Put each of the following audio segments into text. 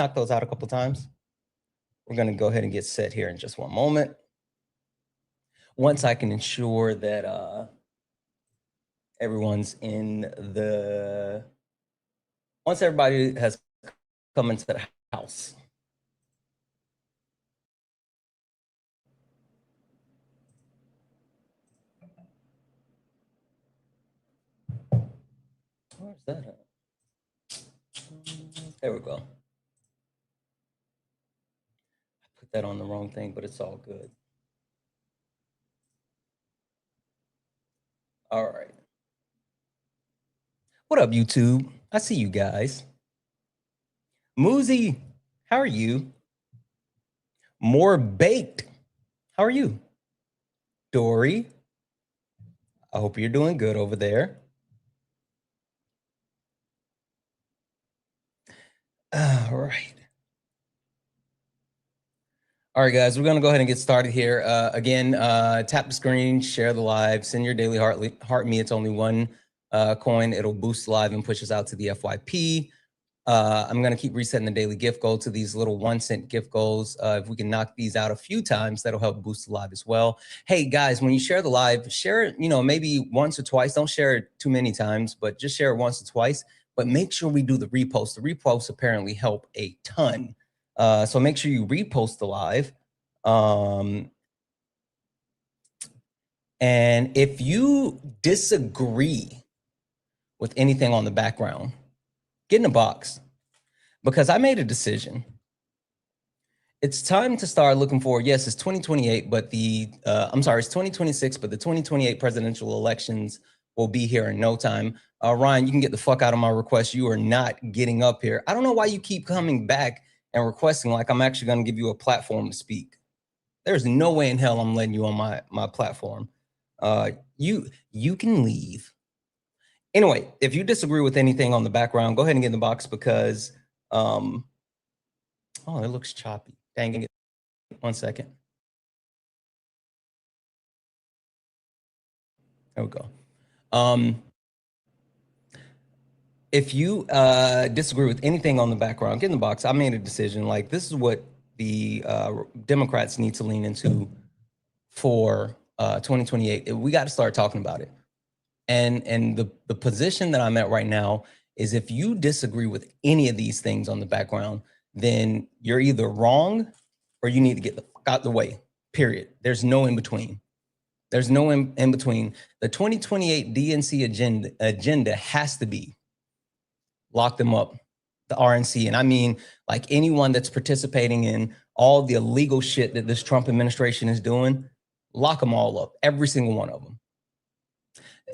knock those out a couple times. We're going to go ahead and get set here in just one moment. Once I can ensure that everyone's in the, once everybody has come into the house. Where's that at? There we go. I put that on the wrong thing, but it's all good. All right. What up, YouTube? I see you guys. Moozy, how are you? More Baked, how are you? Dory, I hope you're doing good over there. All right. All right, guys, we're going to go ahead and get started here. Again, tap the screen, share the live, send your daily heart me. It's only one coin. It'll boost live and push us out to the FYP. I'm going to keep resetting the daily gift goal to these little 1-cent gift goals. If we can knock these out a few times, that'll help boost the live as well. Hey, guys, when you share the live, share it, maybe once or twice. Don't share it too many times, but just share it once or twice. But make sure we do the repost. The reposts apparently help a ton. So make sure you repost the live. And if you disagree with anything on the background, get in the box, because I made a decision. It's time to start looking forward. Yes, it's 2028, but it's 2026, but the 2028 presidential elections will be here in no time. Ryan, you can get the fuck out of my request. You are not getting up here. I don't know why you keep coming back and requesting like I'm actually going to give you a platform to speak. There's no way in hell I'm letting you on my platform. You can leave. Anyway, if you disagree with anything on the background, go ahead and get in the box, because oh, it looks choppy. Dang it. 1 second. There we go. If you disagree with anything on the background, get in the box. I made a decision. Like, this is what the Democrats need to lean into for 2028. We got to start talking about it. And the position that I'm at right now is, if you disagree with any of these things on the background, then you're either wrong or you need to get the fuck out the way, period. There's no in between. There's no in between. The 2028 DNC agenda has to be lock them up, the RNC. And I mean, like, anyone that's participating in all the illegal shit that this Trump administration is doing, lock them all up, every single one of them.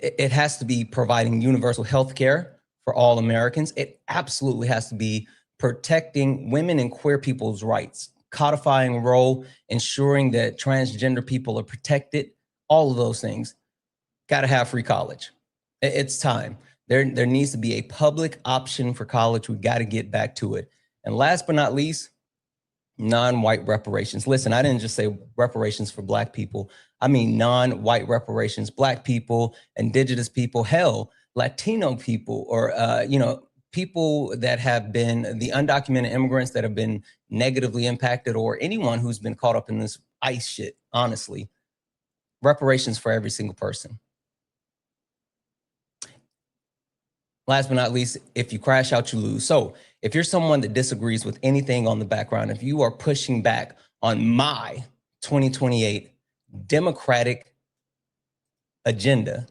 It has to be providing universal health care for all Americans. It absolutely has to be protecting women and queer people's rights, codifying a role, ensuring that transgender people are protected, all of those things. Got to have free college. It's time. There needs to be a public option for college. We got to get back to it. And last but not least, non-white reparations. Listen, I didn't just say reparations for Black people. I mean non-white reparations, Black people, indigenous people, hell, Latino people, or people that have been the undocumented immigrants that have been negatively impacted, or anyone who's been caught up in this ICE shit. Honestly, reparations for every single person. Last but not least, if you crash out, you lose. So if you're someone that disagrees with anything on the background, if you are pushing back on my 2028 Democratic agenda,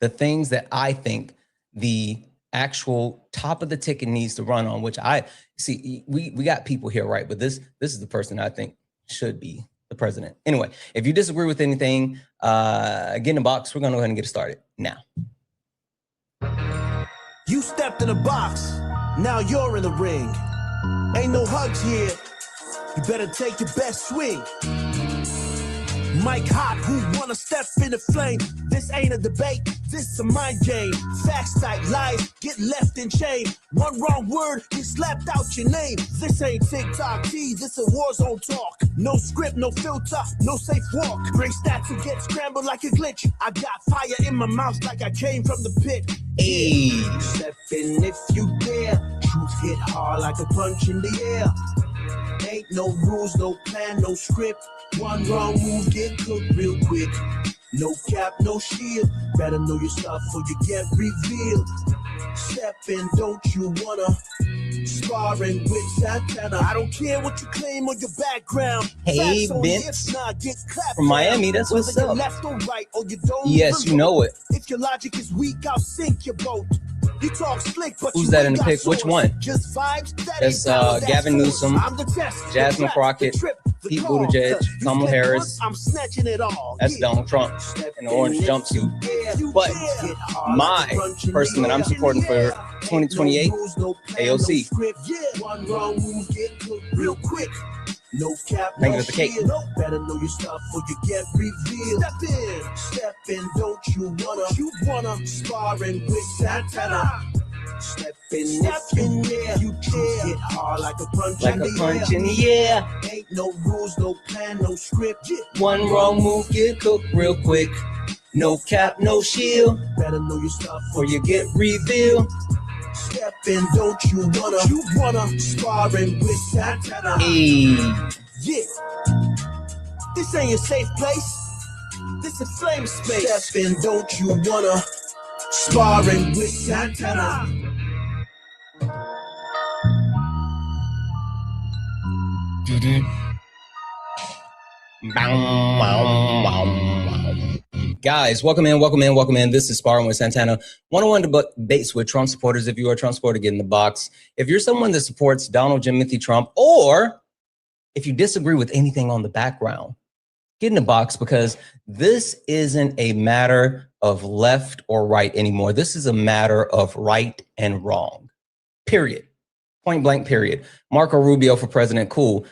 the things that I think the actual top of the ticket needs to run on, which I see, we got people here, right? But this is the person I think should be the president. Anyway, if you disagree with anything, get in the box. We're going to go ahead and get started now. You stepped in the box, now you're in the ring. Ain't no hugs here, you better take your best swing. Mike hot, who wanna step in the flame? This ain't a debate, this a mind game. Facts type lies, get left in chain. One wrong word, you slapped out your name. This ain't TikTok T, this a war zone talk. No script, no filter, no safe walk. Bring stats and get scrambled like a glitch. I got fire in my mouth like I came from the pit. Hey. Step in if you dare. truth hit hard like a punch in the air. Ain't no rules, no plan, no script. One wrong move, get cooked real quick. No cap, no shield. Better know your stuff or you get revealed. Step in, don't you wanna? Sparring with Santana. I don't care what you claim or your background. Hey, Vince from Miami, that's what's up. Left or right, or you don't yes, you know it. If your logic is weak, I'll sink your boat. You talk slick, but who's that in the pic? Source. Which one? Just vibes. That's Gavin Newsom, Jasmine Crockett, Pete Buttigieg, Kamala Harris. I'm snatching it all. That's Donald Trump in the orange jumpsuit. But my person that I'm supporting for 2028, AOC. One wrong move, get cooked real quick. No cap, Thank you no for the cake. shield. Better know your stuff or you get revealed. Step in, don't you wanna? Sparring with Santana. Step in, yeah. You choose hit hard like a punch in the air. Ain't no rules, no plan, no script. One wrong move, get cooked real quick. No cap, no shield. Better know your stuff or you get revealed. Step in, don't you wanna? Sparring with Santana. Hey. Yeah. This ain't a safe place. This a flame space. Step in, don't you wanna? Sparring with Santana. Guys, welcome in. This is Sparring with Santana. One-on-one debates with Trump supporters. If you are a Trump supporter, get in the box. If you're someone that supports Donald Jimothy Trump, or if you disagree with anything on the background, get in the box, because this isn't a matter of left or right anymore. This is a matter of right and wrong. Period. Point blank, period. Marco Rubio for president, cool.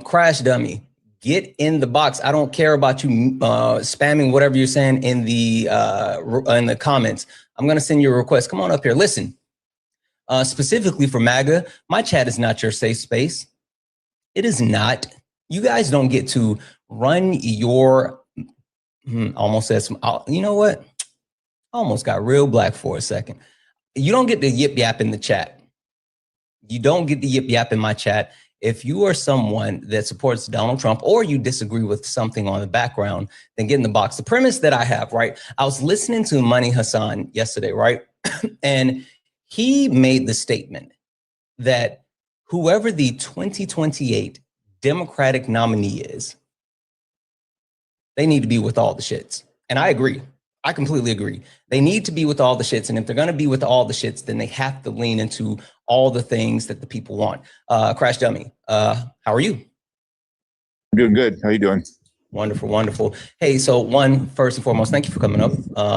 Crash Dummy, get in the box. I don't care about you spamming whatever you're saying in the comments. I'm going to send you a request. Come on up here. Listen, specifically for MAGA, my chat is not your safe space. It is not. You guys don't get to run your, almost said some, you know what? I almost got real black for a second. You don't get to yip yap in the chat. You don't get to yip yap in my chat. If you are someone that supports Donald Trump, or you disagree with something on the background, then get in the box. The premise that I have, right? I was listening to Money Hassan yesterday, right? And he made the statement that whoever the 2028 Democratic nominee is, they need to be with all the shits. And I agree. I completely agree. They need to be with all the shits. And if they're going to be with all the shits, then they have to lean into all the things that the people want. Crash Dummy, how are you? I'm doing good. How you doing? Wonderful, wonderful. Hey, so first and foremost, thank you for coming up.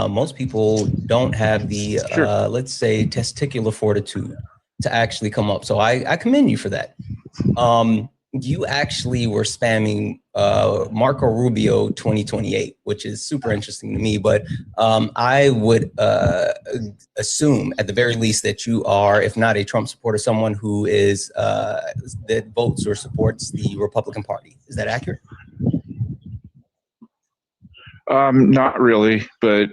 Most people don't have the, let's say, testicular fortitude to actually come up. So I commend you for that. You actually were spamming Marco Rubio 2028, which is super interesting to me. But I would assume at the very least that you are, if not a Trump supporter, someone who is that votes or supports the Republican Party. Is that accurate? Not really, but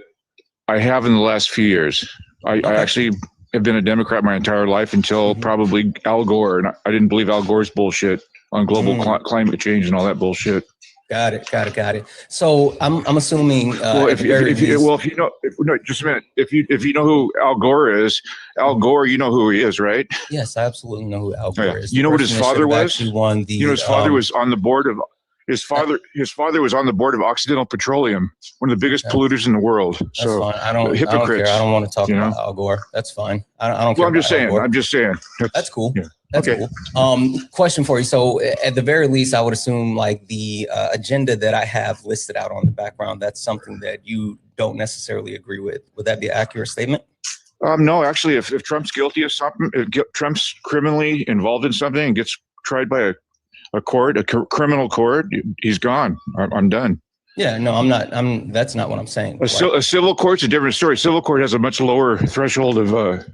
I have in the last few years. I actually have been a Democrat my entire life until probably Al Gore, and I didn't believe Al Gore's bullshit on global climate change and all that bullshit. Got it. So I'm assuming. Just a minute. If you know who Al Gore is, Al Gore, you know who he is, right? Yes, I absolutely know who Al Gore is. You know what his father was? His father was on the board of. His father was on the board of Occidental Petroleum, one of the biggest polluters in the world. That's fine. I don't care. I don't want to talk about Al Gore. That's fine. I don't care. Well, I'm just saying. That's cool. Yeah. That's cool. Question for you. So at the very least, I would assume like the agenda that I have listed out on the background, that's something that you don't necessarily agree with. Would that be an accurate statement? No, actually, if Trump's guilty of something, if Trump's criminally involved in something and gets tried by a criminal court, he's gone. I'm done. Yeah, no, I'm not. That's not what I'm saying. A civil court's a different story. Civil court has a much lower threshold of.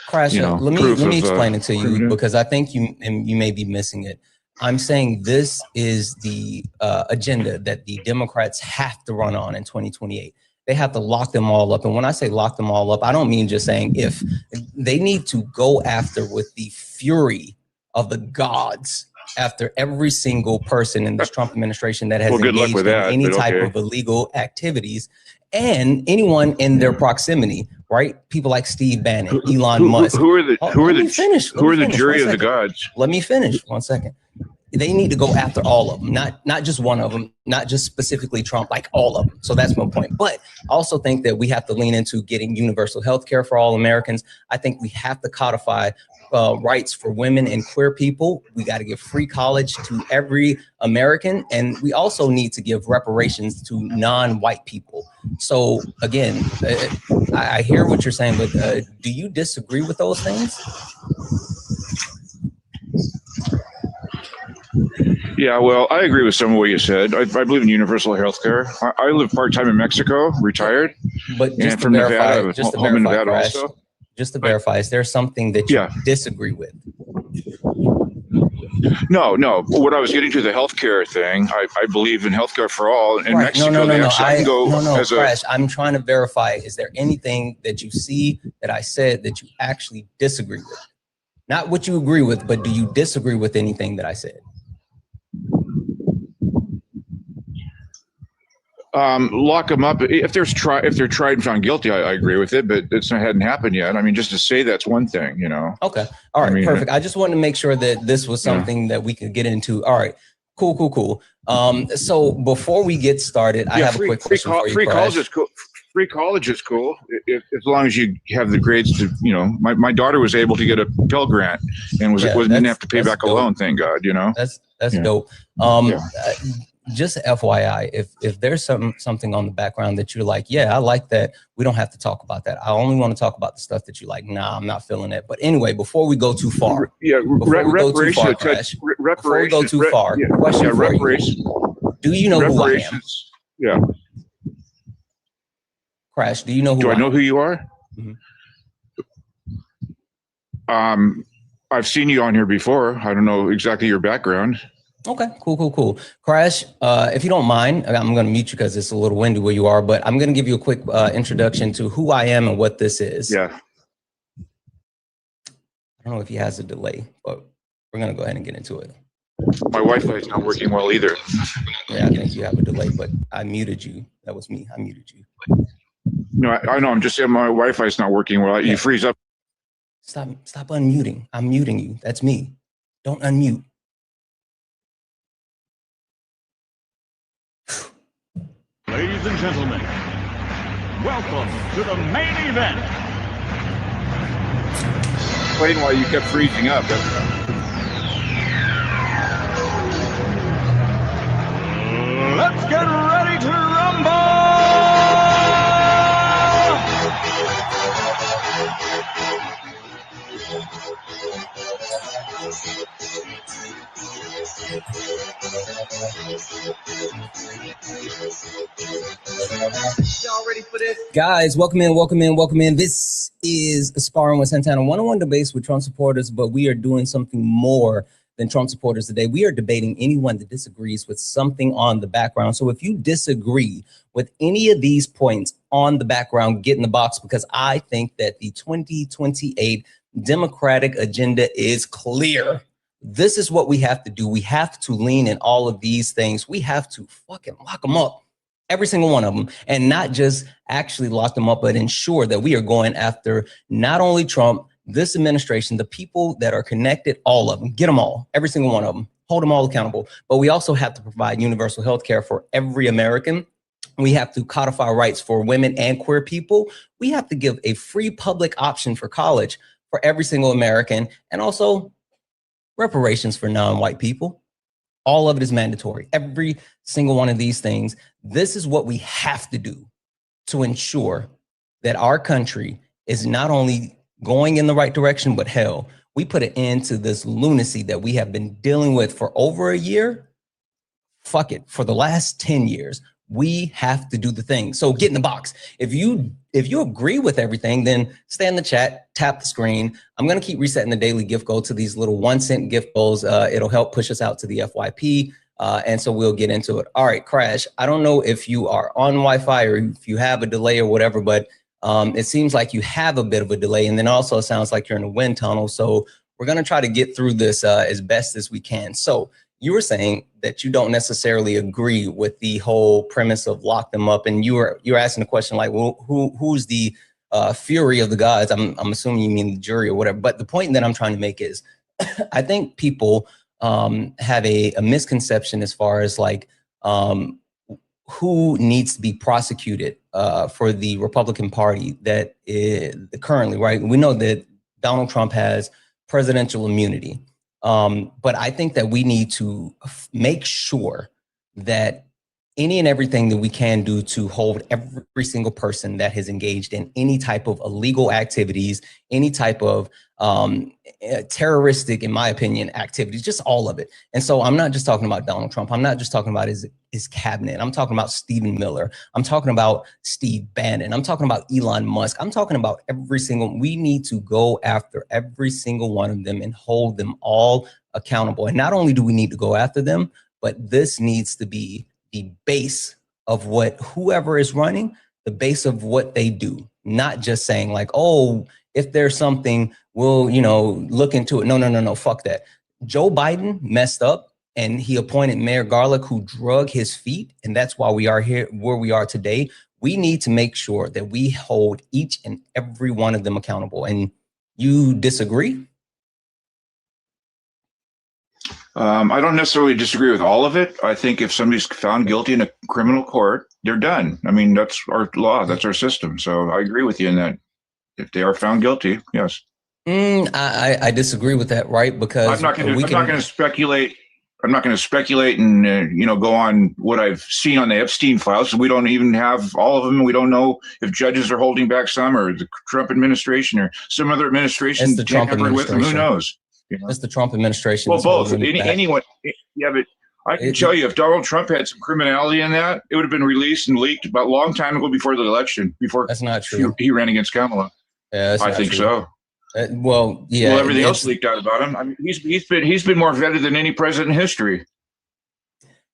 Crash, let me explain it to you, because I think you may be missing it. I'm saying this is the agenda that the Democrats have to run on in 2028. they have to lock them all up. And when I say lock them all up, I don't mean just saying if. They need to go after with the fury of the gods after every single person in this Trump administration that has engaged in any type of illegal activities, and anyone in their proximity, right? People like Steve Bannon, Elon Musk. Who are the jury of the gods? Let me finish 1 second. They need to go after all of them, not just one of them, not just specifically Trump, like all of them. So that's my point. But I also think that we have to lean into getting universal health care for all Americans. I think we have to codify rights for women and queer people. We got to give free college to every American. And we also need to give reparations to non-white people. So again, I hear what you're saying, but do you disagree with those things? Yeah, well, I agree with some of what you said. I believe in universal health care. I live part-time in Mexico, retired. But just to verify, just to verify, is there something that you disagree with? No. What I was getting to, the healthcare thing, I believe in healthcare for all. In Mexico, Crash, I'm trying to verify, is there anything that you see that I said that you actually disagree with? Not what you agree with, but do you disagree with anything that I said? Lock them up if they're tried and found guilty. I agree with it, but hadn't happened yet. I mean, just to say that's one thing, you know. Okay, all right, perfect. I just wanted to make sure that this was something that we could get into. All right, cool. So before we get stared, I have a quick question for you. Free college is cool. Free college is cool as long as you have the grades to, you know. My daughter was able to get a Pell Grant and didn't have to pay back a loan. Thank God, you know. That's dope. Just FYI, if there's something on the background that you're like, yeah, I like that, we don't have to talk about that. I only want to talk about the stuff that you like. Nah, I'm not feeling it. But anyway, before we go too far, question for you. Do you know who I am? Yeah. Crash, do you know who I am? Do I know who you are? Mm-hmm. I've seen you on here before. I don't know exactly your background. Okay, cool. Crash, if you don't mind, I'm going to mute you because it's a little windy where you are, but I'm going to give you a quick introduction to who I am and what this is. Yeah. I don't know if he has a delay, but we're going to go ahead and get into it. My Wi-Fi is not working well either. Yeah, I think you have a delay, but I muted you. That was me. I muted you. No, I know. I'm just saying my Wi-Fi is not working well. You freeze up. Stop unmuting. I'm muting you. That's me. Don't unmute. Ladies and gentlemen, welcome to the main event. Playing while you kept freezing up. Let's get ready to rumble! Y'all ready for this? Guys, welcome in. This is Sparring with Santana, one-on-one debates with Trump supporters, but we are doing something more than Trump supporters today. We are debating anyone that disagrees with something on the background. So if you disagree with any of these points on the background, get in the box, because I think that the 2028 Democratic agenda is clear. This is what we have to do. We have to lean in all of these things. We have to fucking lock them up, every single one of them, and not just actually lock them up, but ensure that we are going after not only Trump, this administration, the people that are connected, all of them, get them all, every single one of them, hold them all accountable. But we also have to provide universal health care for every American. We have to codify rights for women and queer people. We have to give a free public option for college for every single American, and also reparations for non-white people. All of it is mandatory. Every single one of these things. This is what we have to do to ensure that our country is not only going in the right direction, but hell, we put an end to this lunacy that we have been dealing with for over a year. Fuck it, for the last 10 years. We have to do the thing. So get in the box. If you agree with everything, then stay in the chat, tap the screen. I'm going to keep resetting the daily gift goal to these little 1 cent gift goals. It'll help push us out to the FYP. And so we'll get into it. All right, Crash, I don't know if you are on Wi-Fi or if you have a delay or whatever, but it seems like you have a bit of a delay. And then also it sounds like you're in a wind tunnel. So we're going to try to get through this as best as we can. So you were saying that you don't necessarily agree with the whole premise of lock them up. And you're asking the question like, well, who's the fury of the gods? I'm assuming you mean the jury or whatever. But the point that I'm trying to make is I think people have a misconception as far as like who needs to be prosecuted for the Republican Party that is currently, right? We know that Donald Trump has presidential immunity. But I think that we need to make sure that any and everything that we can do to hold every single person that has engaged in any type of illegal activities, any type of terroristic, in my opinion, activities, just all of it. And so I'm not just talking about Donald Trump. I'm not just talking about his cabinet. I'm talking about Stephen Miller. I'm talking about Steve Bannon. I'm talking about Elon Musk. I'm talking about every single, we need to go after every single one of them and hold them all accountable. And not only do we need to go after them, but this needs to be the base of what whoever is running, the base of what they do, not just saying like, oh, if there's something, we'll, look into it. No, fuck that. Joe Biden messed up and he appointed Mayor Garlick who drug his feet. And that's why we are here where we are today. We need to make sure that we hold each and every one of them accountable. And you disagree? I don't necessarily disagree with all of it. I think if somebody's found guilty in a criminal court, they're done. I mean, that's our law. That's our system. So I agree with you in that. If they are found guilty, yes. I disagree with that, right? Because I'm not going to speculate. I'm not going to speculate and go on what I've seen on the Epstein files. We don't even have all of them. We don't know if judges are holding back some, or the Trump administration, or some other administration tampered with them. Who knows? It's the Trump administration. Well, both. Anyone. Yeah, but I can tell you, if Donald Trump had some criminality in that, it would have been released and leaked about a long time ago before the election. Before that's not true. He ran against Kamala. Yeah, I think so. Well, yeah. Well, everything else leaked out about him. I mean, he's been more vetted than any president in history.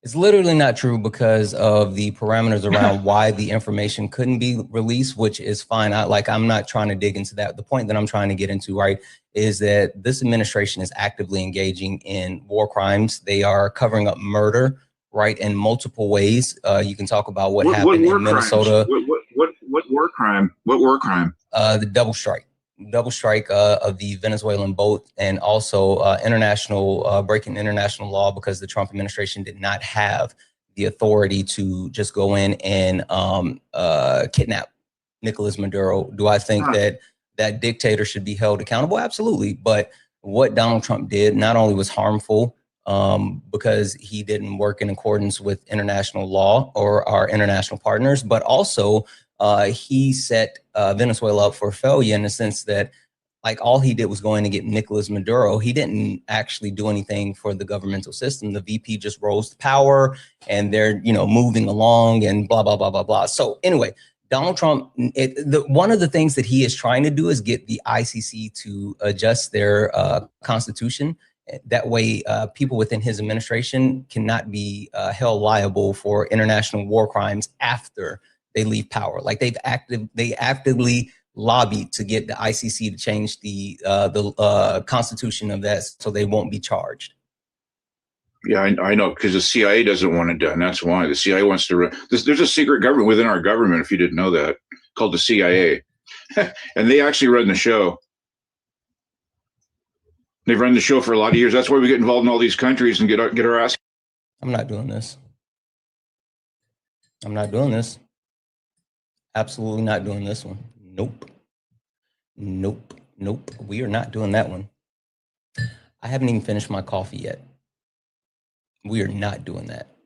It's literally not true because of the parameters around why the information couldn't be released, which is fine. I'm not trying to dig into that. The point that I'm trying to get into, right, is that this administration is actively engaging in war crimes. They are covering up murder, right, in multiple ways. You can talk about what happened in Minnesota. What war crime? What war crime? The double strike of the Venezuelan boat, and also breaking international law because the Trump administration did not have the authority to just go in and kidnap Nicolas Maduro. Do I think that dictator should be held accountable? Absolutely. But what Donald Trump did not only was harmful because he didn't work in accordance with international law or our international partners, but also he set Venezuela up for failure in the sense that, like, all he did was go in and get Nicolas Maduro. He didn't actually do anything for the governmental system. The VP just rose to power, and they're moving along and blah blah blah blah blah. So anyway, Donald Trump, one of the things that he is trying to do is get the ICC to adjust their constitution. That way, people within his administration cannot be held liable for international war crimes after they leave power. Like they actively lobbied to get the ICC to change the constitution of that so they won't be charged. Yeah, I know, because the CIA doesn't want it done. That's why the CIA wants to run. There's a secret government within our government, if you didn't know that, called the CIA, and they actually run the show. They've run the show for a lot of years. That's why we get involved in all these countries and get our ass. I'm not doing this. I'm not doing this. Absolutely not doing this one. Nope. We are not doing that one. I haven't even finished my coffee yet. We are not doing that.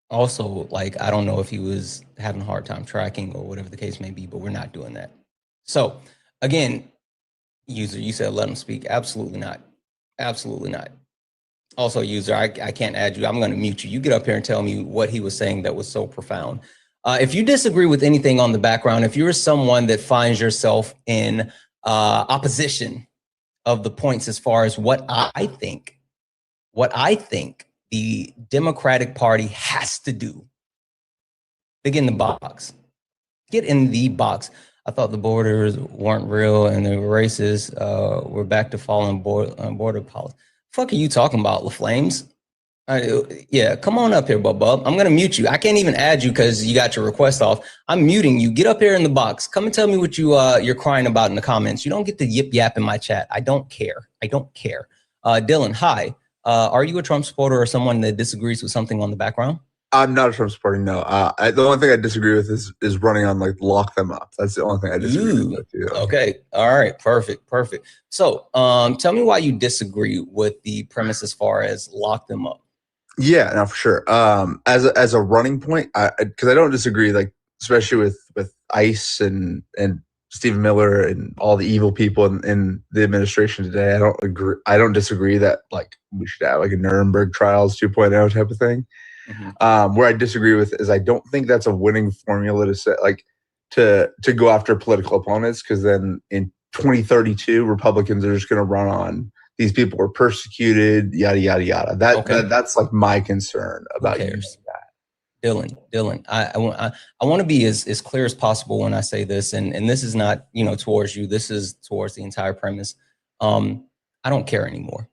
Also, like, I don't know if he was having a hard time tracking or whatever the case may be, but we're not doing that. So again, user, you said let him speak. Absolutely not. Absolutely not. Also, user, I can't add you. I'm going to mute you. You get up here and tell me what he was saying that was so profound. If you disagree with anything on the background, if you're someone that finds yourself in opposition of the points as far as what I think the Democratic Party has to do. They get in the box. Get in the box. I thought the borders weren't real and they were racist. We're back to following border policy. Fuck are you talking about, LaFlames? Yeah, come on up here, Bub. I'm gonna mute you. I can't even add you because you got your request off. I'm muting you. Get up here in the box. Come and tell me what you're crying about in the comments. You don't get to yip yap in my chat. I don't care. I don't care. Dylan, hi. Are you a Trump supporter or someone that disagrees with something on the background? I'm not a Trump supporter, no. The only thing I disagree with is running on like lock them up. That's the only thing I disagree with. Yeah. Okay. All right. Perfect. So tell me why you disagree with the premise as far as lock them up. Yeah, no, for sure. As a running point, because I don't disagree, like especially with ICE and Stephen Miller and all the evil people in the administration today. I don't disagree that like we should have like a Nuremberg trials 2.0 type of thing. Mm-hmm. Where I disagree with is I don't think that's a winning formula to say like to go after political opponents, because then in 2032 Republicans are just going to run on these people were persecuted, yada yada yada. That's like my concern about using that. Dylan, I want to be as clear as possible when I say this, and this is not towards you. This is towards the entire premise. I don't care anymore.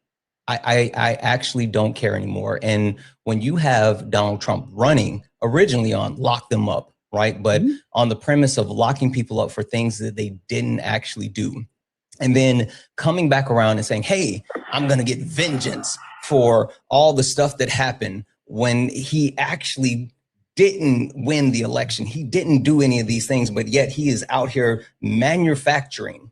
I actually don't care anymore. And when you have Donald Trump running originally on lock them up, right? But on the premise of locking people up for things that they didn't actually do. And then coming back around and saying, hey, I'm going to get vengeance for all the stuff that happened when he actually didn't win the election. He didn't do any of these things, but yet he is out here manufacturing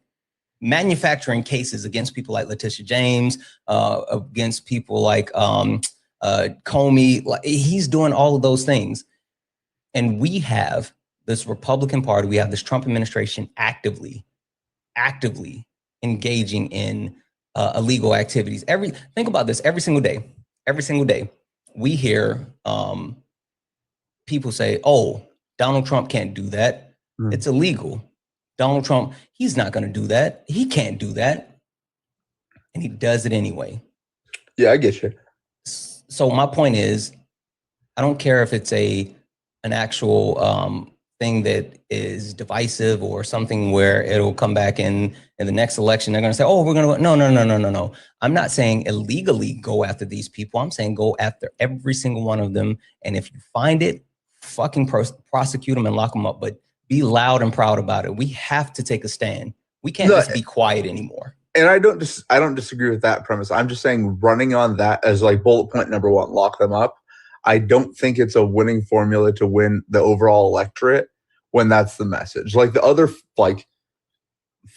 cases against people like Letitia James, against people like Comey. Like, he's doing all of those things. And we have this Republican Party, we have this Trump administration actively engaging in illegal activities. Think about this every single day. We hear people say, oh, Donald Trump can't do that. It's illegal. Donald Trump, he's not going to do that. He can't do that. And he does it anyway. Yeah, I get you. So my point is, I don't care if it's an actual thing that is divisive or something where it'll come back in the next election. They're going to say, oh, we're going to, no. I'm not saying illegally go after these people. I'm saying go after every single one of them. And if you find it, fucking prosecute them and lock them up. But be loud and proud about it. We have to take a stand. We can't just be quiet anymore. And I don't disagree with that premise. I'm just saying running on that as like bullet point number one, lock them up. I don't think it's a winning formula to win the overall electorate when that's the message. Like the other like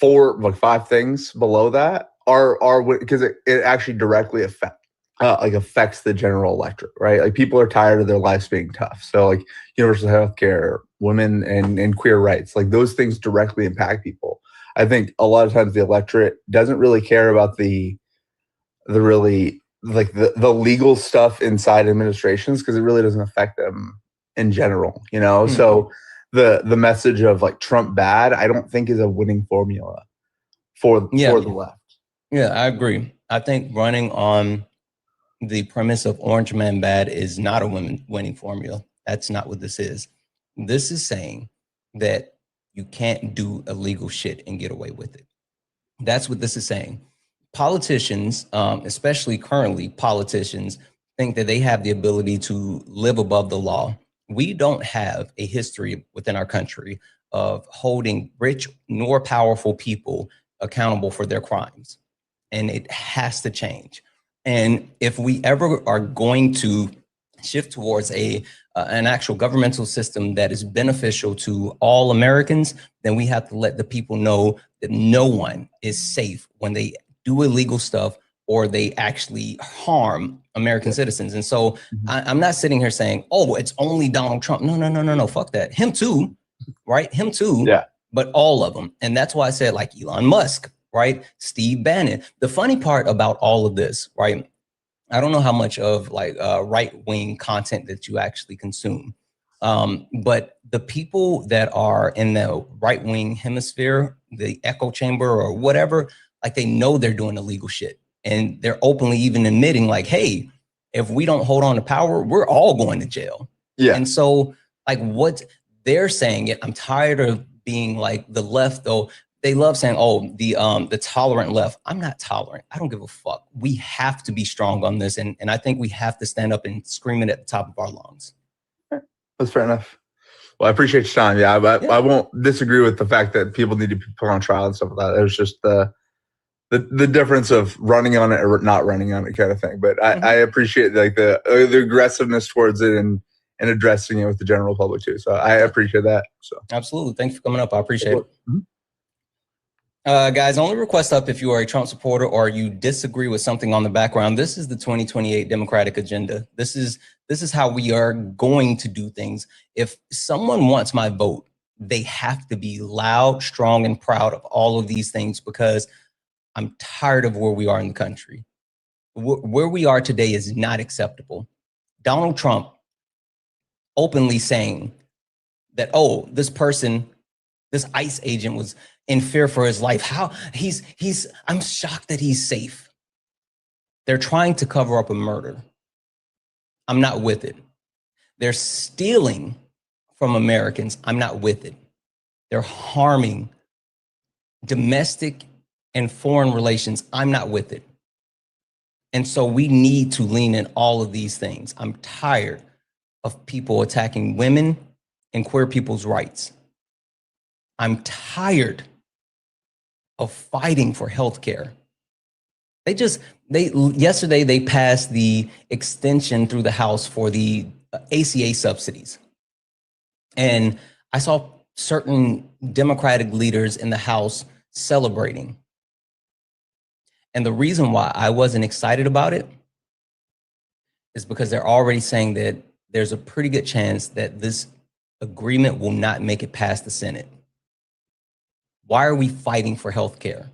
5 things below that are because it actually directly affects the general electorate, right? Like people are tired of their lives being tough. So like universal health care, women and queer rights, like those things directly impact people. I think a lot of times the electorate doesn't really care about the really like the legal stuff inside administrations because it really doesn't affect them in general, So the message of like Trump bad, I don't think is a winning formula for the left. Yeah, I agree. I think running on the premise of Orange Man bad is not a winning formula. That's not what this is. This is saying that you can't do illegal shit and get away with it. That's what this is saying. Politicians, especially currently politicians, think that they have the ability to live above the law. We don't have a history within our country of holding rich nor powerful people accountable for their crimes. And it has to change. And if we ever are going to shift towards an actual governmental system that is beneficial to all Americans, then we have to let the people know that no one is safe when they do illegal stuff or they actually harm American citizens. And so I'm not sitting here saying, oh, it's only Donald Trump. No, fuck that. Him too, right? Him too, yeah. But all of them. And that's why I said like Elon Musk, right? Steve Bannon. The funny part about all of this, right? I don't know how much of like right-wing content that you actually consume. But the people that are in the right-wing hemisphere, the echo chamber or whatever, like they know they're doing illegal shit. And they're openly even admitting like, hey, if we don't hold on to power, we're all going to jail. Yeah. And so like what they're saying it, I'm tired of being like the left, though. They love saying, oh, the tolerant left. I'm not tolerant. I don't give a fuck. We have to be strong on this. And I think we have to stand up and scream it at the top of our lungs. That's fair enough. Well, I appreciate your time. Yeah, I won't disagree with the fact that people need to be put on trial and stuff like that. It was just the difference of running on it or not running on it kind of thing. But I appreciate like the aggressiveness towards it and addressing it with the general public too. So I appreciate that. So absolutely. Thanks for coming up. I appreciate it. Guys, only request up if you are a Trump supporter or you disagree with something on the background. This is the 2028 Democratic agenda. This is how we are going to do things. If someone wants my vote, they have to be loud, strong, and proud of all of these things, because I'm tired of where we are in the country. Where we are today is not acceptable. Donald Trump openly saying that, oh, this person, this ICE agent was in fear for his life. How I'm shocked that he's safe. They're trying to cover up a murder. I'm not with it. They're stealing from Americans. I'm not with it. They're harming domestic and foreign relations. I'm not with it. And so we need to lean in all of these things. I'm tired of people attacking women and queer people's rights. I'm tired of fighting for healthcare. Yesterday they passed the extension through the House for the ACA subsidies. And I saw certain Democratic leaders in the House celebrating. And the reason why I wasn't excited about it is because they're already saying that there's a pretty good chance that this agreement will not make it past the Senate. Why are we fighting for healthcare?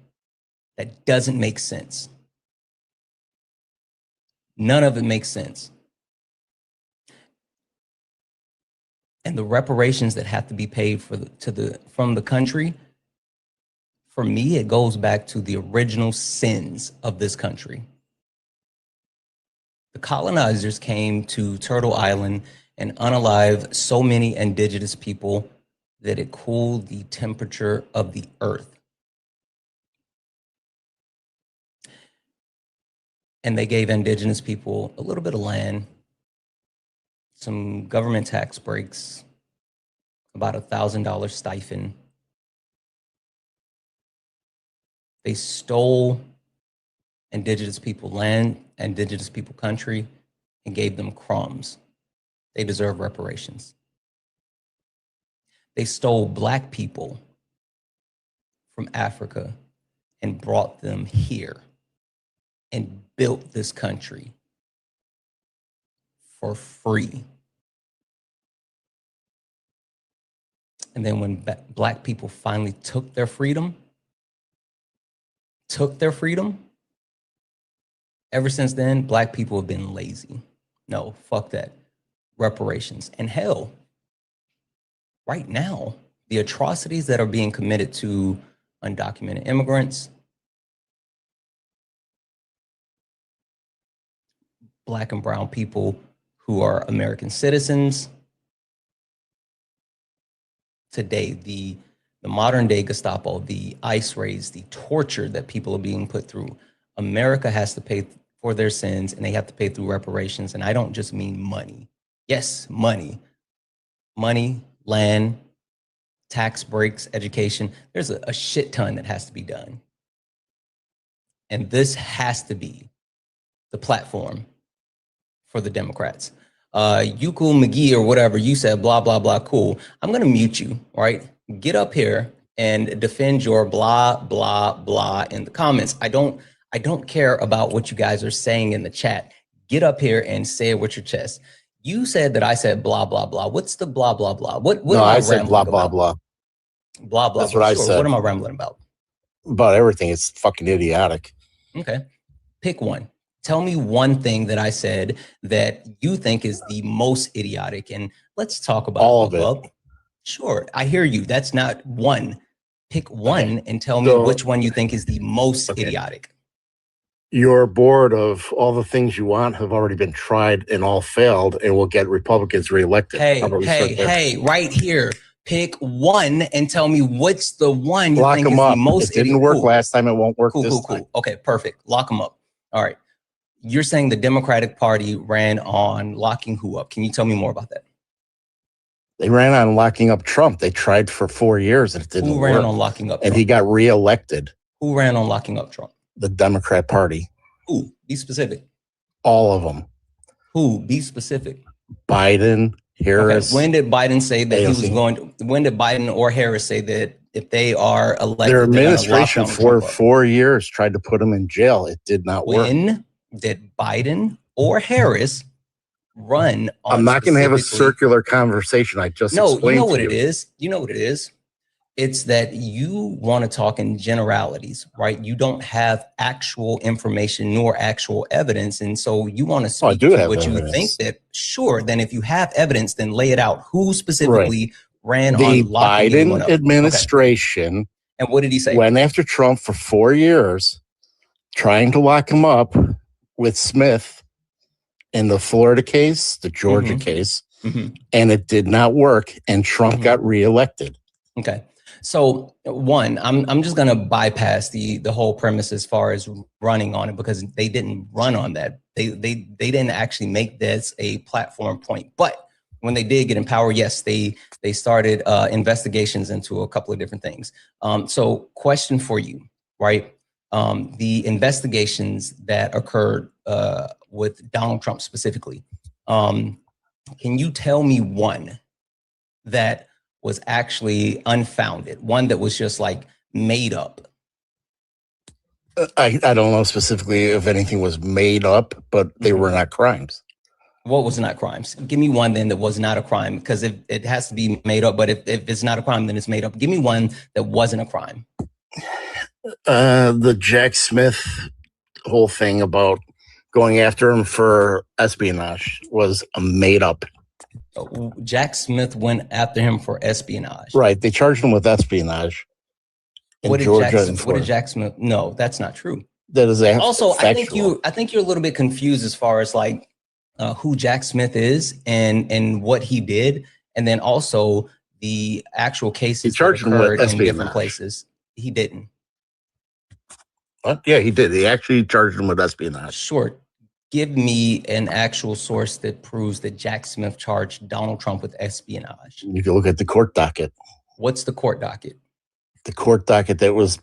That doesn't make sense. None of it makes sense. And the reparations that have to be paid from the country, for me, it goes back to the original sins of this country. The colonizers came to Turtle Island and unalived so many indigenous people that it cooled the temperature of the earth. And they gave indigenous people a little bit of land, some government tax breaks, about $1,000 stipend. They stole indigenous people land, indigenous people country, and gave them crumbs. They deserve reparations. They stole Black people from Africa and brought them here and built this country for free. And then when Black people finally took their freedom, ever since then, Black people have been lazy. No, fuck that. Reparations. And hell, right now, the atrocities that are being committed to undocumented immigrants, Black and brown people who are American citizens, today, the modern day Gestapo, the ICE raids, the torture that people are being put through, America has to pay for their sins, and they have to pay through reparations. And I don't just mean money. Yes, money, land, tax breaks, education. There's a shit ton that has to be done. And this has to be the platform for the Democrats. Yuko McGee or whatever, you said blah, blah, blah, cool. I'm gonna mute you, right? Get up here and defend your blah, blah, blah in the comments. I don't care about what you guys are saying in the chat. Get up here and say it with your chest. You said that I said blah, blah, blah. What's the blah, blah, blah? What no, am I said blah, about? blah, blah. Blah, blah, That's blah. what I Sure. said. What am I rambling about? About everything. It's fucking idiotic. Okay. Pick one. Tell me one thing that I said that you think is the most idiotic, and let's talk about all of it. Sure, I hear you. That's not one. Pick one and tell me which one you think is the most idiotic. Your board of all the things you want have already been tried and all failed, and will get Republicans reelected. How about we start there? Hey, right here. Pick one and tell me what's the one you Lock think them is up. the most It didn't idiot. work Cool. last time. It won't work this time. Okay, perfect. Lock them up. All right. You're saying the Democratic Party ran on locking who up? Can you tell me more about that? They ran on locking up Trump. They tried for 4 years and it didn't work. Who ran on locking up Trump? And he got reelected. Who ran on locking up Trump? The Democrat Party. Who? Be specific. All of them. Who? Be specific. Biden, Harris. Okay. When did Biden say that he was going to, when did Biden or Harris say that if they are elected, their administration for 4 years tried to put him in jail? It did not work. When did Biden or Harris run on? I'm not going to have a circular conversation. I just explained you know to what you. it is. You know what it is. It's that you want to talk in generalities, right? You don't have actual information nor actual evidence. And so you want to speak to what you think that, sure, then if you have evidence, then lay it out. Who specifically ran on locking anyone up? The Biden administration. Okay. And what did he say? Went after Trump for 4 years, trying to lock him up with Smith in the Florida case, the Georgia case, and it did not work. And Trump got reelected. Okay. So one, I'm just going to bypass the whole premise as far as running on it, because they didn't run on that. They didn't actually make this a platform point. But when they did get in power, yes, they started investigations into a couple of different things. So question for you, right? The investigations that occurred with Donald Trump specifically, can you tell me one that was actually unfounded, one that was just like made up? I don't know specifically if anything was made up, but they were not crimes. What was not crimes? Give me one then that was not a crime, because it has to be made up, but if it's not a crime, then it's made up. Give me one that wasn't a crime. The Jack Smith whole thing about going after him for espionage was a made up. Jack Smith went after him for espionage. Right. They charged him with espionage in Georgia and Florida. What did Jack Smith? No, that's not true. That is also factual. I think you're a little bit confused as far as like who Jack Smith is and what he did, and then also the actual cases he charged him with espionage in different places. He didn't. What? Yeah, he did. He actually charged him with espionage. Sure. Give me an actual source that proves that Jack Smith charged Donald Trump with espionage. You can look at the court docket. What's the court docket? The court docket that was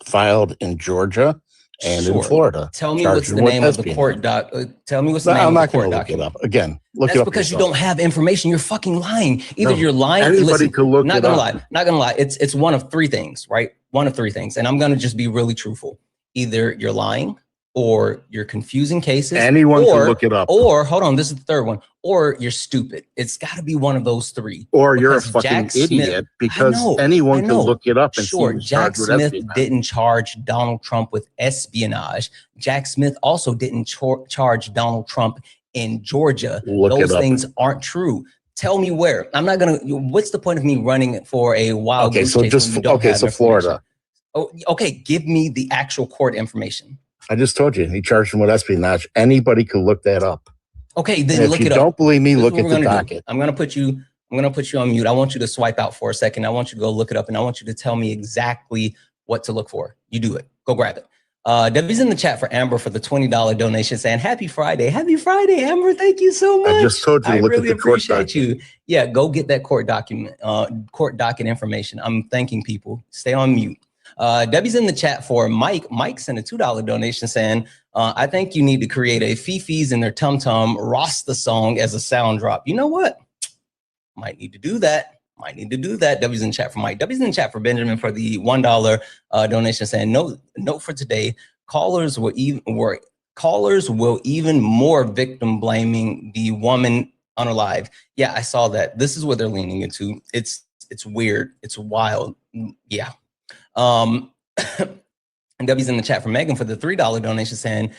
filed in Georgia and in Florida. Tell me what's the name of the court docket. Tell me what's the name of the court docket. I'm not going to look it up. Again, look That's it up because yourself. you don't have information. You're fucking lying. Either you're lying. Anybody could look not it gonna up. lie. Not gonna lie. It's one of three things, right? One of three things. And I'm gonna just be really truthful. Either you're lying, or you're confusing cases. Anyone can look it up. Or hold on, this is the third one. Or you're stupid. It's got to be one of those three. Or you're a fucking idiot, because anyone can look it up and see who's Jack charged with Smith espionage. didn't charge Donald Trump with espionage. Jack Smith also didn't charge Donald Trump in Georgia. Those things aren't true. Tell me where. I'm not gonna. What's the point of me running for a wild goose chase when you don't have so Florida. Oh, okay. Give me the actual court information. I just told you he charged him with espionage. Anybody could look that up. Okay, then look it up. If you don't believe me, look at the docket. I'm gonna put you on mute. I want you to swipe out for a second. I want you to go look it up, and I want you to tell me exactly what to look for. You do it. Go grab it. Debbie's in the chat for Amber for the $20 donation, saying happy Friday. Happy Friday, Amber. Thank you so much. I just told you to look really at the court appreciate docket. you. Yeah, go get that court docket information. I'm thanking people. Stay on mute. Debbie's in the chat for Mike. Mike sent a $2 donation saying, I think you need to create a Fifi's and their Tum Tum Rasta song as a sound drop. You know what? Might need to do that. Debbie's in chat for Mike. Debbie's in chat for Benjamin for the $1 donation saying, note for today, callers will even more victim blaming the woman unalive. Yeah, I saw that. This is what they're leaning into. It's weird. It's wild. Yeah. And Debbie's in the chat for Megan for the $3 donation saying,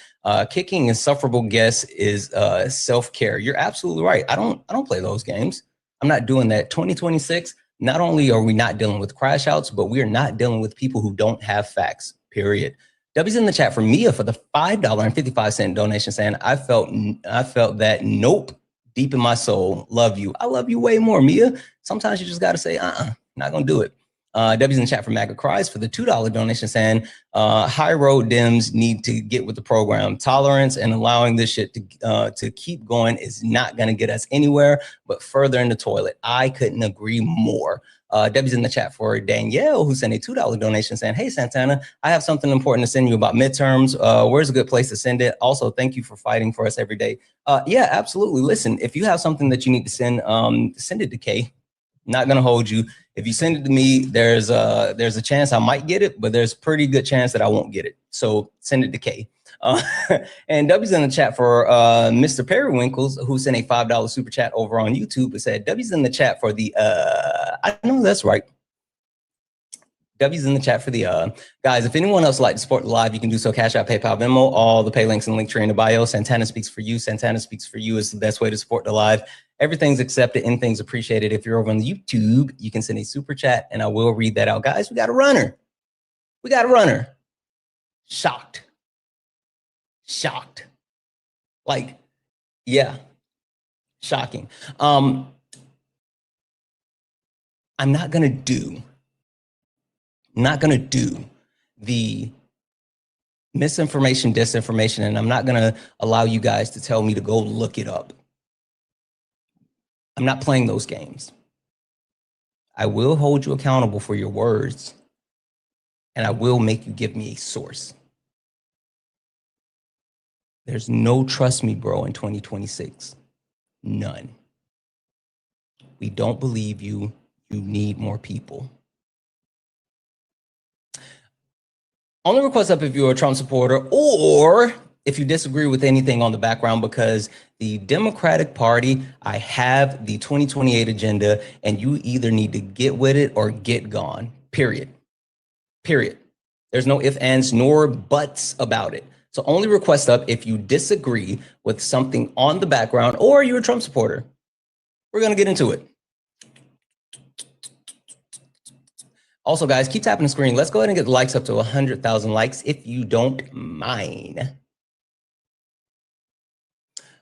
kicking insufferable guests is self-care. You're absolutely right. I don't play those games. I'm not doing that. 2026, not only are we not dealing with crash outs, but we are not dealing with people who don't have facts, period. W's in the chat for Mia for the $5.55 donation saying, I felt that nope, deep in my soul. Love you. I love you way more, Mia. Sometimes you just got to say, not going to do it. W's in the chat for MAGA Cries for the $2 donation saying, high road Dems need to get with the program. Tolerance and allowing this shit to keep going is not going to get us anywhere, but further in the toilet. I couldn't agree more. W's in the chat for Danielle, who sent a $2 donation saying, hey, Santana, I have something important to send you about midterms. Where's a good place to send it? Also, thank you for fighting for us every day. Yeah, absolutely. Listen, if you have something that you need to send, send it to Kay. Not going to hold you. If you send it to me, there's a chance I might get it, but there's a pretty good chance that I won't get it. So send it to Kay. And W's in the chat for Mr. Periwinkles, who sent a $5 super chat over on YouTube. It said, W's in the chat for the, I know that's right. W's in the chat for the, guys, if anyone else would like to support the live, you can do so. Cash App, PayPal, Venmo, all the pay links and link tree in the bio. Santana Speaks for You. Santana Speaks for You is the best way to support the live. Everything's accepted, anything's appreciated. If you're over on YouTube, you can send a super chat and I will read that out. Guys, we got a runner. We got a runner. Shocked. Shocked. Like, yeah, shocking. I'm not gonna do the misinformation, disinformation, and I'm not gonna allow you guys to tell me to go look it up. I'm not playing those games. I will hold you accountable for your words, and I will make you give me a source. There's no trust me, bro, in 2026. None. We don't believe you. You need more people. Only request up if you're a Trump supporter or if you disagree with anything on the background, because the Democratic Party, I have the 2028 agenda, and you either need to get with it or get gone, period. Period. There's no ifs, ands, nor buts about it. So only request up if you disagree with something on the background or you're a Trump supporter. We're going to get into it. Also, guys, keep tapping the screen. Let's go ahead and get the likes up to 100,000 likes if you don't mind.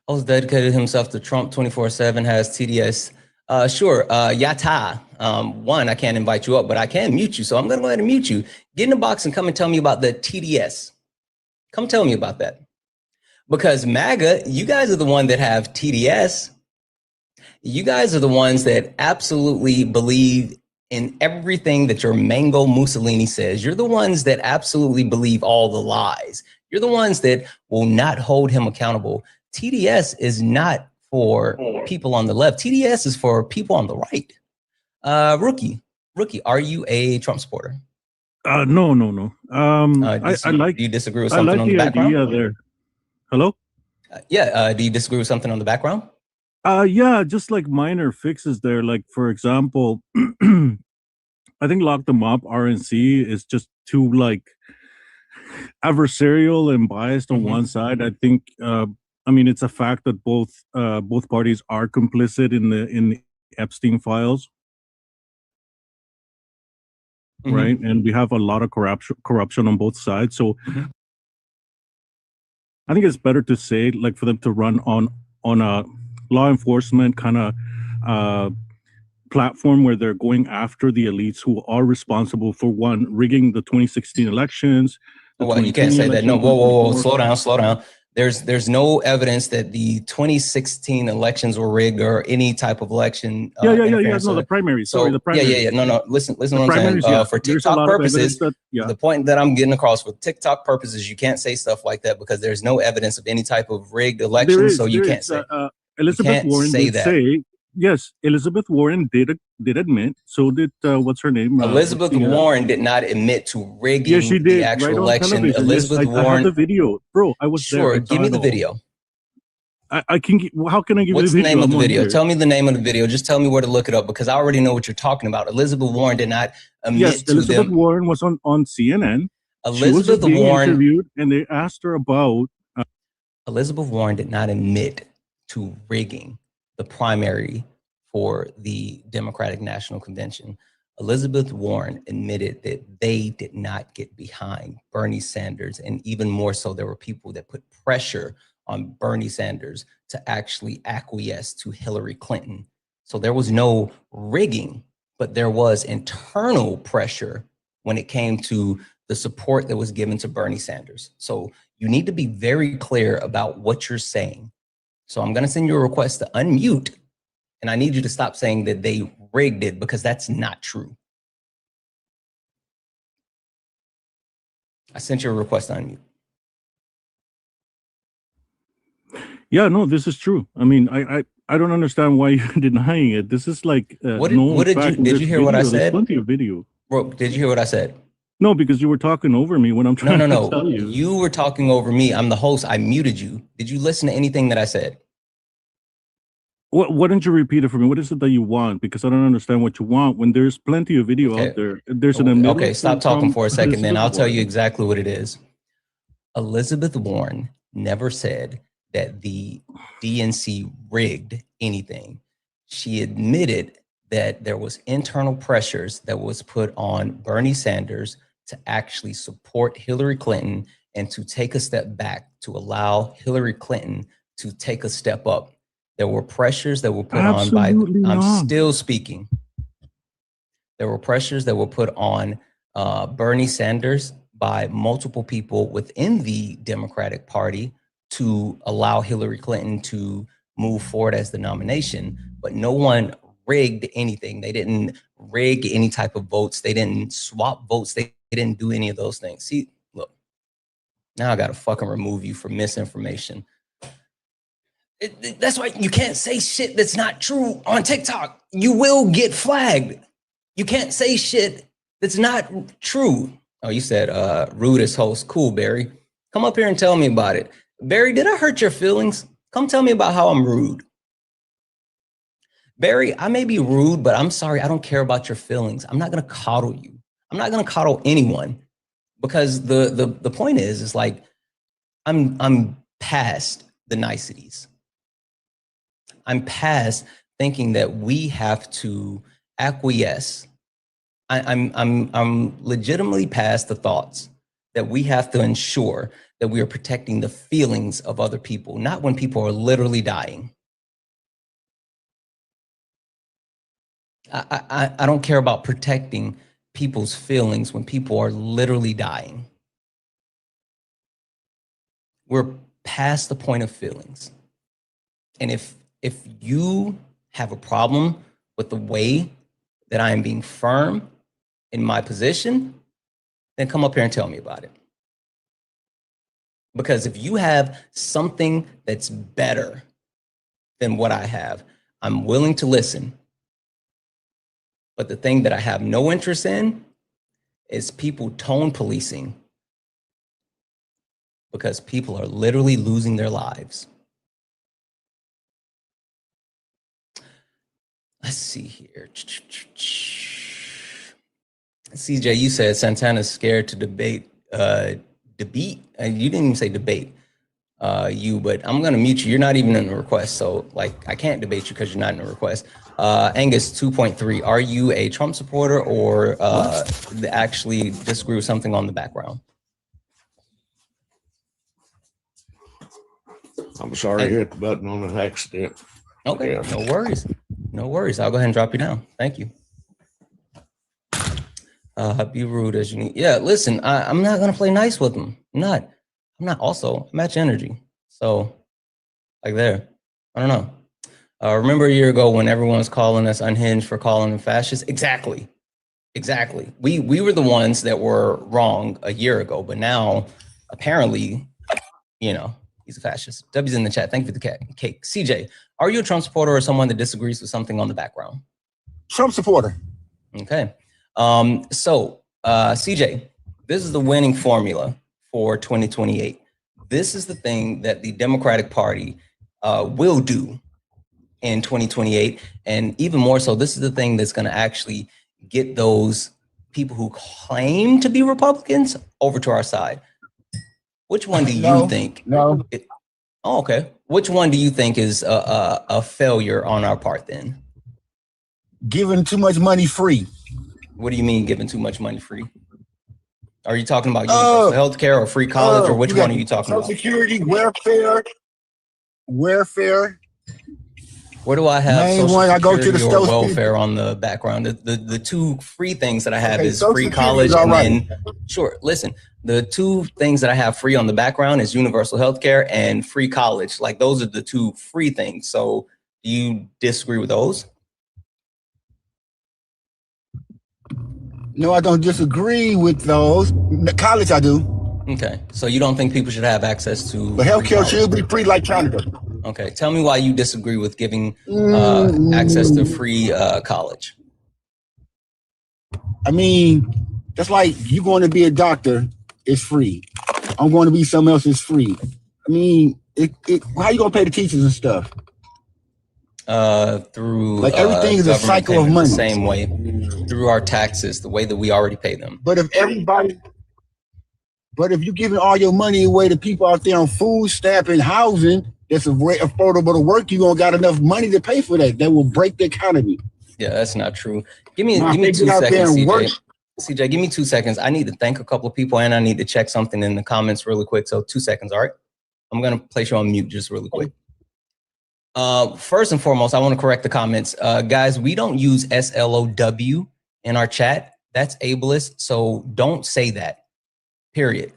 Also dedicated himself to Trump 24/7, has TDS. Sure, Yata. One, I can't invite you up, but I can mute you. So I'm going to go ahead and mute you. Get in the box and come and tell me about the TDS. Come tell me about that. Because MAGA, you guys are the one that have TDS. You guys are the ones that absolutely believe in everything that your Mango Mussolini says. You're the ones that absolutely believe all the lies. You're the ones that will not hold him accountable. TDS is not for people on the left. TDS is for people on the right. Rookie, are you a Trump supporter? No. I like. Do you disagree with something I like on the background? idea there. Hello? Do you disagree with something on the background? Yeah, just like minor fixes there. Like, for example, I think Lock Them Up, RNC, is just too, like, adversarial and biased on one side. I think, I mean, it's a fact that both parties are complicit in the Epstein files. Right, and we have a lot of corruption on both sides. So I think it's better to say, like, for them to run on a law enforcement kind of platform where they're going after the elites who are responsible for, one, rigging the 2016 elections. Well, you can't say that. No, whoa, slow down. There's no evidence that the 2016 elections were rigged or any type of election. No, the primaries. So, sorry, the primaries. Yeah. No. Listen what I'm saying. For TikTok purposes, the point that I'm getting across with TikTok purposes, you can't say stuff like that because there's no evidence of any type of rigged election. So you can't say. Elizabeth Warren did say. Yes, Elizabeth Warren did admit. So did what's her name? Elizabeth Warren did not admit to rigging the actual election. Elizabeth Warren. I have the video, bro. I was there. Sure, give me the video. I can. How can I give you the video? What's the name of the video? Tell me the name of the video. Just tell me where to look it up because I already know what you're talking about. Elizabeth Warren did not admit to them. Yes, Elizabeth Warren was on CNN. Elizabeth Warren interviewed, and they asked her about. Elizabeth Warren did not admit to rigging the primary for the Democratic National Convention. Elizabeth Warren admitted that they did not get behind Bernie Sanders. And even more so, there were people that put pressure on Bernie Sanders to actually acquiesce to Hillary Clinton. So there was no rigging, but there was internal pressure when it came to the support that was given to Bernie Sanders. So you need to be very clear about what you're saying. So I'm going to send you a request to unmute, and I need you to stop saying that they rigged it, because that's not true. I sent you a request to unmute. Yeah, no, this is true. I mean, I don't understand why you're denying it. This is like what did you hear what I said? There's plenty of video. Bro, did you hear what I said? No, because you were talking over me when I'm trying to tell you. You were talking over me. I'm the host. I muted you. Did you listen to anything that I said? Why don't you repeat it for me? What is it that you want? Because I don't understand what you want when there's plenty of video out there. There's an okay, stop talking for a second, then I'll tell you exactly what it is. Elizabeth Warren never said that the DNC rigged anything. She admitted that there was internal pressures that was put on Bernie Sanders to actually support Hillary Clinton and to take a step back to allow Hillary Clinton to take a step up. There were pressures that were put on by, I'm still speaking. There were pressures that were put on Bernie Sanders by multiple people within the Democratic Party to allow Hillary Clinton to move forward as the nomination, but no one rigged anything. They didn't rig any type of votes. They didn't swap votes. They didn't do any of those things. See, look, now I got to fucking remove you for misinformation. That's why you can't say shit that's not true on TikTok. You will get flagged. You can't say shit that's not true. Oh, you said rudest host. Cool, Barry. Come up here and tell me about it. Barry, did I hurt your feelings? Come tell me about how I'm rude. Barry, I may be rude, but I'm sorry. I don't care about your feelings. I'm not going to coddle you. I'm not going to coddle anyone, because the point is like I'm past the niceties. I'm past thinking that we have to acquiesce. I'm legitimately past the thoughts that we have to ensure that we are protecting the feelings of other people, not when people are literally dying. I don't care about protecting people's feelings when people are literally dying. We're past the point of feelings. And if you have a problem with the way that I am being firm in my position, then come up here and tell me about it. Because if you have something that's better than what I have, I'm willing to listen. But the thing that I have no interest in is people tone policing, because people are literally losing their lives. Let's see here. CJ, you said Santana's scared to debate. You didn't even say debate. But I'm gonna mute you. You're not even in the request, so like I can't debate you because you're not in the request. Angus 2.3. Are you a Trump supporter or actually disagree with something on the background? I'm sorry, I hit the button on an accident. Okay, Yeah. no worries. No worries. I'll go ahead and drop you down. Thank you. Be rude as you need. Yeah, listen, I'm not gonna play nice with them. I'm not also match energy. So like there, I don't know. Remember a year ago when everyone was calling us unhinged for calling them fascists? Exactly. We were the ones that were wrong a year ago, but now apparently, he's a fascist. W's in the chat. Thank you for the cake. CJ, are you a Trump supporter or someone that disagrees with something on the background? Trump supporter. Okay. CJ, this is the winning formula for 2028. This is the thing that the Democratic Party will do in 2028. And even more so, this is the thing that's going to actually get those people who claim to be Republicans over to our side. Which one do you think? No. Okay. Which one do you think is a failure on our part then? Giving too much money free. What do you mean giving too much money free? Are you talking about universal health care or free college, or which one are you talking about? Social Security, welfare. Where do I have Main social one, I security go to the or store. welfare on the background? The two free things that I have Okay, is Social free Security college is all and right. then, sure, listen, the two things that I have free on the background is universal health care and free college. Like those are the two free things. So do you disagree with those? No, I don't disagree with those. The college, I do. Okay, so you don't think people should have access to But healthcare should be free like Canada. Okay, tell me why you disagree with giving access to free college. I mean, that's like you going to be a doctor, it's free. I'm going to be something else, it's free. I mean, how you gonna pay the teachers and stuff? Through like everything is a cycle of money. The same way, through our taxes, the way that we already pay them. But if you're giving all your money away to people out there on food stamp and housing that's affordable to work, you gonna got enough money to pay for that. That will break the economy. Yeah, that's not true. Give me 2 seconds, CJ. CJ, give me 2 seconds. I need to thank a couple of people and I need to check something in the comments really quick. So 2 seconds, all right? I'm gonna place you on mute just really quick. First and foremost, I want to correct the comments. Guys, we don't use SLOW in our chat. That's ableist, so don't say that, period.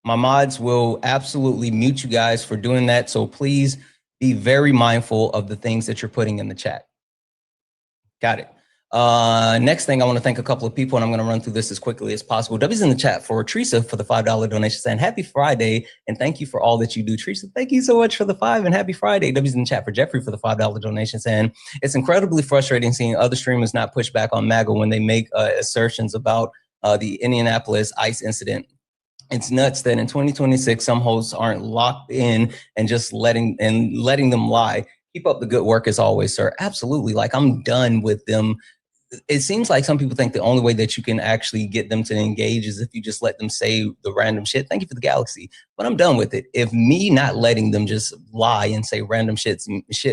My mods will absolutely mute you guys for doing that, so please be very mindful of the things that you're putting in the chat. Got it. Next thing, I want to thank a couple of people, and I'm going to run through this as quickly as possible. W's in the chat for Teresa for the $5 donation, saying happy Friday, and thank you for all that you do. Teresa, thank you so much for the $5 and happy Friday. W's in the chat for Jeffrey for the $5 donation, saying it's incredibly frustrating seeing other streamers not push back on MAGA when they make assertions about the Indianapolis ICE incident. It's nuts that in 2026, some hosts aren't locked in and just letting them lie. Keep up the good work as always, sir. Absolutely. Like, I'm done with them. It seems like some people think the only way that you can actually get them to engage is if you just let them say the random shit. Thank you for the galaxy, but I'm done with it. If me not letting them just lie and say random shit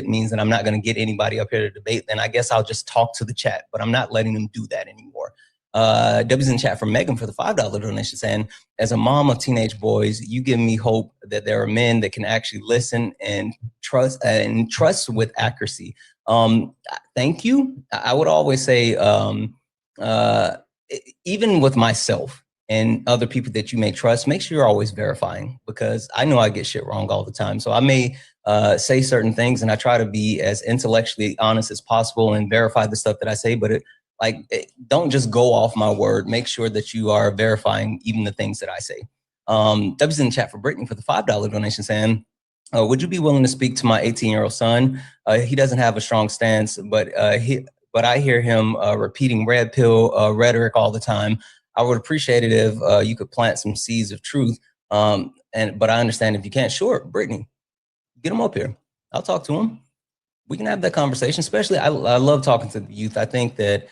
means that I'm not going to get anybody up here to debate, then I guess I'll just talk to the chat, but I'm not letting them do that anymore. W's in chat from Megan for the $5 donation, saying, as a mom of teenage boys, you give me hope that there are men that can actually listen and trust with accuracy. Thank you. I would always say, even with myself and other people that you may trust, make sure you're always verifying, because I know I get shit wrong all the time. So I may say certain things and I try to be as intellectually honest as possible and verify the stuff that I say, but don't just go off my word. Make sure that you are verifying even the things that I say. W's in the chat for Brittany for the $5 donation, saying, would you be willing to speak to my 18-year-old son? He doesn't have a strong stance, but I hear him repeating red pill rhetoric all the time. I would appreciate it if you could plant some seeds of truth. But I understand if you can't. Sure, Brittany, get him up here. I'll talk to him. We can have that conversation. Especially, I love talking to the youth. I think that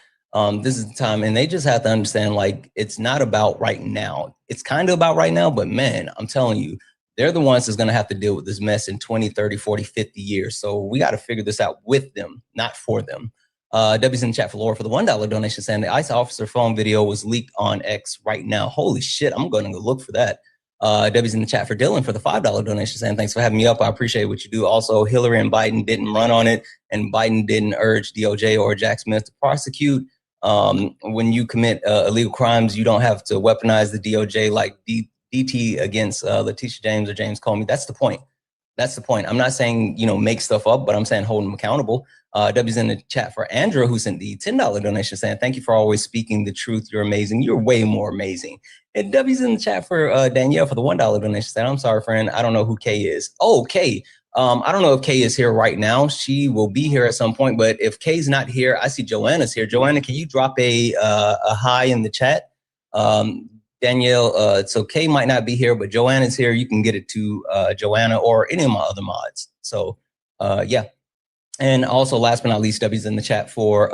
this is the time, and they just have to understand, like, it's not about right now. It's kind of about right now, but man, I'm telling you, they're the ones that's going to have to deal with this mess in 20, 30, 40, 50 years. So we got to figure this out with them, not for them. W's in the chat for Laura for the $1 donation, saying the ICE officer phone video was leaked on X right now. Holy shit, I'm going to go look for that. W's in the chat for Dylan for the $5 donation, saying thanks for having me up. I appreciate what you do. Also, Hillary and Biden didn't run on it, and Biden didn't urge DOJ or Jack Smith to prosecute. When you commit illegal crimes, you don't have to weaponize the DOJ like DT against Letitia James or James Comey. That's the point. That's the point. I'm not saying, make stuff up, but I'm saying hold them accountable. W's in the chat for Andrew, who sent the $10 donation, saying thank you for always speaking the truth. You're amazing. You're way more amazing. And W's in the chat for Danielle for the $1 donation, saying I'm sorry, friend. I don't know who Kay is. Oh, Kay. I don't know if Kay is here right now. She will be here at some point, but if Kay's not here, I see Joanna's here. Joanna, can you drop a hi in the chat? Danielle, so Kay might not be here, but Joanna's here. You can get it to Joanna or any of my other mods. So yeah. And also, last but not least, W's in the chat for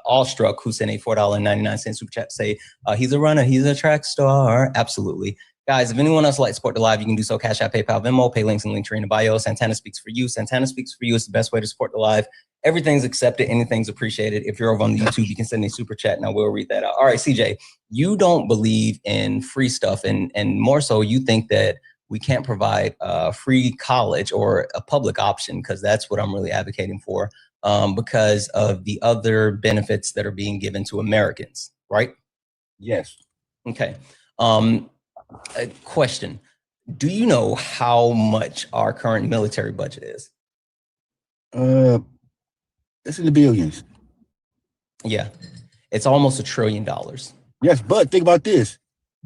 Allstruck, who sent a $4.99 super chat to say he's a runner, he's a track star. Absolutely. Guys, if anyone else would like to support the live, you can do so. Cash App, PayPal, Venmo, pay links and link tree in the bio. Santana Speaks for You. Santana Speaks for You is the best way to support the live everything's accepted, anything's appreciated. If you're over on the YouTube, you can send a super chat and I will read that out. All right, CJ, you don't believe in free stuff, and more so, you think that we can't provide free college or a public option, because that's what I'm really advocating for, because of the other benefits that are being given to Americans, right? Yes. Okay. A question. Do you know how much our current military budget is? It's in the billions. Yeah. It's almost $1 trillion. Yes, but think about this.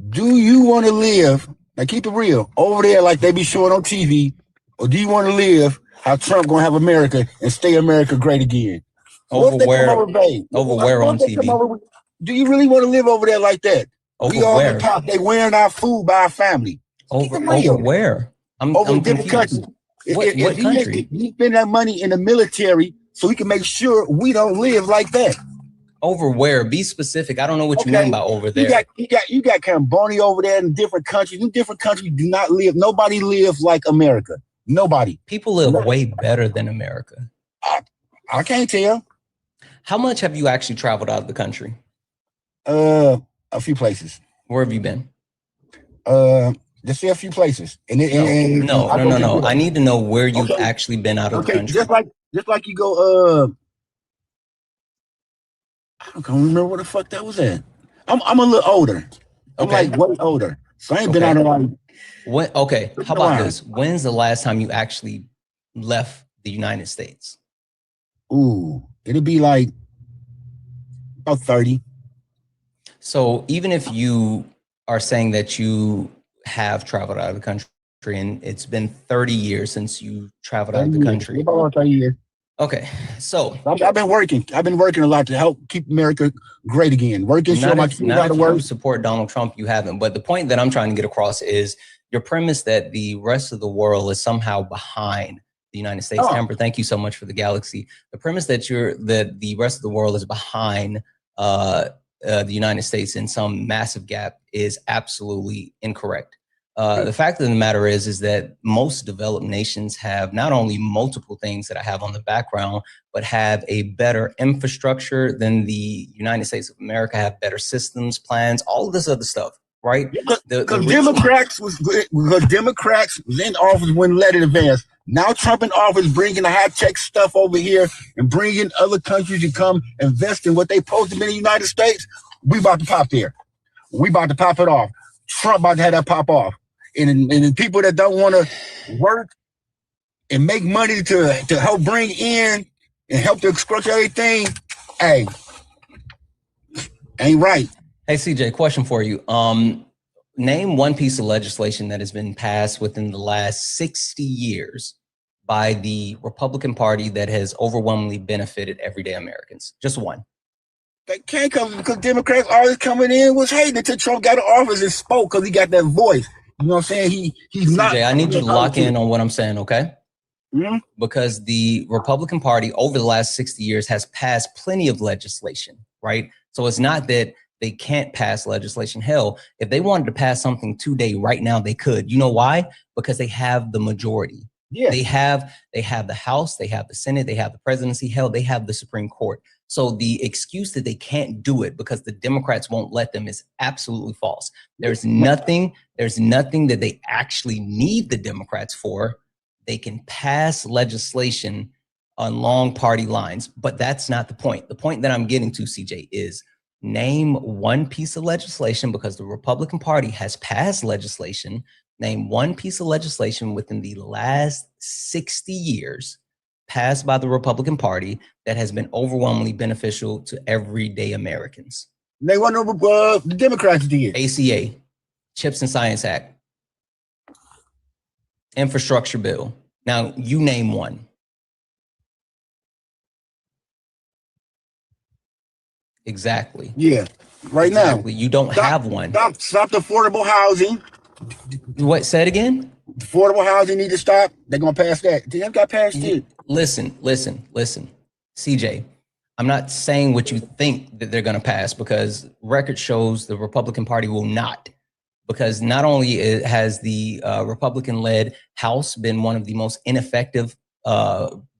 Do you want to live, now keep it real, over there like they be showing on TV, or do you want to live how Trump gonna have America and stay America great again? Over where on TV? Do you really want to live over there like that? We all in top, they wearing our food by our family. Over where? Over a different country. What country? You spend that money in the military so we can make sure we don't live like that. Over where? Be specific. I don't know what you mean by over there. You got Camboni over there in different countries. In different countries do not live. Nobody lives like America. Nobody. People live way better than America. I can't tell. How much have you actually traveled out of the country? A few places. Where have you been? Just say a few places. No. I need to know where you've actually been out of the country. Just like you go. I don't remember where the fuck that was at. I'm a little older. I'm like way older, so I ain't been out of like. What? Okay, how about this? When's the last time you actually left the United States? Ooh, it'll be like about 30. So even if you are saying that you have traveled out of the country and it's been 30 years since you traveled out of the country. About 30 years. Okay, so I've been working. I've been working a lot to help keep America great again. Working, show my kids how to work. You support Donald Trump, you haven't. But the point that I'm trying to get across is your premise that the rest of the world is somehow behind the United States. Amber, thank you so much for the galaxy. The premise that the rest of the world is behind the United States in some massive gap is absolutely incorrect. The fact of the matter is that most developed nations have not only multiple things that I have on the background, but have a better infrastructure than the United States of America, have better systems, plans, all of this other stuff, right? Because Democrats was in office when let it advance. Now Trump in office bringing the high-tech stuff over here and bringing other countries to come invest in what they supposed to be in the United States. We about to pop there. We about to pop it off. Trump about to have that pop off. And the people that don't want to work and make money to help bring in and help to structure everything, hey, ain't right. Hey, CJ, question for you. Name one piece of legislation that has been passed within the last 60 years by the Republican Party that has overwhelmingly benefited everyday Americans. Just one. They can't come because Democrats always coming in was hating until Trump got in office and spoke because he got that voice. You know what I'm saying? He's not. CJ, I need you to lock in on what I'm saying, okay? Mm-hmm. Because the Republican Party over the last 60 years has passed plenty of legislation, right? So it's not that they can't pass legislation. Hell, if they wanted to pass something today, right now, they could. You know why? Because they have the majority. Yeah. They have the House, they have the Senate, they have the presidency. Hell, they have the Supreme Court. So the excuse that they can't do it because the Democrats won't let them is absolutely false. There's nothing that they actually need the Democrats for. They can pass legislation on long party lines, but that's not the point. The point that I'm getting to, CJ, is name one piece of legislation, because the Republican Party has passed legislation. Name one piece of legislation within the last 60 years passed by the Republican Party that has been overwhelmingly beneficial to everyday Americans. They want the Democrats did. ACA, Chips and Science Act, infrastructure bill. Now, you name one. Exactly. Yeah, right now. You don't have one. Stop the affordable housing. What? Say it again? Affordable housing need to stop. They're going to pass that. They got passed it. Listen. CJ, I'm not saying what you think that they're going to pass, because record shows the Republican Party will not. Because not only has the Republican-led House been one of the most ineffective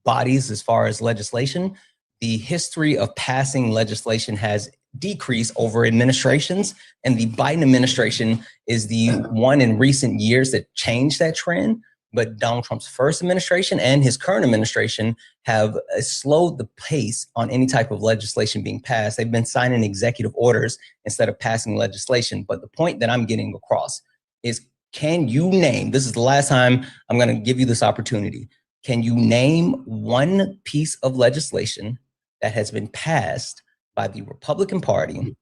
bodies as far as legislation, the history of passing legislation has decreased over administrations, and the Biden administration is the one in recent years that changed that trend. But Donald Trump's first administration and his current administration have slowed the pace on any type of legislation being passed. They've been signing executive orders instead of passing legislation. But the point that I'm getting across is, can you name, this is the last time I'm going to give you this opportunity, can you name one piece of legislation that has been passed by the Republican Party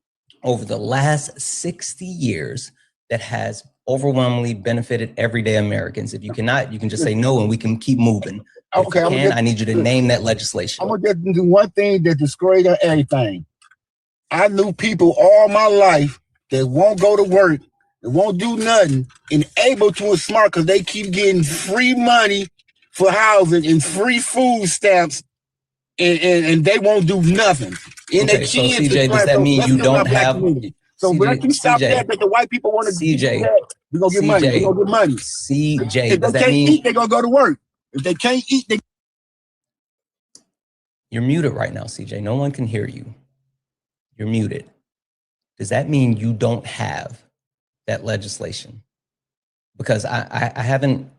over the last 60 years that has overwhelmingly benefited everyday Americans? If you cannot, you can just say no and we can keep moving. Okay, if you can, I need you to name that legislation. I'm gonna just do one thing that destroyed everything. I knew people all my life that won't go to work, that won't do nothing, and able to and smart because they keep getting free money for housing and free food stamps, and they won't do nothing. And Okay, so CJ, does that mean you don't have? So when you stop that the white people want to CJ, we're gonna get money. We're gonna get money. CJ, if does they that can't mean eat, they're gonna go to work. If they can't eat, they You're muted right now, CJ. No one can hear you. You're muted. Does that mean you don't have that legislation? Because I haven't,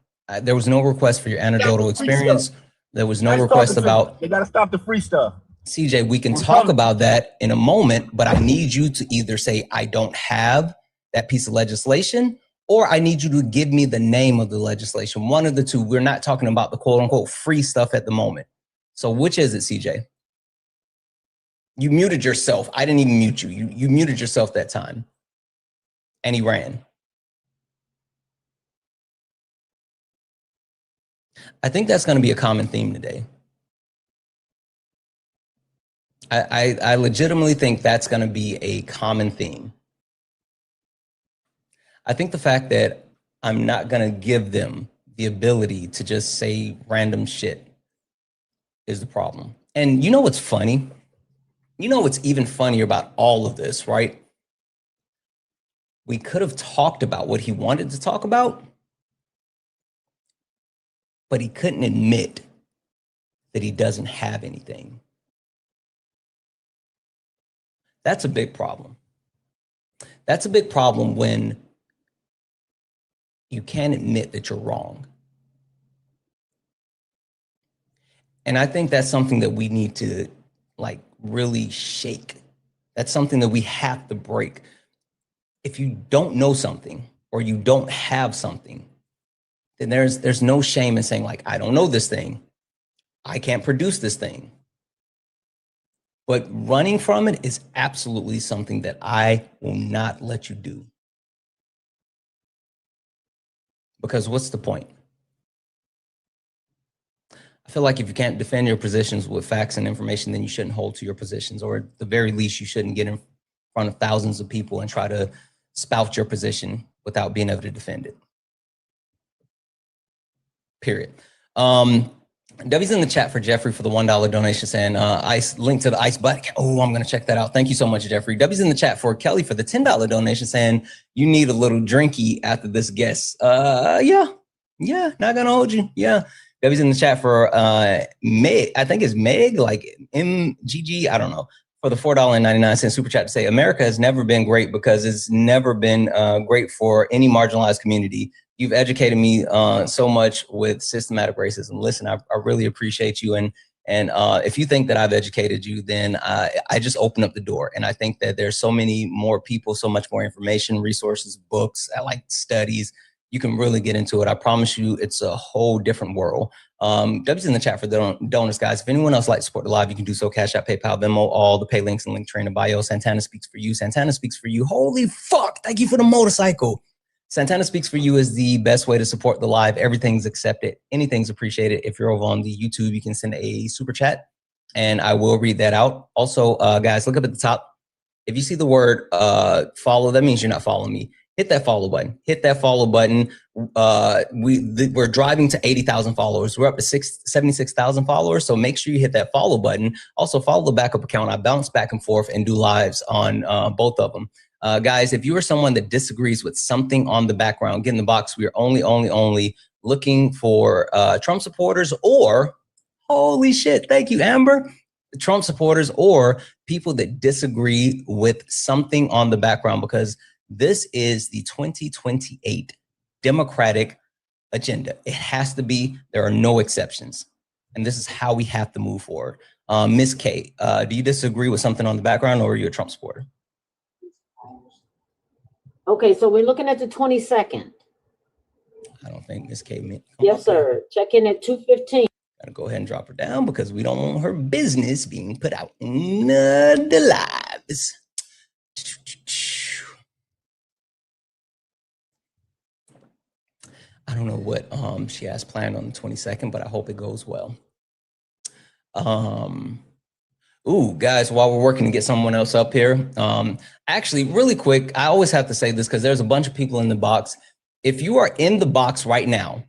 there was no request for your anecdotal experience. There was no request about. They gotta stop the free stuff. CJ, we can talk about that in a moment, but I need you to either say, I don't have that piece of legislation, or I need you to give me the name of the legislation. One of the two. We're not talking about the quote unquote free stuff at the moment. So which is it, CJ? You muted yourself. I didn't even mute you. You muted yourself that time. And he ran. I think that's going to be a common theme today. I legitimately think that's going to be a common theme. I think the fact that I'm not going to give them the ability to just say random shit is the problem. And you know what's funny? You know what's even funnier about all of this, right? We could have talked about what he wanted to talk about, but he couldn't admit that he doesn't have anything. That's a big problem. That's a big problem when you can't admit that you're wrong. And I think that's something that we need to like really shake. That's something that we have to break. If you don't know something or you don't have something, then there's no shame in saying like, I don't know this thing. I can't produce this thing. But running from it is absolutely something that I will not let you do. Because what's the point? I feel like if you can't defend your positions with facts and information, then you shouldn't hold to your positions, or at the very least, you shouldn't get in front of thousands of people and try to spout your position without being able to defend it. Period. W's in the chat for Jeffrey for the $1 donation saying ice link to the ice butt. Oh, I'm going to check that out. Thank you so much, Jeffrey. W's in the chat for Kelly for the $10 donation saying you need a little drinky after this guest. Yeah, not going to hold you. Yeah. W's in the chat for Meg. I think it's Meg, like MGG. I don't know. For the $4.99 super chat to say America has never been great because it's never been great for any marginalized community. You've educated me so much with systematic racism. Listen, I really appreciate you. And if you think that I've educated you, then I just open up the door. And I think that there's so many more people, so much more information, resources, books, like studies. You can really get into it. I promise you, it's a whole different world. W's in the chat for the donors, guys. If anyone else would like to support the live, you can do so. Cash App, PayPal, Venmo, all the pay links and link train in bio. Santana speaks for you. Santana speaks for you. Holy fuck. Thank you for the motorcycle. Santana Speaks for You is the best way to support the live. Everything's accepted. Anything's appreciated. If you're over on the YouTube, you can send a super chat and I will read that out. Also, guys, look up at the top. If you see the word follow, that means you're not following me. Hit that follow button. Hit that follow button. We're driving to 80,000 followers. We're up to 76,000 followers. So make sure you hit that follow button. Also follow the backup account. I bounce back and forth and do lives on both of them. Guys, if you are someone that disagrees with something on the background, get in the box. We are only looking for Trump supporters or Holy shit. Thank you, Amber. Trump supporters or people that disagree with something on the background, because this is the 2028 Democratic agenda. It has to be. There are no exceptions. And this is how we have to move forward. Ms. K, do you disagree with something on the background, or are you a Trump supporter? Okay, so we're looking at the 22nd. I don't think Ms. K meant. Yes, sir. Check in at 2:15. Gotta go ahead and drop her down because we don't want her business being put out in the lives. I don't know what she has planned on the 22nd, but I hope it goes well. Ooh, guys, while we're working to get someone else up here, actually, really quick, I always have to say this because there's a bunch of people in the box. If you are in the box right now,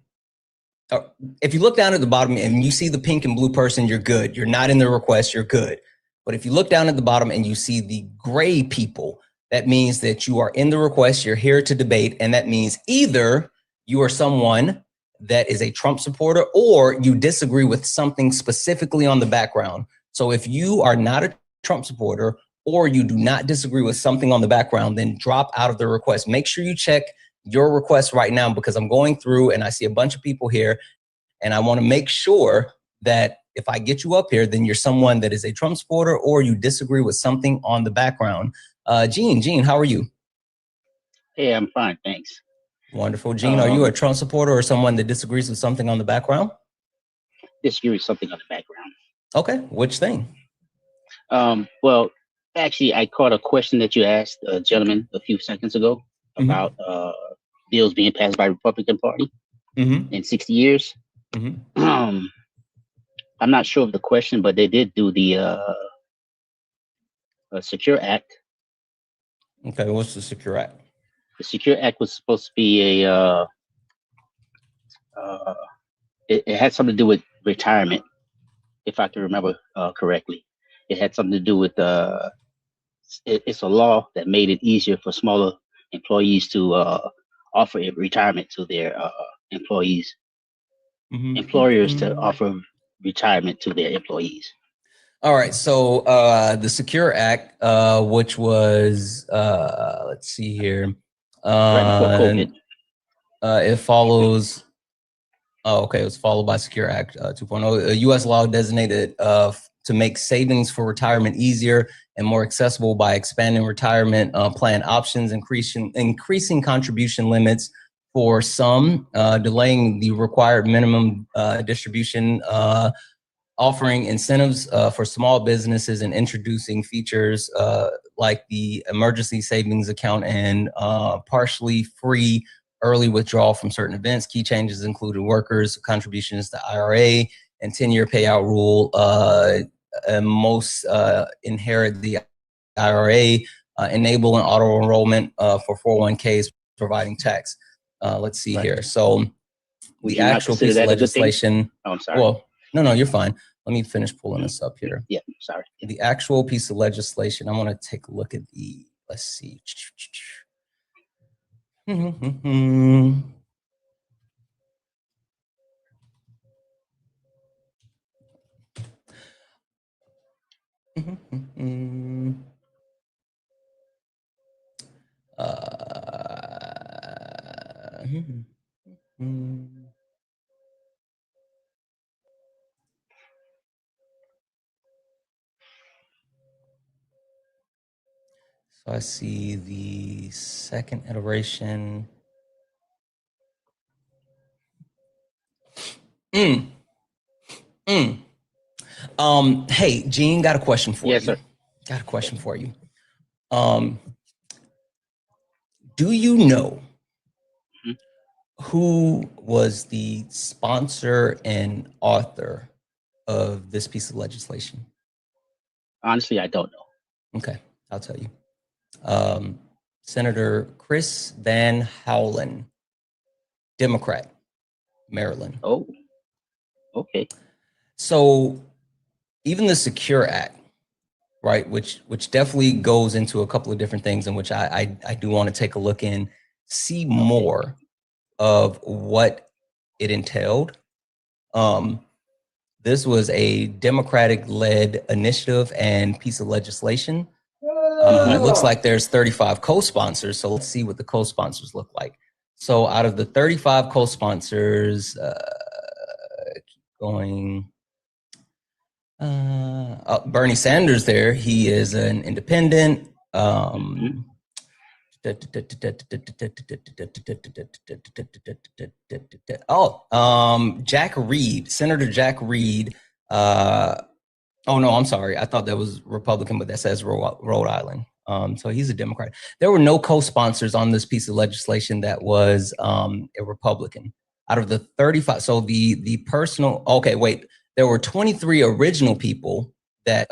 if you look down at the bottom and you see the pink and blue person, you're good. You're not in the request, you're good. But if you look down at the bottom and you see the gray people, that means that you are in the request, you're here to debate, and that means either you are someone that is a Trump supporter or you disagree with something specifically on the background. So if you are not a Trump supporter or you do not disagree with something on the background, then drop out of the request. Make sure you check your request right now, because I'm going through and I see a bunch of people here and I want to make sure that if I get you up here, then you're someone that is a Trump supporter or you disagree with something on the background. Gene, how are you? Hey, I'm fine, thanks. Wonderful. Gene, are you a Trump supporter or someone that disagrees with something on the background? Disagree with something on the background. Okay, which thing? Well, actually, I caught a question that you asked a gentleman a few seconds ago about bills being passed by Republican Party in 60 years. I'm not sure of the question, but they did do the Secure Act. Okay, what's the Secure Act? The Secure Act was supposed to be a it had something to do with retirement, if I can remember correctly. It had something to do with it's a law that made it easier for smaller employees to offer a retirement to their employees. Employers to offer retirement to their employees. All right, so the Secure Act, which was, let's see here. Right before COVID. It follows, it was followed by Secure Act 2.0. A U.S. law designated to make savings for retirement easier and more accessible by expanding retirement plan options, increasing contribution limits for some, delaying the required minimum distribution, offering incentives for small businesses, and introducing features like the emergency savings account and partially free early withdrawal from certain events. Key changes included workers' contributions to IRA and 10-year payout rule. Most inherit the IRA, enabling auto enrollment for 401ks, providing tax. Let's see here. So the actual piece of legislation. Oh, I'm sorry. Well, no, you're fine. Let me finish pulling this up here. Yeah, sorry. The actual piece of legislation, I want to take a look at the, let's see. So I see the second iteration. Hey, Gene, got a question for you. Yes, sir. Got a question for you. Do you know who was the sponsor and author of this piece of legislation? Honestly, I don't know. Okay, I'll tell you. Senator Chris Van Howlen, Democrat, Maryland. Oh, okay. So even the Secure Act, right, which definitely goes into a couple of different things in which I do want to take a look in, see more of what it entailed. This was a Democratic-led initiative and piece of legislation. It looks like there's 35 co-sponsors, so let's see what the co-sponsors look like. So out of the 35 co-sponsors, Bernie Sanders there, he is an independent. Jack Reed, Senator Jack Reed. Oh no, I'm sorry. I thought that was Republican, but that says Rhode Island. So he's a Democrat. There were no co-sponsors on this piece of legislation that was a Republican. Out of the 35, so the personal. Okay, wait. There were 23 original people that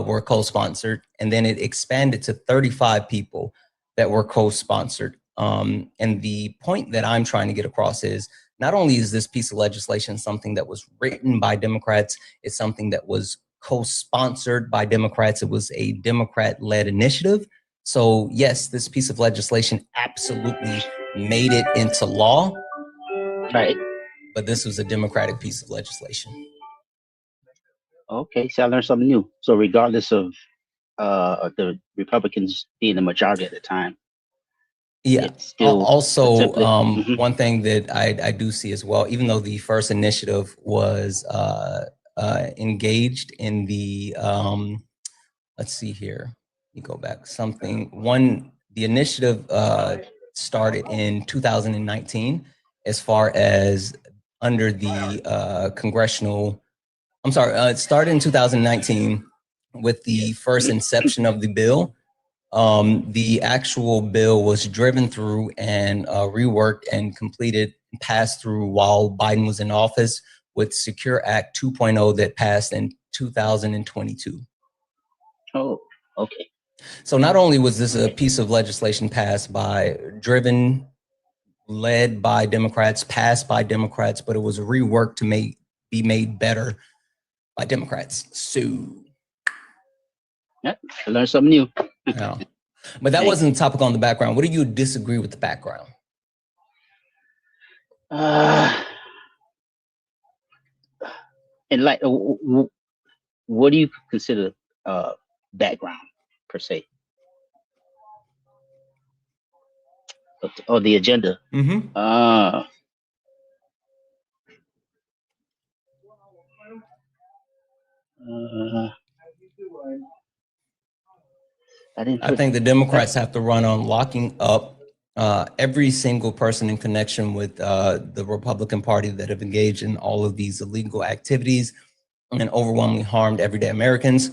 were co-sponsored, and then it expanded to 35 people that were co-sponsored. And the point that I'm trying to get across is not only is this piece of legislation something that was written by Democrats, it's something that was co-sponsored by Democrats. It was a Democrat-led initiative. So yes, this piece of legislation absolutely made it into law. Right. But this was a Democratic piece of legislation. Okay, so I learned something new. So regardless of the Republicans being the majority at the time. Yeah. Still also, one thing that I do see as well, even though the first initiative was engaged in the, let's see here, you go back the initiative started in 2019 as far as under the congressional, it started in 2019 with the first inception of the bill. The actual bill was driven through and reworked and completed, passed through while Biden was in office with Secure Act 2.0 that passed in 2022. Oh, okay. So not only was this a piece of legislation led by Democrats, passed by Democrats, but it was reworked to be made better by Democrats. So yeah, I learned something new. Yeah. But that wasn't the topic on the background. What do you disagree with the background? And like, what do you consider background per se? Or the agenda? I think the Democrats have to run on locking up every single person in connection with the Republican Party that have engaged in all of these illegal activities and overwhelmingly harmed everyday Americans.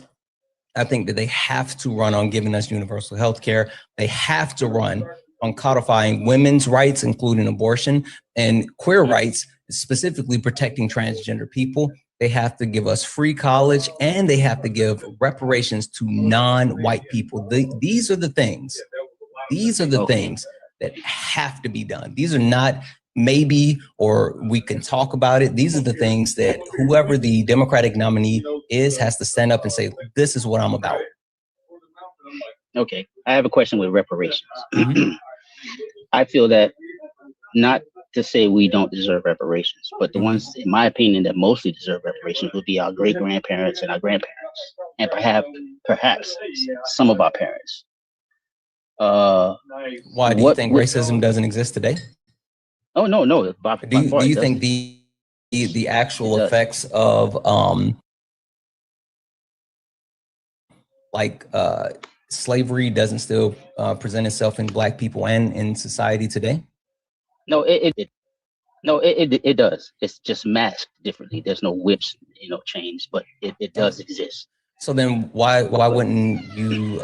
I think that they have to run on giving us universal health care. They have to run on codifying women's rights, including abortion, and queer rights, specifically protecting transgender people. They have to give us free college, and they have to give reparations to non-white people. These are the things. These are the things that have to be done. These are not maybe, or we can talk about it. These are the things that whoever the Democratic nominee is has to stand up and say, this is what I'm about. Okay, I have a question with reparations. I feel that, not to say we don't deserve reparations, but the ones, in my opinion, that mostly deserve reparations would be our great-grandparents and our grandparents, and perhaps some of our parents. Why do you think racism doesn't exist today? Oh, no. Do you think the actual effects of slavery doesn't still present itself in Black people and in society today? No, it does. It's just masked differently. There's no whips, chains, but it does exist. So then why wouldn't you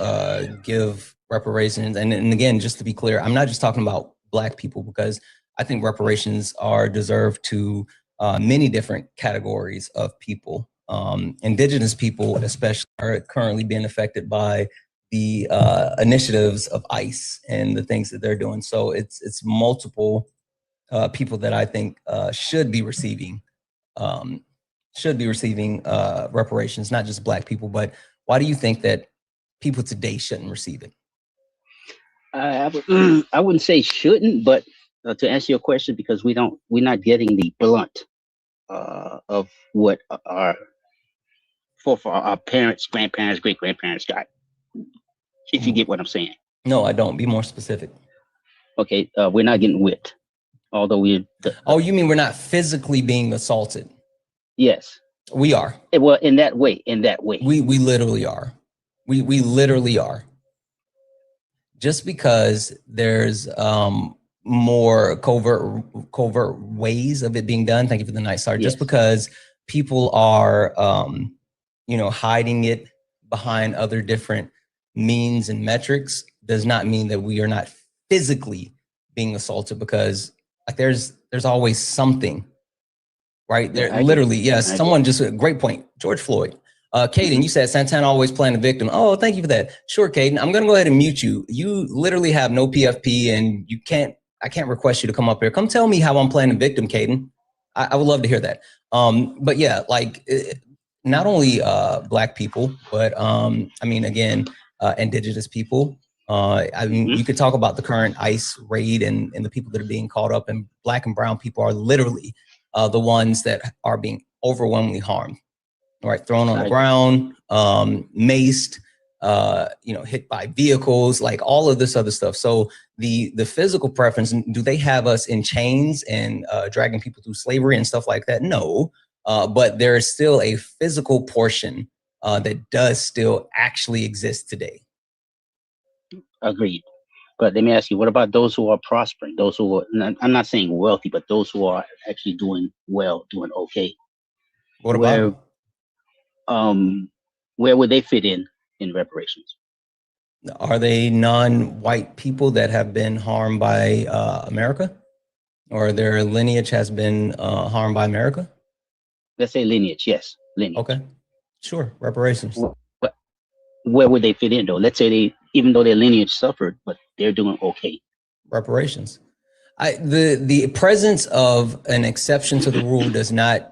give reparations? And again, just to be clear, I'm not just talking about Black people, because I think reparations are deserved to many different categories of people. Indigenous people, especially, are currently being affected by the initiatives of ICE and the things that they're doing. So it's multiple people that I think should be receiving reparations, not just Black people. But why do you think that people today shouldn't receive it? I wouldn't say shouldn't, but to answer your question, because we're not getting the blunt of what our parents, grandparents, great grandparents got. If you get what I'm saying. No, I don't. Be more specific. Okay, we're not getting whipped, although we. Oh, you mean we're not physically being assaulted? Yes, we are. Well, in that way. We literally are. We literally are. Just because there's more covert ways of it being done. Thank you for the nice start. Yes. Just because people are hiding it behind other different means and metrics does not mean that we are not physically being assaulted, because like there's always something, right? There literally, yes. Someone just, great point. George Floyd. Caden, you said Santana always playing the victim. Oh, thank you for that. Sure, Caden. I'm gonna go ahead and mute you. You literally have no PFP, and I can't request you to come up here. Come tell me how I'm playing the victim, Caden. I would love to hear that. But yeah, like not only Black people, but I mean, again, indigenous people. I mean, you could talk about the current ICE raid and the people that are being caught up, and Black and brown people are literally the ones that are being overwhelmingly harmed. Right, thrown on the ground, maced, hit by vehicles, like all of this other stuff. So the physical preference, do they have us in chains and dragging people through slavery and stuff like that? No, but there is still a physical portion that does still actually exist today. Agreed. But let me ask you, what about those who are prospering? Those who are, I'm not saying wealthy, but those who are actually doing well, doing okay. What about where would they fit in reparations? Are they non-white people that have been harmed by America, or their lineage has been harmed by America? Let's say lineage, yes, lineage. Okay, sure, reparations. But where would they fit in though? Let's say even though their lineage suffered, but they're doing okay. Reparations. The presence of an exception to the rule does not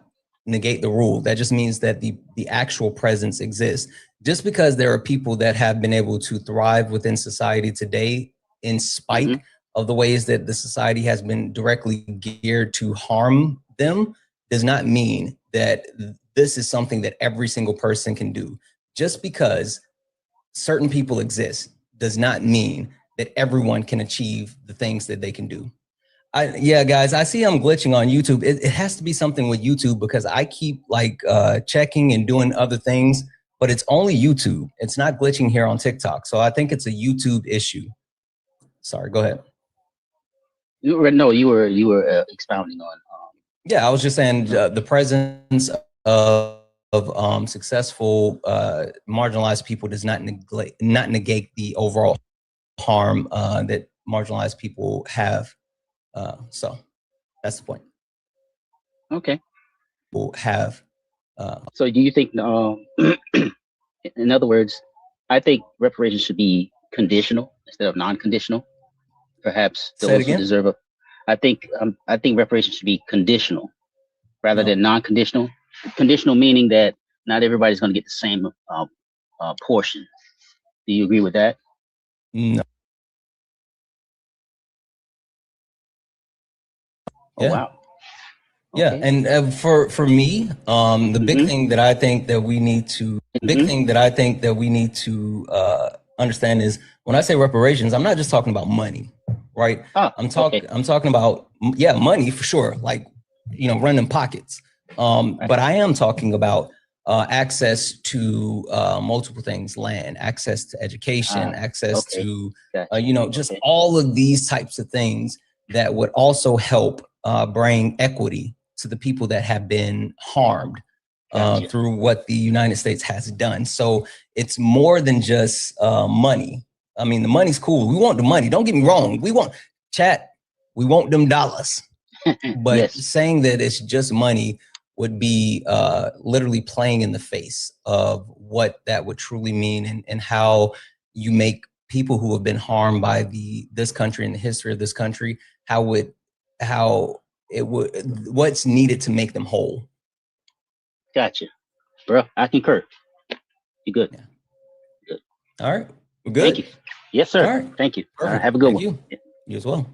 negate the rule. That just means that the actual presence exists. Just because there are people that have been able to thrive within society today, in spite of the ways that the society has been directly geared to harm them, does not mean that this is something that every single person can do. Just because certain people exist does not mean that everyone can achieve the things that they can do. Yeah, guys, I see I'm glitching on YouTube. It has to be something with YouTube, because I keep like checking and doing other things, but it's only YouTube. It's not glitching here on TikTok. So I think it's a YouTube issue. Sorry, go ahead. You were expounding on. Yeah, I was just saying the presence of successful marginalized people does not negate the overall harm that marginalized people have. So that's the point. Okay. We'll have. So do you think, in other words, I think reparations should be conditional instead of non-conditional. Perhaps those who deserve it. I think reparations should be conditional rather than non-conditional. Conditional meaning that not everybody's going to get the same portion. Do you agree with that? No. Oh, yeah. wow. Yeah, and for me, the big thing that I think that we need to understand is, when I say reparations, I'm not just talking about money, right? I'm talking about money for sure, like running pockets. But I am talking about access to multiple things: land, access to education, access to just all of these types of things that would also help bring equity to the people that have been harmed through what the United States has done. So it's more than just money. I mean, the money's cool. We want the money. Don't get me wrong. We want them dollars. But saying that it's just money would be literally playing in the face of what that would truly mean, and how you make people who have been harmed by this country and the history of this country, what's needed to make them whole. Gotcha, bro. I concur. You're good. Yeah. Good. All right. We're good. Thank you. Yes, sir. All right. Thank you. Perfect. Have a good one. You as well.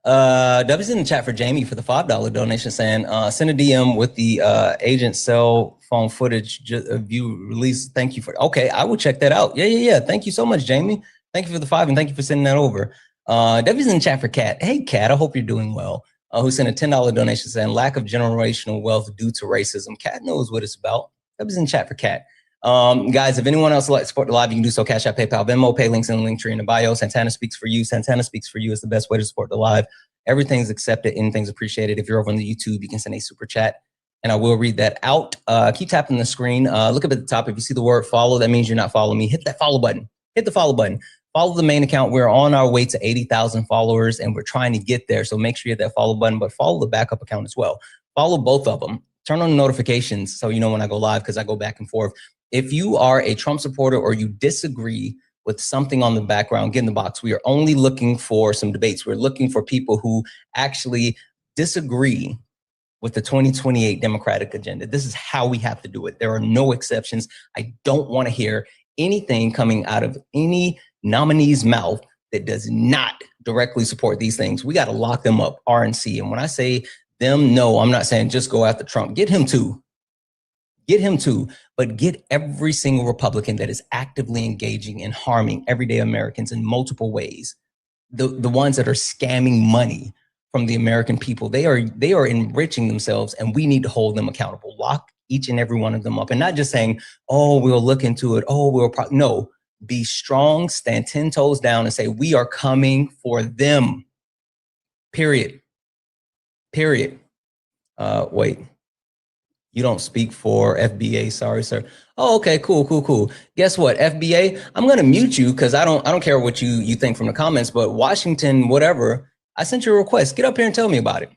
W's in the chat for Jamie for the $5 donation saying, send a DM with the agent cell phone footage view release. Thank you for, okay, I will check that out. Yeah. Thank you so much, Jamie. Thank you for the 5 and thank you for sending that over. W's in the chat for Kat. Hey, Kat, I hope you're doing well. Who sent a $10 donation saying lack of generational wealth due to racism. Kat knows what it's about. W's in the chat for Kat. Guys, if anyone else would like to support the live, you can do so. Cash App, PayPal, Venmo, pay links in the link tree in the bio. Santana speaks for you. Santana speaks for you is the best way to support the live. Everything's accepted. Anything's appreciated. If you're over on the YouTube, you can send a super chat and I will read that out. Keep tapping the screen. Look up at the top. If you see the word follow, that means you're not following me. Hit that follow button. Hit the follow button. Follow the main account. We're on our way to 80,000 followers and we're trying to get there. So make sure you hit that follow button, but follow the backup account as well. Follow both of them. Turn on the notifications so you know when I go live because I go back and forth. If you are a Trump supporter or you disagree with something on the background, get in the box. We are only looking for some debates. We're looking for people who actually disagree with the 2028 Democratic agenda. This is how we have to do it. There are no exceptions. I don't want to hear anything coming out of any nominee's mouth that does not directly support these things. We got to lock them up, RNC. And when I say them, no, I'm not saying just go after Trump. Get him too. Get him too, but get every single Republican that is actively engaging in harming everyday Americans in multiple ways. The ones that are scamming money from the American people, they are enriching themselves and we need to hold them accountable. Lock each and every one of them up and not just saying, oh, we'll look into it. Oh, no, be strong, stand 10 toes down and say, we are coming for them. Period. Wait. You don't speak for FBA, sorry, sir. Oh, okay, cool. Guess what, FBA? I'm gonna mute you because I don't care what you think from the comments, but Washington, whatever, I sent you a request. Get up here and tell me about it.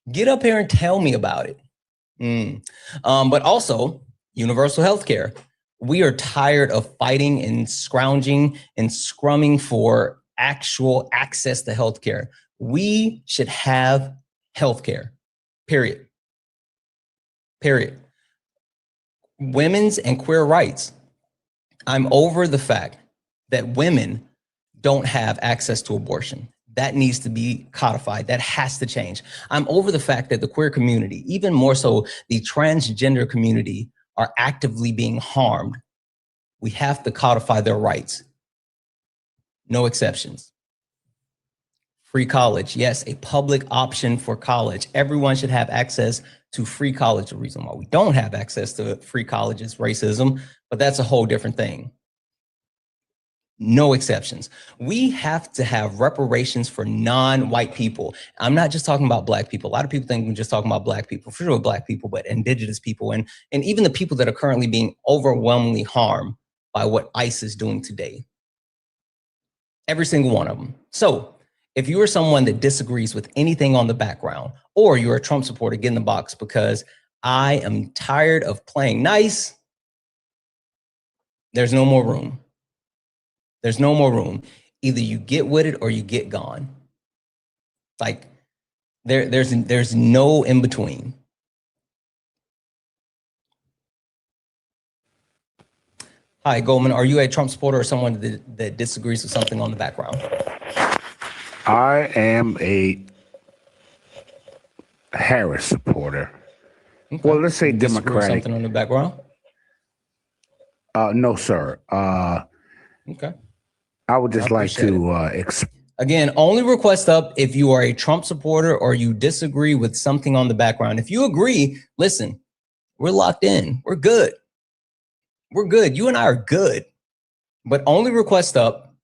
Get up here and tell me about it. But also, universal health care. We are tired of fighting and scrounging and scrumming for actual access to health care. We should have health care, period. Women's and queer rights. I'm over the fact that women don't have access to abortion. That needs to be codified. That has to change. I'm over the fact that the queer community, even more so the transgender community, are actively being harmed. We have to codify their rights. No exceptions. Free college. Yes, a public option for college. Everyone should have access to free college. The reason why we don't have access to free college is racism, but that's a whole different thing. No exceptions. We have to have reparations for non-white people. I'm not just talking about black people. A lot of people think we're just talking about black people, for sure black people, but indigenous people and even the people that are currently being overwhelmingly harmed by what ICE is doing today. Every single one of them. So if you are someone that disagrees with anything on the background, or you're a Trump supporter, get in the box because I am tired of playing nice. There's no more room. There's no more room. Either you get with it or you get gone. Like there's no in between. Hi, Goldman. Are you a Trump supporter or someone that disagrees with something on the background? I am a Harris supporter. Okay. Well, let's say Democratic. Something on the background? No, sir. Okay. I would just like to again, only request up if you are a Trump supporter or you disagree with something on the background. If you agree, listen, we're locked in. We're good. We're good. You and I are good. But only request up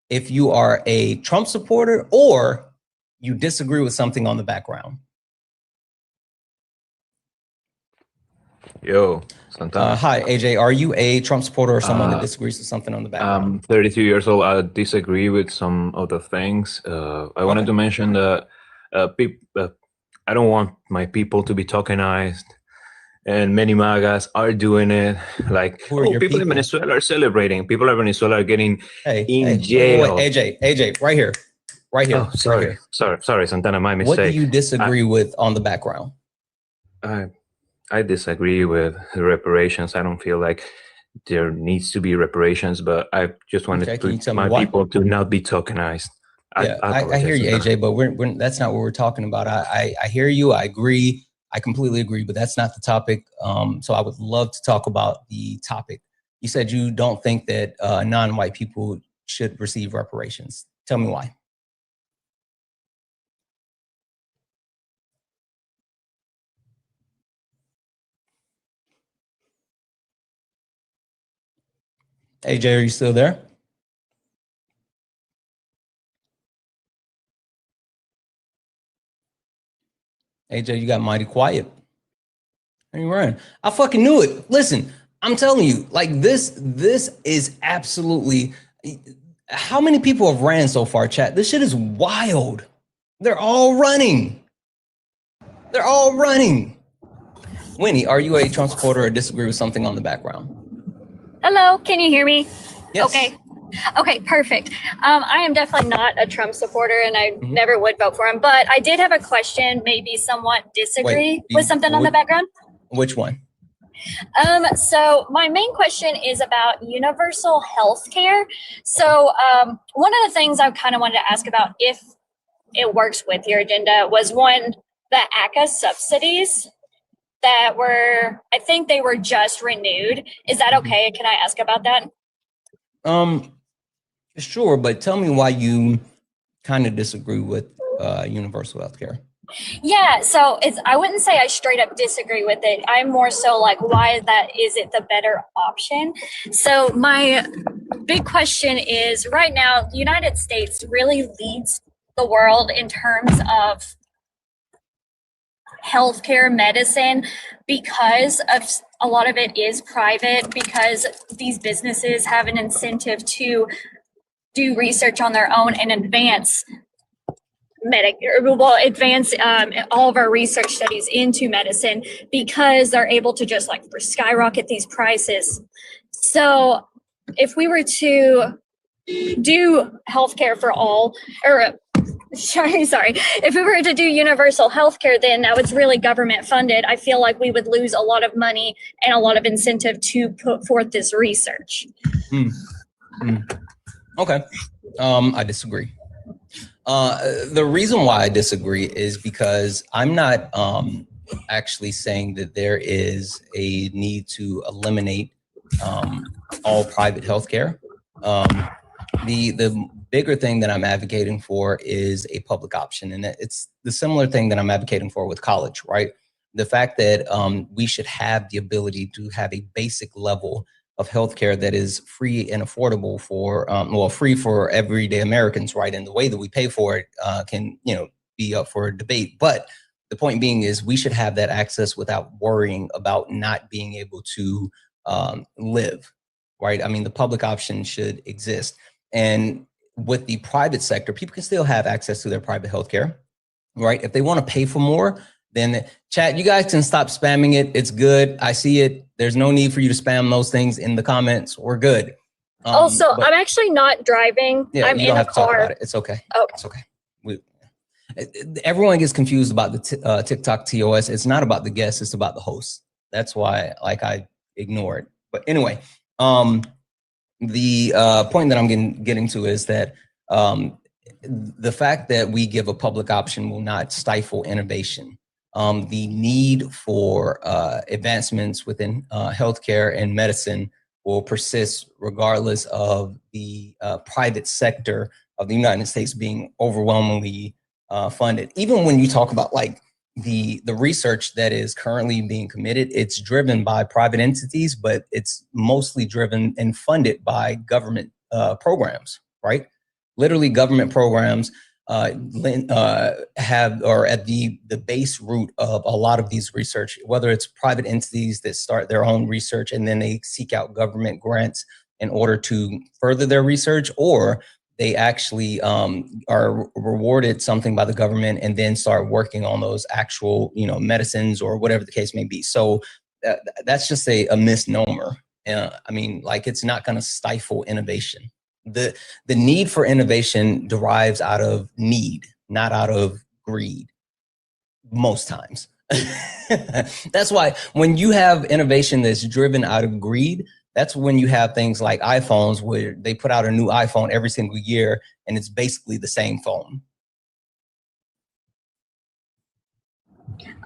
if you are a Trump supporter or you disagree with something on the background. Yo, Santana. Hi, AJ. Are you a Trump supporter or someone that disagrees with something on the background? I'm 32 years old. I disagree with some of the things. I wanted to mention that I don't want my people to be tokenized. And many MAGAs are doing it. Like, people in Venezuela are celebrating. People in Venezuela are getting in jail. Wait, AJ, right here. Oh, sorry. Sorry, Santana, my mistake. What do you disagree with on the background? I disagree with the reparations. I don't feel like there needs to be reparations, but I just wanted my people to not be tokenized. I hear you, AJ, but we're that's not what we're talking about. I hear you. I agree. I completely agree, but that's not the topic. So I would love to talk about the topic. You said you don't think that non-white people should receive reparations. Tell me why. AJ, are you still there? AJ, you got mighty quiet. And you ran. I fucking knew it. Listen, I'm telling you, like this is absolutely. How many people have ran so far, chat? This shit is wild. They're all running. They're all running. Winnie, are you a Trump supporter or disagree with something on the background? Hello, can you hear me? Yes. Okay, perfect. I am definitely not a Trump supporter and I never would vote for him, but I did have a question, maybe somewhat disagree with something on the background. Which one? So my main question is about universal health care. So one of the things I kind of wanted to ask about, if it works with your agenda, was one, the ACA subsidies that were, I think they were just renewed. Is that okay? Can I ask about that? Sure, but tell me why you kind of disagree with universal health care. Yeah, so I wouldn't say I straight up disagree with it. I'm more so like, why is it the better option? So my big question is, right now, the United States really leads the world in terms of healthcare medicine because of a lot of it is private, because these businesses have an incentive to do research on their own and advance all of our research studies into medicine, because they're able to just like skyrocket these prices. So if we were to do healthcare for all, or sorry, if we were to do universal healthcare, then now it's really government funded. I feel like we would lose a lot of money and a lot of incentive to put forth this research. Okay, I disagree. The reason why I disagree is because I'm not actually saying that there is a need to eliminate all private healthcare. The bigger thing that I'm advocating for is a public option, and it's the similar thing that I'm advocating for with college, right? The fact that we should have the ability to have a basic level of healthcare that is free and affordable for, free for everyday Americans, right? And the way that we pay for it can, be up for debate. But the point being is we should have that access without worrying about not being able to live, right? I mean, the public option should exist. And with the private sector, people can still have access to their private healthcare, right? If they want to pay for more, then chat, you guys can stop spamming it. It's good. I see it. There's no need for you to spam those things in the comments. We're good. Also, I'm actually not driving. Yeah, I'm you in don't a have to talk car. about it. It's okay. Okay. It's okay. Everyone gets confused about the TikTok TOS. It's not about the guests. It's about the host. That's why, I ignore it. But anyway, the point that I'm getting to is that the fact that we give a public option will not stifle innovation. The need for advancements within healthcare and medicine will persist regardless of the private sector of the United States being overwhelmingly funded. Even when you talk about the research that is currently being committed, it's driven by private entities, but it's mostly driven and funded by government programs, right? Literally government programs have, or at the base root of a lot of these research, whether it's private entities that start their own research and then they seek out government grants in order to further their research, or they actually are rewarded something by the government and then start working on those actual, medicines or whatever the case may be. So that's just a misnomer. I mean, it's not going to stifle innovation. The need for innovation derives out of need, not out of greed, most times. That's why when you have innovation that's driven out of greed, That's when you have things like iPhones where they put out a new iPhone every single year and it's basically the same phone.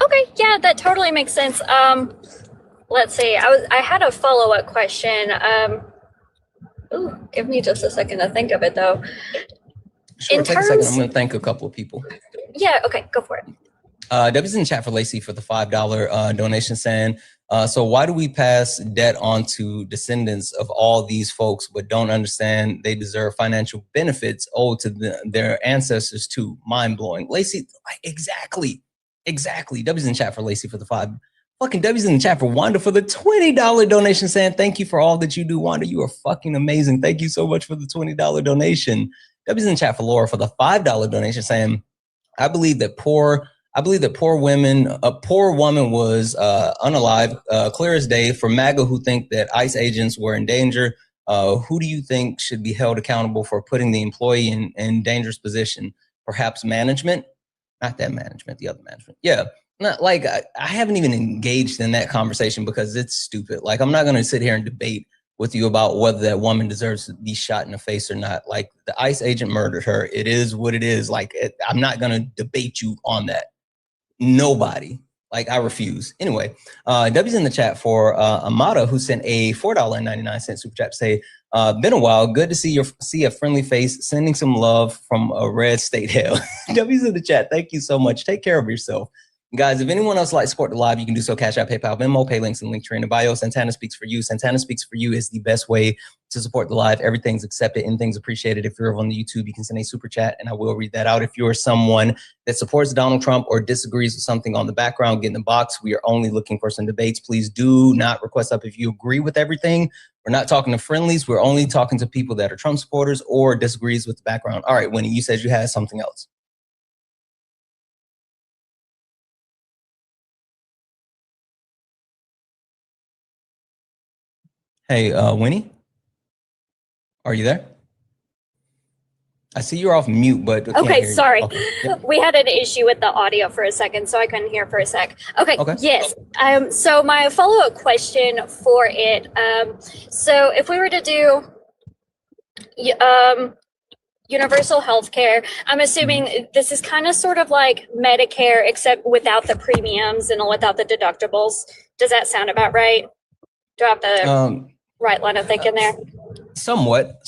Okay, yeah, that totally makes sense. Let's see. I had a follow-up question. Give me just a second to think of it though. Sure, take a second. I'm going to thank a couple of people. Yeah, okay, go for it. W's in the chat for Lacey for the $5 donation saying, so why do we pass debt on to descendants of all these folks but don't understand they deserve financial benefits owed to their ancestors too? Mind-blowing. Lacey, exactly. W's in the chat for Lacey for the $5. Fucking W's in the chat for Wanda for the $20 donation saying, thank you for all that you do, Wanda. You are fucking amazing. Thank you so much for the $20 donation. W's in the chat for Laura for the $5 donation saying, I believe that poor woman was unalive, clear as day. For MAGA who think that ICE agents were in danger, who do you think should be held accountable for putting the employee in dangerous position? Perhaps management? Not that management, the other management. Yeah, not like I haven't even engaged in that conversation because it's stupid. Like, I'm not going to sit here and debate with you about whether that woman deserves to be shot in the face or not. Like, the ICE agent murdered her. It is what it is. Like, I'm not going to debate you on that. Nobody. Like, I refuse. Anyway, W's in the chat for Amada, who sent a $4.99 super chat to say, been a while. Good to see a friendly face. Sending some love from a red state hell. W's in the chat. Thank you so much. Take care of yourself. Guys, if anyone else would like to support the live, you can do so. Cash App, PayPal, Venmo, pay links in the link tree in the bio. Santana Speaks for You. Santana Speaks for You is the best way to support the live. Everything's accepted, anything's appreciated. If you're on the YouTube, you can send a super chat and I will read that out. If you're someone that supports Donald Trump or disagrees with something on the background, get in the box. We are only looking for some debates. Please do not request up if you agree with everything. We're not talking to friendlies. We're only talking to people that are Trump supporters or disagrees with the background. All right, Winnie, you said you had something else. Hey, Winnie, are you there? I see you're off mute, but I can't Okay, hear you. sorry. Okay. Yep. We had an issue with the audio for a second, so I couldn't hear for a sec. Okay. Yes. So my follow-up question for it. So if we were to do universal health care, I'm assuming this is kind of sort of like Medicare, except without the premiums and without the deductibles. Does that sound about right? Do I have the right line of thinking there? Somewhat.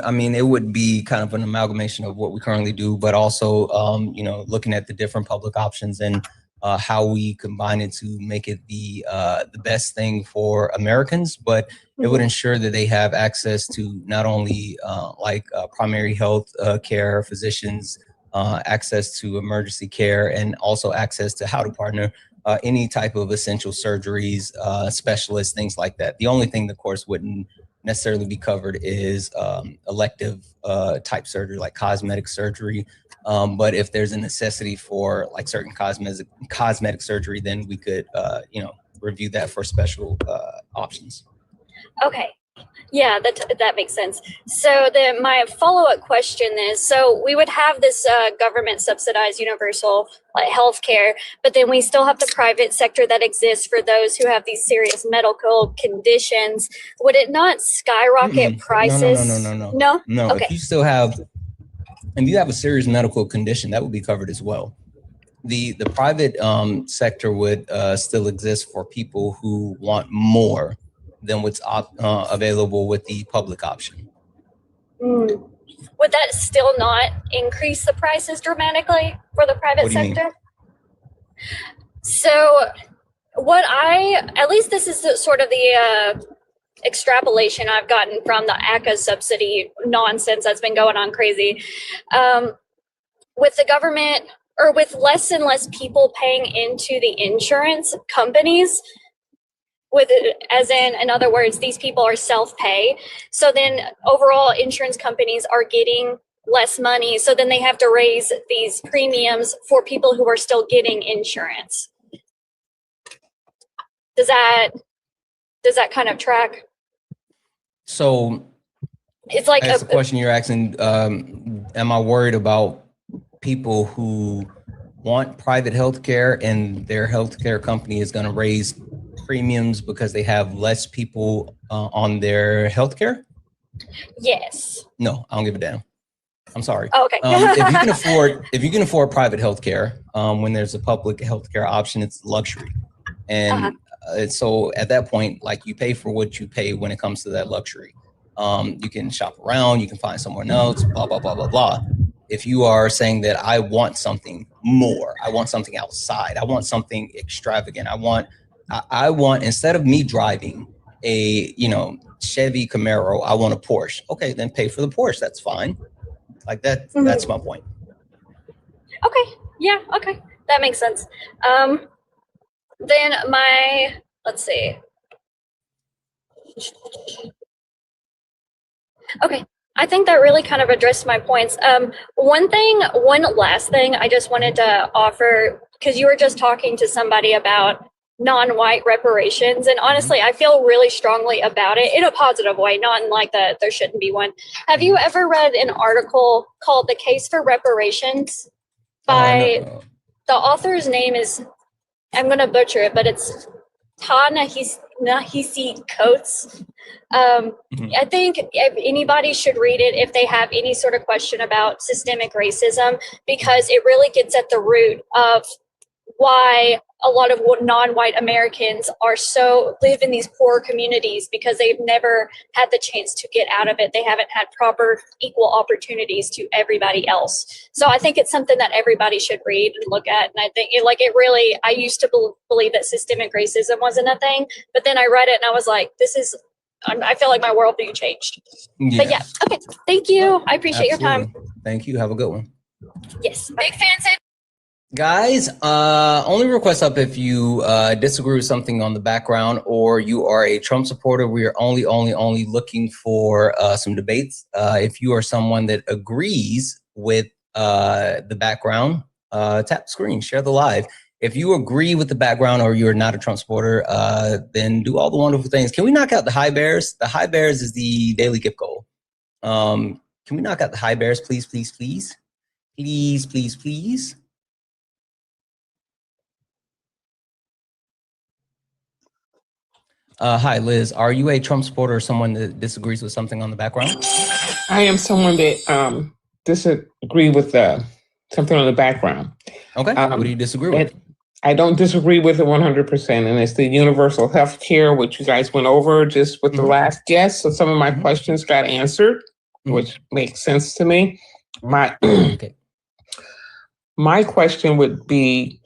I mean, it would be kind of an amalgamation of what we currently do, but also, you know, looking at the different public options and how we combine it to make it the best thing for Americans. But it would ensure that they have access to not only primary health care, physicians, access to emergency care, and also access to how to partner any type of essential surgeries, specialists, things like that. The only thing, of course, wouldn't necessarily be covered is elective type surgery, like cosmetic surgery. But if there's a necessity for like certain cosmetic surgery, then we could, you know, review that for special options. Okay. Yeah, that makes sense. So then my follow-up question is, so we would have this government subsidized universal health care, but then we still have the private sector that exists for those who have these serious medical conditions. Would it not skyrocket prices? No? Okay. If you have a serious medical condition, that would be covered as well. The private sector would still exist for people who want more than what's available with the public option. Would that still not increase the prices dramatically for the private sector? So at least this is sort of the extrapolation I've gotten from the ACA subsidy nonsense that's been going on crazy. With the government, or with less and less people paying into the insurance companies, in other words, these people are self-pay. So then overall insurance companies are getting less money. So then they have to raise these premiums for people who are still getting insurance. Does that kind of track? So it's like the question you're asking, am I worried about people who want private health care and their healthcare company is going to raise premiums because they have less people on their healthcare? Yes. No, I don't give a damn. I'm sorry. Oh, okay. If you can afford private healthcare, when there's a public healthcare option, it's luxury. And so at that point, like, you pay for what you pay when it comes to that luxury. You can shop around, you can find someone else, blah, blah, blah, blah, blah. If you are saying that I want something more, I want something outside, I want something extravagant, I want, instead of me driving a, Chevy Camaro, I want a Porsche. Okay, then pay for the Porsche. That's fine. Like that, that's my point. Okay. Yeah. Okay. That makes sense. Then let's see. Okay. I think that really kind of addressed my points. One last thing I just wanted to offer, because you were just talking to somebody about non-white reparations, and honestly, I feel really strongly about it in a positive way, not in like that there shouldn't be one. Have you ever read an article called "The Case for Reparations" by the author's name is, I'm going to butcher it, but it's Ta-Nehisi Coates. I think anybody should read it if they have any sort of question about systemic racism, because it really gets at the root of why a lot of non-white Americans live in these poor communities, because they've never had the chance to get out of it. They haven't had proper equal opportunities to everybody else. So I think it's something that everybody should read and look at. And I think I used to believe that systemic racism wasn't a thing, but then I read it and I was like, I feel like my worldview changed. Yeah. But yeah, okay. Thank you. I appreciate your time. Thank you. Have a good one. Yes. Big fans. Guys, only request up if you disagree with something on the background, or you are a Trump supporter. We are only looking for some debates. If you are someone that agrees with the background, tap the screen, share the live. If you agree with the background or you're not a Trump supporter, then do all the wonderful things. Can we knock out the high bears? The high bears is the daily gift goal. Can we knock out the high bears, please, please, please? Please, please, please. Hi, Liz. Are you a Trump supporter or someone that disagrees with something on the background? I am someone that disagree with something on the background. Okay. What do you disagree with? I don't disagree with it 100%, and it's the universal health care, which you guys went over just with the last guest. So some of my questions got answered, which makes sense to me. My question would be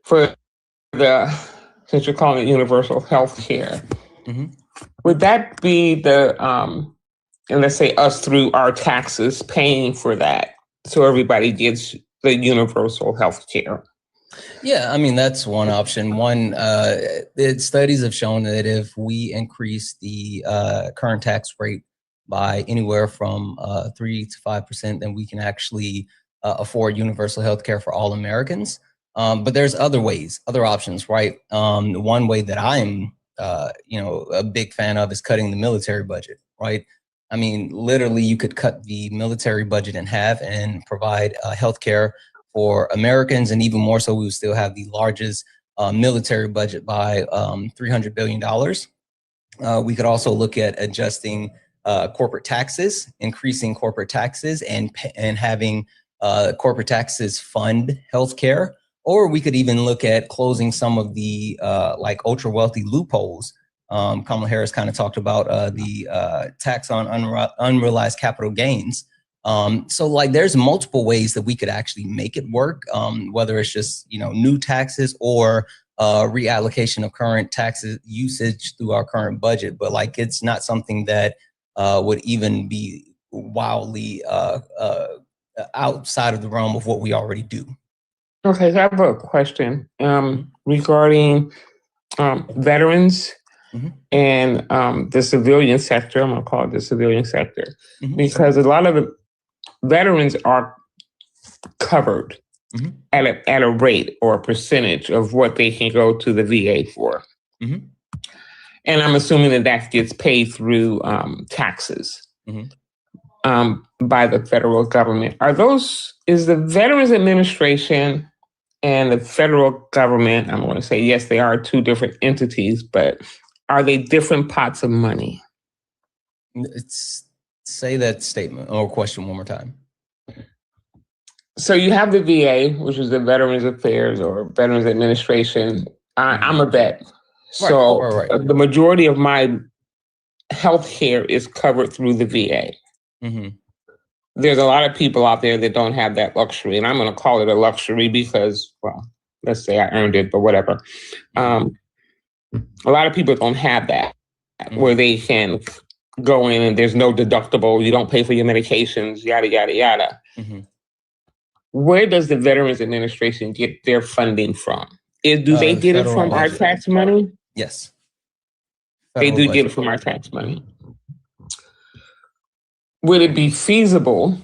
for since you're calling it universal health care, would that be and let's say us through our taxes paying for that, so everybody gets the universal health care? Yeah, I mean, that's one option. Studies have shown that if we increase the current tax rate by anywhere from 3 to 5%, then we can actually afford universal health care for all Americans. But there's other ways, other options, right? One way that I'm, a big fan of is cutting the military budget, right? I mean, literally, you could cut the military budget in half and provide healthcare for Americans, and even more so, we would still have the largest military budget by $300 billion. We could also look at adjusting corporate taxes, increasing corporate taxes, and having corporate taxes fund healthcare. Or we could even look at closing some of the like ultra wealthy loopholes. Kamala Harris kind of talked about the tax on unrealized capital gains. So like there's multiple ways that we could actually make it work, whether it's just, new taxes or reallocation of current taxes usage through our current budget. But like, it's not something that would even be wildly outside of the realm of what we already do. Okay, so I have a question regarding veterans and the civilian sector. I'm going to call it the civilian sector, because a lot of the veterans are covered at a rate or a percentage of what they can go to the VA for. And I'm assuming that gets paid through taxes by the federal government. Is the Veterans Administration and the federal government, I'm going to say, yes, they are two different entities, but are they different pots of money? Say that statement or question one more time. So you have the VA, which is the Veterans Affairs or Veterans Administration. I'm a vet. So Right. The majority of my health care is covered through the VA. Mm-hmm. There's a lot of people out there that don't have that luxury, and I'm going to call it a luxury because, well, let's say I earned it, but whatever. A lot of people don't have that, where they can go in and there's no deductible, you don't pay for your medications, yada, yada, yada. Mm-hmm. Where does the Veterans Administration get their funding from? Do they get it from our tax money? Yes. They do get it from our tax money. Would it be feasible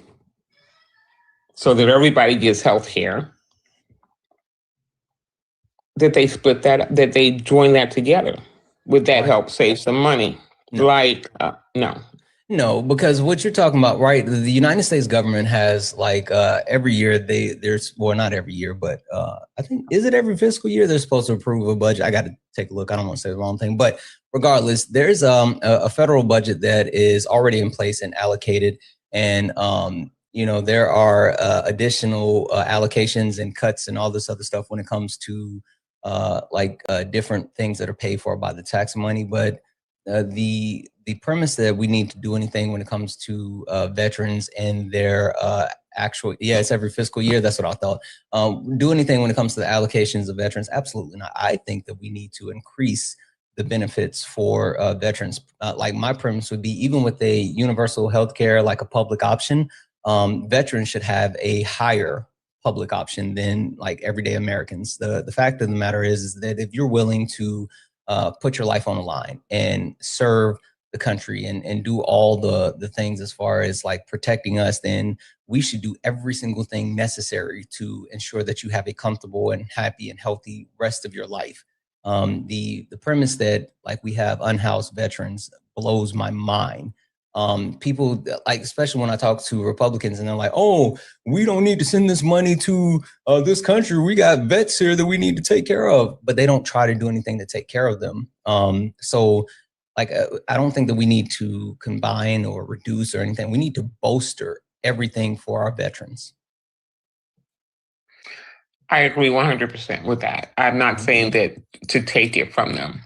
so that everybody gets health care, that they split that, that they join that together? Would that help save some money? No. No. No, because what you're talking about, right? The United States government has like every year not every year, but I think, is it every fiscal year they're supposed to approve a budget? I got to take a look. I don't want to say the wrong thing, but regardless, there's a federal budget that is already in place and allocated, and there are additional allocations and cuts and all this other stuff when it comes to different things that are paid for by the tax money, but the premise that we need to do anything when it comes to veterans and their it's every fiscal year. That's what I thought. Do anything when it comes to the allocations of veterans? Absolutely not. I think that we need to increase the benefits for veterans. Like my premise would be, even with a universal health care, like a public option, veterans should have a higher public option than like everyday Americans. The fact of the matter is that if you're willing to put your life on the line and serve the country and do all the things as far as like protecting us, then we should do every single thing necessary to ensure that you have a comfortable and happy and healthy rest of your life. The premise that like we have unhoused veterans blows my mind. People, like, especially when I talk to Republicans and they're like, oh, we don't need to send this money to this country. We got vets here that we need to take care of, but they don't try to do anything to take care of them. I don't think that we need to combine or reduce or anything. We need to bolster everything for our veterans. I agree 100% with that. I'm not saying that to take it from them.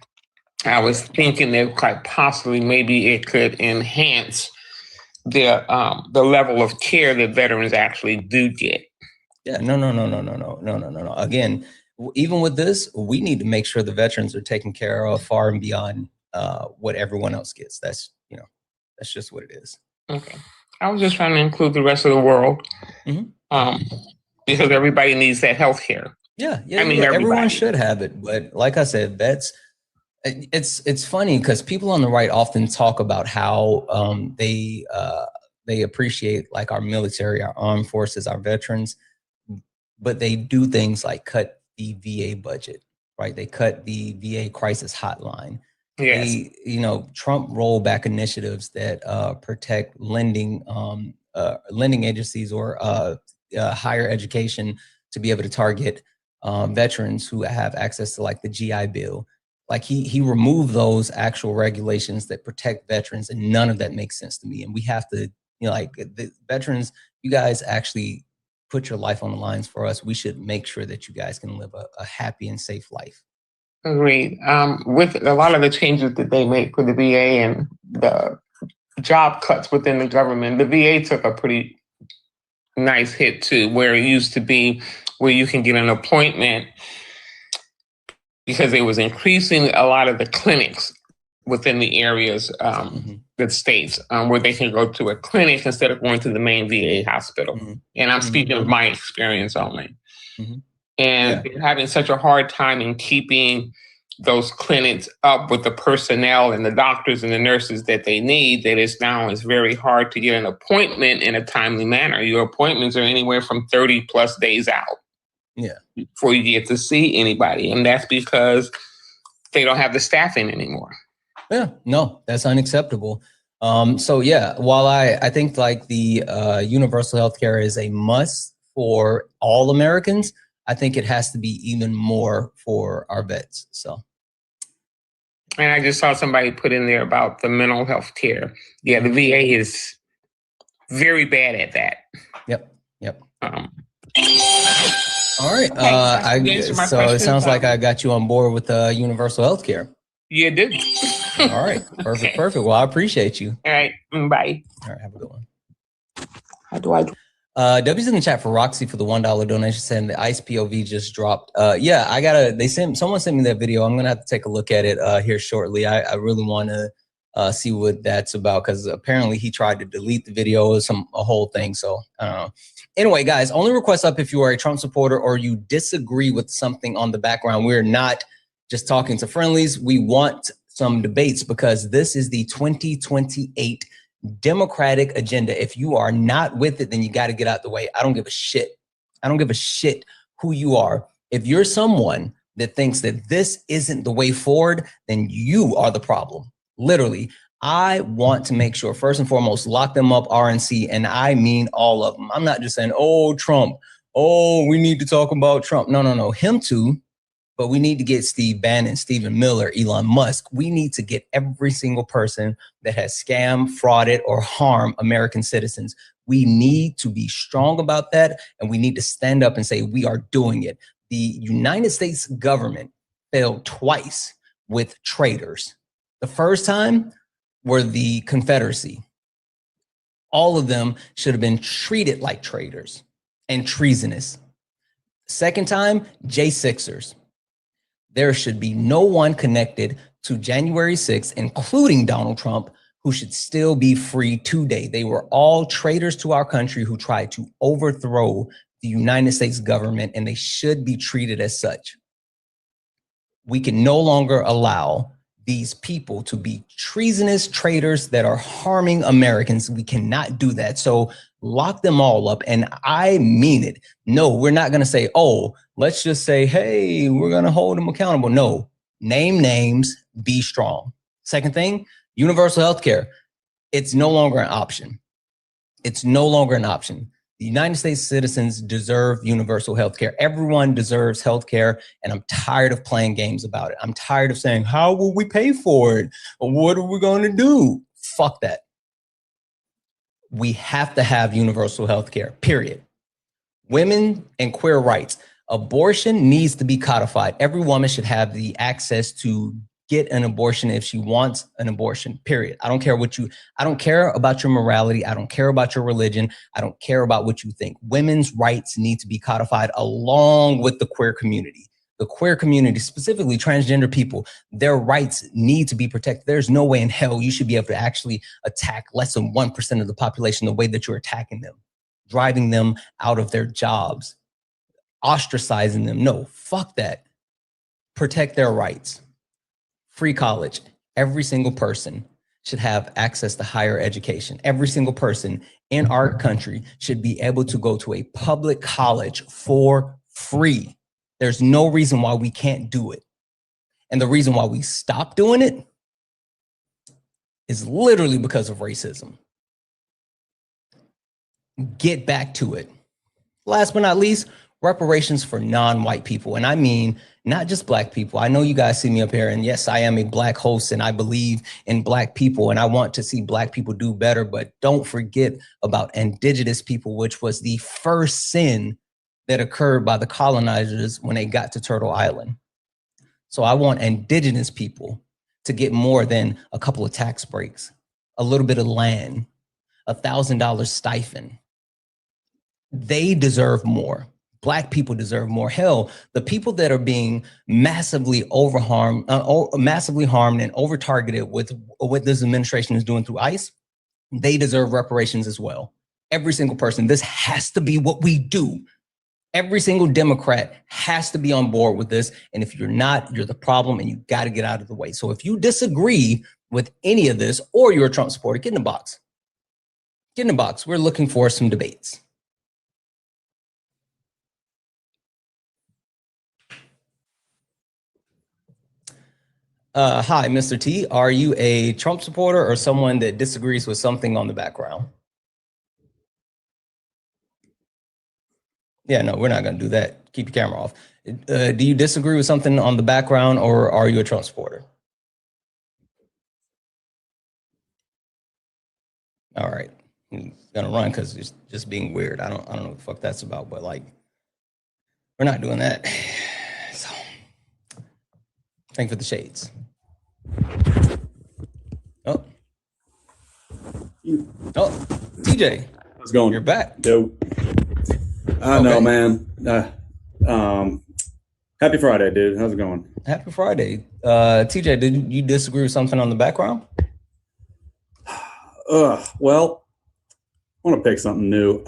I was thinking that quite possibly maybe it could enhance the level of care that veterans actually do get. Yeah, no. Again, even with this, we need to make sure the veterans are taken care of far and beyond what everyone else gets. That's just what it is. Okay. I was just trying to include the rest of the world, because everybody needs that health care. Yeah. Everyone should have it. But like I said, vets, it's funny because people on the right often talk about how they appreciate like our military, our armed forces, our veterans, but they do things like cut the VA budget, right? They cut the VA crisis hotline. Yes. Trump rolled back initiatives that protect lending agencies or higher education to be able to target veterans who have access to like the GI Bill. Like he removed those actual regulations that protect veterans, and none of that makes sense to me. And we have to, the veterans, you guys actually put your life on the lines for us. We should make sure that you guys can live a happy and safe life. Agreed. With a lot of the changes that they make for the VA and the job cuts within the government, the VA took a pretty nice hit too, where it used to be where you can get an appointment, because it was increasing a lot of the clinics within the areas, the states, where they can go to a clinic instead of going to the main VA hospital. And I'm speaking of my experience only. And they're having such a hard time in keeping those clinics up with the personnel and the doctors and the nurses that they need, that it's very hard to get an appointment in a timely manner. Your appointments are anywhere from 30 plus days out. Yeah. Before you get to see anybody. And that's because they don't have the staffing anymore. Yeah, no, that's unacceptable. While I think like the universal healthcare is a must for all Americans, I think it has to be even more for our vets. So. And I just saw somebody put in there about the mental health care. Yeah, the VA is very bad at that. Yep. All right. Okay, So it sounds like I got you on board with universal health care. You did. All right. Perfect. Perfect. Well, I appreciate you. All right. Bye. All right. Have a good one. How do I? W's in the chat for Roxy for the $1 donation, saying the ICE POV just dropped. Yeah, someone sent me that video. I'm gonna have to take a look at it here shortly. I really want to see what that's about, because apparently he tried to delete the video, a whole thing. So I don't know. Anyway, guys, only request up if you are a Trump supporter or you disagree with something on the background. We're not just talking to friendlies. We want some debates, because this is the 2028 Democratic agenda. If you are not with it, then you got to get out the way. I don't give a shit. I don't give a shit who you are. If you're someone that thinks that this isn't the way forward, then you are the problem. Literally, I want to make sure, first and foremost, lock them up, RNC, and I mean all of them. I'm not just saying, oh, Trump. Oh, we need to talk about Trump. No, him too. But we need to get Steve Bannon, Stephen Miller, Elon Musk. We need to get every single person that has scammed, frauded, or harmed American citizens. We need to be strong about that, and we need to stand up and say we are doing it. The United States government failed twice with traitors. The first time were the Confederacy. All of them should have been treated like traitors and treasonous. Second time, J6ers. There should be no one connected to January 6th, including Donald Trump, who should still be free today. They were all traitors to our country who tried to overthrow the United States government, and they should be treated as such. We can no longer allow these people to be treasonous traitors that are harming Americans. We cannot do that. So lock them all up. And I mean it. No, we're not going to say, oh, let's just say, hey, we're going to hold them accountable. No, name names, be strong. Second thing, universal health care. It's no longer an option. It's no longer an option. The United States citizens deserve universal health care. Everyone deserves health care, and I'm tired of playing games about it. I'm tired of saying, how will we pay for it? Or what are we going to do? Fuck that. We have to have universal health care, period. Women and queer rights. Abortion needs to be codified. Every woman should have the access to get an abortion if she wants an abortion, period. I don't care about your morality. I don't care about your religion. I don't care about what you think. Women's rights need to be codified along with the queer community. The queer community, specifically transgender people, their rights need to be protected. There's no way in hell you should be able to actually attack less than 1% of the population the way that you're attacking them, driving them out of their jobs, ostracizing them. No, fuck that. Protect their rights. Free college. Every single person should have access to higher education. Every single person in our country should be able to go to a public college for free. There's no reason why we can't do it. And the reason why we stopped doing it is literally because of racism. Get back to it. Last but not least, reparations for non-white people. And I mean, not just black people. I know you guys see me up here, and yes, I am a black host and I believe in black people and I want to see black people do better, but don't forget about indigenous people, which was the first sin that occurred by the colonizers when they got to Turtle Island. So I want indigenous people to get more than a couple of tax breaks, a little bit of land, $1,000 stipend. They deserve more. Black people deserve more. Hell, the people that are being massively harmed and over targeted with what this administration is doing through ICE, they deserve reparations as well. Every single person. This has to be what we do. Every single Democrat has to be on board with this. And if you're not, you're the problem and you got to get out of the way. So if you disagree with any of this or you're a Trump supporter, get in the box. Get in the box. We're looking for some debates. Hi, Mr. T. Are you a Trump supporter or someone that disagrees with something on the background? Yeah, no, we're not going to do that. Keep your camera off. Do you disagree with something on the background, or are you a Trump supporter? All right, I'm gonna run because it's just being weird. I don't know what the fuck that's about, but like, we're not doing that. So, thank you for the shades. Oh, TJ, how's it going? You're back. Yo. I know, man. Happy Friday, dude. How's it going? Happy Friday. TJ, did you disagree with something on the background? Well, I want to pick something new.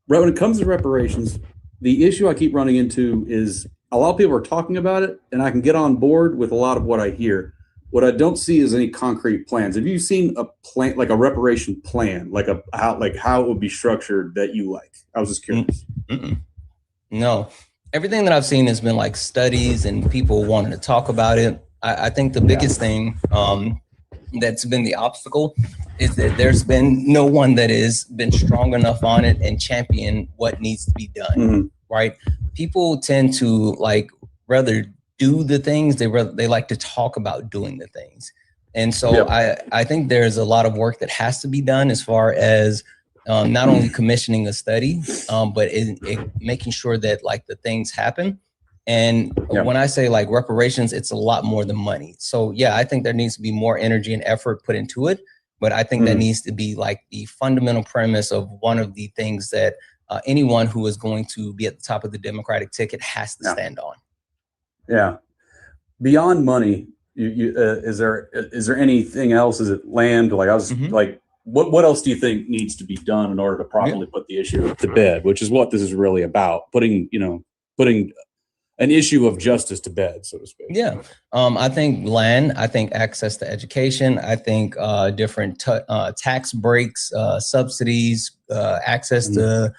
When it comes to reparations, the issue I keep running into is a lot of people are talking about it, and I can get on board with a lot of what I hear. What I don't see is any concrete plans. Have you seen a plan, like a reparation plan, like how it would be structured that you like? I was just curious. No, everything that I've seen has been like studies and people wanting to talk about it. I think the biggest thing that's been the obstacle is that there's been no one that has been strong enough on it and champion what needs to be done. Right? People tend to like rather do the things, they like to talk about doing the things. And so I think there's a lot of work that has to be done as far as not only commissioning a study, but making sure that like the things happen. And when I say like reparations, it's a lot more than money. So yeah, I think there needs to be more energy and effort put into it. But I think that needs to be like the fundamental premise of one of the things that anyone who is going to be at the top of the Democratic ticket has to stand on. Yeah. Beyond money, is there anything else? Is it land? Like I was like, what else do you think needs to be done in order to properly put the issue to bed? Which is what this is really about: putting an issue of justice to bed, so to speak. Yeah, I think land. I think access to education. I think different tax breaks, subsidies, access to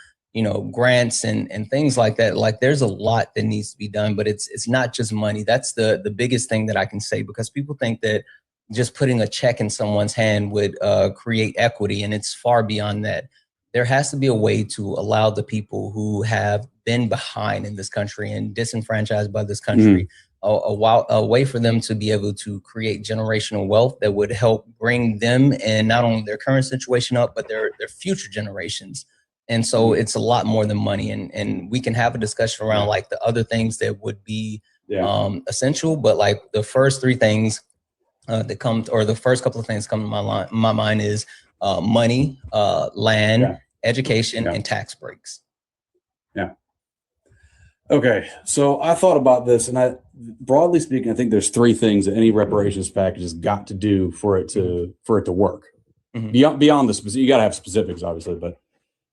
grants and things like that. Like there's a lot that needs to be done, but it's not just money. That's the biggest thing that I can say, because people think that just putting a check in someone's hand would create equity, and it's far beyond that. There has to be a way to allow the people who have been behind in this country and disenfranchised by this country, a way for them to be able to create generational wealth that would help bring them and not only their current situation up, but their future generations. And so it's a lot more than money. And we can have a discussion around like the other things that would be essential, but like the first three things the first couple of things come to my mind is money, land, education, and tax breaks. Yeah. Okay. So I thought about this, and broadly speaking, I think there's three things that any reparations package has got to do for it to work. Beyond the specific, you got to have specifics, obviously, but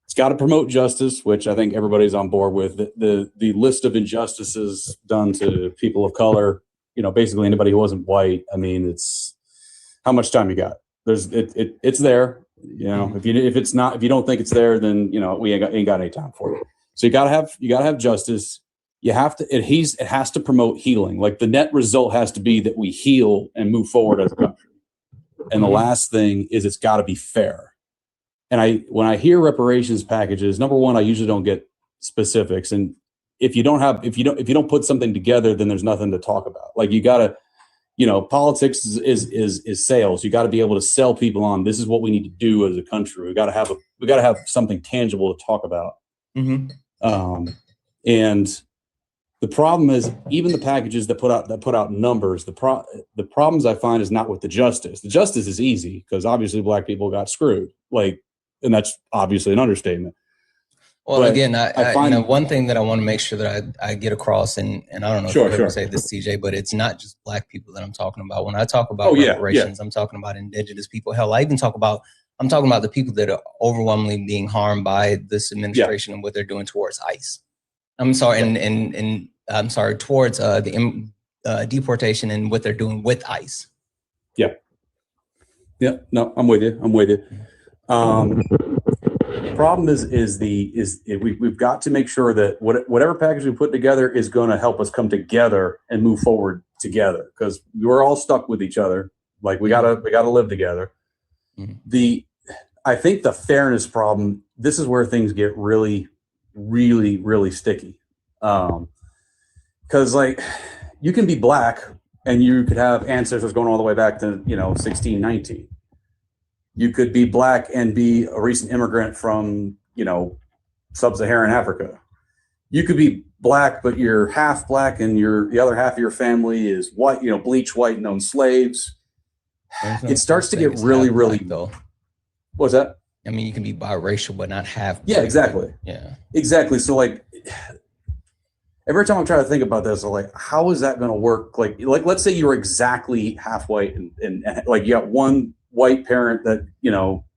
it's got to promote justice, which I think everybody's on board with. The list of injustices done to people of color, basically anybody who wasn't white. I mean, it's how much time you got. It's there. If you don't think it's there, then we ain't got any time for it. So you gotta have justice. You have to. It has to promote healing. Like the net result has to be that we heal and move forward as a country. And the last thing is it's got to be fair. And when I hear reparations packages, number one, I usually don't get specifics. And if you don't put something together, then there's nothing to talk about. Like you gotta, politics is sales. You got to be able to sell people on this is what we need to do as a country. We got to have something tangible to talk about. And the problem is even the packages that put out numbers. The problems I find is not with the justice. The justice is easy because obviously black people got screwed. And that's obviously an understatement. Well, but again, I find one thing that I want to make sure that I get across, and I don't know if you're able to say this, CJ, but it's not just black people that I'm talking about. When I talk about reparations, I'm talking about indigenous people. Hell, I'm talking about the people that are overwhelmingly being harmed by this administration and what they're doing towards ICE. I'm sorry, and I'm sorry, towards the deportation and what they're doing with ICE. Yeah. No, I'm with you. The problem is we've got to make sure that whatever package we put together is going to help us come together and move forward together, because we're all stuck with each other. Like we gotta live together. I think the fairness problem, this is where things get really, really, really sticky. Because like you can be black and you could have ancestors going all the way back to 1619. You could be black and be a recent immigrant from sub-Saharan Africa. You could be black, but you're half black and the other half of your family is white, bleach white and owned slaves. It starts to get really, really though. What's that? I mean, you can be biracial, but not half. Yeah, exactly. Yeah, exactly. So like, every time I'm trying to think about this, I'm like, how is that going to work? Like, let's say you're exactly half white, and like you got one white parent that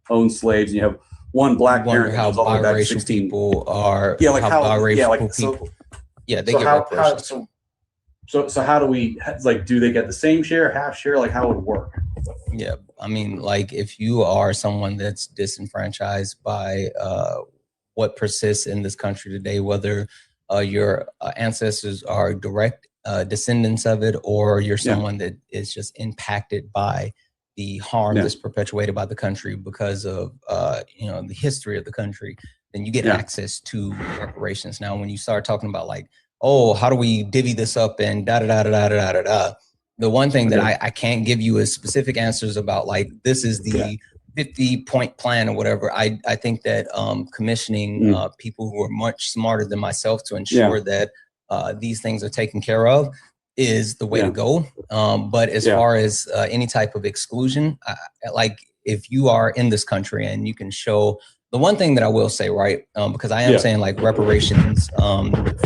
owns slaves, and you have one black parent. How biracial people are? Yeah, like how biracial yeah, like people. so. Yeah, they So get reparations. So how do we do they get the same share, half share? Like how would it work? Yeah, I mean, like if you are someone that's disenfranchised by what persists in this country today, whether your ancestors are direct descendants of it, or you're someone that is just impacted by the harm that's perpetuated by the country because of the history of the country, then you get access to reparations. Now, when you start talking about like, oh, how do we divvy this up and da da da da da da da, the one thing that I can't give you is specific answers about like this is the 50-point plan or whatever. I think that commissioning people who are much smarter than myself to ensure that these things are taken care of is the way to go. But as far as any type of exclusion, like if you are in this country and you can show, the one thing that I will say, right, because I am saying like reparations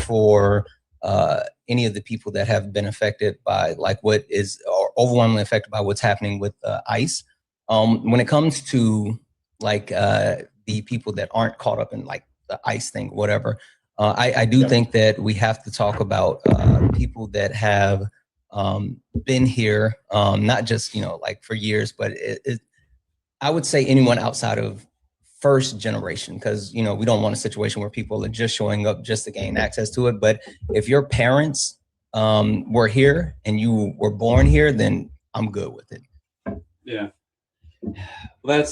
for any of the people that have been affected by like what is or overwhelmingly affected by what's happening with ICE. When it comes to like the people that aren't caught up in like the ICE thing, whatever, I do think that we have to talk about people that have been here, not just, like for years, but I would say anyone outside of first generation, because, we don't want a situation where people are just showing up just to gain access to it. But if your parents were here and you were born here, then I'm good with it. Yeah. Well,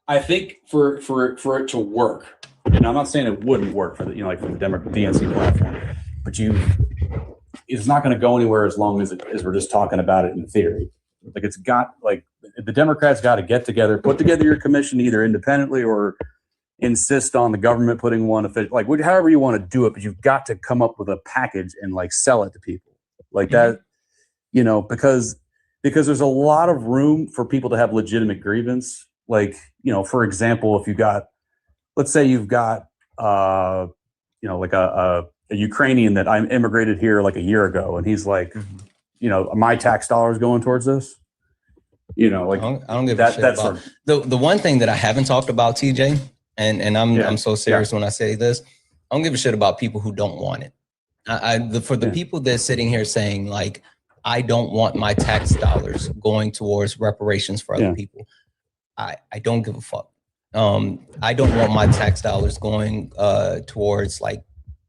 I think for it to work, and I'm not saying it wouldn't work for the for the DNC platform, but it's not going to go anywhere as long as we're just talking about it in theory. Like it's got the Democrats got to get together, put together your commission either independently or insist on the government putting one official, however you want to do it, but you've got to come up with a package and sell it to people like that, because there's a lot of room for people to have legitimate grievance. For example, if let's say you've got, a Ukrainian that I immigrated here like a year ago, and he's like, my tax dollars going towards this. I don't give a shit about the one thing that I haven't talked about, TJ, and I'm so serious when I say this. I don't give a shit about people who don't want it. For the people that's sitting here saying like, I don't want my tax dollars going towards reparations for other people. I don't give a fuck. I don't want my tax dollars going towards like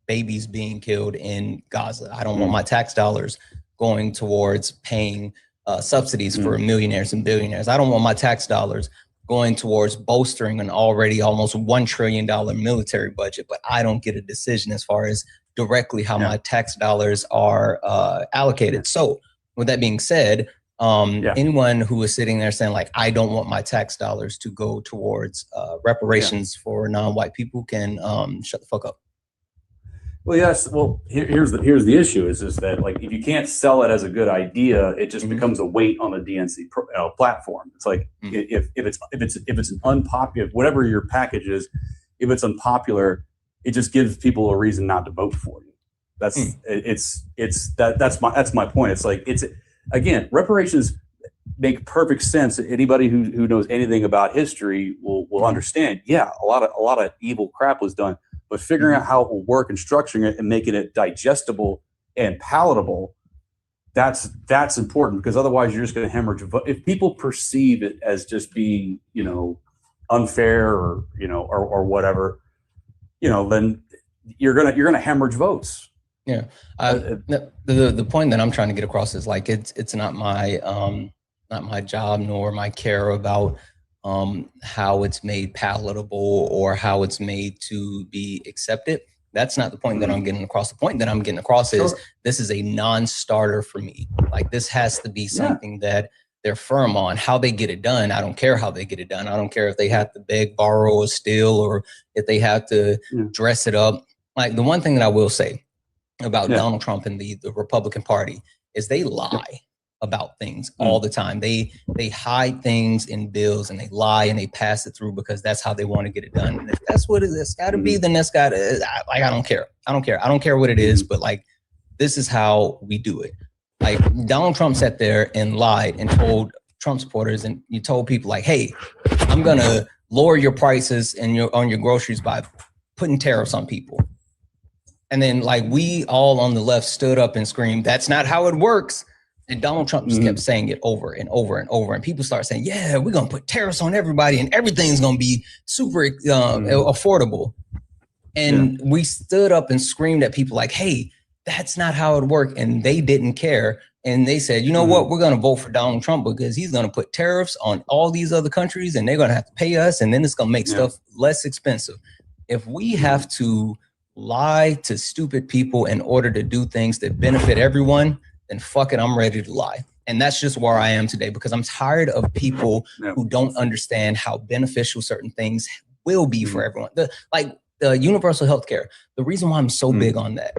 babies being killed in Gaza. I don't want my tax dollars going towards paying subsidies for millionaires and billionaires. I don't want my tax dollars going towards bolstering an already almost $1 trillion military budget, but I don't get a decision as far as directly how my tax dollars are allocated. So with that being said, anyone who is sitting there saying like, I don't want my tax dollars to go towards reparations for non-white people can shut the fuck up. Well, yes. Well, here's the issue is that if you can't sell it as a good idea, it just becomes a weight on the DNC platform. It's like if it's an unpopular, whatever your package is, if it's unpopular, it just gives people a reason not to vote for you. That's my point. It's like again, reparations make perfect sense. Anybody who knows anything about history will understand. Yeah, a lot of evil crap was done. But figuring out how it will work and structuring it and making it digestible and palatable, that's important, because otherwise you're just going to hemorrhage a vote. If people perceive it as just being, unfair or whatever, then you're gonna hemorrhage votes. Yeah. The point that I'm trying to get across is like it's not my job nor my care about how it's made palatable or how it's made to be accepted. That's not the point that I'm getting across. The point that I'm getting across is this is a non-starter for me. Like, this has to be something that they're firm on. How they get it done, I don't care how they get it done. I don't care if they have to beg, borrow, or steal, or if they have to dress it up. Like, the one thing that I will say about Donald Trump and the Republican Party is they lie about things all the time. They hide things in bills and they lie and they pass it through because that's how they want to get it done. And if that's what it's got to be, then that's got to, like, I don't care. I don't care what it is, but like, this is how we do it. Like, Donald Trump sat there and lied and told Trump supporters, and you told people like, hey, I'm going to lower your prices and on your groceries by putting tariffs on people. And then, like, we all on the left stood up and screamed, that's not how it works. And Donald Trump just kept saying it over and over and over. And people start saying, yeah, we're going to put tariffs on everybody and everything's going to be super affordable. And we stood up and screamed at people like, hey, that's not how it worked. And they didn't care. And they said, you know what, we're going to vote for Donald Trump because he's going to put tariffs on all these other countries and they're going to have to pay us. And then it's going to make stuff less expensive. If we have to lie to stupid people in order to do things that benefit everyone, then fuck it, I'm ready to lie. And that's just where I am today, because I'm tired of people who don't understand how beneficial certain things will be for everyone. The universal health care, the reason why I'm so big on that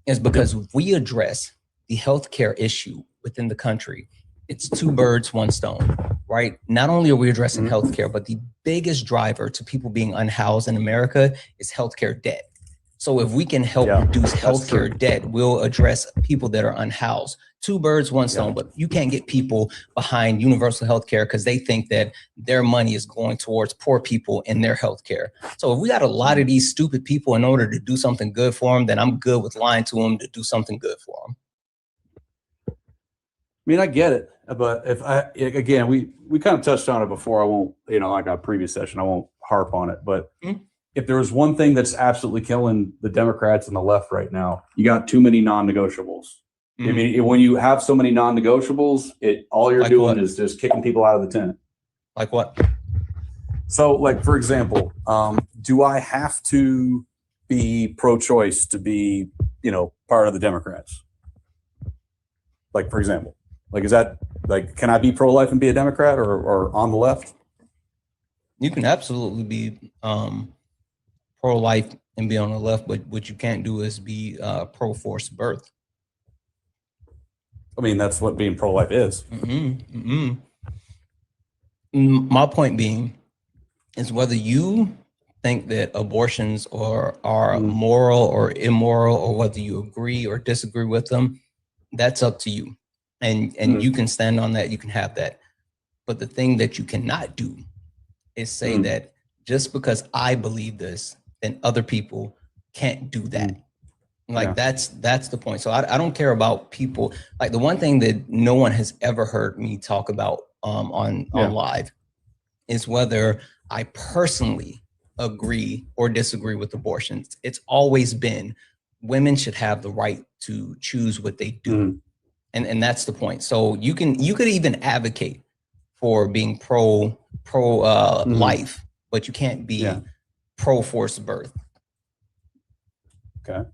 is because if we address the healthcare issue within the country, it's two birds, one stone, right? Not only are we addressing healthcare, but the biggest driver to people being unhoused in America is healthcare debt. So if we can help reduce healthcare debt, we'll address people that are unhoused. Two birds, one stone, but you can't get people behind universal healthcare because they think that their money is going towards poor people in their healthcare. So if we got a lot of these stupid people in order to do something good for them, then I'm good with lying to them to do something good for them. I mean, I get it, but again, we kind of touched on it before. I won't, like a previous session, I won't harp on it, but if there was one thing that's absolutely killing the Democrats and the left right now, you got too many non-negotiables. I mean, when you have so many non-negotiables, all you're doing is just kicking people out of the tent. Like what? So, like, for example, do I have to be pro-choice to be, part of the Democrats? Like, for example, like, is that, like, can I be pro-life and be a Democrat or on the left? You can absolutely be pro-life and be on the left, but what you can't do is be pro-forced birth. I mean, that's what being pro-life is. My point being is whether you think that abortions are moral or immoral, or whether you agree or disagree with them, that's up to you. And you can stand on that, you can have that. But the thing that you cannot do is say that just because I believe this, then other people can't do that. Like, that's the point. So I don't care about people. Like, the one thing that no one has ever heard me talk about on live is whether I personally agree or disagree with abortions. It's always been women should have the right to choose what they do. And that's the point. So you could even advocate for being pro life, but you can't be pro forced birth. Okay.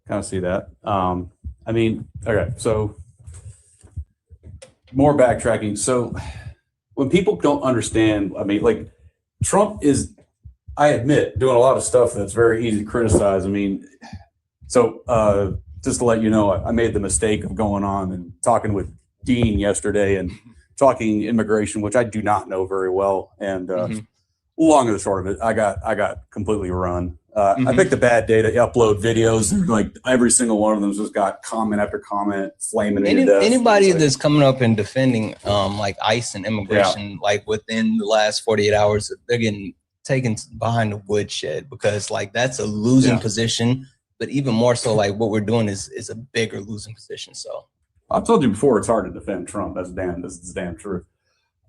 Kind of see that. I mean, okay, so more backtracking. So when people don't understand, I mean, like, Trump is, I admit, doing a lot of stuff that's very easy to criticize. I mean, so just to let you know, I made the mistake of going on and talking with Dean yesterday and talking immigration, which I do not know very well. And long and the short of it, I got completely run. I picked a bad day to upload videos. Like, every single one of them just got comment after comment, flaming me to death. Anybody that's coming up and defending like ICE and immigration, like within the last 48 hours, they're getting taken behind the woodshed, because like that's a losing position. But even more so, like what we're doing is a bigger losing position. So I've told you before, it's hard to defend Trump. That's the damn truth.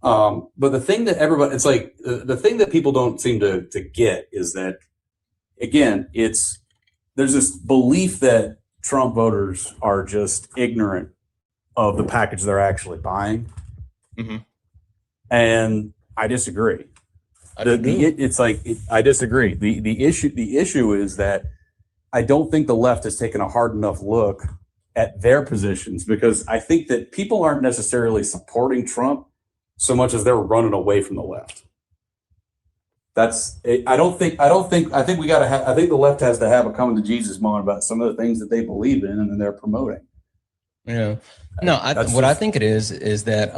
But the thing that everybody, it's like the thing that people don't seem to get is that, again, there's this belief that Trump voters are just ignorant of the package they're actually buying. And And I disagree. I disagree. The issue is that I don't think the left has taken a hard enough look at their positions, because I think that people aren't necessarily supporting Trump so much as they're running away from the left. I think the left has to have a coming to Jesus moment about some of the things that they believe in and they're promoting. Yeah. No, I think it is that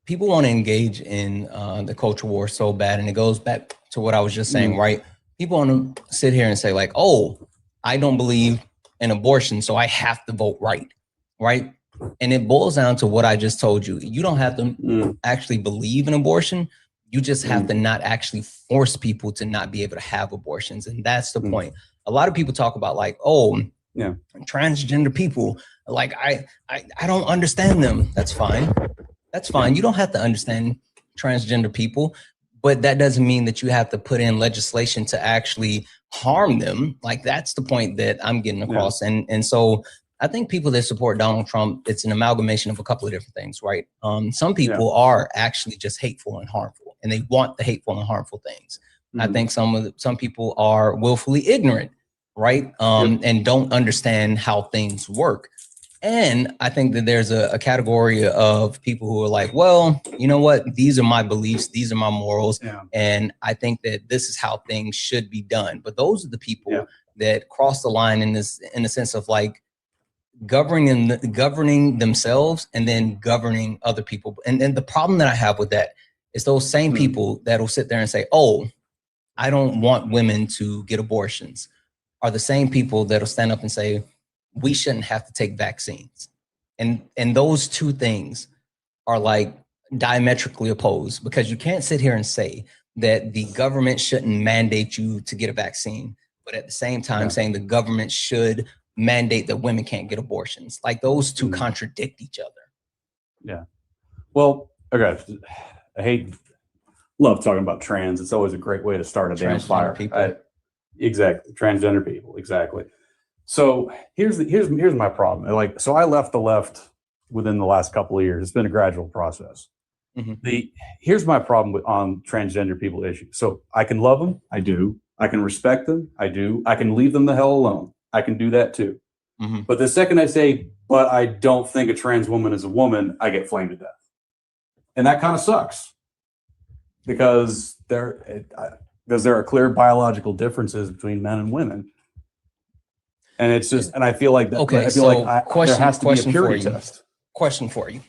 people want to engage in the culture war so bad, and it goes back to what I was just saying, right? People want to sit here and say like, oh, I don't believe in abortion, so I have to vote right? And it boils down to what I just told you. You don't have to actually believe in abortion. You just have to not actually force people to not be able to have abortions. And that's the point. A lot of people talk about like, oh, transgender people, like I don't understand them. That's fine. That's fine. You don't have to understand transgender people, but that doesn't mean that you have to put in legislation to actually harm them. Like that's the point that I'm getting across. And so I think people that support Donald Trump, it's an amalgamation of a couple of different things, right? Some people are actually just hateful and harmful, and they want the hateful and harmful things. I think some people are willfully ignorant, right? And don't understand how things work. And I think that there's a category of people who are like, well, you know what? These are my beliefs. These are my morals. And I think that this is how things should be done. But those are the people that cross the line in the sense of like governing themselves and then governing other people. And the problem that I have with that is those same people that will sit there and say, oh, I don't want women to get abortions, are the same people that'll stand up and say, we shouldn't have to take vaccines. And those two things are like diametrically opposed, because you can't sit here and say that the government shouldn't mandate you to get a vaccine, but at the same time saying the government should mandate that women can't get abortions. Like those two contradict each other. Yeah. Well, okay. Love talking about trans. It's always a great way to start a damn fire. Exactly. Transgender people. Exactly. So here's my problem. Like, so I left the left within the last couple of years. It's been a gradual process. Here's my problem on transgender people issues. So I can love them. I do. I can respect them. I do. I can leave them the hell alone. I can do that too. But the second I say, but I don't think a trans woman is a woman, I get flamed to death. And that kind of sucks, because there are clear biological differences between men and women. And it's just, and I feel like that. Okay, I feel like there has to be a purity test. Question for you.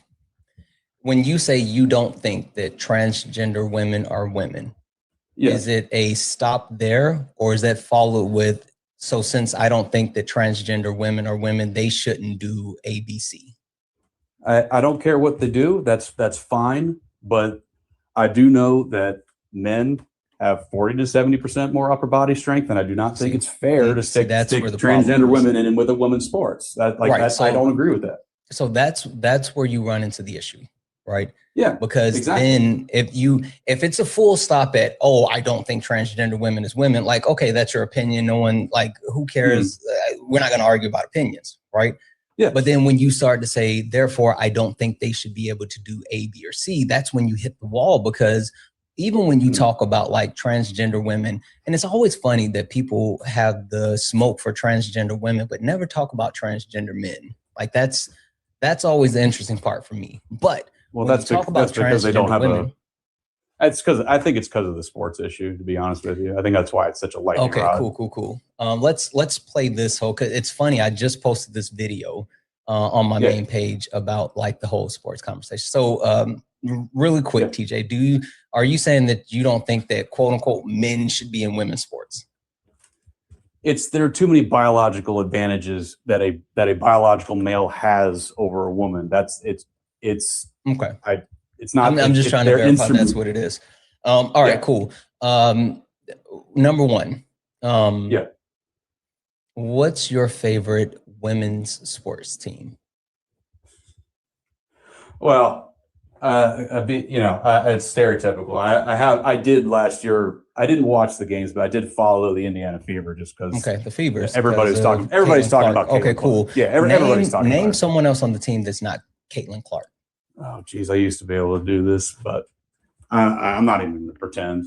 When you say you don't think that transgender women are women, is it a stop there, or is that followed with, so since I don't think that transgender women are women, they shouldn't do ABC? I don't care what they do. That's fine. But I do know that men have 40 to 70% more upper body strength, and I do not think it's fair to stick transgender women in with a women's sports. I don't agree with that. So that's where you run into the issue, right? Yeah, because then if it's a full stop at, oh, I don't think transgender women is women, like, okay, that's your opinion. No one, like, who cares? We're not going to argue about opinions, right? Yeah. But then when you start to say, therefore, I don't think they should be able to do A, B, or C, that's when you hit the wall. Because even when you talk about like transgender women, and it's always funny that people have the smoke for transgender women, but never talk about transgender men. Like that's always the interesting part for me. But that's because they don't have women, I think it's because of the sports issue, to be honest with you. I think that's why it's such a lightning rod. Cool. Let's play this whole, cause it's funny. I just posted this video on my main page about like the whole sports conversation. So really quick, TJ, are you saying that you don't think that quote unquote men should be in women's sports? There are too many biological advantages that a biological male has over a woman. It's okay. It's not. I'm just trying to verify that's what it is. All right, cool. Number one. What's your favorite women's sports team? Well, it's stereotypical. I did last year. I didn't watch the games, but I did follow the Indiana Fever just because. Okay, the Fevers. Everybody's talking about. Okay, cool. Yeah, everybody's talking. Name someone else on the team that's not Caitlin Clark. Oh, geez, I used to be able to do this, but I'm not even going to pretend.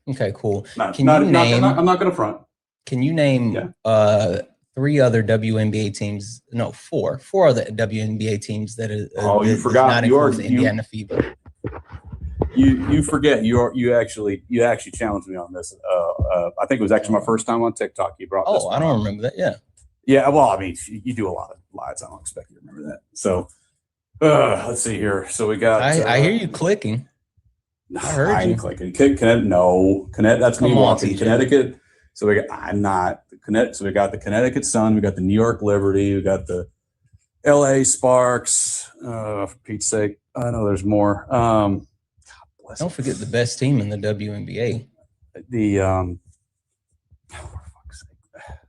Okay, cool. I'm not going to front. Can you name 3 other WNBA teams? No, 4 other WNBA teams that are. You forgot. Indiana Fever. You forget. You actually challenged me on this. I think it was actually my first time on TikTok. You brought. Oh, I don't remember that. Yeah. Yeah. Well, I mean, you do a lot of lives. I don't expect you to remember that. So, let's see here. So we got. I hear you clicking. I heard you clicking. Connecticut. No, Connecticut. That's me walking. Connecticut. So we got. I'm not Connecticut. So we got the Connecticut Sun. We got the New York Liberty. We got the L.A. Sparks. For Pete's sake, I know there's more. Don't forget the best team in the WNBA.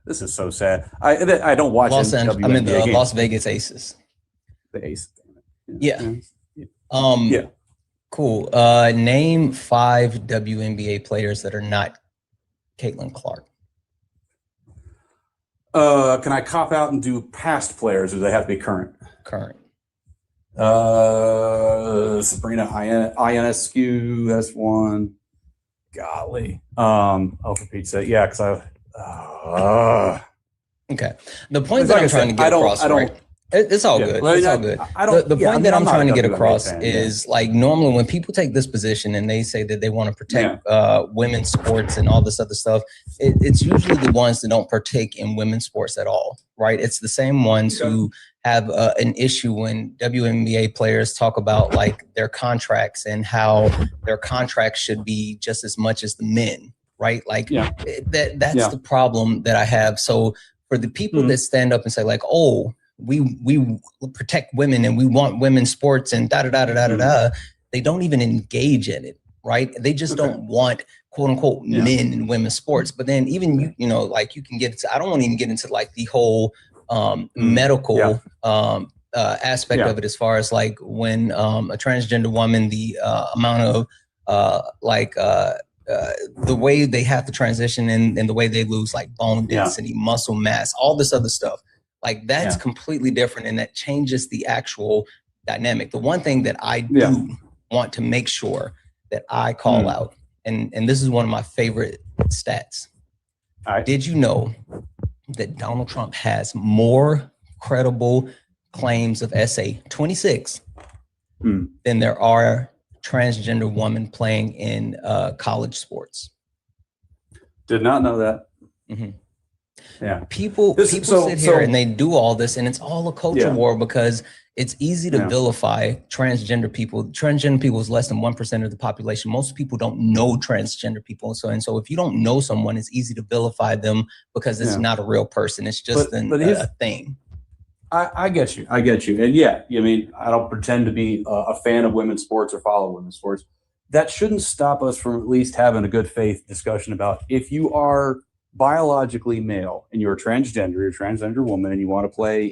This is so sad. I don't watch the Las Vegas Aces. The Aces. Yeah. Cool. Name 5 WNBA players that are not Caitlin Clark. Can I cop out and do past players, or do they have to be current? Current. Sabrina Ionescu, that's one. Golly. For Pete's sake. Yeah, because okay. The point that I'm trying to get across, it's all good. It's all good. The point that I'm trying to get across is like normally when people take this position and they say that they want to protect women's sports and all this other stuff, it's usually the ones that don't partake in women's sports at all, right? It's the same ones who have an issue when WNBA players talk about like their contracts and how their contracts should be just as much as the men, right? Like that's the problem that I have. So for the people that stand up and say like, oh, we protect women and we want women's sports and they don't even engage in it, right? They just don't want quote unquote men in women's sports. But then even you know, like you can get into, I don't want to even get into like the whole medical aspect of it, as far as like when a transgender woman, the amount of the way they have to transition and the way they lose like bone density, muscle mass, all this other stuff. Like that's completely different, and that changes the actual dynamic. The one thing that I do want to make sure that I call out, and this is one of my favorite stats. Did you know that Donald Trump has more credible claims of SA, 26, than there are transgender women playing in college sports? Did not know that. Yeah, people sit here and they do all this, and it's all a culture war because it's easy to vilify transgender people. Transgender people is less than 1% of the population. Most people don't know transgender people, so if you don't know someone, it's easy to vilify them because it's not a real person. It's just a thing. I get you. And I mean, I don't pretend to be a fan of women's sports or follow women's sports. That shouldn't stop us from at least having a good faith discussion about if you are biologically male and you're a transgender woman and you want to play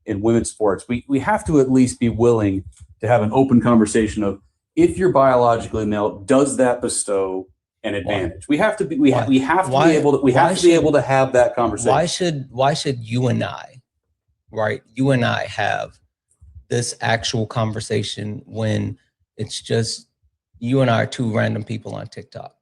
in women's sports, we have to at least be willing to have an open conversation of if you're biologically male, does that bestow an advantage? We have to be able to have that conversation. Why should you and I have this actual conversation when it's just you and I are 2 random people on TikTok?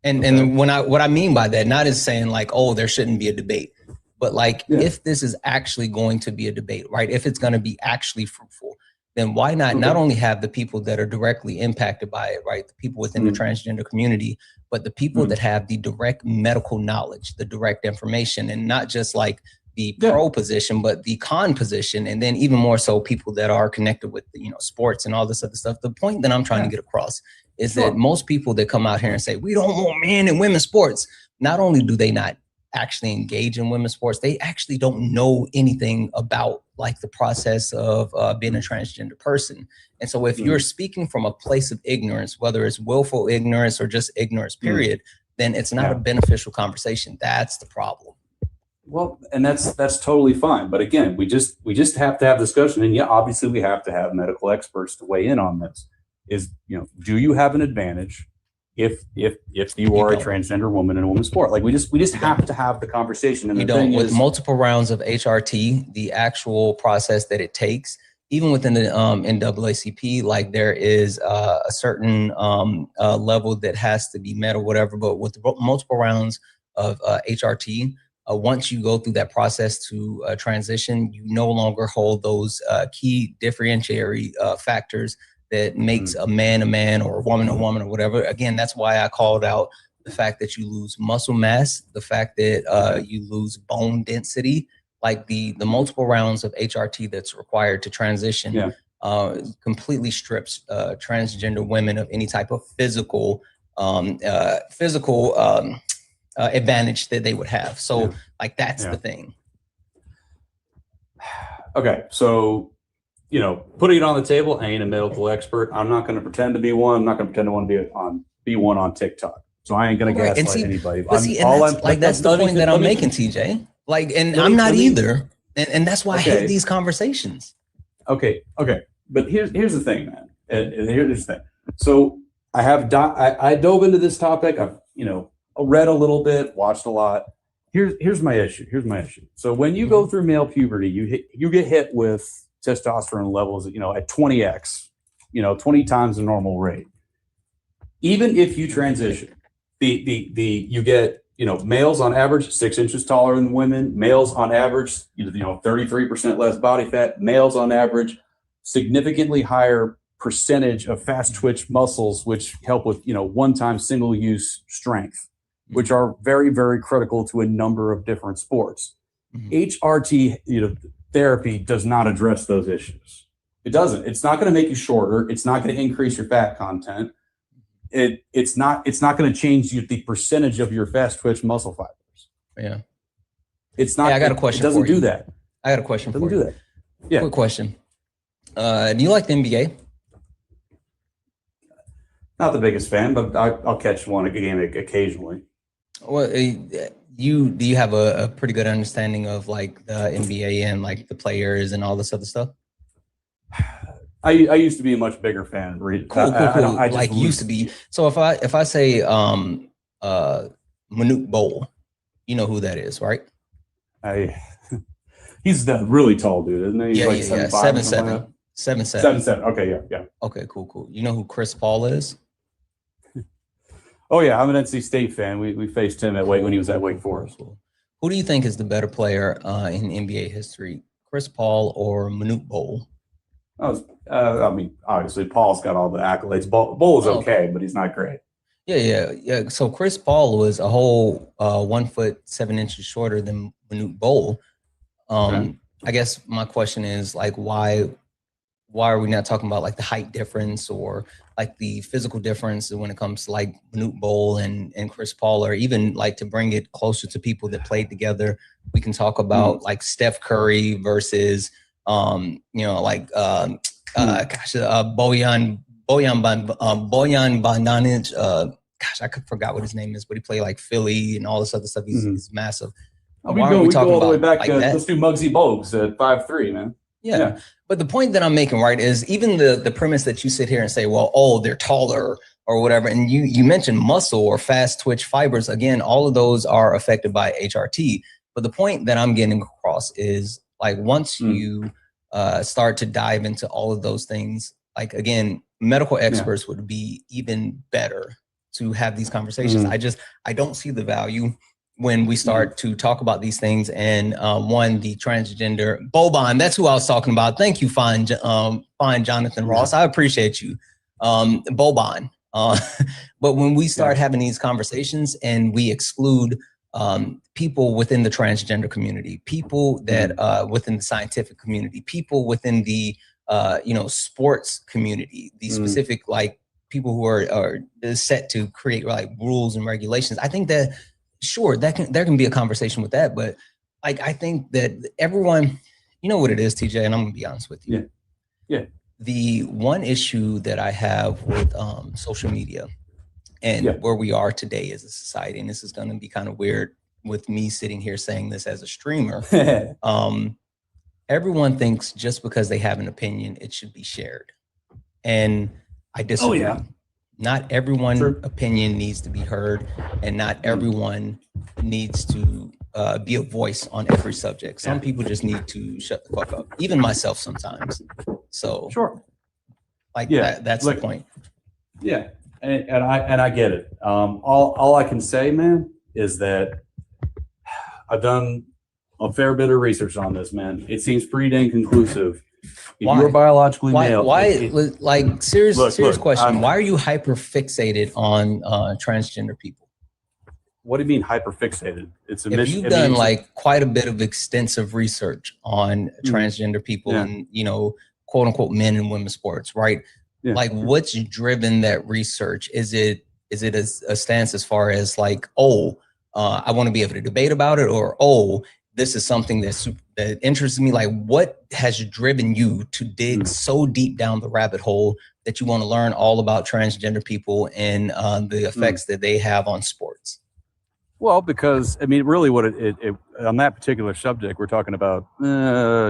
And what I mean by that, not as saying like, oh, there shouldn't be a debate, but like if this is actually going to be a debate, right? If it's going to be actually fruitful, then why not only have the people that are directly impacted by it, right? The people within the transgender community, but the people that have the direct medical knowledge, the direct information, and not just like the pro position, but the con position. And then even more so people that are connected with, sports and all this other stuff. The point that I'm trying to get across is that most people that come out here and say, we don't want men in women's sports, not only do they not actually engage in women's sports, they actually don't know anything about like the process of being a transgender person. And so if you're speaking from a place of ignorance, whether it's willful ignorance or just ignorance, period, then it's not a beneficial conversation. That's the problem. Well, and that's totally fine. But again, we just have to have discussion. And obviously we have to have medical experts to weigh in on this. Do you have an advantage if you are a transgender woman in a women's sport? Like we just have to have the conversation. And with multiple rounds of HRT, the actual process that it takes, even within the NAACP, like there is a certain level that has to be met or whatever. But with multiple rounds of HRT, once you go through that process to transition, you no longer hold those key differentiatory factors that makes a man or a woman or whatever. Again, that's why I called out the fact that you lose muscle mass, the fact that you lose bone density, like the multiple rounds of HRT that's required to transition completely strips transgender women of any type of physical advantage that they would have. So like that's the thing. Okay, so putting it on the table, I ain't a medical expert. I'm not going to pretend to be one. I'm not going to pretend to want to be one on TikTok. So I ain't going to gaslight anybody. That's the point that I'm making, TJ. Like, and I'm not either, and that's why I hate these conversations. Okay. But here's the thing, man. And here's the thing. So I dove into this topic. I've read a little bit, watched a lot. Here's my issue. So when you go through male puberty, you get hit with testosterone levels, at 20x, 20 times the normal rate. Even if you transition, you get males on average 6 inches taller than women. Males on average, 33% less body fat. Males on average, significantly higher percentage of fast twitch muscles, which help with one-time single-use strength, which are very, very critical to a number of different sports. HRT therapy does not address those issues. It doesn't. It's not going to make you shorter. It's not going to increase your fat content. It's not going to change the percentage of your fast twitch muscle fibers. Yeah. It's not. Hey, I got a question. It doesn't do that. I got a question for you. Doesn't do that. Yeah. Quick question. Do you like the NBA? Not the biggest fan, but I'll catch one game occasionally. Well, do you have a pretty good understanding of like the NBA and like the players and all this other stuff? I used to be a much bigger fan. Cool. I like used to be. So if I say Manute Bol, you know who that is, right? He's the really tall dude, isn't he? He's like 7'7". 7'7". Okay, yeah. Okay, cool. You know who Chris Paul is? Oh yeah, I'm an NC State fan. We faced him when he was at Wake Forest. Who do you think is the better player in NBA history, Chris Paul or Manute Bol? I mean, obviously Paul's got all the accolades. Bol is okay, but he's not great. Yeah. So Chris Paul was a whole 1 foot 7 inches shorter than Manute Bol. I guess my question is like, why are we not talking about like the height difference or like the physical difference when it comes to like Manute Bol and Chris Paul, or even like to bring it closer to people that played together? We can talk about like Steph Curry versus Bojan Bogdanovic. I forgot what his name is, but he played like Philly and all this other stuff. He's massive. We go all the way back. Let's do Muggsy Bogues at 5'3", man. Yeah. But the point that I'm making, right, is even the premise that you sit here and say, well, they're taller or whatever, and you mentioned muscle or fast twitch fibers. Again, all of those are affected by HRT. But the point that I'm getting across is like once you start to dive into all of those things, like again, medical experts would be even better to have these conversations. I don't see the value when we start to talk about these things. And the transgender Boban, that's who I was talking about. Thank you, fine Jonathan Ross. I appreciate you, Boban. But when we start having these conversations and we exclude people within the transgender community, people that within the scientific community, people within the sports community, the specific like people who are set to create like rules and regulations, I think that sure there can be a conversation with that, but like I think that everyone, you know what it is, TJ, and I'm gonna be honest with you. Yeah. The one issue that I have with social media and where we are today as a society, and this is gonna be kind of weird with me sitting here saying this as a streamer. Everyone thinks just because they have an opinion, it should be shared. And I disagree. Not everyone's opinion needs to be heard, and not everyone needs to be a voice on every subject. Some people just need to shut the fuck up, even myself sometimes. So sure, like yeah, that's like, the point. Yeah, and I get it. All I can say, man, is that I've done a fair bit of research on this, man. It seems pretty dang conclusive. If Why? you're biologically male, Like serious look, question. Why are you hyper fixated on transgender people? What do you mean hyper fixated? It's a If mission. you've done like quite a bit of extensive research on transgender people Yeah. and, you know, quote unquote men and women's sports, right? Yeah. Like what's driven that research? Is it a stance as far as like, I want to be able to debate about it, or, this is something that interests me? Like what has driven you to dig so deep down the rabbit hole that you want to learn all about transgender people and the effects that they have on sports? Well, because I mean, really, what it on that particular subject we're talking about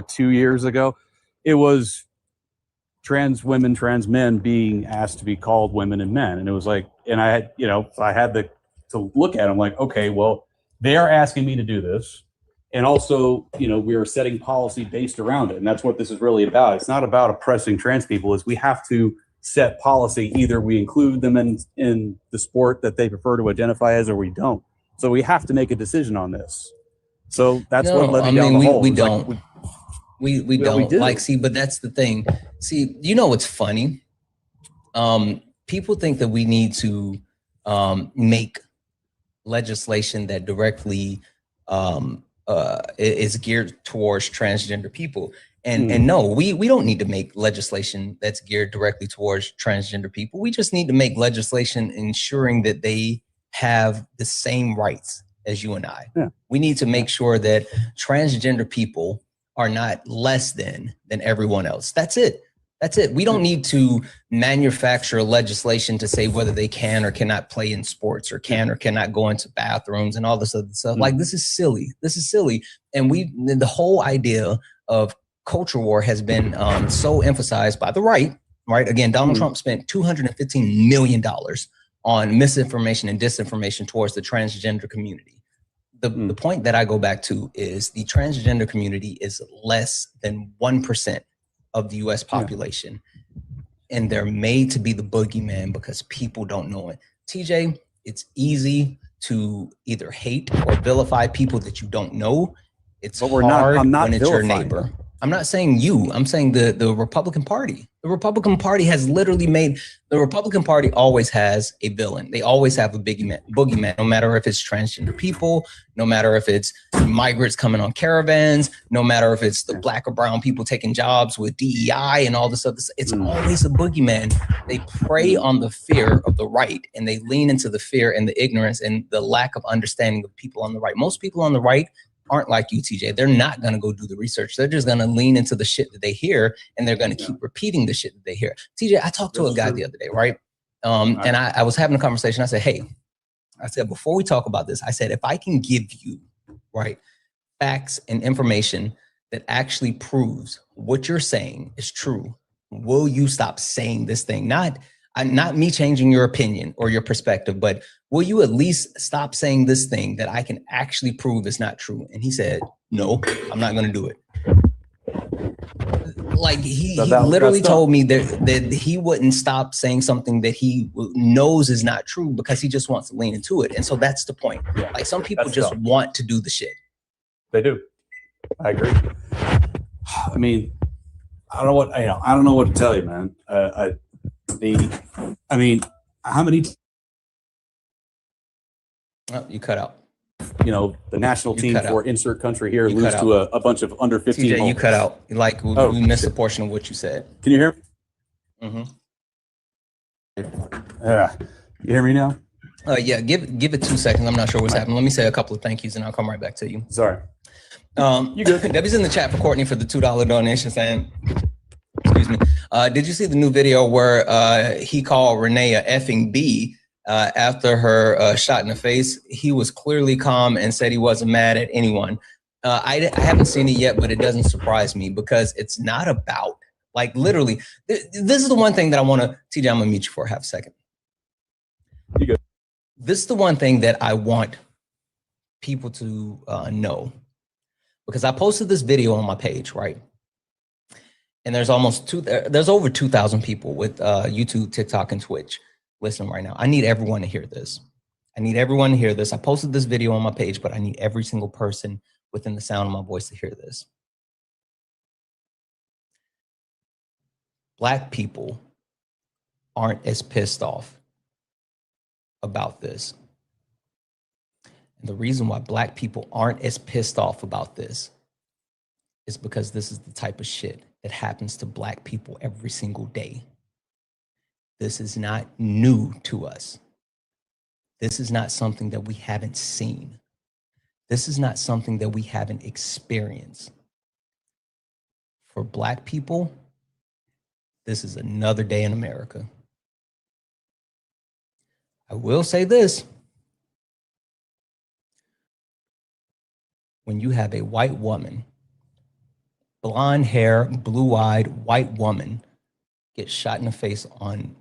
2 years ago, it was trans women, trans men being asked to be called women and men, and it was like, and I had, I had to look at them like, okay, well, they are asking me to do this, and also, we are setting policy based around it, and that's what this is really about. It's not about oppressing trans people. Is we have to set policy. Either we include them in the sport that they prefer to identify as, or we don't. So we have to make a decision on this. So that's what led me down the hole. We don't. We don't. Like, see, but that's the thing. See, what's funny? People think that we need to make legislation that directly is geared towards transgender people. And no, we don't need to make legislation that's geared directly towards transgender people. We just need to make legislation ensuring that they have the same rights as you and I. Yeah. We need to make sure that transgender people are not less than everyone else. That's it. That's it. We don't need to manufacture legislation to say whether they can or cannot play in sports, or can or cannot go into bathrooms and all this other stuff. Like, this is silly. This is silly. And the whole idea of culture war has been so emphasized by the right. Again, Donald Trump spent $215 million on misinformation and disinformation towards the transgender community. The point that I go back to is the transgender community is less than 1% of the US population. And they're made to be the boogeyman because people don't know it. TJ, it's easy to either hate or vilify people that you don't know. It's hard when it's your neighbor. Them. I'm not saying you, I'm saying the Republican Party. The Republican Party has literally the Republican Party always has a villain. They always have a boogeyman, no matter if it's transgender people, no matter if it's migrants coming on caravans, no matter if it's the black or brown people taking jobs with DEI and all this other stuff. It's always a boogeyman. They prey on the fear of the right, and they lean into the fear and the ignorance and the lack of understanding of people on the right. Most people on the right aren't like you, TJ. They're not going to go do the research. They're just going to lean into the shit that they hear, and they're going to keep repeating the shit that they hear. TJ, I talked to a guy the other day, right? And I was having a conversation. I said, hey, before we talk about this, I said, if I can give you, facts and information that actually proves what you're saying is true, will you stop saying this thing? Not me changing your opinion or your perspective, but will you at least stop saying this thing that I can actually prove is not true? And he said, no, I'm not going to do it. Like he literally told me that he wouldn't stop saying something that he knows is not true because he just wants to lean into it. And so that's the point. Yeah, like some people just want to do the shit. They do. I agree. I mean, I don't know what to tell you, man. How many? Oh, you cut out. The national team for insert country here lose to a bunch of under 15. TJ, you cut out. Like we missed a portion of what you said. Can you hear me? Mm-hmm. Yeah. You hear me now? Yeah. Give it 2 seconds. I'm not sure what's happening. Let me say a couple of thank yous and I'll come right back to you. Sorry. You good? Debbie's in the chat for Courtney for the $2 donation saying, excuse me. Did you see the new video where he called Renee a effing B after her shot in the face? He was clearly calm and said he wasn't mad at anyone. I haven't seen it yet, but it doesn't surprise me because it's not about, like, literally, this is the one thing that I want to, TJ, I'm going to mute you for half a second. You good? This is the one thing that I want people to know, because I posted this video on my page, right? And there's there's over 2,000 people with YouTube, TikTok, and Twitch listening right now. I need everyone to hear this. I need everyone to hear this. I posted this video on my page, but I need every single person within the sound of my voice to hear this. Black people aren't as pissed off about this. And the reason why Black people aren't as pissed off about this is because this is the type of shit that happens to Black people every single day. This is not new to us. This is not something that we haven't seen. This is not something that we haven't experienced. For Black people, this is another day in America. I will say this. When you have a white woman, blonde hair, blue-eyed white woman, get shot in the face and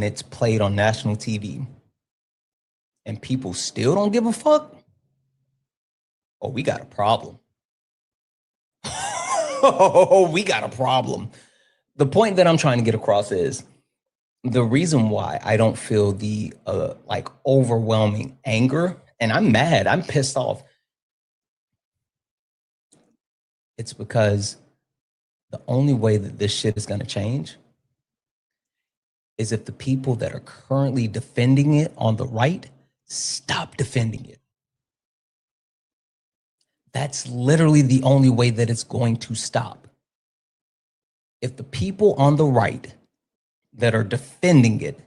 it's played on national TV, and people still don't give a fuck, oh, we got a problem. Oh, we got a problem. The point that I'm trying to get across is the reason why I don't feel the like overwhelming anger, and I'm mad, I'm pissed off. It's because the only way that this shit is going to change is if the people that are currently defending it on the right stop defending it. That's literally the only way that it's going to stop. If the people on the right that are defending it,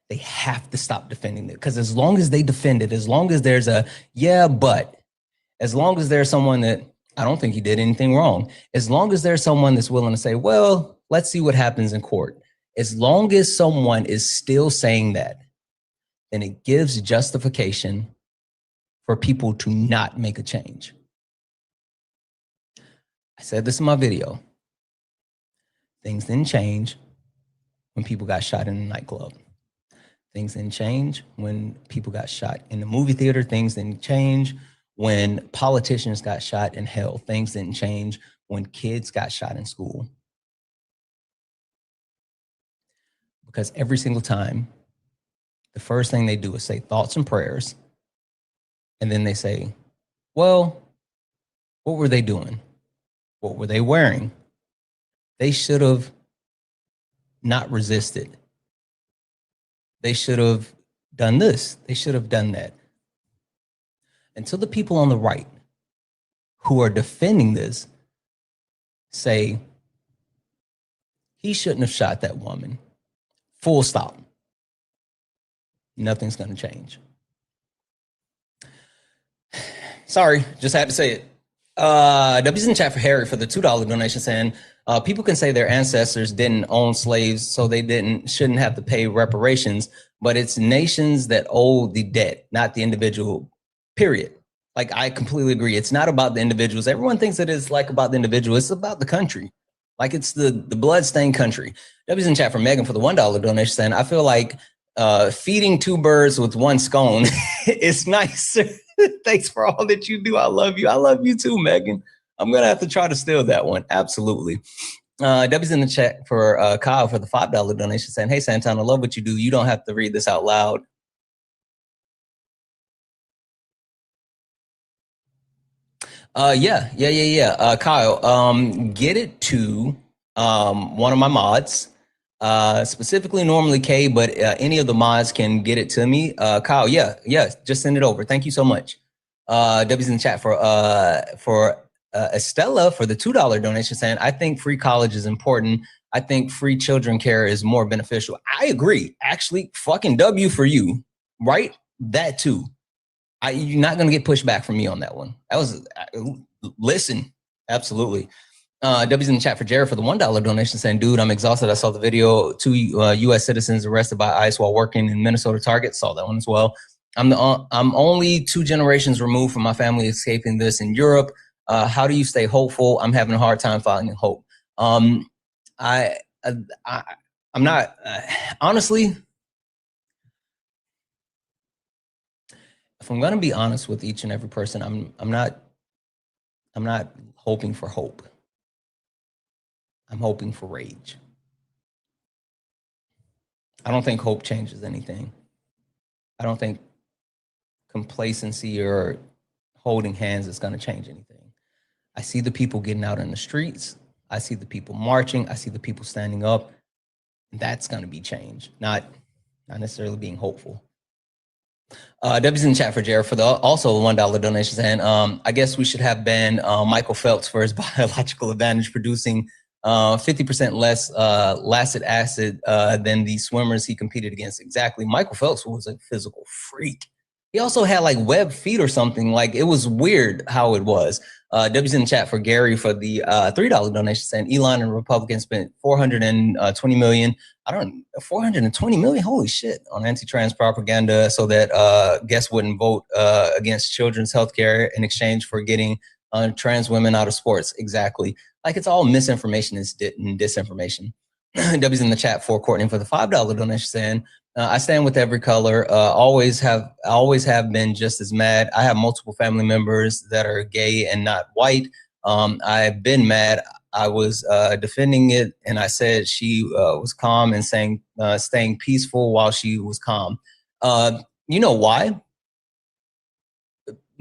they have to stop defending it. Because as long as they defend it, as long as there's a, yeah, but, as long as there's someone that, I don't think he did anything wrong, as long as there's someone that's willing to say, well, let's see what happens in court. As long as someone is still saying that, then it gives justification for people to not make a change. I said this in my video. Things didn't change when people got shot in a nightclub. Things didn't change when people got shot in the movie theater. Things didn't change when politicians got shot in hell. Things didn't change when kids got shot in school. Because every single time, the first thing they do is say thoughts and prayers. And then they say, well, what were they doing? What were they wearing? They should have not resisted. They should have done this. They should have done that. Until the people on the right who are defending this say, he shouldn't have shot that woman. Full stop. Nothing's going to change. Sorry, just had to say it. W's in chat for Harry for the $2 donation saying, people can say their ancestors didn't own slaves, so they shouldn't have to pay reparations, but it's nations that owe the debt, not the individual, period. Like, I completely agree. It's not about the individuals. Everyone thinks it is like about the individual. It's about the country. Like, it's the blood-stained country. W's in chat for Megan for the $1 donation saying, I feel like feeding two birds with one scone is nicer. Thanks for all that you do. I love you. I love you too, Megan. I'm going to have to try to steal that one. Absolutely. W's in the chat for Kyle for the $5 donation saying, hey, Santana, I love what you do. You don't have to read this out loud. Yeah. Kyle, get it to one of my mods, specifically normally K, but any of the mods can get it to me. Kyle, yeah, just send it over. Thank you so much. W's in the chat for Estella for the $2 donation saying, I think free college is important. I think free children care is more beneficial. I agree. Actually, fucking W for you, right? That too. You're not going to get pushback from me on that one. That was, listen, absolutely. W's in the chat for Jared for the $1 donation saying, dude, I'm exhausted. I saw the video. 2 U.S. citizens arrested by ICE while working in Minnesota Target. Saw that one as well. I'm only 2 generations removed from my family escaping this in Europe. How do you stay hopeful? I'm having a hard time finding hope. I'm not, honestly, if I'm going to be honest with each and every person, I'm not hoping for hope. I'm hoping for rage. I don't think hope changes anything. I don't think complacency or holding hands is going to change anything. I see the people getting out in the streets. I see the people marching. I see the people standing up. That's going to be change, not necessarily being hopeful. W's in the chat for Jared for the also $1 donation saying, I guess we should have banned Michael Phelps for his biological advantage producing 50% less lactic acid than the swimmers he competed against. Exactly. Michael Phelps was a physical freak. He also had like web feet or something. Like it was weird how it was. W's in the chat for Gary for the $3 donation saying Elon and Republicans spent $420 million. 420 million, holy shit, on anti-trans propaganda so that guests wouldn't vote against children's health care in exchange for getting trans women out of sports. Exactly. Like it's all misinformation and disinformation. W's in the chat for Courtney for the $5 donation saying, I stand with every color, always have been just as mad. I have multiple family members that are gay and not white. I've been mad. I was defending it, and I said she was calm and staying peaceful while she was calm. You know why?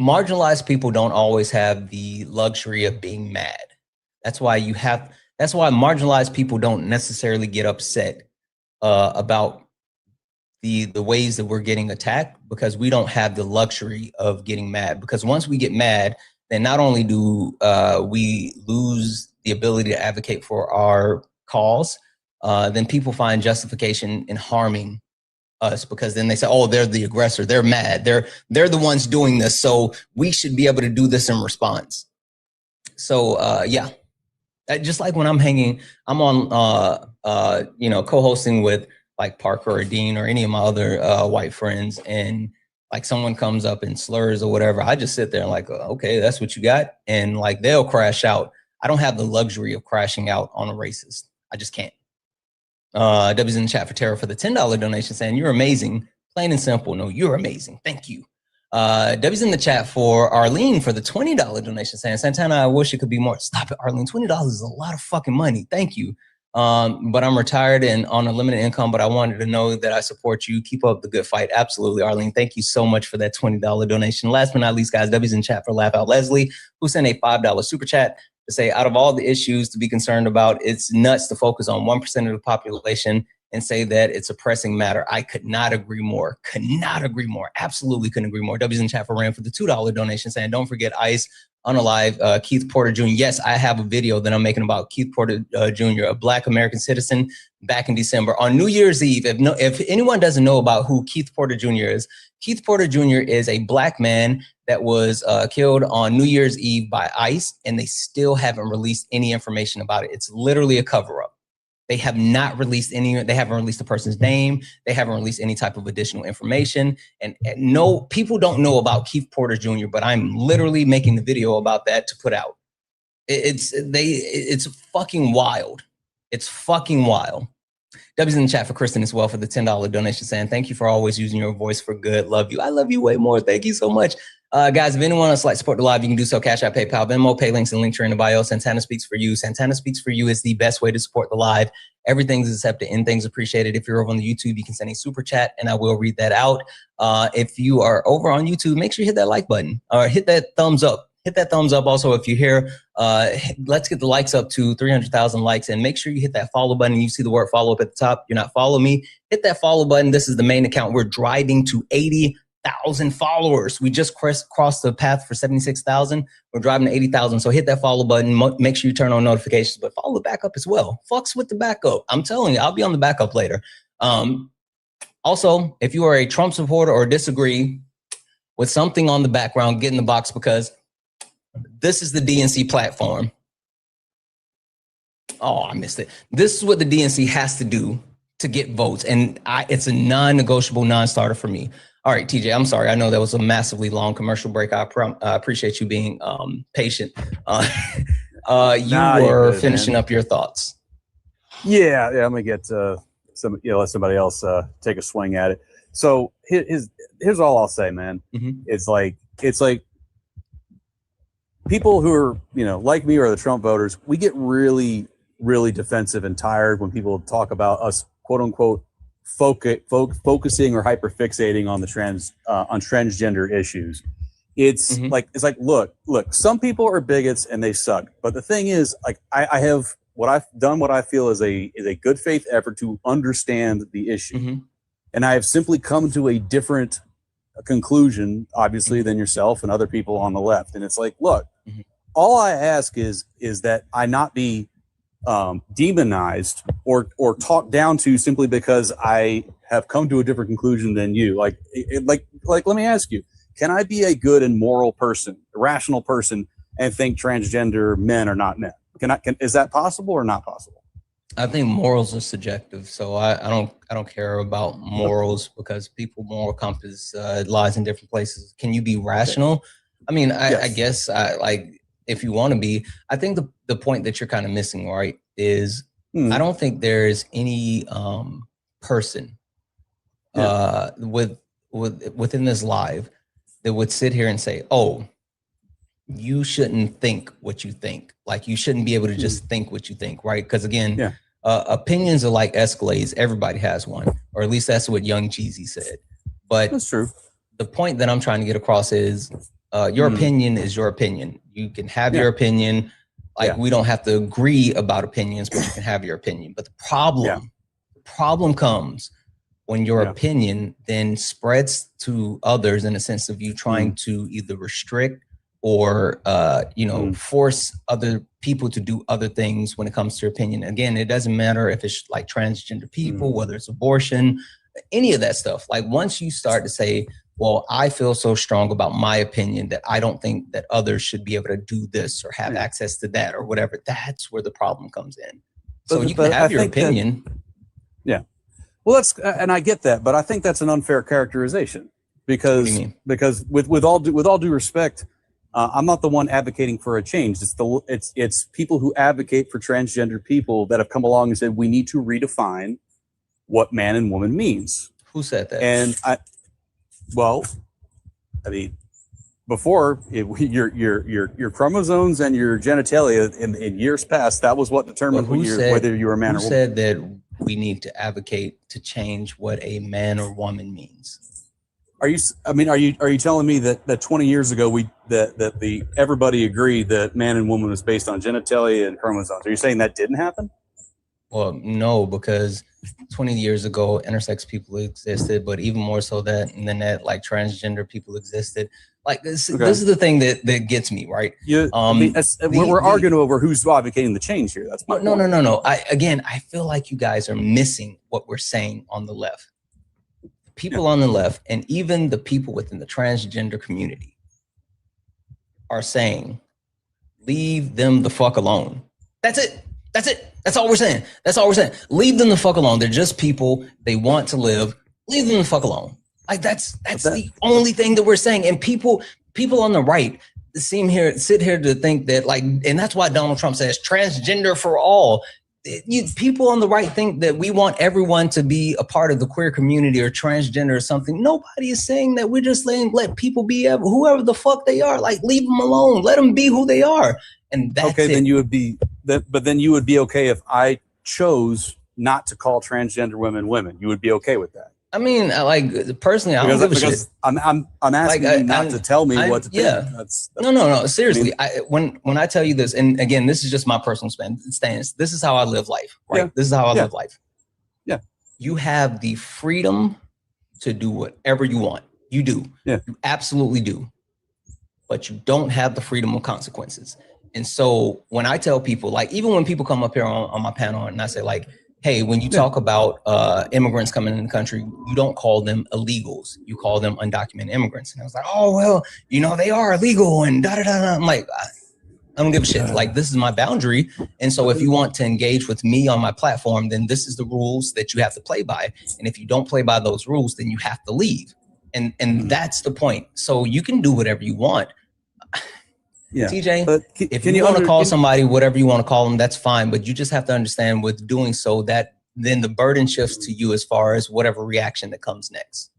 Marginalized people don't always have the luxury of being mad. That's why marginalized people don't necessarily get upset about the ways that we're getting attacked, because we don't have the luxury of getting mad. Because once we get mad, then not only do we lose the ability to advocate for our cause, then people find justification in harming us, because then they say, oh, they're the aggressor, they're mad, they're the ones doing this, so we should be able to do this in response. So yeah, just like when I'm on co-hosting with like Parker or Dean or any of my other white friends, and like someone comes up and slurs or whatever, I just sit there and like, okay, that's what you got. And like they'll crash out. I don't have the luxury of crashing out on a racist. I just can't. W's in the chat for Tara for the $10 donation saying, you're amazing. Plain and simple. No, you're amazing. Thank you. W's in the chat for Arlene for the $20 donation saying, Santana, I wish it could be more. Stop it, Arlene. $20 is a lot of fucking money. Thank you. But I'm retired and on a limited income, but I wanted to know that I support you. Keep up the good fight. Absolutely, Arlene. Thank you so much for that $20 donation. Last but not least, guys, W's in chat for Laugh Out Leslie, who sent a $5 super chat to say, out of all the issues to be concerned about, it's nuts to focus on 1% of the population and say that it's a pressing matter. I could not agree more. Could not agree more. Absolutely couldn't agree more. W's in chat for Rand for the $2 donation saying, don't forget ICE, Unalive, Keith Porter Jr. Yes, I have a video that I'm making about Keith Porter Jr., a Black American citizen, back in December. On New Year's Eve, if anyone doesn't know about who Keith Porter Jr. is, Keith Porter Jr. is a Black man that was killed on New Year's Eve by ICE, and they still haven't released any information about it. It's literally a cover-up. They have not released they haven't released the person's name. They haven't released any type of additional information. And no, people don't know about Keith Porter Jr., but I'm literally making the video about that to put out. It's fucking wild. It's fucking wild. W's in the chat for Kristen as well for the $10 donation saying, thank you for always using your voice for good. Love you. I love you way more. Thank you so much. Guys, if anyone wants to like support the live, you can do so. Cash App, PayPal, Venmo, pay links, and link in the bio. Santana Speaks for You. Santana Speaks for You is the best way to support the live. Everything's accepted and things appreciated. If you're over on the YouTube, you can send a super chat and I will read that out. If you are over on YouTube, make sure you hit that like button or hit that thumbs up. Hit that thumbs up. Also, if you're here, let's get the likes up to 300,000 likes, and make sure you hit that follow button. You see the word follow up at the top. You're not following me. Hit that follow button. This is the main account. We're driving to 80,000 followers. We just crossed the path for 76,000. We're driving to 80,000. So hit that follow button. Make sure you turn on notifications, but follow the backup as well. Fucks with the backup. I'm telling you, I'll be on the backup later. Also, if you are a Trump supporter or disagree with something on the background, get in the box, because this is the DNC platform. Oh, I missed it. This is what the DNC has to do to get votes. And it's a non-negotiable, non-starter for me. All right, TJ, I'm sorry. I know that was a massively long commercial break. I appreciate you being patient. You were finishing up your thoughts. Yeah, I'm gonna get let somebody else take a swing at it. So here's all I'll say, man. Mm-hmm. It's like people who are like me or the Trump voters, we get really really defensive and tired when people talk about us, quote unquote, focusing or hyperfixating on the transgender issues. It's like look, some people are bigots and they suck. But the thing is, like, I have what I've done, what I feel is a good faith effort to understand the issue. And I have simply come to a different conclusion, obviously, than yourself and other people on the left. And it's like, look, all I ask is that I not be demonized or talked down to simply because I have come to a different conclusion than you. Like, let me ask you, can I be a good and moral person, a rational person, and think transgender men are not men? Is that possible or not possible? I think morals are subjective, so I don't care about morals because moral compass lies in different places. Can you be rational? I mean, I guess like if you want to be. I think the point that you're kind of missing, right, is I don't think there's any person within this live that would sit here and say, "Oh, you shouldn't think what you think. Like you shouldn't be able to just think what you think," right? Because again, opinions are like Escalades. Everybody has one, or at least that's what Young Jeezy said. But that's true. The point that I'm trying to get across is your opinion is your opinion. You can have your opinion. Like we don't have to agree about opinions, but you can have your opinion. But the problem comes when your opinion then spreads to others in a sense of you trying to either restrict or force other people to do other things when it comes to your opinion. Again, it doesn't matter if it's like transgender people, whether it's abortion, any of that stuff. Like once you start to say, well, I feel so strong about my opinion that I don't think that others should be able to do this or have access to that or whatever, that's where the problem comes in. So you can have your opinion. Well, and I get that, but I think that's an unfair characterization because with all due respect, I'm not the one advocating for a change. It's people who advocate for transgender people that have come along and said we need to redefine what man and woman means. Who said that? And I mean, before your chromosomes and your genitalia in years past, that was what determined whether you were a man or woman. Who said that we need to advocate to change what a man or woman means? Are you telling me that 20 years ago everybody agreed that man and woman was based on genitalia and chromosomes? Are you saying that didn't happen? Well, no, because 20 years ago, intersex people existed, but even more so than that, like transgender people existed. Like this is the thing that gets me, right? We're arguing over who's advocating the change here. That's my point. No. I feel like you guys are missing what we're saying on the left. People on the left and even the people within the transgender community are saying, leave them the fuck alone. That's it. That's all we're saying. Leave them the fuck alone. They're just people. They want to live. Leave them the fuck alone. Like that's the only thing that we're saying. And people on the right sit here to think that and that's why Donald Trump says transgender for all. People on the right think that we want everyone to be a part of the queer community or transgender or something. Nobody is saying that. We're just saying let people be whoever the fuck they are. Like leave them alone. Let them be who they are. And that's okay. Then you would be but then you would be okay if I chose not to call transgender women. You would be okay with that. I mean, personally, I don't give a shit. I'm asking you not to tell me what to think. That's no. Seriously, when I tell you this, and again, this is just my personal stance. This is how I live life, right? This is how I live life. Yeah. You have the freedom to do whatever you want. You do. Yeah. You absolutely do. But you don't have the freedom of consequences. And so when I tell people, even when people come up here on my panel and I say hey, when you talk about immigrants coming in the country, you don't call them illegals. You call them undocumented immigrants. And I was like, oh, well, they are illegal and da-da-da-da. I'm like, I don't give a shit. This is my boundary. And so if you want to engage with me on my platform, then this is the rules that you have to play by. And if you don't play by those rules, then you have to leave. And that's the point. So you can do whatever you want. Yeah. TJ, if you want to call somebody whatever you want to call them, that's fine. But you just have to understand with doing so that then the burden shifts to you as far as whatever reaction that comes next.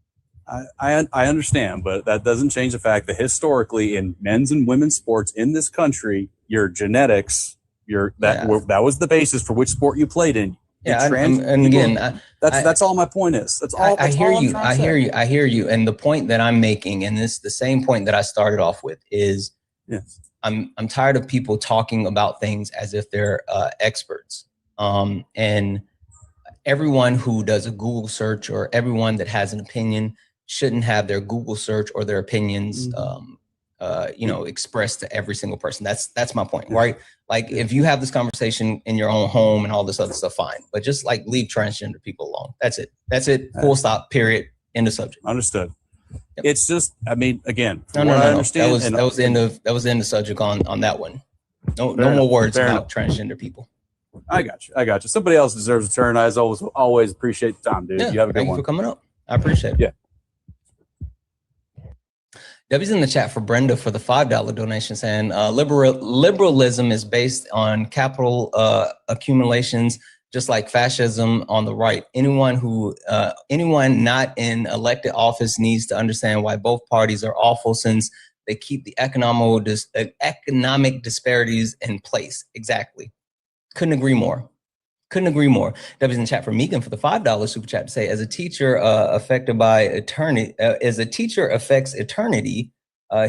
I understand, but that doesn't change the fact that historically in men's and women's sports in this country, your genetics That was the basis for which sport you played in. Yeah, and again, that's all my point is. That's all. I hear all I'm you. trying to say. I hear you. And the point that I'm making, and this the same point that I started off with, is yes. I'm tired of people talking about things as if they're experts. And everyone who does a Google search or everyone that has an opinion shouldn't have their Google search or their opinions, expressed to every single person. That's my point, right? Like if you have this conversation in your own home and all this other stuff, fine. But just like leave transgender people alone. That's it. That's it. Full stop. Period. End of subject. Understood. Yep. It's just, I mean, again, no. I understand. That was the end of subject on that one. No more words about transgender people. I got you. Somebody else deserves a turn. I always appreciate the time, dude. Yeah, you have a good thank one. you for coming up. I appreciate it. Yeah. Debbie's in the chat for Brenda for the $5 donation saying liberalism is based on capital accumulations, just like fascism on the right. Anyone not in elected office needs to understand why both parties are awful, since they keep the economic disparities in place. Exactly. Couldn't agree more. Debbie's in the chat for Megan for the $5 super chat to say, as a teacher affected by eternity, as a teacher affects eternity,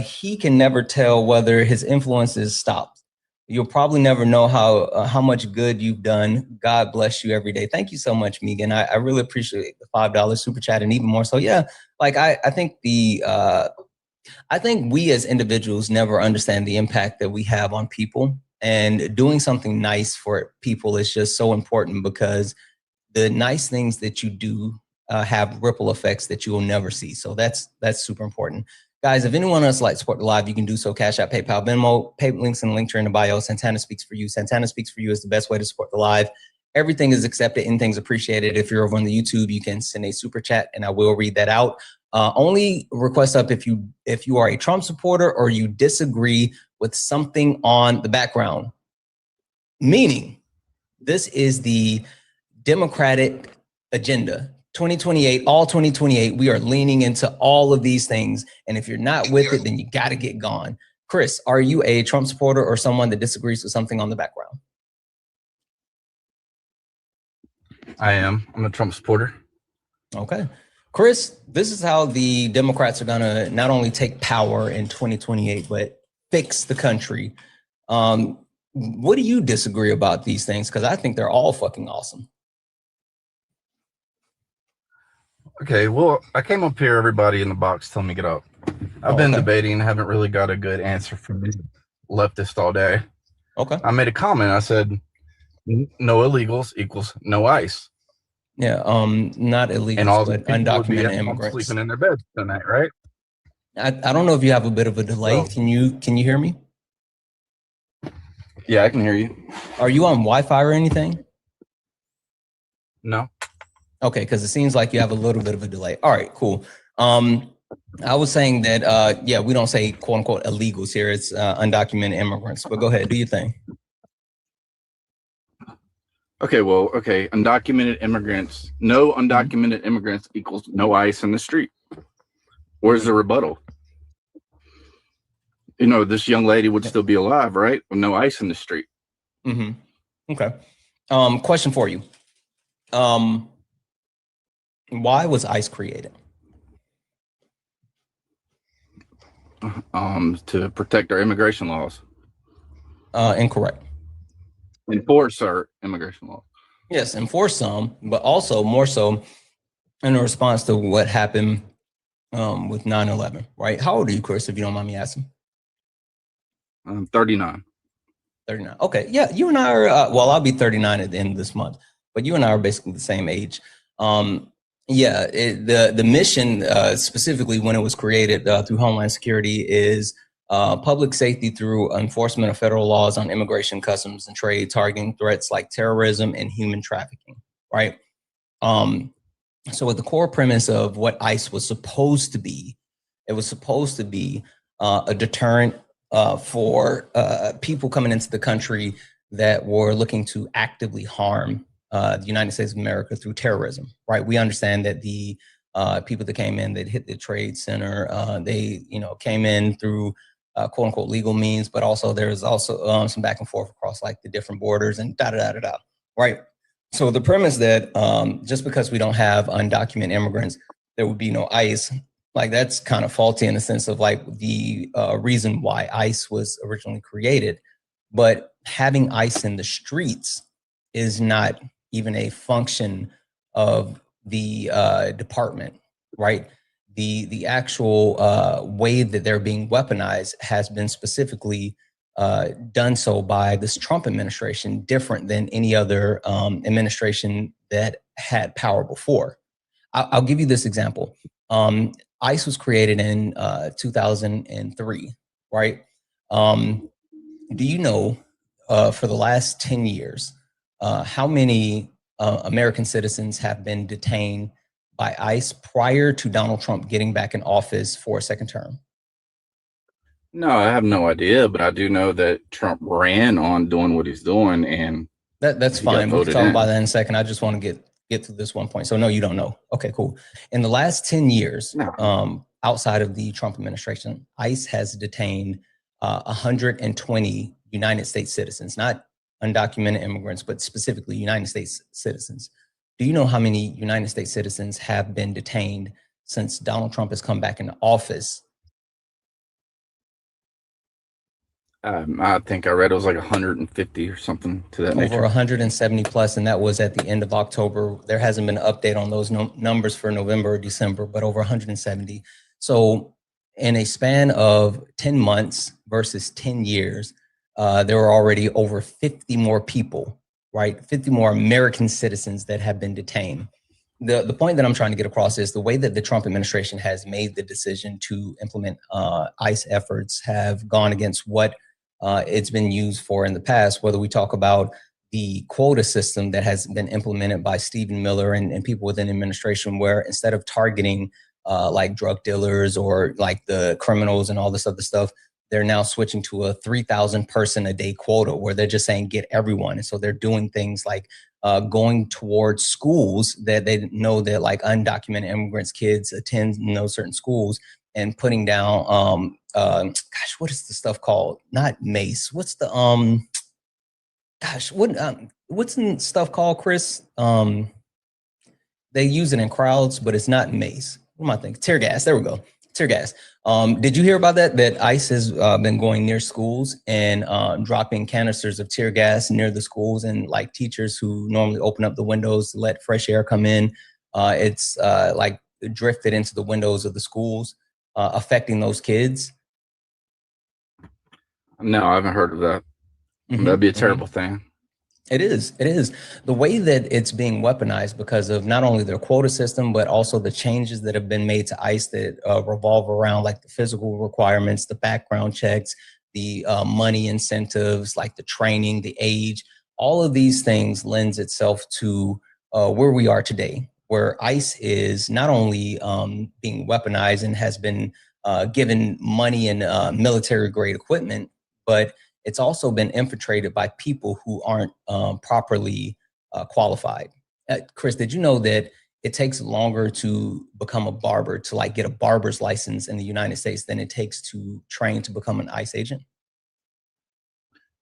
he can never tell whether his influence is stopped. You'll probably never know how much good you've done. God bless you every day. Thank you so much, Megan. I really appreciate the $5 super chat, and even more so, yeah. Like I think I think we as individuals never understand the impact that we have on people. And doing something nice for people is just so important, because the nice things that you do have ripple effects that you will never see. So that's super important. Guys, if anyone else likes to support the live, you can do so. Cash App, PayPal, Venmo, pay links in the link tree in the bio. Santana Speaks For You. Santana Speaks For You is the best way to support the live. Everything is accepted. Anything's appreciated. If you're over on the YouTube, you can send a super chat and I will read that out. Only request up if you are a Trump supporter or you disagree with something on the background. Meaning, this is the Democratic agenda. 2028, all 2028, we are leaning into all of these things. And if you're not with it, then you got to get gone. Chris, are you a Trump supporter or someone that disagrees with something on the background? I am. I'm a Trump supporter. Okay. Chris, this is how the Democrats are going to not only take power in 2028, but fix the country. What do you disagree about these things? Because I think they're all fucking awesome. Okay, well, I came up here, everybody in the box told me to get up. I've been debating, haven't really got a good answer from the leftist all day. Okay. I made a comment. I said, no illegals equals no ICE. Yeah, not illegals, and all but undocumented immigrants. Sleeping in their beds tonight, right? I don't know if you have a bit of a delay. So, can you hear me? Yeah, I can hear you. Are you on Wi-Fi or anything? No. Okay, because it seems like you have a little bit of a delay. All right, cool. I was saying that, yeah, we don't say quote unquote illegals here. It's undocumented immigrants, but go ahead, do your thing. Okay, well, okay. Undocumented immigrants, no undocumented immigrants equals no ICE in the street. Where's the rebuttal? You know, this young lady would still be alive, right? With no ICE in the street. Mm-hmm. Okay. Question for you. Why was ICE created? To protect our immigration laws. Incorrect. Enforce our immigration laws. Yes, enforce some, but also more so in response to what happened with 9/11, right? How old are you, Chris, if you don't mind me asking? I'm 39. 39. Okay. Yeah, you and I are, well, I'll be 39 at the end of this month, but you and I are basically the same age. Yeah, the mission, specifically when it was created through Homeland Security, is public safety through enforcement of federal laws on immigration, customs, and trade, targeting threats like terrorism and human trafficking, right? So with the core premise of what ICE was supposed to be, it was supposed to be a deterrent for people coming into the country that were looking to actively harm the United States of America through terrorism, right? We understand that the people that came in that hit the Trade Center, they, you know, came in through quote unquote legal means, but also there's also some back and forth across like the different borders and right? So the premise that just because we don't have undocumented immigrants, there would be no ICE, like that's kind of faulty in the sense of like the reason why ICE was originally created. But having ICE in the streets is not even a function of the department, right? The actual way that they're being weaponized has been specifically done so by this Trump administration, different than any other administration that had power before. I'll give you this example. ICE was created in 2003, right? Do you know for the last 10 years, how many American citizens have been detained by ICE prior to Donald Trump getting back in office for a second term? No, I have no idea, but I do know that Trump ran on doing what he's doing, and that's he got fine. We can voted talk in. about that in a second. I just want to get to this one point. So no, you don't know. Okay, cool. In the last 10 years, outside of the Trump administration, ICE has detained 120 United States citizens, not undocumented immigrants, but specifically United States citizens. Do you know how many United States citizens have been detained since Donald Trump has come back into office? I think I read it was like 150 or something to that nature. Over 170 plus, and that was at the end of October. There hasn't been an update on those numbers for November or December, but over 170. So in a span of 10 months versus 10 years, there were already over 50 more people, right? 50 more American citizens that have been detained. The point that I'm trying to get across is the way that the Trump administration has made the decision to implement ICE efforts have gone against what it's been used for in the past, whether we talk about the quota system that has been implemented by Stephen Miller and people within the administration, where instead of targeting like drug dealers or like the criminals and all this other stuff, they're now switching to a 3,000 person a day quota where they're just saying get everyone. And so they're doing things like going towards schools that they know that like undocumented immigrants kids attend certain schools, and putting down gosh, what is the stuff called? Not mace. What's the gosh, what's the stuff called, Chris? They use it in crowds, but it's not mace. What am I thinking? Tear gas. There we go. Tear gas. Did you hear about that? That ICE has been going near schools and dropping canisters of tear gas near the schools, and like teachers who normally open up the windows to let fresh air come in, it's like drifted into the windows of the schools, affecting those kids. No, I haven't heard of that. That'd be a terrible thing. It is. It is. The way that it's being weaponized because of not only their quota system, but also the changes that have been made to ICE that revolve around like the physical requirements, the background checks, the money incentives, like the training, the age. All of these things lends itself to where we are today, where ICE is not only being weaponized and has been given money and military grade equipment, but it's also been infiltrated by people who aren't properly qualified. Chris, did you know that it takes longer to become a barber, to like get a barber's license in the United States than it takes to train to become an ICE agent?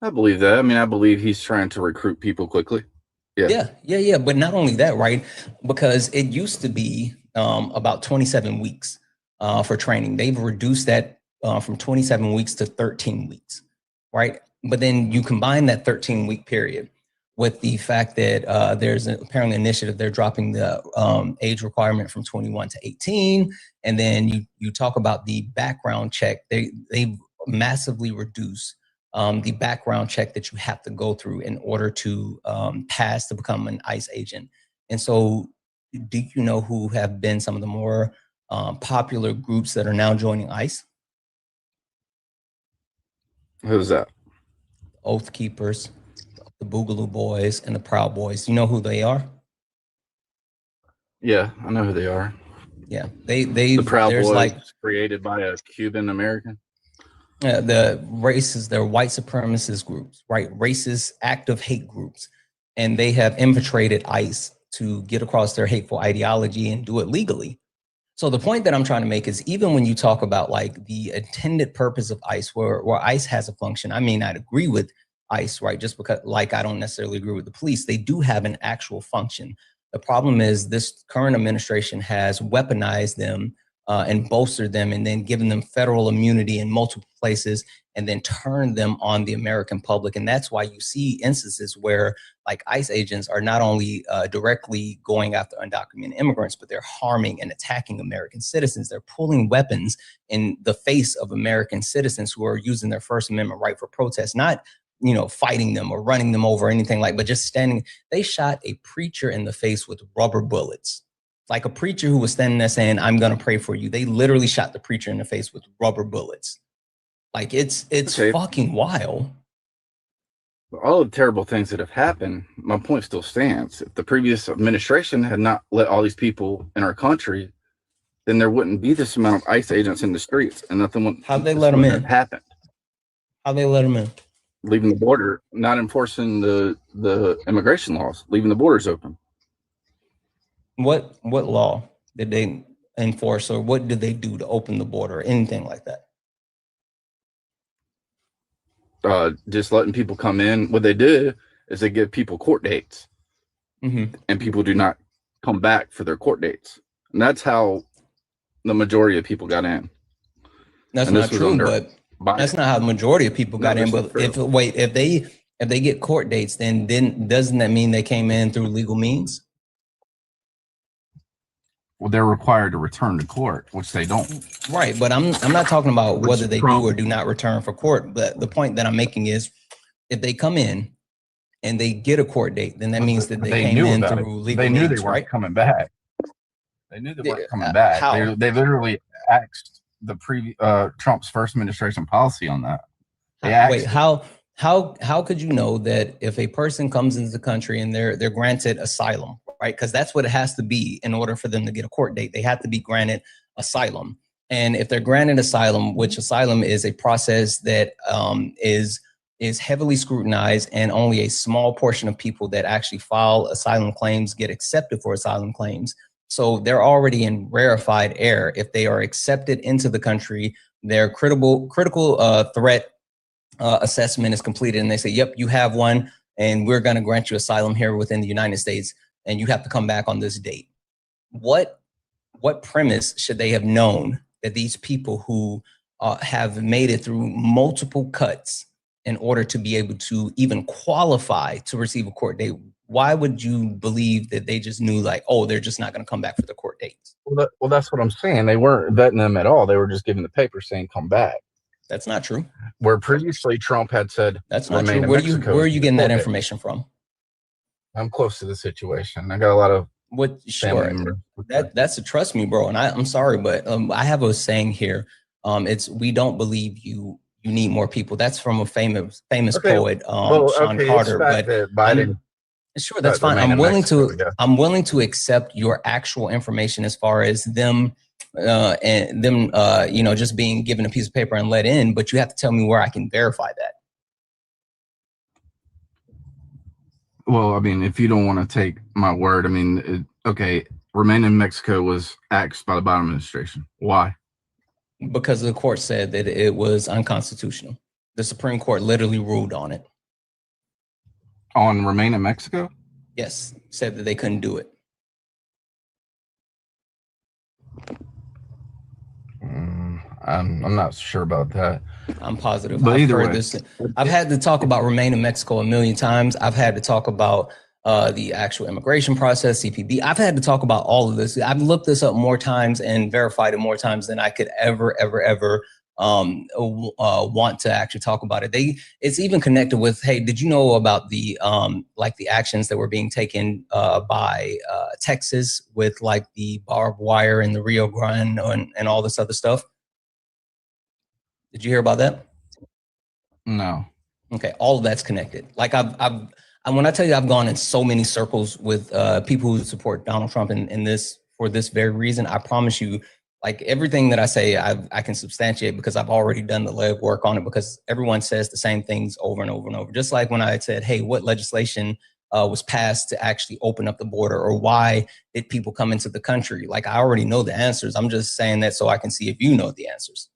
I believe that. I mean, I believe he's trying to recruit people quickly. Yeah. Yeah. But not only that, right? Because it used to be about 27 weeks for training. They've reduced that from 27 weeks to 13 weeks. Right. But then you combine that 13-week period with the fact that there's apparently an initiative, they're dropping the age requirement from 21 to 18. And then you talk about the background check. They massively reduce the background check that you have to go through in order to pass to become an ICE agent. And so do you know who have been some of the more popular groups that are now joining ICE? Who's that? Oath Keepers, the Boogaloo Boys, and the Proud Boys. You know who they are? Yeah, I know who they are. Yeah, the Proud Boys, like created by a Cuban American. The races, they're white supremacist groups, right? Racist, active hate groups, and they have infiltrated ICE to get across their hateful ideology and do it legally. So the point that I'm trying to make is even when you talk about like the intended purpose of ICE, where ICE has a function, I may not agree with ICE, right? Just because like I don't necessarily agree with the police, they do have an actual function. The problem is this current administration has weaponized them and bolstered them and then given them federal immunity in multiple places and then turned them on the American public. And that's why you see instances where like ICE agents are not only directly going after undocumented immigrants, but they're harming and attacking American citizens. They're pulling weapons in the face of American citizens who are using their First Amendment right for protest, not fighting them or running them over or anything like, but just standing. They shot a preacher in the face with rubber bullets. Like a preacher who was standing there saying, "I'm going to pray for you." They literally shot the preacher in the face with rubber bullets. Like it's fucking wild. All the terrible things that have happened, my point still stands. If the previous administration had not let all these people in our country, then there wouldn't be this amount of ICE agents in the streets, and nothing would. How'd they let them in? Happened. How'd they let them in? Leaving the border, not enforcing the immigration laws, leaving the borders open. What law did they enforce, or what did they do to open the border, or anything like that? Just letting people come in. What they did is they give people court dates, and people do not come back for their court dates, and that's how the majority of people got in. That's not true, but that's not how the majority of people got in. But if they get court dates, then doesn't that mean they came in through legal means? Well, they're required to return to court, which they don't. Right, but I'm not talking about whether they do or do not return for court. But the point that I'm making is, if they come in and they get a court date, then that means that they came in through legal means, They knew they weren't coming back. They knew they weren't coming back. How? They literally axed the Trump's first administration policy on that. Wait, how could you know that if a person comes into the country and they're granted asylum, right? Because that's what it has to be in order for them to get a court date. They have to be granted asylum. And if they're granted asylum, which asylum is a process that is heavily scrutinized, and only a small portion of people that actually file asylum claims get accepted for asylum claims. So they're already in rarefied air. If they are accepted into the country, their critical threat assessment is completed, and they say, "Yep, you have one, and we're going to grant you asylum here within the United States, and you have to come back on this date." What premise should they have known that these people who have made it through multiple cuts in order to be able to even qualify to receive a court date? Why would you believe that they just knew, like, oh, they're just not going to come back for the court dates? Well, that's what I'm saying. They weren't vetting them at all. They were just giving the paper saying, "Come back." That's not true. Where previously Trump had said, "That's not true." Where are you getting that information from? I'm close to the situation. I got a lot of sure. That's a trust me, bro. And I'm sorry, but I have a saying here. It's, "We don't believe you need more people." That's from a famous poet, Sean Carter. But Biden. Sure, that's fine. I'm willing to accept your actual information as far as them just being given a piece of paper and let in, but you have to tell me where I can verify that. Well, I mean, if you don't want to take my word, I mean, okay, Remain in Mexico was axed by the Biden administration. Why? Because the court said that it was unconstitutional. The Supreme Court literally ruled on it. On Remain in Mexico? Yes, said that they couldn't do it. I'm not sure about that. I'm positive. But either way, I've had to talk about Remain in Mexico a million times. I've had to talk about the actual immigration process, CPB. I've had to talk about all of this. I've looked this up more times and verified it more times than I could ever want to actually talk about it. It's even connected with, hey, did you know about the the actions that were being taken by Texas with like the barbed wire in the Rio Grande and all this other stuff? Did you hear about that? No. Okay, all of that's connected. Like when I tell you I've gone in so many circles with people who support Donald Trump in this for this very reason, I promise you, like everything that I say, I can substantiate because I've already done the legwork on it, because everyone says the same things over and over and over. Just like when I said, hey, what legislation was passed to actually open up the border, or why did people come into the country? Like, I already know the answers. I'm just saying that so I can see if you know the answers.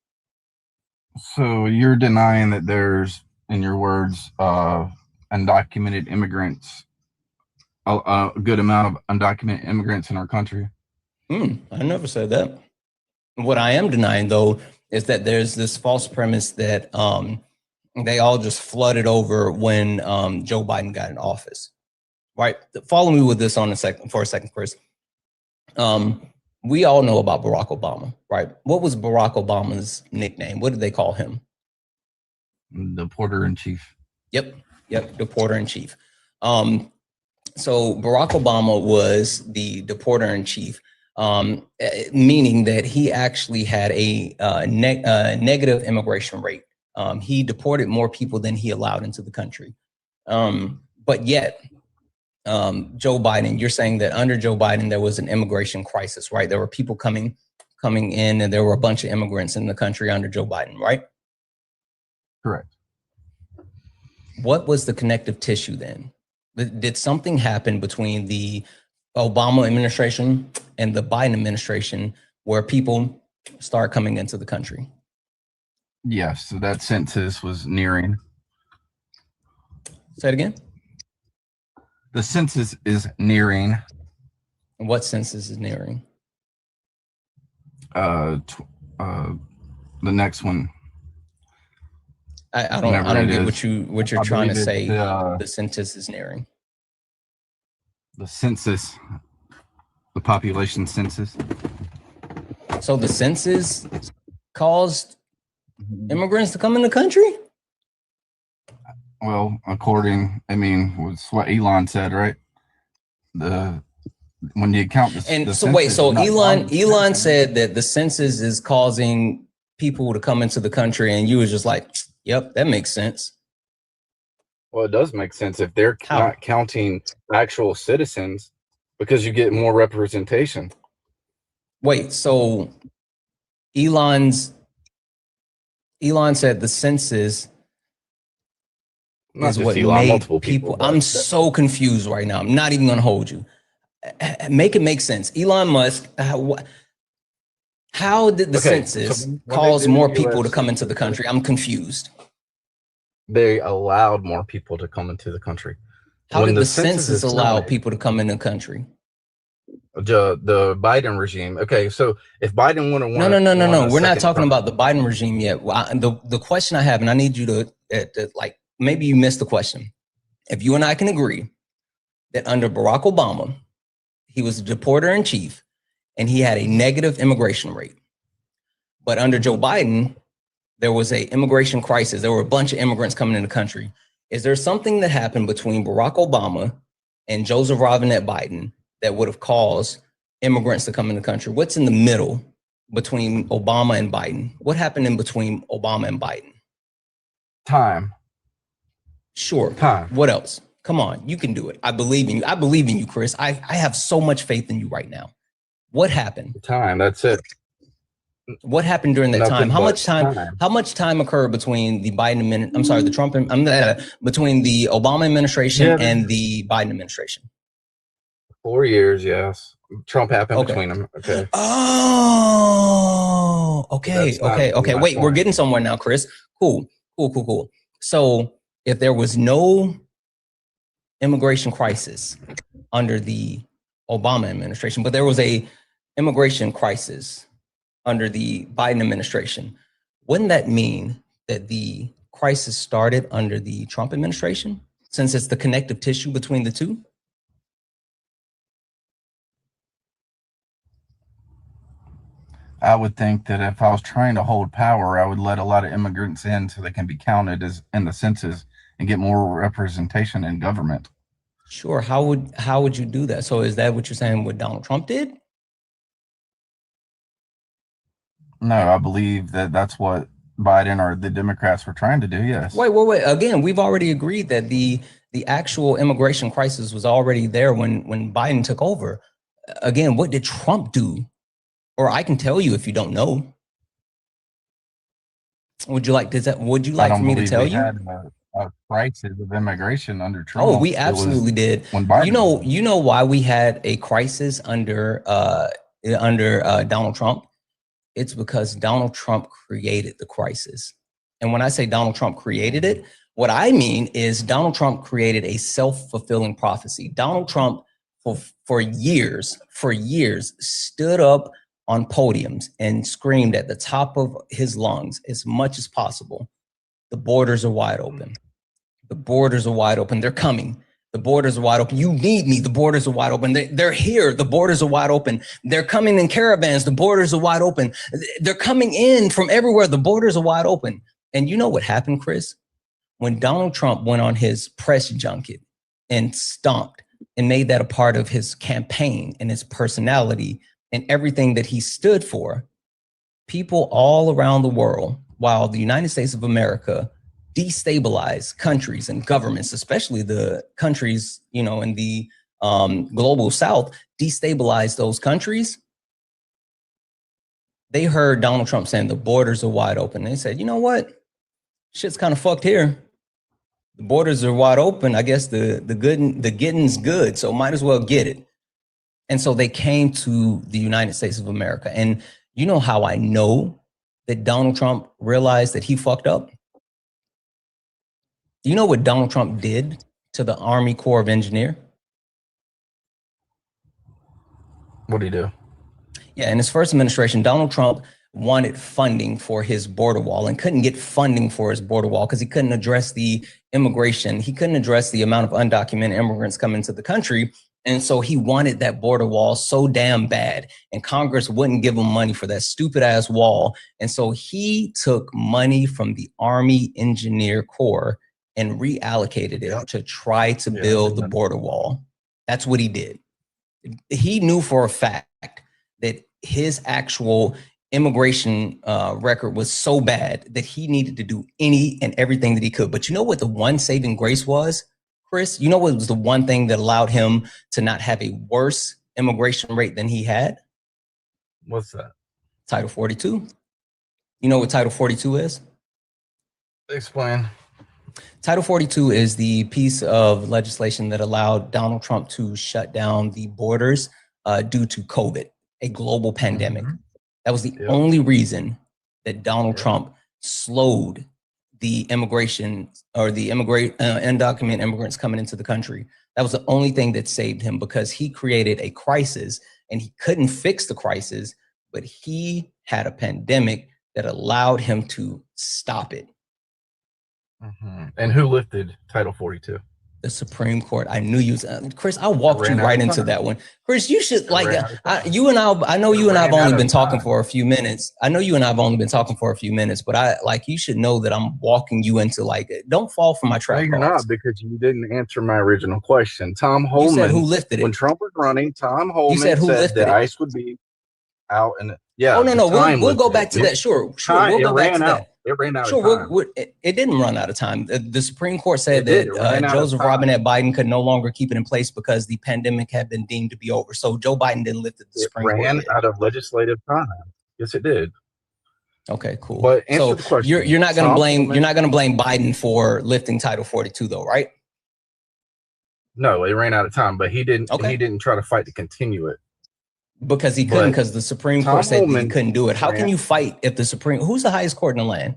So you're denying that there's, in your words, undocumented immigrants, a good amount of undocumented immigrants in our country? I never said that. What I am denying, though, is that there's this false premise that they all just flooded over when Joe Biden got in office. Right? Follow me with this for a second, Chris. We all know about Barack Obama, right? What was Barack Obama's nickname? What did they call him? The Porter in Chief. Yep, the Porter in Chief. So Barack Obama was the deporter in chief, meaning that he actually had a negative immigration rate. He deported more people than he allowed into the country. But yet, Joe Biden, you're saying that under Joe Biden, there was an immigration crisis, right? There were people coming in, and there were a bunch of immigrants in the country under Joe Biden, right? Correct. What was the connective tissue then? Did something happen between the Obama administration and the Biden administration where people start coming into the country? Yes, so that census was nearing. Say it again. The census is nearing. What census is nearing? The next one. I don't get what you're trying to say. The census is nearing. The census, the population census. So the census caused immigrants to come in the country? Well, it's what Elon said, right? When you count the wait, so Elon said that the census is causing people to come into the country, and you was just like, yep, that makes sense. Well, it does make sense if they're not counting actual citizens, because you get more representation. Wait, so Elon said the census is what made people. I'm so confused right now. I'm not even going to hold you. Make it make sense. Elon Musk, how did the census cause more people to come into the country? I'm confused. They allowed more people to come into the country. How did the census allow people to come in the country? The Biden regime. Okay, so if Biden would have won, no. We're not talking about the Biden regime yet. The question I have, and I need you to like, maybe you missed the question. If you and I can agree that under Barack Obama, he was the deporter in chief, and he had a negative immigration rate, but under Joe Biden, there was a immigration crisis. There were a bunch of immigrants coming in the country. Is there something that happened between Barack Obama and Joseph Robinette Biden that would have caused immigrants to come in the country? What's in the middle between Obama and Biden? What happened in between Obama and Biden? Time. Sure. Time. What else? Come on, you can do it. I believe in you. I believe in you, Chris. I have so much faith in you right now. What happened? Time. That's it. What happened during that time? How much time occurred between the between the Obama administration and the Biden administration? 4 years, yes. Trump happened between them. Okay. Oh, okay. Wait, we're getting somewhere now, Chris. Cool. So if there was no immigration crisis under the Obama administration, but there was a immigration crisis under the Biden administration, wouldn't that mean that the crisis started under the Trump administration, since it's the connective tissue between the two? I would think that if I was trying to hold power, I would let a lot of immigrants in so they can be counted as in the census and get more representation in government. Sure. How would you do that? So is that what you're saying what Donald Trump did? No, I believe that that's what Biden or the Democrats were trying to do. Yes. Wait. Again, we've already agreed that the actual immigration crisis was already there when Biden took over. Again, what did Trump do? Or I can tell you if you don't know. Would you like for me to tell you? I a crisis of immigration under Trump. Oh, we absolutely did. When Biden You know why we had a crisis under Donald Trump? It's because Donald Trump created the crisis. And when I say Donald Trump created it, what I mean is Donald Trump created a self-fulfilling prophecy. Donald Trump for years stood up on podiums and screamed at the top of his lungs as much as possible, the borders are wide open. The borders are wide open. They're coming. The borders are wide open. You need me. The borders are wide open. They're here. The borders are wide open. They're coming in caravans. The borders are wide open. They're coming in from everywhere. The borders are wide open. And you know what happened, Chris? When Donald Trump went on his press junket and stomped and made that a part of his campaign and his personality and everything that he stood for, people all around the world, while the United States of America destabilize countries and governments, especially the countries, you know, in the global South, destabilize those countries. They heard Donald Trump saying the borders are wide open. They said, you know what? Shit's kind of fucked here. The borders are wide open. I guess the getting's good, so might as well get it. And so they came to the United States of America. And you know how I know that Donald Trump realized that he fucked up? Do you know what Donald Trump did to the Army Corps of Engineers? What did he do? Yeah, in his first administration, Donald Trump wanted funding for his border wall and couldn't get funding for his border wall because he couldn't address the immigration. He couldn't address the amount of undocumented immigrants coming to the country. And so he wanted that border wall so damn bad, and Congress wouldn't give him money for that stupid ass wall. And so he took money from the Army Engineer Corps and reallocated it to try to build the border wall. That's what he did. He knew for a fact that his actual immigration record was so bad that he needed to do any and everything that he could. But you know what the one saving grace was, Chris? You know what was the one thing that allowed him to not have a worse immigration rate than he had? What's that? Title 42. You know what Title 42 is? Explain. Title 42 is the piece of legislation that allowed Donald Trump to shut down the borders due to COVID, a global pandemic. That was the only reason that Donald Trump slowed the immigration or the undocumented immigrants coming into the country. That was the only thing that saved him, because he created a crisis and he couldn't fix the crisis, but he had a pandemic that allowed him to stop it. And who lifted Title 42? The Supreme Court. I knew you, Chris. I walked you right into that one. Chris, you should like you and I know you and I've only been talking for a few minutes. I know you and I've only been talking for a few minutes, but you should know that I'm walking you into don't fall for my trap. No, you're not, because you didn't answer my original question. Tom Holman. You said who lifted it when Trump was running? Tom Holman you said who lifted that it? ICE would be out, and Oh no, we'll go back to that. Sure, we'll go back to that. It ran out of time. It didn't run out of time. The Supreme Court said that Joseph Robinette Biden could no longer keep it in place because the pandemic had been deemed to be over. So Joe Biden didn't lift it. The Supreme Court ran out of legislative time. Yes, it did. Okay, cool. But answer the question. You're not going to blame Biden for lifting Title 42, though, right? No, it ran out of time, but he didn't. Okay. He didn't try to fight to continue it. Because he couldn't, because the Supreme Court said he couldn't do it. How can you fight if the Supreme? Who's the highest court in the land?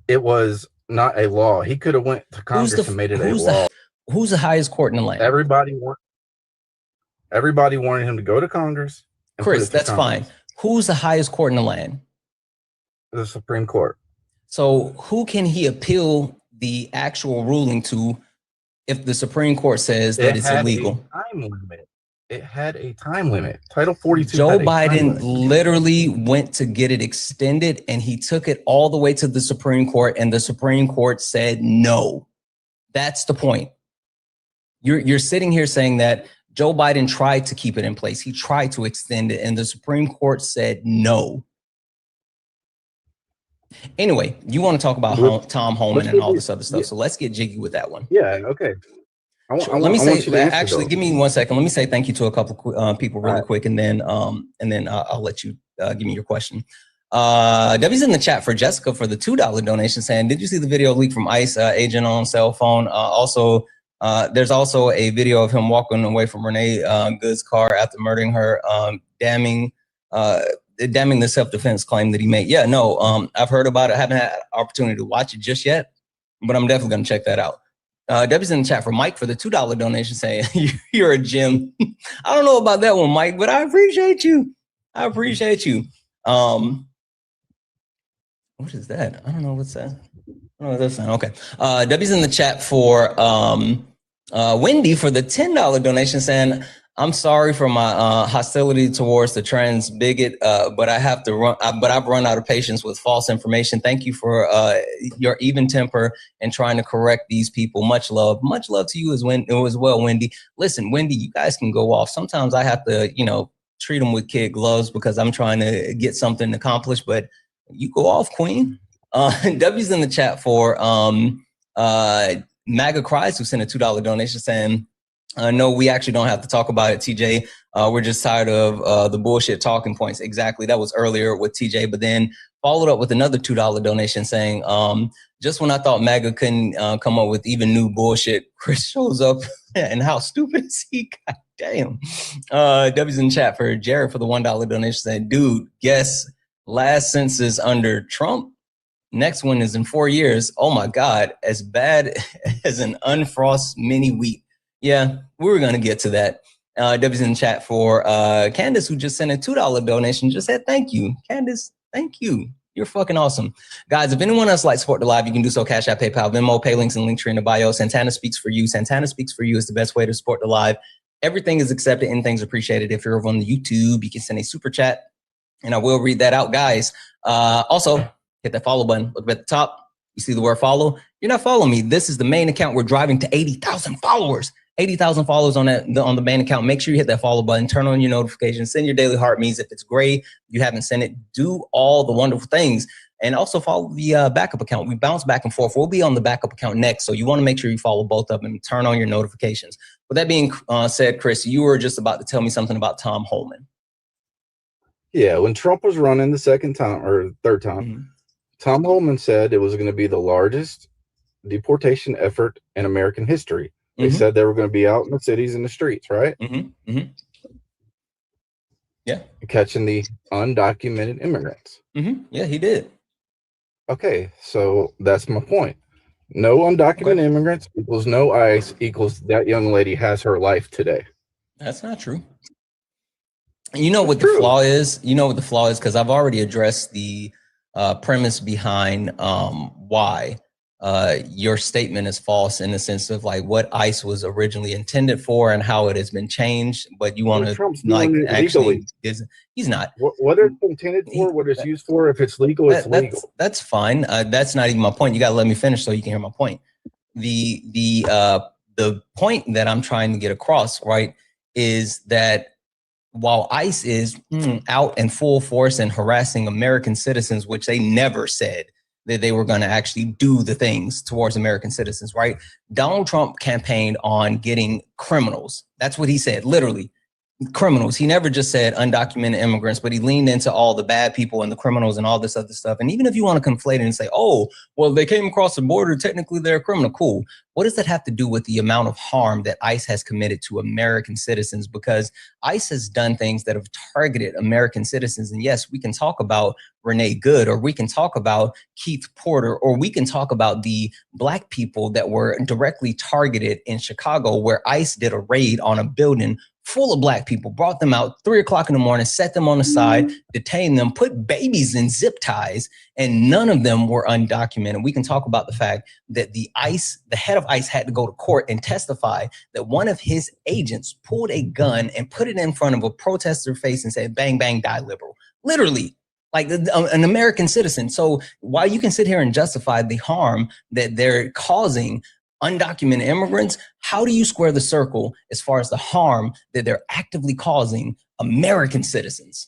It was not a law. He could have went to Congress and made it a law. Who's the highest court in the land? Everybody wanted him to go to Congress. Chris, that's fine. Who's the highest court in the land? The Supreme Court. So who can he appeal the actual ruling to if the Supreme Court says that it's illegal? It had a time limit. Title 42. Joe Biden literally went to get it extended, and he took it all the way to the Supreme Court, and the Supreme Court said no. That's the point. You're sitting here saying that Joe Biden tried to keep it in place. He tried to extend it, and the Supreme Court said no. Anyway, you want to talk about Tom Holman and all this other stuff, so let's get jiggy with that one. Yeah, okay. Let me say, actually, give me 1 second. Let me say thank you to a couple people really quick, and then I'll let you give me your question. W's in the chat for Jessica for the $2 donation saying, did you see the video leak from ICE agent on cell phone? There's also a video of him walking away from Renee Good's car after murdering her, damning the self-defense claim that he made. Yeah, no, I've heard about it. I haven't had opportunity to watch it just yet, but I'm definitely going to check that out. W's in the chat for Mike for the $2 donation saying, you're a gem. I don't know about that one, Mike, but I appreciate you. I appreciate you. What is that? I don't know what's that. I don't know what that's saying. Okay. W's in the chat for Wendy for the $10 donation saying, I'm sorry for my hostility towards the trans bigot, but I've run out of patience with false information. Thank you for your even temper and trying to correct these people. Much love to you as well, Wendy. Listen, Wendy, you guys can go off. Sometimes I have to, treat them with kid gloves because I'm trying to get something accomplished, but you go off, Queen. W's in the chat for MAGA Cries, who sent a $2 donation saying, no, we actually don't have to talk about it, TJ. We're just tired of the bullshit talking points. Exactly. That was earlier with TJ, but then followed up with another $2 donation saying, just when I thought MAGA couldn't come up with even new bullshit, Chris shows up and how stupid is he? God damn. W's in chat for Jared for the $1 donation saying, dude, guess last census under Trump. Next one is in 4 years. Oh my God, as bad as an unfrost mini wheat. Yeah, we were going to get to that. W's in the chat for Candace, who just sent a $2 donation, just said thank you. Candace, thank you. You're fucking awesome. Guys, if anyone else likes support the live, you can do so. Cash App, PayPal, Venmo, pay links and Linktree in the bio. Santana Speaks for You. Santana Speaks for You is the best way to support the live. Everything is accepted. Anything's appreciated. If you're over on the YouTube, you can send a super chat and I will read that out, guys. Also, hit that follow button. Look at the top. You see the word follow. You're not following me. This is the main account. We're driving to 80,000 followers. 80,000 followers on the main account. Make sure you hit that follow button, turn on your notifications, send your daily heart means. If it's gray, you haven't sent it, do all the wonderful things. And also follow the backup account. We bounce back and forth. We'll be on the backup account next. So you want to make sure you follow both of them and turn on your notifications. With that being said, Chris, you were just about to tell me something about Tom Holman. Yeah, when Trump was running the second time or third time, Tom Holman said it was going to be the largest deportation effort in American history. They said they were going to be out in the cities and the streets, right? Yeah. Catching the undocumented immigrants. Yeah, he did. Okay, so that's my point. No undocumented immigrants equals no ICE equals that young lady has her life today. That's not true. You know what the flaw is? You know what the flaw is? Because I've already addressed the premise behind why your statement is false in the sense of like what ICE was originally intended for and how it has been changed. But you want to like actually he's not. What it's intended for, what it's used for, if it's legal, it's legal. That's fine. That's not even my point. You got to let me finish so you can hear my point. The point that I'm trying to get across, right, is that while ICE is out in full force and harassing American citizens, which they never said that they were going to actually do the things towards American citizens, right? Donald Trump campaigned on getting criminals. That's what he said, literally. Criminals. He never just said undocumented immigrants, but he leaned into all the bad people and the criminals and all this other stuff. And even if you want to conflate it and say, oh, well, they came across the border, technically they're a criminal, cool. What does that have to do with the amount of harm that ICE has committed to American citizens? Because ICE has done things that have targeted American citizens. And yes, we can talk about Renee Good, or we can talk about Keith Porter, or we can talk about the Black people that were directly targeted in Chicago, where ICE did a raid on a building full of Black people, brought them out 3 o'clock in the morning, set them on the side, detained them, put babies in zip ties, and none of them were undocumented. We can talk about the fact that the head of ICE had to go to court and testify that one of his agents pulled a gun and put it in front of a protester's face and said, bang, bang, die liberal. Literally, like an American citizen. So while you can sit here and justify the harm that they're causing undocumented immigrants, how do you square the circle as far as the harm that they're actively causing American citizens?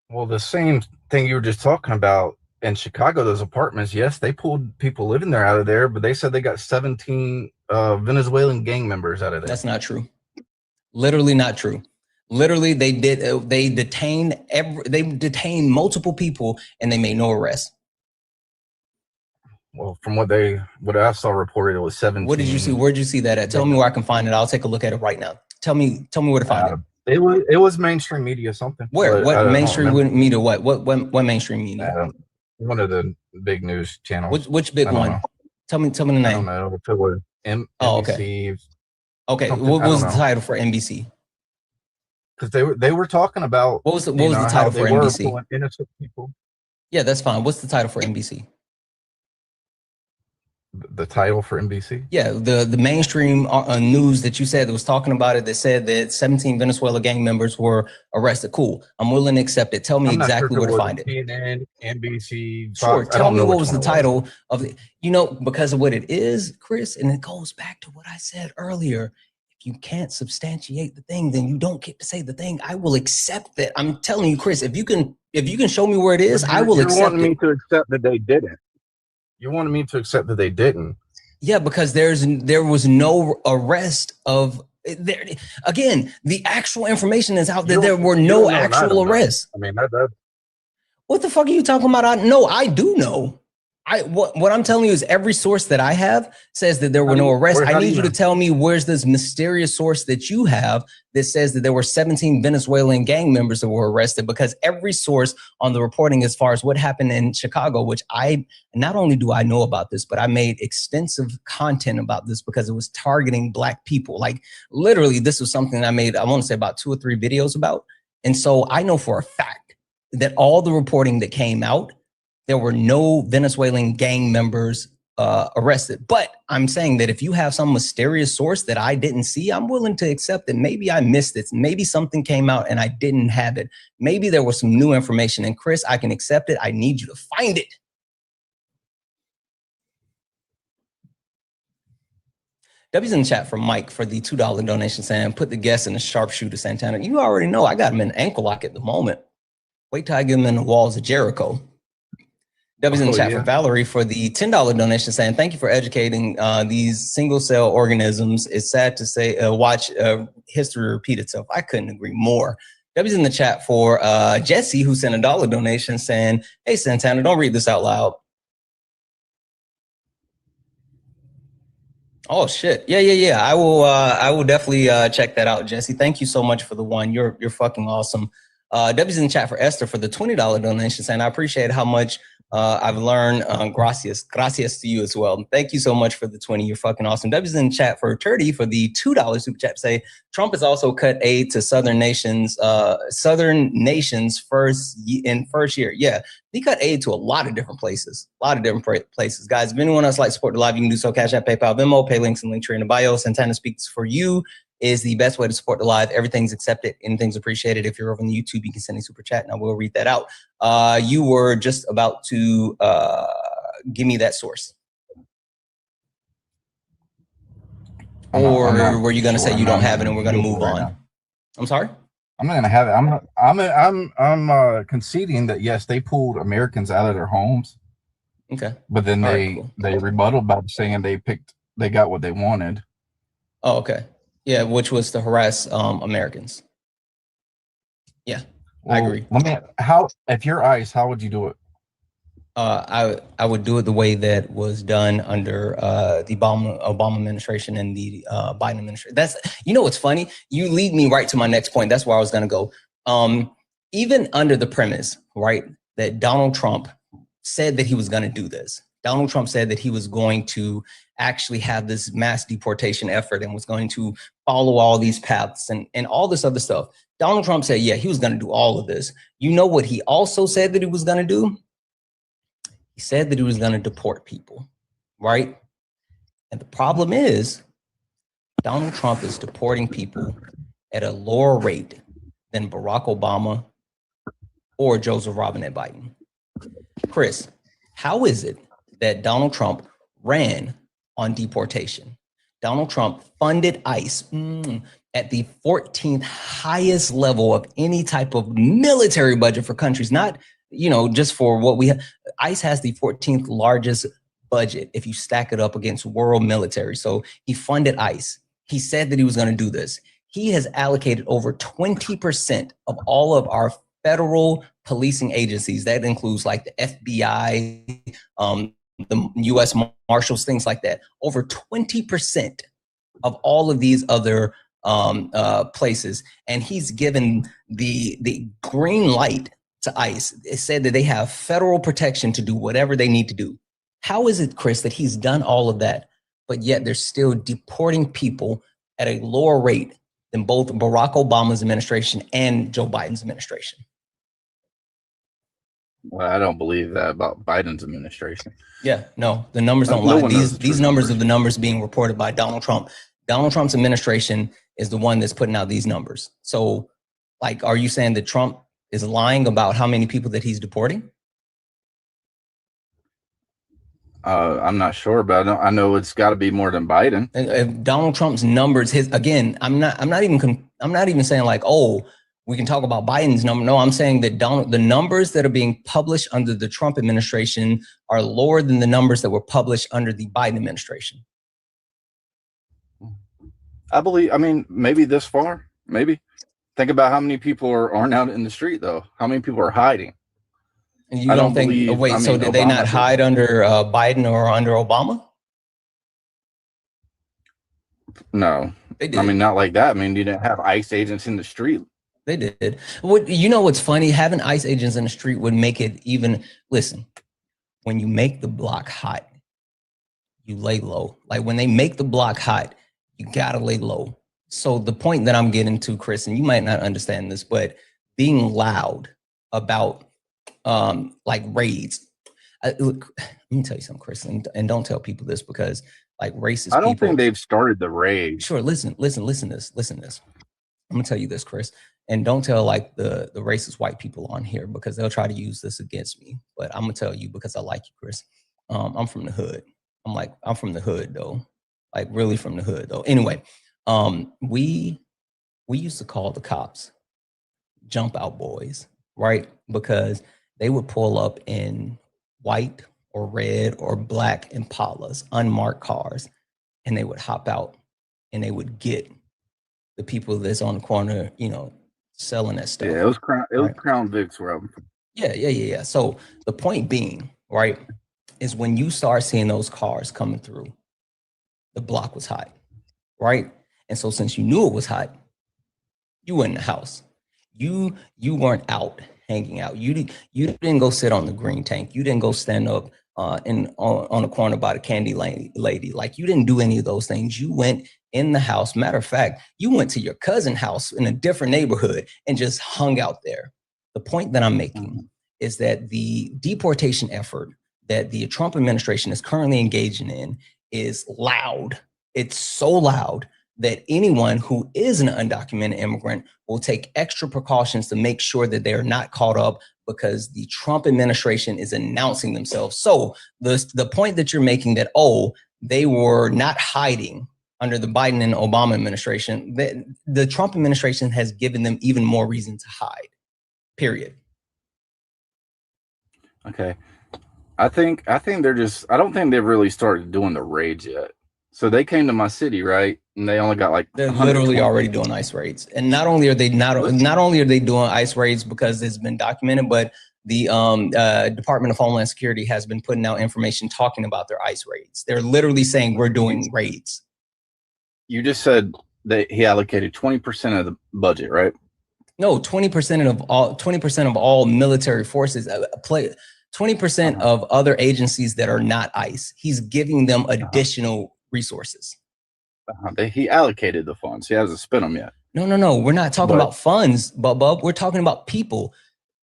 Well, the same thing you were just talking about in Chicago, those apartments, yes, they pulled people living there out of there, but they said they got 17 Venezuelan gang members out of there. That's not true. Literally not true. Literally, they detained multiple people and they made no arrest. Well, from what I saw reported, it was 17. What did you see? Where'd you see that at? Tell me where I can find it. I'll take a look at it right now. Tell me where to find it. It was mainstream media something. Where? What mainstream media? What mainstream media? One of the big news channels. Which big one? Know. Tell me the name. I don't know if it was NBC. Okay. What was the title for NBC? Because they were talking about what was the title for NBC? Innocent people. Yeah, that's fine. What's the title for NBC? The title for NBC? Yeah, the mainstream news that you said that was talking about it, that said that 17 Venezuela gang members were arrested. Cool. I'm willing to accept it. Tell me exactly where to find it. CNN, NBC. Sure. Tell me what was the title of it. You know, because of what it is, Chris, and it goes back to what I said earlier. If you can't substantiate the thing, then you don't get to say the thing. I will accept that. I'm telling you, Chris, if you can show me where it is, I will accept it. You wanted me to accept that they didn't. You wanted me to accept that they didn't. Yeah, because there was no arrest of there. Again, the actual information is out there. There were no actual arrests. I mean, that. What the fuck are you talking about? I do know. What I'm telling you is every source that I have says that there were no arrests. I need you to tell me where's this mysterious source that you have that says that there were 17 Venezuelan gang members that were arrested, because every source on the reporting as far as what happened in Chicago, which not only do I know about this, but I made extensive content about this because it was targeting Black people. Like literally, this was something I made, I want to say about 2 or 3 videos about. And so I know for a fact that all the reporting that came out, there were no Venezuelan gang members arrested. But I'm saying that if you have some mysterious source that I didn't see, I'm willing to accept that maybe I missed it. Maybe something came out and I didn't have it. Maybe there was some new information. And Chris, I can accept it. I need you to find it. W's in the chat from Mike for the $2 donation saying, put the guest in the sharpshooter, Santana. You already know I got him in ankle lock at the moment. Wait till I get him in the walls of Jericho. W's in the chat for Valerie for the $10 donation saying, thank you for educating these single cell organisms. It's sad to say, watch history repeat itself. I couldn't agree more. W's in the chat for Jesse, who sent a $1 donation saying, hey, Santana, don't read this out loud. Oh shit. Yeah. I will definitely check that out, Jesse. Thank you so much for the one. You're fucking awesome. W's in the chat for Esther for the $20 donation saying, I appreciate how much I've learned. Gracias to you as well. Thank you so much for the 20. You're fucking awesome. W's in the chat for Turdy for the $2 super chat say, Trump has also cut aid to Southern nations first year. Yeah, he cut aid to a lot of different places. Guys, if anyone else like to support the live, you can do so. Cash App, PayPal, Venmo, pay links and Linktree in the bio. Santana Speaks for You is the best way to support the live. Everything's accepted, anything's appreciated. If you're over on the YouTube, you can send a super chat and I will read that out. You were just about to give me that source. Or were you going to say you don't have it and we're going to move on? I'm sorry? I'm not going to have it. I'm conceding that, yes, they pulled Americans out of their homes. Okay. But then they rebutted by saying they got what they wanted. Oh, okay. Yeah, which was to harass Americans. Yeah, well, I agree. If you're ICE, how would you do it? I would do it the way that was done under the Obama administration and the Biden administration. What's funny? You lead me right to my next point. That's where I was going to go. Even under the premise, right, that Donald Trump said that he was going to do this. Donald Trump said that he was going to actually have this mass deportation effort and was going to follow all these paths and all this other stuff. Donald Trump said, yeah, he was going to do all of this. You know what he also said that he was going to do? He said that he was going to deport people, right? And the problem is Donald Trump is deporting people at a lower rate than Barack Obama or Joseph Robinette Biden. Chris, how is it that Donald Trump ran on deportation? Donald Trump funded ICE at the 14th highest level of any type of military budget for countries, not, just for what we have. ICE has the 14th largest budget if you stack it up against world military. So he funded ICE. He said that he was going to do this. he has allocated over 20% of all of our federal policing agencies. That includes like the FBI, the U.S. Marshals, things like that. Over 20% of all of these other places, and he's given the green light to ICE. It said that they have federal protection to do whatever they need to do. How is it, Chris, that he's done all of that, but yet they're still deporting people at a lower rate than both Barack Obama's administration and Joe Biden's administration? Well, I don't believe that about Biden's administration. Yeah, no, the numbers don't No lie. one knows These numbers are the numbers being reported by Donald Trump. Donald Trump's administration is the one that's putting out these numbers. So, like, are you saying that Trump is lying about how many people that he's deporting? I'm not sure, but I know it's got to be more than Biden. And Donald Trump's numbers, I'm not even saying like, oh, we can talk about Biden's number. No, I'm saying that the numbers that are being published under the Trump administration are lower than the numbers that were published under the Biden administration. I mean, maybe this far, maybe. Think about how many people aren't out in the street, though. How many people are hiding? And you don't think, so did they not hide under Biden or under Obama? No. I mean, not like that. I mean, you didn't have ICE agents in the street. They did. You know what's funny? Having ICE agents in the street would make it even, listen, when you make the block hot, you lay low. Like when they make the block hot, you gotta lay low. So the point that I'm getting to, Chris, and you might not understand this, but being loud about like raids. Look, let me tell you something, Chris, and don't tell people this because like racist I don't think they've started the raid. Sure, listen to this. I'm gonna tell you this, Chris, and don't tell like the racist white people on here because they'll try to use this against me. But I'm gonna tell you because I like you, Chris. I'm from the hood. I'm from the hood though, like really from the hood though. Anyway, we used to call the cops jump out boys, right? Because they would pull up in white or red or black Impalas, unmarked cars, and they would hop out and they would get the people that's on the corner, selling that stuff. Yeah, it was Crown Vicks where I'm from. Yeah. So the point being, right, is when you start seeing those cars coming through, the block was hot, right? And so since you knew it was hot, you were in the house. You weren't out hanging out. You didn't go sit on the green tank. You didn't go stand up on the corner by the candy lady. Like you didn't do any of those things. You went in the house. Matter of fact, you went to your cousin's house in a different neighborhood and just hung out there. The point that I'm making is that the deportation effort that the Trump administration is currently engaging in is loud. It's so loud that anyone who is an undocumented immigrant will take extra precautions to make sure that they're not caught up because the Trump administration is announcing themselves. So the point that you're making that, oh, they were not hiding under the Biden and Obama administration, the Trump administration has given them even more reason to hide, period. Okay. I don't think they've really started doing the raids yet. So they came to my city, right? And they only got like they're literally already doing ICE raids. And not only are they doing ICE raids because it's been documented, but the Department of Homeland Security has been putting out information talking about their ICE raids. They're literally saying we're doing raids. You just said that he allocated 20% of the budget, right? No, 20% of all military forces 20% of other agencies that are not ICE. He's giving them additional resources. He allocated the funds. He hasn't spent them yet. No. We're not talking about funds, Bub. We're talking about people.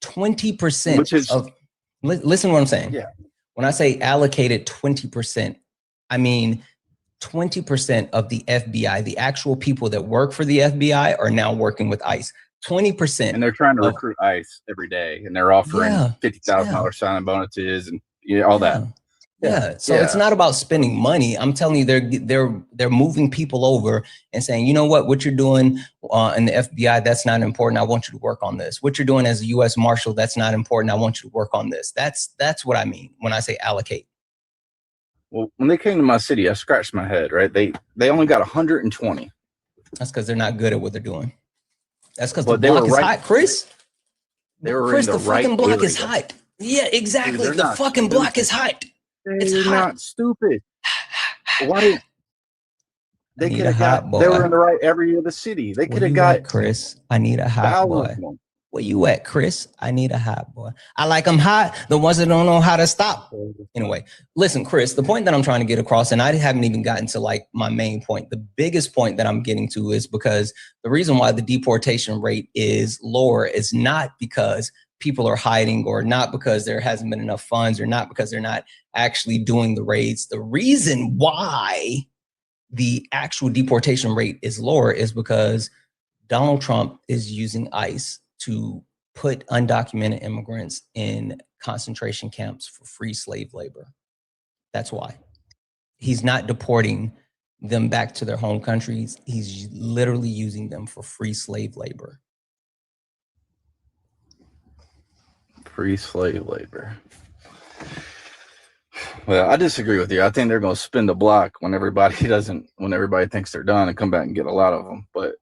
20% of, listen to what I'm saying. Yeah. When I say allocated 20%, I mean 20% of the FBI, the actual people that work for the FBI are now working with ICE. 20%. And they're trying to recruit ICE every day, and they're offering $50,000 signing bonuses and all that. Yeah. So it's not about spending money. I'm telling you, they're moving people over and saying, you know what you're doing in the FBI, that's not important. I want you to work on this. What you're doing as a U.S. Marshal, that's not important. I want you to work on this. That's what I mean when I say allocate. Well, when they came to my city, I scratched my head, right? They only got 120 That's because they're not good at what they're doing. That's because the But they were block is right- hot, Chris. They were Chris, in the fucking right block is area. hot. Yeah, exactly. They're The not fucking block stupid. is hot. They're It's hot. not stupid. Why did they need could a have hot got? They were boy. in the right area of the city. They Where could have you got at, Chris? I need a hot thousands boy. of them. Where you at, Chris? I need a hot boy. I like them hot. The ones that don't know how to stop. Anyway, listen, Chris, the point that I'm trying to get across, and I haven't even gotten to like my main point. The biggest point that I'm getting to is because the reason why the deportation rate is lower is not because people are hiding, or not because there hasn't been enough funds, or not because they're not actually doing the raids. The reason why the actual deportation rate is lower is because Donald Trump is using ICE to put undocumented immigrants in concentration camps for free slave labor. That's why. He's not deporting them back to their home countries. He's literally using them for free slave labor. Free slave labor. Well, I disagree with you. I think they're going to spin the block when everybody thinks they're done and come back and get a lot of them. But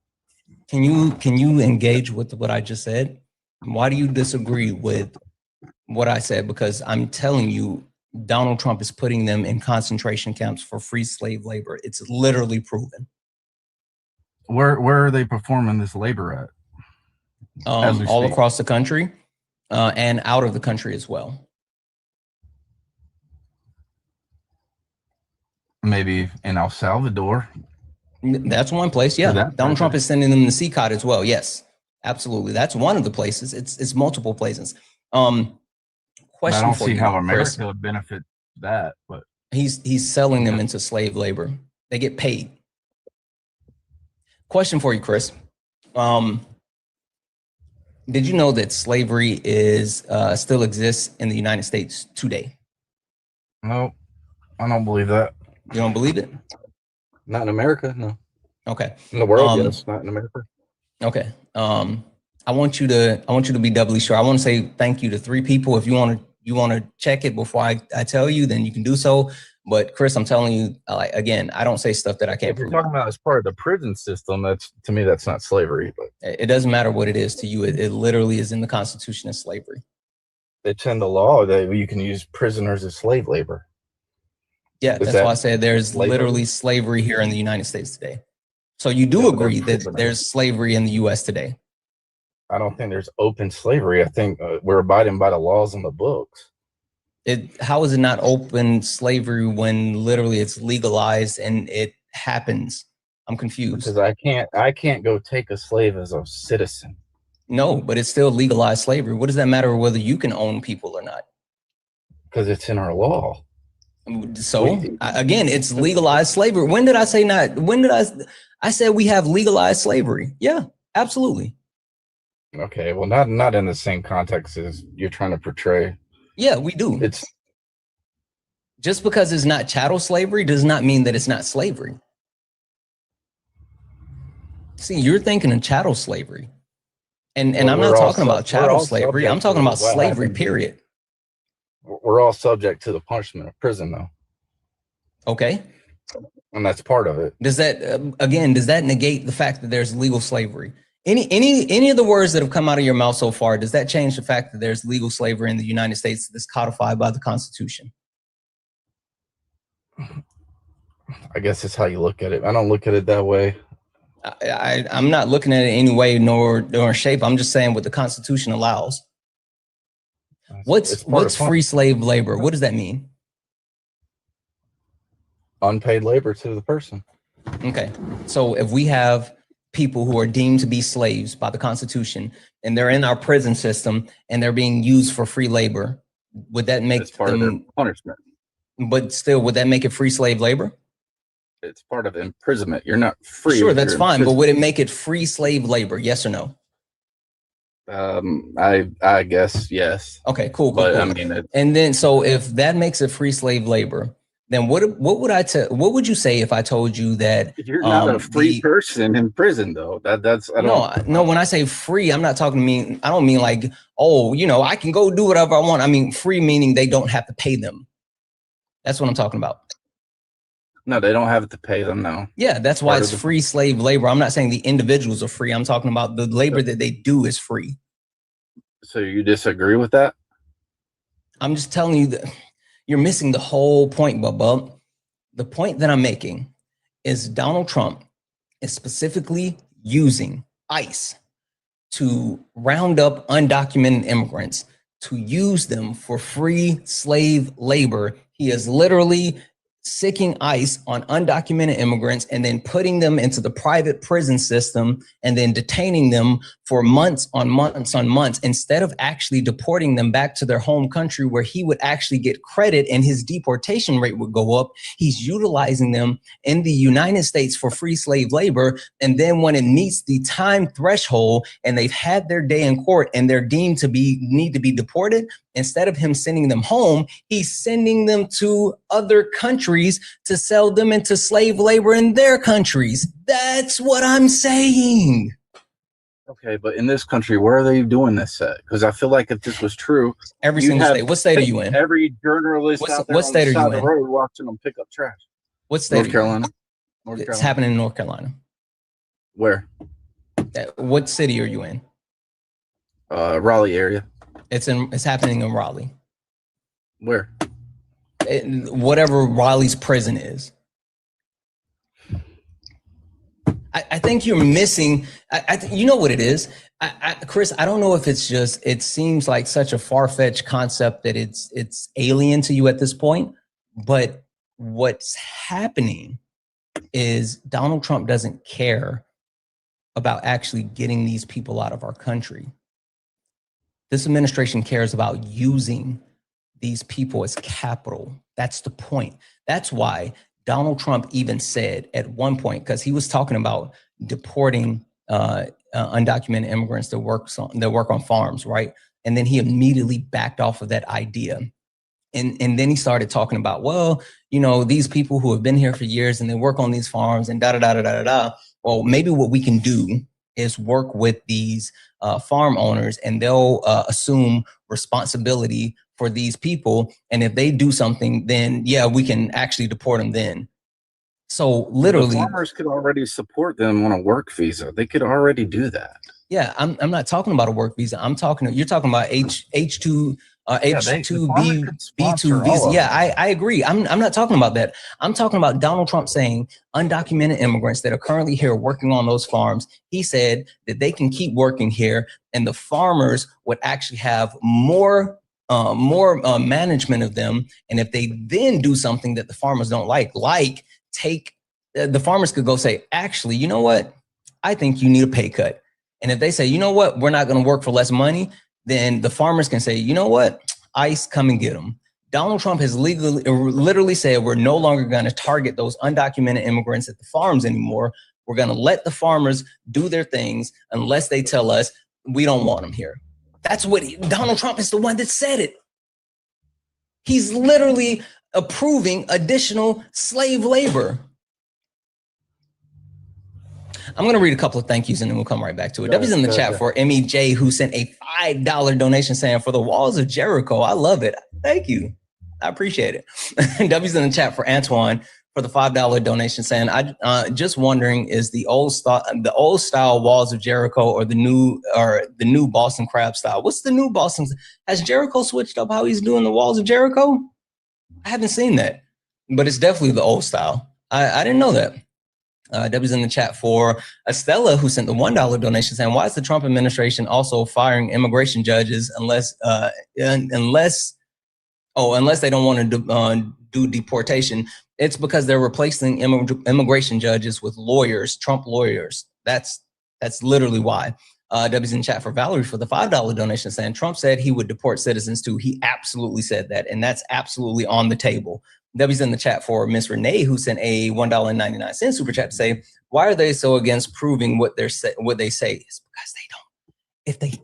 can you engage with what I just said? Why do you disagree with what I said? Because I'm telling you, Donald Trump is putting them in concentration camps for free slave labor. It's literally proven. where are they performing this labor at? All across the country and out of the country as well. Maybe in El Salvador. That's one place, yeah. Donald Trump is sending them to CONVICTS as well. Yes, absolutely. That's one of the places. It's multiple places. Question I don't for see you, how America Chris. would benefit that, but He's selling them into slave labor. They get paid. Question for you, Chris. Did you know that slavery is still exists in the United States today? no, I don't believe that. You don't believe it? Not in America, no. Okay. In the world, yes, not in America. Okay. I want you to be doubly sure. I want to say thank you to 3 people. If you want to check it before I tell you, then you can do so. But Chris, I'm telling you, again, I don't say stuff that I can't If you're prove. talking about as part of the prison system, that's, to me, that's not slavery. But It doesn't matter what it is to you. It literally is in the Constitution as slavery. it's in the law that you can use prisoners as slave labor. Yeah, that's why I said there's literally slavery here in the United States today. So you do agree that there's slavery in the U.S. today? I don't think there's open slavery. I think we're abiding by the laws in the books. How is it not open slavery when literally it's legalized and it happens? I'm confused. Because I can't go take a slave as a citizen. No, but it's still legalized slavery. What does that matter whether you can own people or not? Because it's in our law. So again, it's legalized slavery. When did I say not? When did I said we have legalized slavery? Yeah, absolutely. Okay, well, not in the same context as you're trying to portray. Yeah, we do. It's just because it's not chattel slavery does not mean that it's not slavery. See, you're thinking of chattel slavery. And I'm not talking about chattel slavery. I'm talking about slavery, period. We're all subject to the punishment of prison, though. Okay. And that's part of it. Does that, again, does that negate the fact that there's legal slavery? Any of the words that have come out of your mouth so far, does that change the fact that there's legal slavery in the United States that's codified by the Constitution? I guess it's how you look at it. I don't look at it that way. I'm not looking at it any way nor shape. I'm just saying what the Constitution allows. What's free slave labor? What does that mean? Unpaid labor to the person. Okay. So if we have people who are deemed to be slaves by the Constitution and they're in our prison system and they're being used for free labor, would that make it's part of their punishment? But still, would that make it free slave labor? It's part of imprisonment. You're not free. Sure, that's fine. But would it make it free slave labor? Yes or no? I guess yes. Okay, cool. But cool. I mean, and then so if that makes it free slave labor, then what would you say if I told you that you're not a free person in prison, though? That's no. When I say free, I'm not talking I don't mean like, oh, I can go do whatever I want. I mean free meaning they don't have to pay them. That's what I'm talking about. No, they don't have to pay them now. Yeah, that's why it's free slave labor. I'm not saying the individuals are free. I'm talking about the labor that they do is free. So you disagree with that? I'm just telling you that you're missing the whole point, Bubba. The point that I'm making is Donald Trump is specifically using ICE to round up undocumented immigrants, to use them for free slave labor. He is literally sicking ICE on undocumented immigrants and then putting them into the private prison system and then detaining them for months on months on months, instead of actually deporting them back to their home country where he would actually get credit and his deportation rate would go up. He's utilizing them in the United States for free slave labor. And then when it meets the time threshold and they've had their day in court and they're deemed to need to be deported, instead of him sending them home, he's sending them to other countries to sell them into slave labor in their countries. That's what I'm saying. Okay, but in this country, where are they doing this at? Because I feel like if this was true, every single state. What state are you in? Every journalist out there what state on the are side you of the in? road watching them pick up trash. What state? North Carolina. It's happening in North Carolina. Where? What city are you in? Raleigh area. It's happening in Raleigh. Where? Whatever Raleigh's prison is. I think you're missing. You know what it is, Chris. I don't know if it's just. It seems like such a far-fetched concept that it's alien to you at this point. But what's happening is Donald Trump doesn't care about actually getting these people out of our country. This administration cares about using these people as capital. That's the point. That's why Donald Trump even said at one point, because he was talking about deporting undocumented immigrants that work on farms, right? And then he immediately backed off of that idea. And then he started talking about, well, you know, these people who have been here for years and they work on these farms and da-da-da-da-da-da. Well, maybe what we can do is work with these farm owners and they'll assume responsibility for these people. And if they do something, then yeah, we can actually deport them then. So literally, the farmers could already support them on a work visa. They could already do that. Yeah, I'm not talking about a work visa. You're talking about H2B B2 visa. Yeah, I agree. I'm not talking about that. I'm talking about Donald Trump saying undocumented immigrants that are currently here working on those farms. He said that they can keep working here and the farmers would actually have more management of them. And if they then do something that the farmers don't like take the farmers could go say, actually, you know what? I think you need a pay cut. And if they say, you know what, we're not going to work for less money, then the farmers can say, you know what, ICE, come and get them. Donald Trump has literally said we're no longer going to target those undocumented immigrants at the farms anymore. We're going to let the farmers do their things unless they tell us we don't want them here. That's what Donald Trump is the one that said it. He's literally approving additional slave labor. I'm going to read a couple of thank yous and then we'll come right back to it. W's in the chat for MEJ, who sent a $5 donation saying, for the walls of Jericho. I love it. Thank you. I appreciate it. W's in the chat for Antoine for the $5 donation saying, just wondering, is the old style walls of Jericho or the new Boston crab style? What's the new Boston? Has Jericho switched up how he's doing the walls of Jericho? I haven't seen that, but it's definitely the old style. I didn't know that. W's in the chat for Estella, who sent the $1 donation saying, why is the Trump administration also firing immigration judges unless they don't want to do deportation? It's because they're replacing immigration judges with lawyers, Trump lawyers. That's literally why. W's in the chat for Valerie for the $5 donation saying, Trump said he would deport citizens too. He absolutely said that, and that's absolutely on the table. W's in the chat for Miss Renee, who sent a $1.99 super chat to say, why are they so against proving what they say? It's because they don't. If they,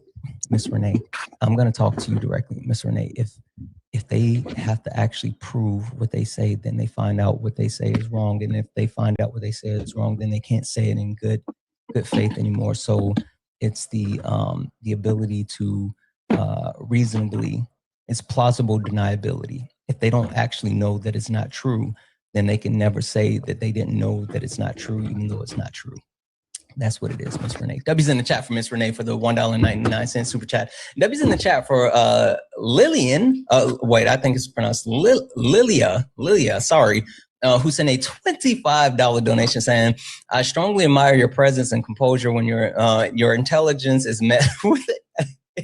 Miss Renee, I'm going to talk to you directly, Miss Renee. If they have to actually prove what they say, then they find out what they say is wrong. And if they find out what they say is wrong, then they can't say it in good faith anymore. So it's the ability to reasonably, it's plausible deniability. If they don't actually know that it's not true, then they can never say that they didn't know that it's not true, even though it's not true. That's what it is, Miss Renee. W's in the chat for Miss Renee for the $1.99 super chat. W's in the chat for Lillian. Wait, I think it's pronounced Lilia, sorry, who sent a $25 donation saying, I strongly admire your presence and composure when your intelligence is met with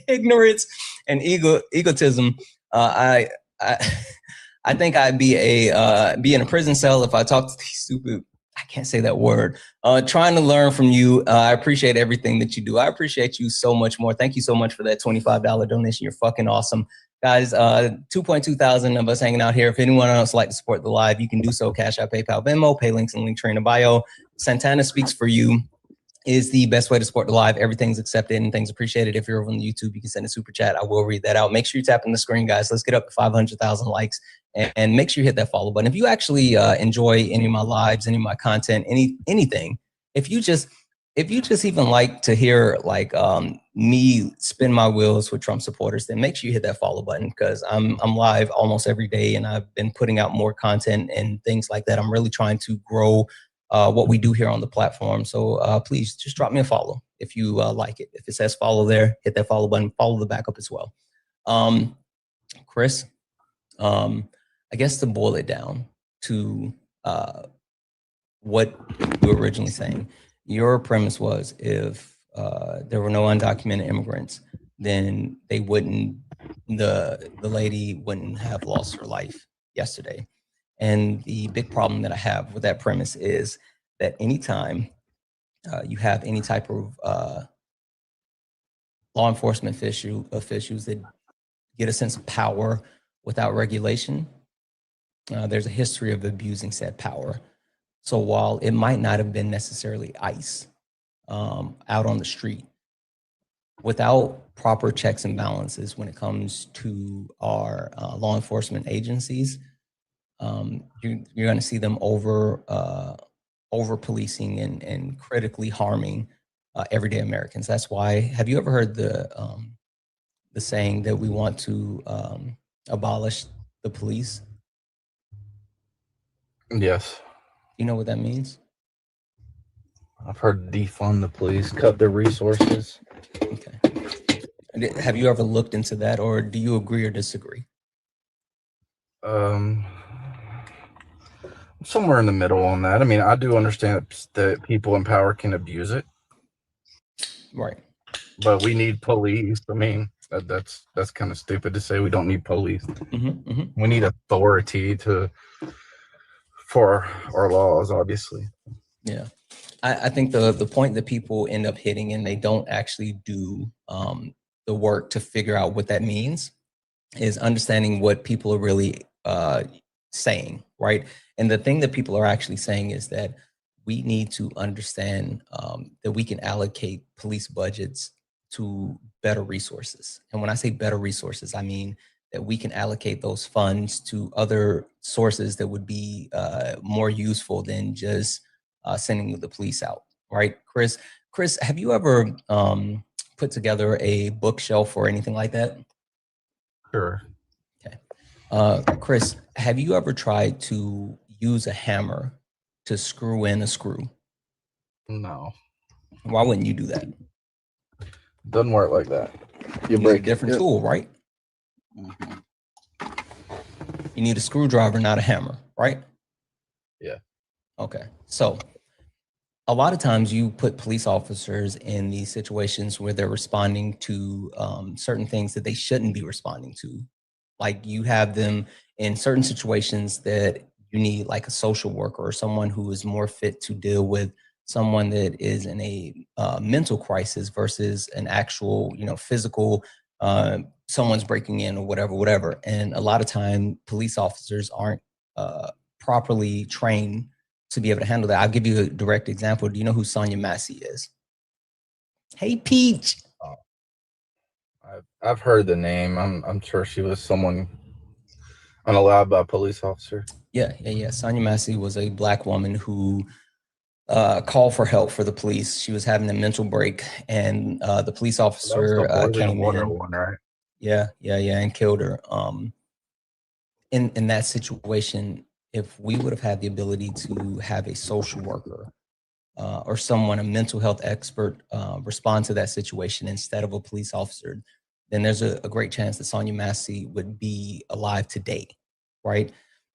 ignorance and egotism. I think I'd be in a prison cell if I talked to these stupid, I can't say that word, trying to learn from you. I appreciate everything that you do. I appreciate you so much more. Thank you so much for that $25 donation. You're fucking awesome. Guys, 2.2 thousand of us hanging out here. If anyone else would like to support the live, you can do so. Cash App, PayPal, Venmo, pay links and link tree in the bio. Santana Speaks For You is the best way to support the live. Everything's accepted and things appreciated. If you're over on YouTube, you can send a super chat. I will read that out. Make sure you tap on the screen, guys. Let's get up to 500,000 likes and make sure you hit that follow button. If you actually enjoy any of my lives, any of my content, anything, if you just even like to hear like me spin my wheels with Trump supporters, then make sure you hit that follow button, because I'm live almost every day and I've been putting out more content and things like that. I'm really trying to grow what we do here on the platform. So please just drop me a follow if you like it. If it says follow there, hit that follow button, follow the backup as well. Chris, I guess to boil it down to what you were originally saying, your premise was if there were no undocumented immigrants, then they wouldn't, the lady wouldn't have lost her life yesterday. And the big problem that I have with that premise is that anytime you have any type of law enforcement officials that get a sense of power without regulation, there's a history of abusing said power. So while it might not have been necessarily ICE out on the street, without proper checks and balances when it comes to our law enforcement agencies, you're going to see them over policing and critically harming everyday Americans. That's why, have you ever heard the saying that we want to abolish the police? Yes. You know what that means? I've heard defund the police, cut their resources. Okay. Have you ever looked into that, or do you agree or disagree? Somewhere in the middle on that. I mean, I do understand that people in power can abuse it. Right. But we need police. I mean, that's kind of stupid to say we don't need police. We need authority for our laws, obviously. Yeah. I think the point that people end up hitting and they don't actually do the work to figure out what that means is understanding what people are really saying, right? And the thing that people are actually saying is that we need to understand that we can allocate police budgets to better resources. And when I say better resources, I mean that we can allocate those funds to other sources that would be more useful than just sending the police out, right? Chris, have you ever put together a bookshelf or anything like that? Sure. Okay. Chris, have you ever tried to use a hammer to screw in a screw? No. Why wouldn't you do that? Doesn't work like that. You need a different tool, right? You need a screwdriver, not a hammer, right? Yeah. Okay. So a lot of times you put police officers in these situations where they're responding to certain things that they shouldn't be responding to. Like you have them in certain situations that you need like a social worker or someone who is more fit to deal with someone that is in a mental crisis versus an actual, physical, someone's breaking in or whatever. And a lot of time police officers aren't properly trained to be able to handle that. I'll give you a direct example. Do you know who Sonia Massey is? Hey, Peach. I've heard the name. I'm sure she was someone unallowed by a police officer. Yeah. Sonia Massey was a Black woman who called for help for the police. She was having a mental break, and the police officer came in. One, right? Yeah, and killed her. In that situation, if we would have had the ability to have a social worker or someone, a mental health expert, respond to that situation instead of a police officer, then there's a great chance that Sonia Massey would be alive today, right?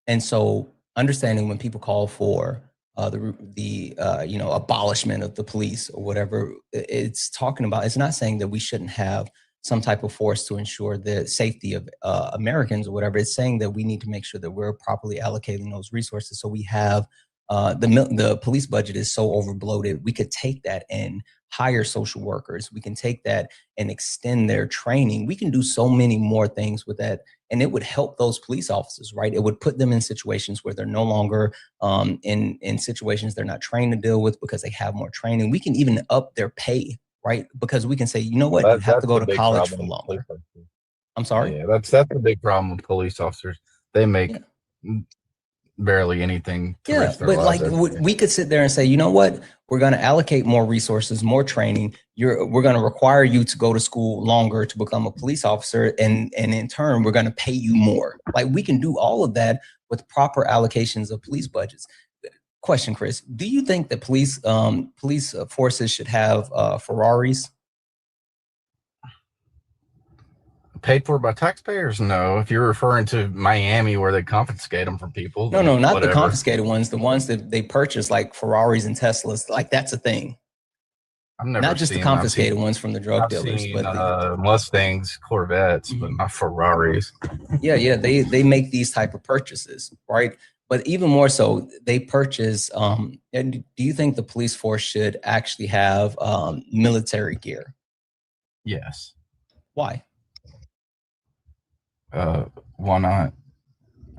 And so understanding when people call for the abolishment of the police or whatever, it's talking about, it's not saying that we shouldn't have some type of force to ensure the safety of Americans or whatever. It's saying that we need to make sure that we're properly allocating those resources. So we have the police budget is so overbloated. We could take that and hire social workers. We can take that and extend their training. We can do so many more things with that. And it would help those police officers, right? It would put them in situations where they're no longer in situations they're not trained to deal with because they have more training. We can even up their pay, right? Because we can say, you know what, you have to go to college for longer. I'm sorry? Yeah, that's a big problem with police officers. They make barely anything to risk their lives. Like we could sit there and say, you know what, we're going to allocate more resources, more training. We're going to require you to go to school longer to become a police officer, and in turn, we're going to pay you more. Like we can do all of that with proper allocations of police budgets. Question, Chris, do you think that police forces should have Ferraris? Paid for by taxpayers? No. If you're referring to Miami where they confiscate them from people. No, not whatever. The confiscated ones, the ones that they purchase like Ferraris and Teslas, like that's a thing. I've never not just the confiscated ones from the drug dealers, but Mustangs, Corvettes, but not Ferraris. Yeah, they make these type of purchases, right? But even more so, they purchase. And do you think the police force should actually have military gear? Yes. Why? Why not?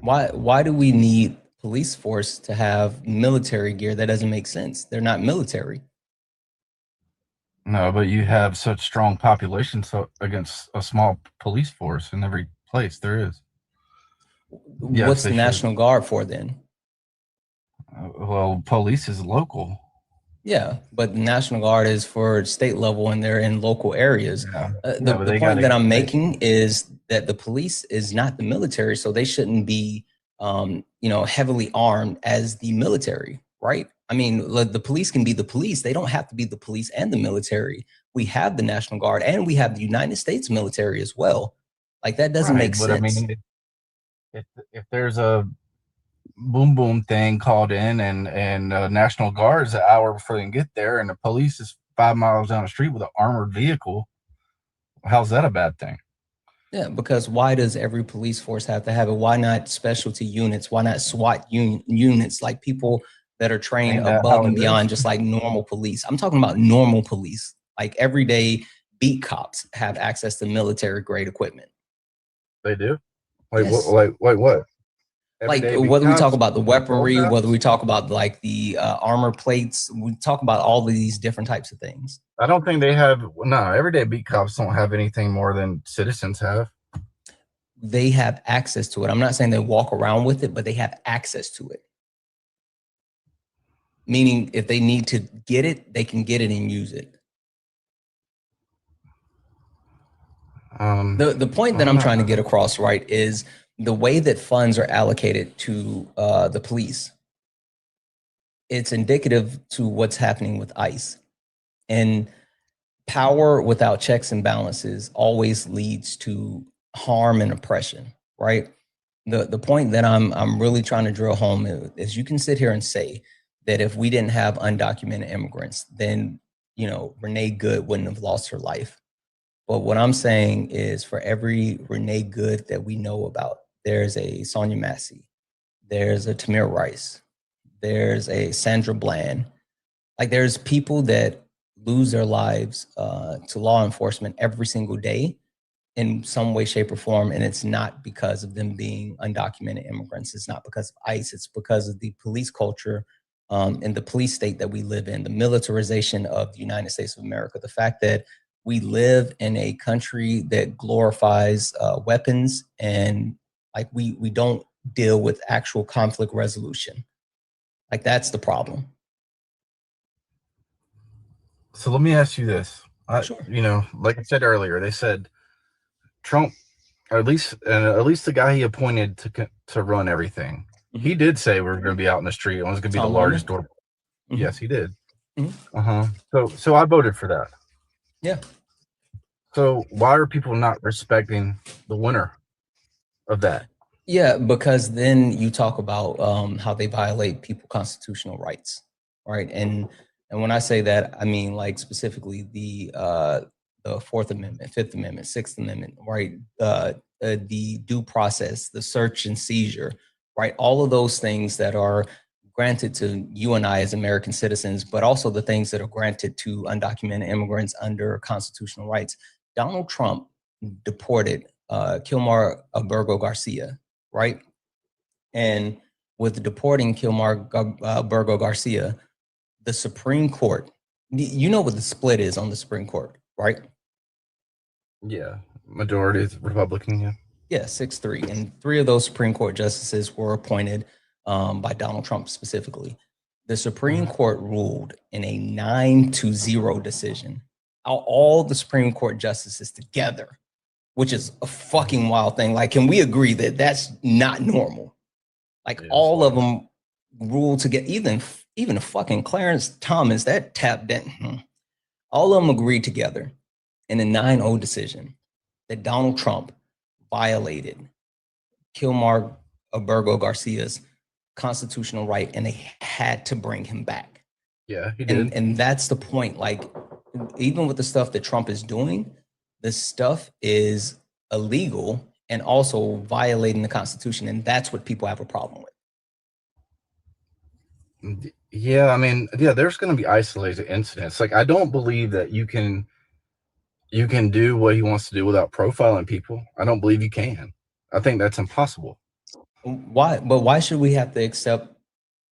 Why do we need police force to have military gear? That doesn't make sense. They're not military. No, but you have such strong population against a small police force in every place there is. Yes, what's the National Guard for then? Well, police is local. Yeah, but the National Guard is for state level and they're in local areas. Yeah. The point that I'm making is that the police is not the military, so they shouldn't be, heavily armed as the military, right? I mean, the police can be the police. They don't have to be the police and the military. We have the National Guard and we have the United States military as well. Like that doesn't make sense. I mean, if there's a boom thing called in and National Guard's an hour before they can get there and the police is 5 miles down the street with an armored vehicle, how's that a bad thing? Yeah, because why does every police force have to have it? Why not specialty units? Why not SWAT units, like people that are trained above and beyond just like normal police? I'm talking about normal police, like everyday beat cops have access to military grade equipment. They do? Like, yes. Like what? Like whether we talk about the weaponry, whether we talk about like the armor plates, we talk about all of these different types of things. I don't think they have. No, everyday beat cops don't have anything more than citizens have. They have access to it. I'm not saying they walk around with it, but they have access to it. Meaning, if they need to get it, they can get it and use it. The point that I'm trying to get across, right, is the way that funds are allocated to the police. It's indicative to what's happening with ICE. And power without checks and balances always leads to harm and oppression, right? The point that I'm really trying to drill home is you can sit here and say that if we didn't have undocumented immigrants, then, Renee Good wouldn't have lost her life. But what I'm saying is for every Renee Good that we know about, there's a Sonia Massey, there's a Tamir Rice, there's a Sandra Bland. Like there's people that lose their lives to law enforcement every single day in some way, shape, or form. And it's not because of them being undocumented immigrants. It's not because of ICE. It's because of the police culture and the police state that we live in, the militarization of the United States of America, the fact that we live in a country that glorifies weapons and like we don't deal with actual conflict resolution. Like that's the problem. So let me ask you this. Sure. Like I said earlier, they said Trump, or at least the guy he appointed to run everything, He did say we were going to be out in the street. It was going to be the Tom largest Homan? door. Yes, he did. Mhm. So I voted for that. Yeah. So why are people not respecting the winner of that? Yeah, because then you talk about how they violate people's constitutional rights, right? And when I say that, I mean like specifically the Fourth Amendment, Fifth Amendment, Sixth Amendment, right? The due process, the search and seizure, right? All of those things that are granted to you and I as American citizens, but also the things that are granted to undocumented immigrants under constitutional rights. Donald Trump deported Kilmar Aburgo Garcia, right? And with deporting Kilmar Burgo Garcia, the Supreme Court, you know what the split is on the Supreme Court, right? Yeah, majority is Republican. Yeah. Yeah, 6-3. And 3 of those Supreme Court justices were appointed by Donald Trump specifically. The Supreme Court ruled in a 9-0 decision. All the Supreme Court justices together, which is a fucking wild thing. Like, can we agree that that's not normal? Like, all of them ruled together, even a fucking Clarence Thomas, that tapped in. All of them agreed together in a 9-0 decision that Donald Trump violated Kilmar Aburgo Garcia's constitutional right, and they had to bring him back. Yeah, he did. And that's the point. Like, even with the stuff that Trump is doing, this stuff is illegal and also violating the Constitution, and that's what people have a problem with. Yeah, I mean, yeah, there's going to be isolated incidents. Like, I don't believe that you can do what he wants to do without profiling people. I don't believe you can. I think that's impossible. Why? But why should we have to accept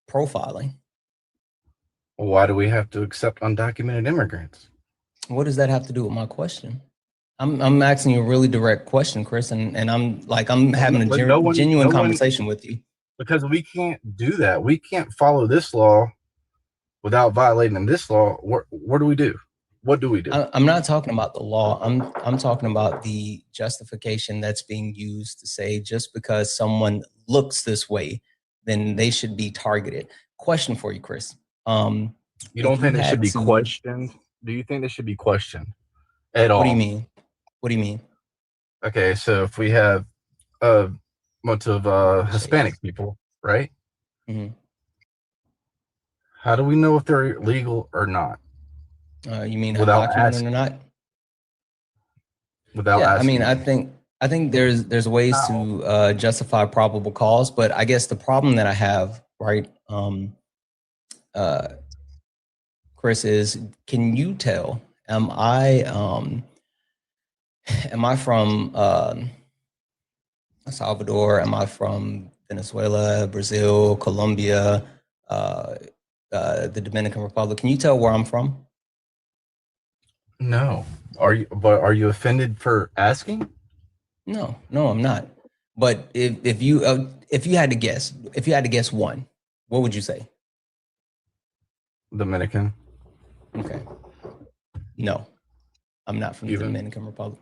profiling? Why do we have to accept undocumented immigrants? What does that have to do with my question? I'm asking you a really direct question, Chris, and I'm having a genuine conversation with you. Because we can't do that. We can't follow this law without violating this law. What do we do? What do we do? I'm not talking about the law. I'm talking about the justification that's being used to say just because someone looks this way, then they should be targeted. Question for you, Chris. You don't think they should be questioned? Do you think they should be questioned at all? What do you mean? What do you mean? Okay, so if we have a bunch of Hispanic people, right? Mm-hmm. How do we know if they're legal or not? You mean without undocumented asking, or not? Without yeah, asking. I mean, I think there's ways to justify probable cause, but I guess the problem that I have, right, Chris, is can you tell? Am I from El Salvador? Am I from Venezuela, Brazil, Colombia, the Dominican Republic? Can you tell where I'm from? No. Are you offended for asking? No, I'm not. But if you had to guess one, what would you say? Dominican. Okay. No, I'm not from the Dominican Republic.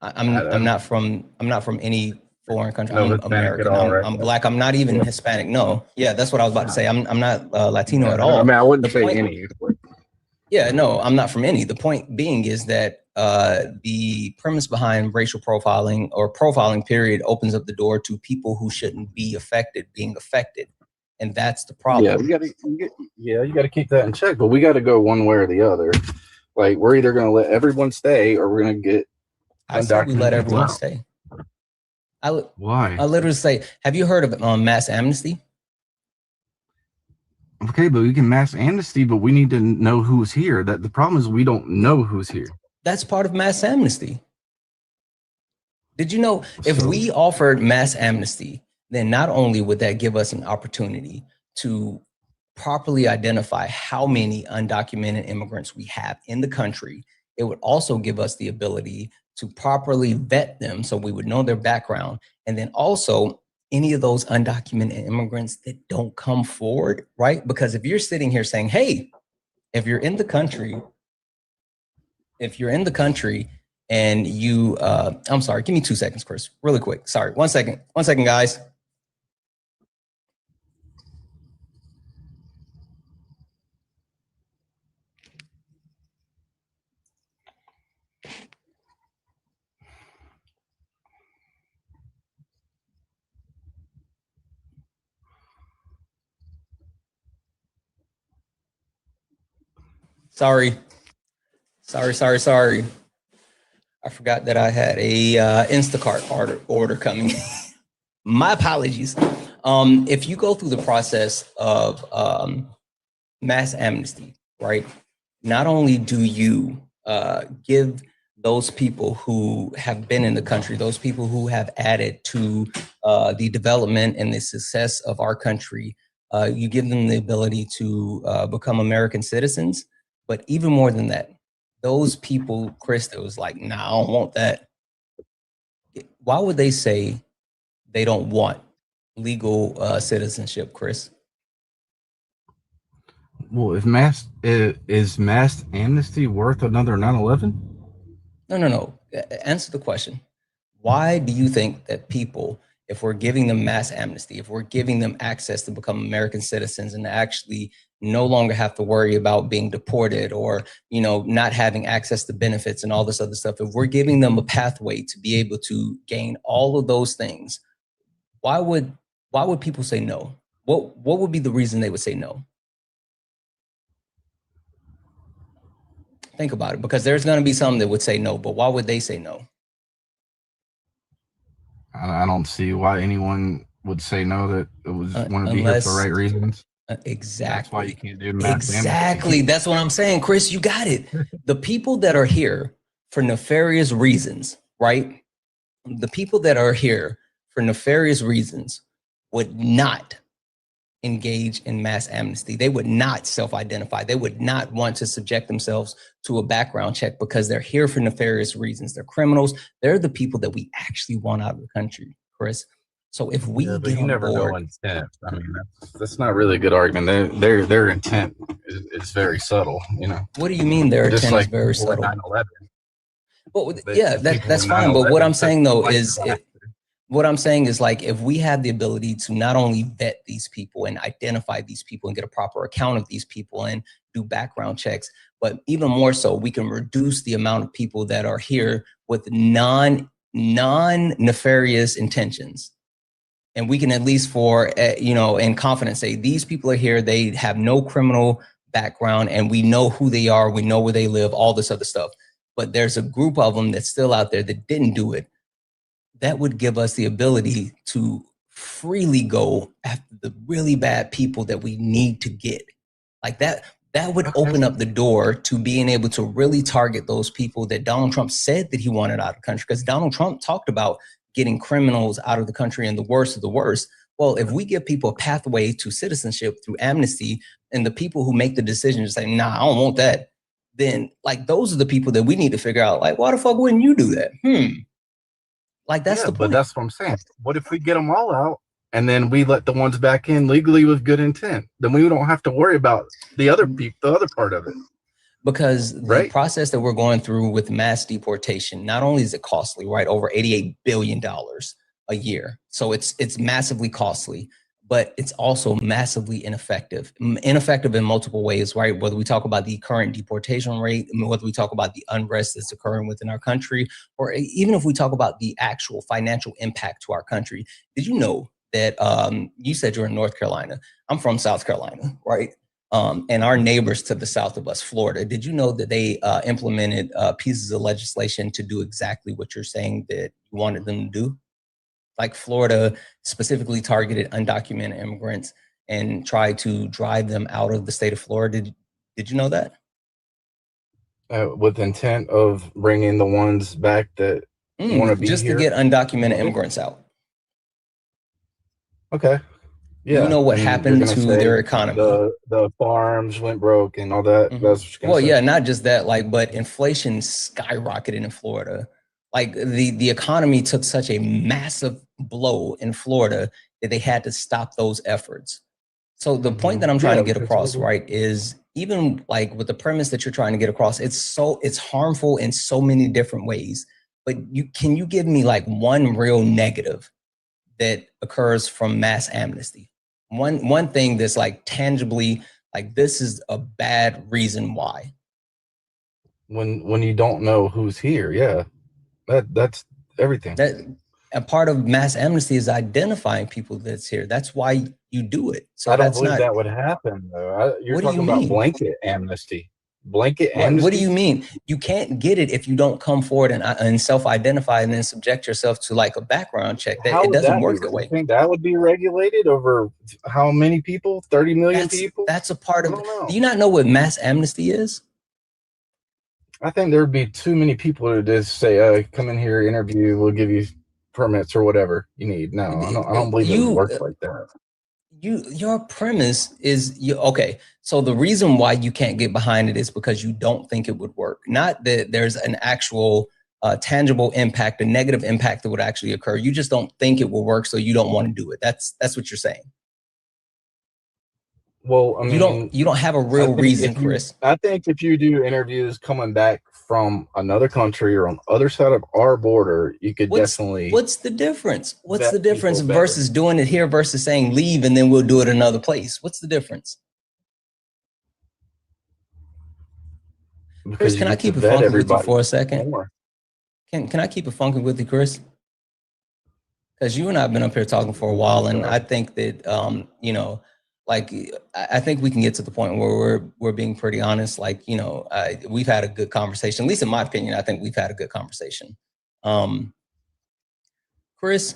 I'm not from any foreign country. No, I'm American. I'm Black. I'm not even Hispanic. No. Yeah, that's what I was about to say. I'm not Latino at all. I mean, I wouldn't say any. Yeah, no, I'm not from any. The point being is that the premise behind racial profiling or profiling period opens up the door to people who shouldn't be affected being affected. And that's the problem. Yeah, you got to keep that in check, but we got to go one way or the other. Like, we're either going to let everyone stay or we're going to get I said we let everyone stay. Why? I literally say, have you heard of mass amnesty? Okay, but we can mass amnesty, but we need to know who's here. That the problem is we don't know who's here. That's part of mass amnesty. Did you know if we offered mass amnesty, then not only would that give us an opportunity to properly identify how many undocumented immigrants we have in the country, it would also give us the ability to properly vet them so we would know their background. And then also any of those undocumented immigrants that don't come forward, right? Because if you're sitting here saying, hey, if you're in the country and you, I'm sorry, give me 2 seconds, Chris, really quick. Sorry, 1 second, guys. Sorry. I forgot that I had a Instacart order coming. My apologies. If you go through the process of mass amnesty, right? Not only do you give those people who have been in the country, those people who have added to the development and the success of our country, you give them the ability to become American citizens. But even more than that, those people, Chris, that was like, nah, I don't want that. Why would they say they don't want legal citizenship, Chris? Well, is mass amnesty worth another 9/11? No. Answer the question. Why do you think that people, if we're giving them mass amnesty, if we're giving them access to become American citizens and actually no longer have to worry about being deported or, not having access to benefits and all this other stuff, if we're giving them a pathway to be able to gain all of those things, why would people say no? What would be the reason they would say no? Think about it, because there's going to be some that would say no, but why would they say no? I don't see why anyone would say no that it was want to be here for the right reasons. Exactly. That's why you can't do mass Exactly. That's what I'm saying, Chris. You got it. The people that are here for nefarious reasons, right? The people that are here for nefarious reasons would not engage in mass amnesty. They would not self-identify. They would not want to subject themselves to a background check because they're here for nefarious reasons. They're criminals. They're the people that we actually want out of the country, Chris. So if we get you on never board, know intent. I mean, that's not really a good argument. Their intent is very subtle. What do you mean their intent is very subtle? 9/11. Well, yeah, that's fine. But what I'm saying though is, what I'm saying is, like, if we have the ability to not only vet these people and identify these people and get a proper account of these people and do background checks, but even more so, we can reduce the amount of people that are here with non-nefarious intentions. And we can at least in confidence say, these people are here, they have no criminal background, and we know who they are, we know where they live, all this other stuff. But there's a group of them that's still out there that didn't do it. That would give us the ability to freely go after the really bad people that we need to get. Like that would open up the door to being able to really target those people that Donald Trump said that he wanted out of the country. Because Donald Trump talked about getting criminals out of the country and the worst of the worst. Well, if we give people a pathway to citizenship through amnesty, and the people who make the decision to say, nah, I don't want that, then like those are the people that we need to figure out, like, why the fuck wouldn't you do that? Like, that's the point. But that's what I'm saying. What if we get them all out and then we let the ones back in legally with good intent? Then we don't have to worry about the other people, the other part of it. Because the process that we're going through with mass deportation, not only is it costly, right? Over $88 billion a year. So it's massively costly, but it's also massively ineffective. Ineffective in multiple ways, right? Whether we talk about the current deportation rate, whether we talk about the unrest that's occurring within our country, or even if we talk about the actual financial impact to our country. Did you know that you said you're in North Carolina? I'm from South Carolina, right? And our neighbors to the south of us, Florida, did you know that they implemented pieces of legislation to do exactly what you're saying that you wanted them to do? Like Florida specifically targeted undocumented immigrants and tried to drive them out of the state of Florida. Did you know that? With intent of bringing the ones back that want to be just here? To get undocumented immigrants out. Okay. Yeah. You know what happened to their economy? The farms went broke and all that. That's what you're Well, say. yeah, not just that, but inflation skyrocketed in Florida. Like the economy took such a massive blow in Florida that they had to stop those efforts. So the point that I'm trying to get across, right, is even like with the premise that you're trying to get across, it's harmful in so many different ways. But can you give me like one real negative that occurs from mass amnesty? One thing that's like tangibly, like, this is a bad reason why. When you don't know who's here, yeah. That's everything. That a part of mass amnesty is identifying people that's here. That's why you do it. So I don't believe that would happen, though. You're what do talking you about mean? blanket amnesty. blanket What amnesty. do you mean? You can't get it if you don't come forward and self-identify and then subject yourself to like a background check. How It would doesn't that work be? that You way. think that would be regulated over how many people? 30 million people? That's a part of. I don't know. Do you not know what mass amnesty is? I think there'd be too many people to just say, come in here, interview, we'll give you permits or whatever you need. No, I don't believe it works like that. Your premise is okay. So the reason why you can't get behind it is because you don't think it would work. Not that there's an actual tangible impact, a negative impact that would actually occur. You just don't think it will work, so you don't want to do it. That's what you're saying. Well, I mean, you don't have a real reason, Chris. I think if you do interviews coming back from another country or on the other side of our border, you could definitely. What's the difference? What's the difference versus doing it here versus saying leave and then we'll do it another place? What's the difference? Because Chris, can I keep it funky with you for a second? More. Can I keep it funky with you, Chris? Because you and I have been up here talking for a while, and I think that you know, like I think we can get to the point where we're being pretty honest. Like, you know, we've had a good conversation. At least in my opinion, I think we've had a good conversation. Chris,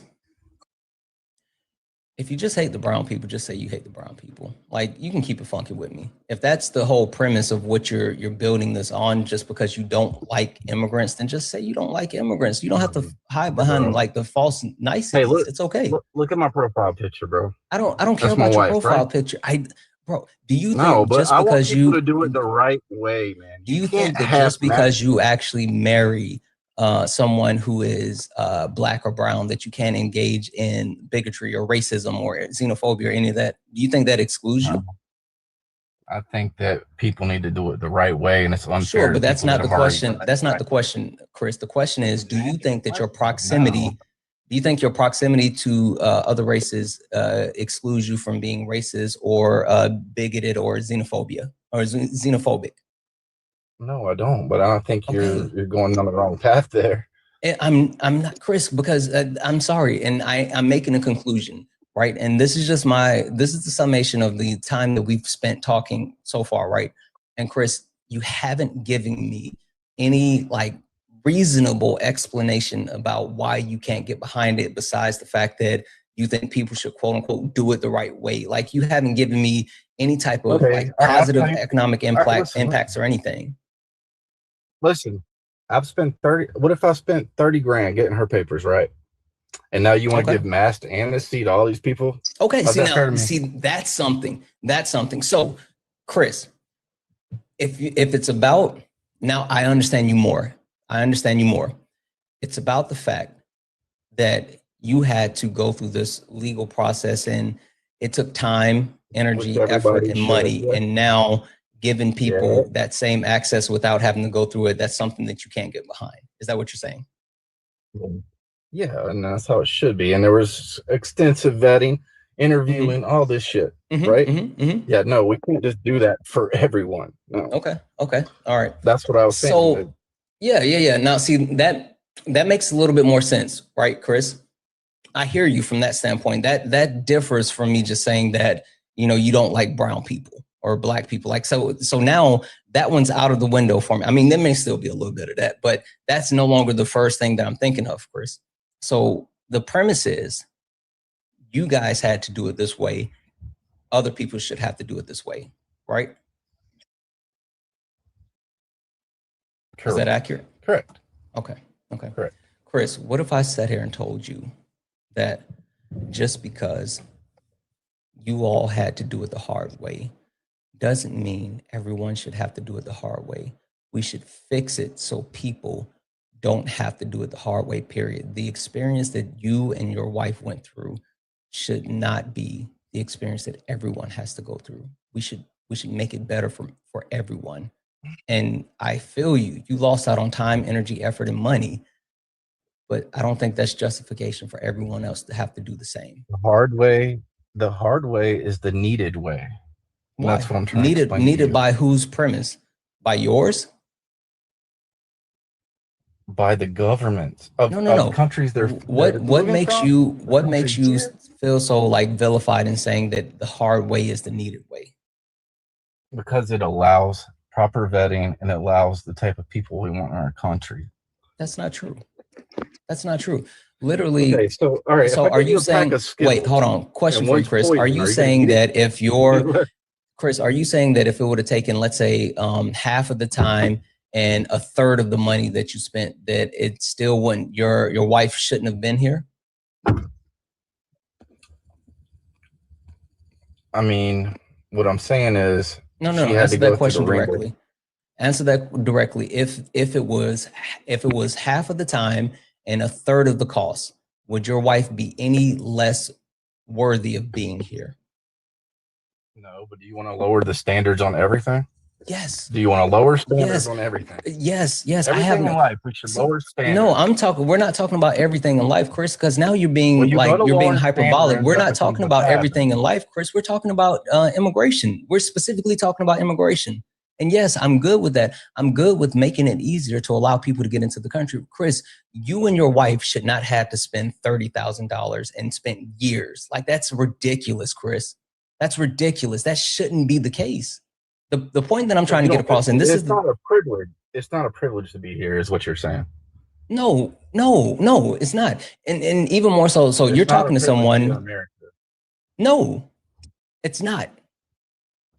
if you just hate the brown people, just say you hate the brown people. Like, you can keep it funky with me. If that's the whole premise of what you're building this on, just because you don't like immigrants, then just say you don't like immigrants. You don't have to hide behind like the false niceties. Hey, look, it's okay. Look at my profile picture, bro. I don't care That's my about your wife, profile right? picture. Bro, do you No, think but just I want because people you to do it the right way, man. do you think that just because you actually marry someone who is black or brown that you can't engage in bigotry or racism or xenophobia or any of that? Do you think that excludes you? I think that people need to do it the right way, and it's unfair. Sure, but that's not the question. That's not the question. question, Chris. The question is, do you think that your proximity, do you think your proximity to other races excludes you from being racist or bigoted or xenophobic? No, I don't. But I think you're going on the wrong path there. I'm not, Chris, because I'm sorry, and I'm making a conclusion, right? And this is the summation of the time that we've spent talking so far, right? And Chris, you haven't given me any like reasonable explanation about why you can't get behind it, besides the fact that you think people should quote unquote do it the right way. Like, you haven't given me any type of like positive economic impacts or anything. Listen, I've spent 30. What if I spent 30 grand getting her papers, right? And now you want to give mass amnesty to all these people? Okay, that's something. That's something. So, Chris, if it's about, now I understand you more. It's about the fact that you had to go through this legal process, and it took time, energy, effort, and money, and now giving people that same access without having to go through it, that's something that you can't get behind. Is that what you're saying? Yeah, and that's how it should be. And there was extensive vetting, interviewing, all this shit, right? Yeah, no, we can't just do that for everyone. No. Okay, all right. That's what I was saying. So, yeah. Now, see, that makes a little bit more sense, right, Chris? I hear you from that standpoint. That differs from me just saying that, you know, you don't like brown people or black people. Like, so now that one's out of the window for me. I mean, there may still be a little bit of that, but that's no longer the first thing that I'm thinking of, Chris. So the premise is you guys had to do it this way. Other people should have to do it this way, right? Correct. Is that accurate? Correct. Okay. Correct. Chris, what if I sat here and told you that just because you all had to do it the hard way doesn't mean everyone should have to do it the hard way? We should fix it so people don't have to do it the hard way, period. The experience that you and your wife went through should not be the experience that everyone has to go through. We should make it better for everyone. And I feel you lost out on time, energy, effort, and money, but I don't think that's justification for everyone else to have to do the same. The hard way is the needed way. That's what I'm trying to explain. Needed by whose premise? By yours? By the government of countries. What makes you feel so like vilified in saying that the hard way is the needed way? Because it allows proper vetting, and it allows the type of people we want in our country. That's not true. That's not true. Literally. Okay, so all right. So are you saying? Wait, hold on. Question for you, Chris. Are you saying that if you're Chris, are you saying that if it would have taken, let's say, half of the time and a third of the money that you spent, that it still wouldn't, your wife shouldn't have been here? I mean, what I'm saying is, no. Answer that question directly. Answer that directly. If it was half of the time and a third of the cost, would your wife be any less worthy of being here? No, but do you want to lower the standards on everything? Yes. Do you want to lower standards on everything? Yes. Everything I have in life. We should lower standards. No, we're not talking about everything in life, Chris, because now you're being you're being hyperbolic. We're not talking about everything in life, Chris. We're talking about immigration. We're specifically talking about immigration. And yes, I'm good with that. I'm good with making it easier to allow people to get into the country. Chris, you and your wife should not have to spend $30,000 and spend years. Like, that's ridiculous, Chris. That's ridiculous. That shouldn't be the case. The point that I'm trying to get across, and this is not a privilege. It's not a privilege to be here, is what you're saying. No, it's not. And even more so, you're talking to someone. No, it's not.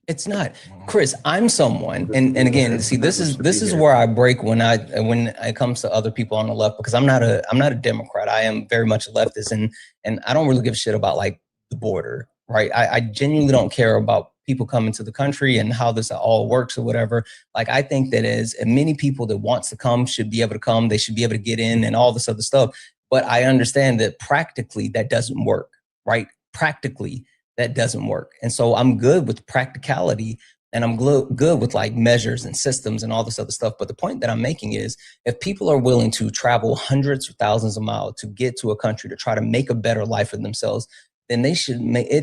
It's not. Chris, I'm someone, and again, see, this is where I break when it comes to other people on the left, because I'm not a Democrat. I am very much a leftist, and I don't really give a shit about like the border, right? I genuinely don't care about people coming to the country and how this all works or whatever. Like, I think that as many people that wants to come should be able to come, they should be able to get in and all this other stuff. But I understand that practically that doesn't work, right? Practically that doesn't work. And so I'm good with practicality, and I'm good with like measures and systems and all this other stuff. But the point that I'm making is, if people are willing to travel hundreds or thousands of miles to get to a country to try to make a better life for themselves, then it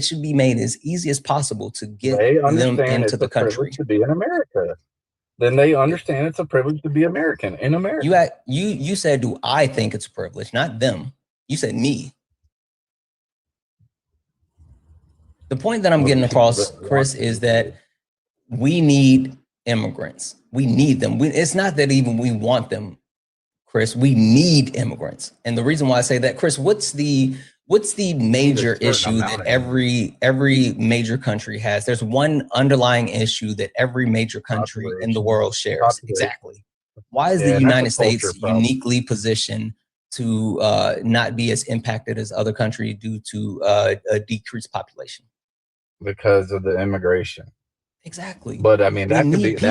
should be made as easy as possible to get them into the country. To be in America. Then they understand it's a privilege to be American in America. You said, do I think it's a privilege? Not them. You said me. The point that I'm getting across, Chris, is that we need immigrants. We need them. It's not that even we want them, Chris. We need immigrants. And the reason why I say that, Chris, what's the major issue that every major country has? There's one underlying issue that every major country in the world shares. Exactly. Why is the United States uniquely positioned to not be as impacted as other countries due to a decreased population? Because of the immigration. Exactly. But I mean, that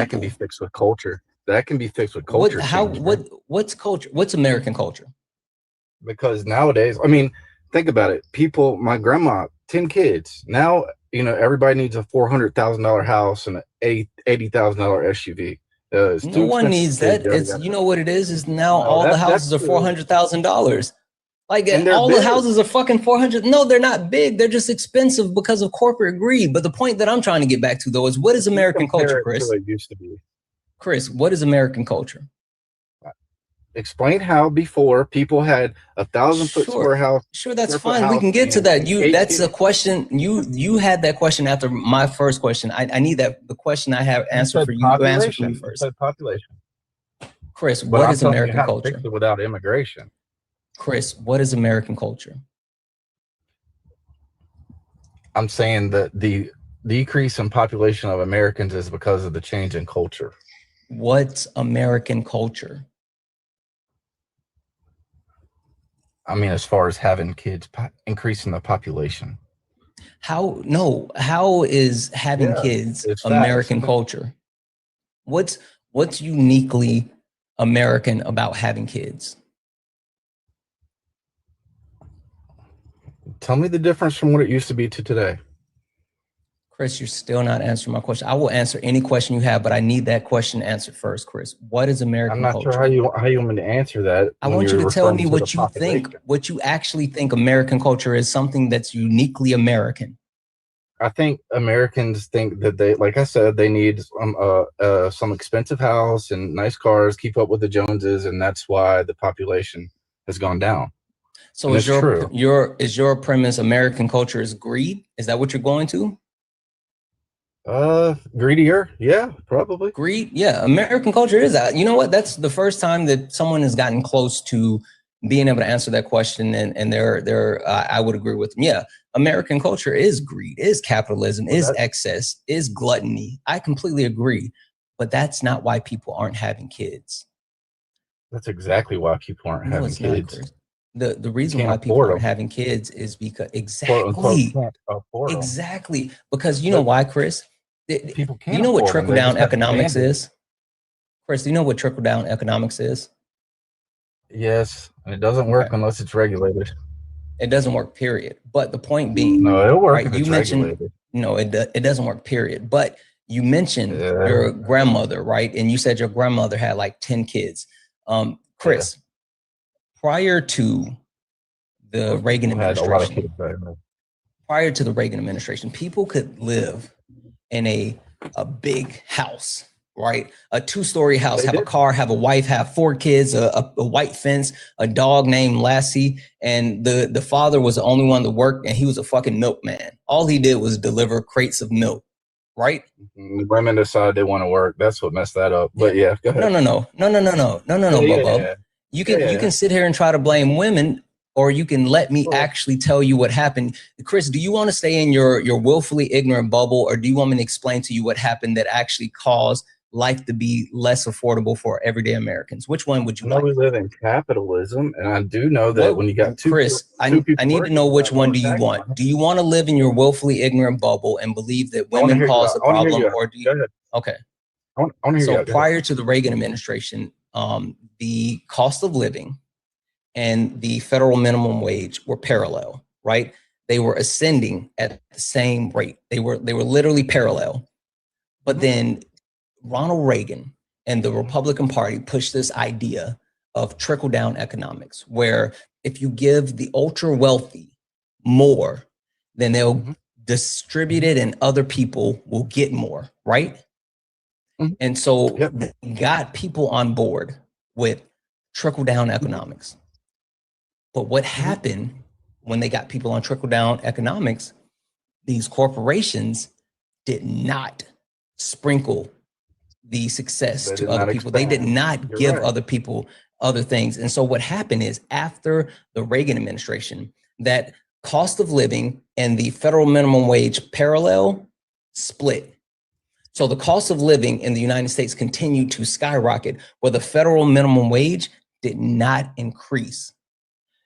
can be fixed with culture. That can be fixed with culture. What's culture? What's American culture? Because nowadays, I mean, think about it. People, my grandma, 10 kids. Now, everybody needs a $400,000 house and an $80,000 SUV. No one needs that. It's, you know what it is now all the houses are $400,000. Like, all the houses are fucking 400. No, they're not big. They're just expensive because of corporate greed. But the point that I'm trying to get back to, though, is what is American culture, Chris? It used to be. Chris, what is American culture? Explain how before people had 1,000-foot square house. Sure, that's fine. We can get to that. That's a question. You had that question after my first question. I need the question I have answered for you. You answer for me first. Population. Chris, what is American culture? Without immigration. Chris, what is American culture? I'm saying that the decrease in population of Americans is because of the change in culture. What's American culture? I mean, as far as having kids, increasing the population. How is having kids American culture? What's uniquely American about having kids? Tell me the difference from what it used to be to today. Chris, you're still not answering my question. I will answer any question you have, but I need that question answered first, Chris. What is American culture? I'm not sure how you want me to answer that. I want you to tell me what you think, what you actually think American culture is, something that's uniquely American. I think Americans think that they, like I said, they need some expensive house and nice cars, keep up with the Joneses, and that's why the population has gone down. So is your premise American culture is greed? Is that what you're going to? Greedier. Yeah, probably. Greed. Yeah. American culture is that. You know what? That's the first time that someone has gotten close to being able to answer that question. And I would agree with them. Yeah. American culture is greed, is capitalism, is excess, is gluttony. I completely agree. But that's not why people aren't having kids. That's exactly why people aren't having kids. Not, the reason why people aren't having kids is because exactly because you know why, Chris? People can't. You know what trickle down economics is? Chris, do you know what trickle down economics is? Yes, it doesn't work unless it's regulated. It doesn't work, period. But the point being, no, it'll work. Right, you mentioned no, it doesn't work, period. But you mentioned your grandmother, right? And you said your grandmother had like 10 kids. Chris, prior to the Reagan administration, people could live in a big house, right? A 2-story house, have a car, have a wife, have 4 kids, a white fence, a dog named Lassie, and the father was the only one that worked, and he was a fucking milkman. All he did was deliver crates of milk, right? Women decide they want to work. That's what messed that up. But yeah, go ahead. No, Bubba. You can sit here and try to blame women, or you can let me actually tell you what happened. Chris, do you want to stay in your willfully ignorant bubble, or do you want me to explain to you what happened that actually caused life to be less affordable for everyday Americans? Which one would you like? We live in capitalism, and I do know that when you got Chris, I need to know which one do you want. Do you want to live in your willfully ignorant bubble and believe that women cause the problem, or do you? Okay. So prior to the Reagan administration, the cost of living and the federal minimum wage were parallel, right? They were ascending at the same rate. They were literally parallel. But then Ronald Reagan and the Republican Party pushed this idea of trickle-down economics, where if you give the ultra wealthy more, then they'll distribute it and other people will get more, right? And so got people on board with trickle-down economics. But what happened when they got people on trickle-down economics, these corporations did not sprinkle the success to other people. They did not give other people other things. And so what happened is, after the Reagan administration, that cost of living and the federal minimum wage parallel split. So the cost of living in the United States continued to skyrocket, where the federal minimum wage did not increase.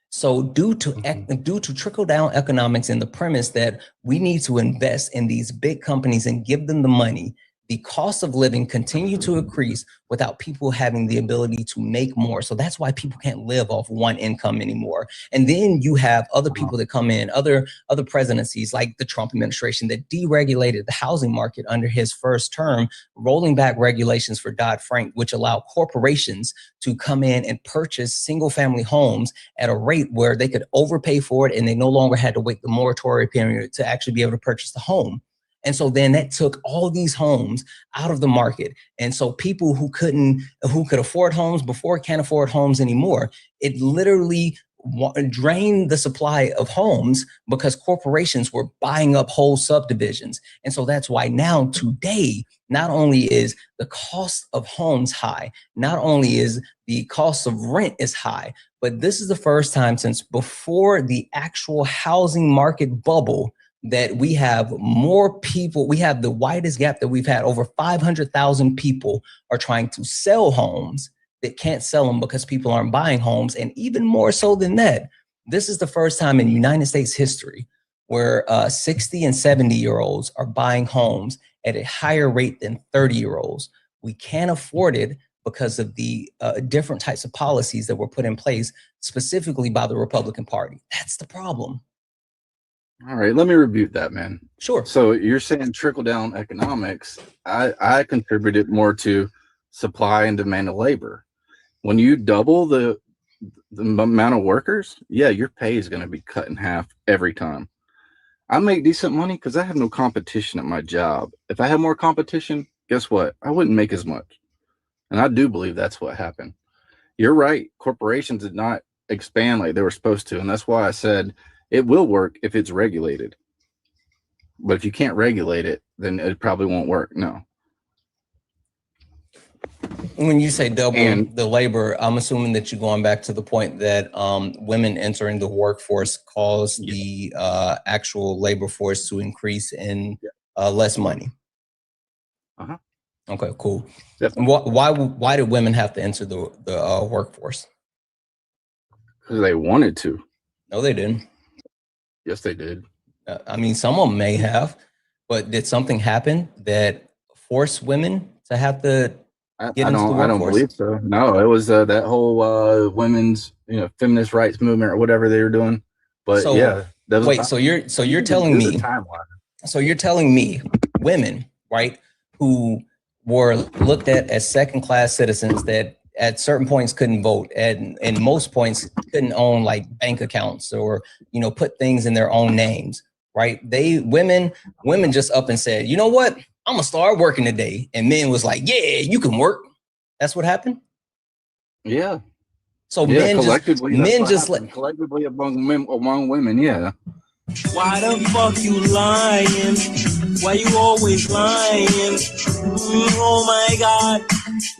So due to trickle-down economics and the premise that we need to invest in these big companies and give them the money, the cost of living continued to increase without people having the ability to make more. So that's why people can't live off one income anymore. And then you have other people that come in, other presidencies like the Trump administration that deregulated the housing market under his first term, rolling back regulations for Dodd-Frank, which allow corporations to come in and purchase single-family homes at a rate where they could overpay for it, and they no longer had to wait the moratorium period to actually be able to purchase the home. And so then that took all these homes out of the market. And so people who could afford homes before can't afford homes anymore. It literally drained the supply of homes because corporations were buying up whole subdivisions. And so that's why now today, not only is the cost of homes high, not only is the cost of rent is high, but this is the first time since before the actual housing market bubble that we have more people. We have the widest gap that we've had. Over 500,000 people are trying to sell homes that can't sell them because people aren't buying homes. And even more so than that, this is the first time in United States history where 60 and 70-year-olds are buying homes at a higher rate than 30-year-olds. We can't afford it because of the different types of policies that were put in place specifically by the Republican Party. That's the problem. All right, let me rebuke that, man. Sure. So you're saying trickle-down economics. I contributed more to supply and demand of labor. When you double the amount of workers, yeah, your pay is going to be cut in half every time. I make decent money because I have no competition at my job. If I had more competition, guess what? I wouldn't make as much. And I do believe that's what happened. You're right. Corporations did not expand like they were supposed to. And that's why I said it will work if it's regulated. But if you can't regulate it, then it probably won't work. No. When you say double the labor, I'm assuming that you're going back to the point that women entering the workforce cause the actual labor force to increase in less money. Uh-huh. Okay, cool. Why did women have to enter the workforce? Because they wanted to. No, they didn't. Yes, they did. I mean, some of them may have, but did something happen that forced women to have to get into the workforce? I don't believe so. No, it was that whole women's, feminist rights movement or whatever they were doing. But So, yeah, that was wait, so you're telling me, so you're telling me women, right, who were looked at as second-class citizens that at certain points couldn't vote and most points couldn't own like bank accounts or, put things in their own names, right? Women just up and said, you know what? I'm gonna start working today. And men was like, yeah, you can work. That's what happened. Yeah. So yeah, men just collectively among women, yeah. Why the fuck you lying? Why you always lying? Oh my God.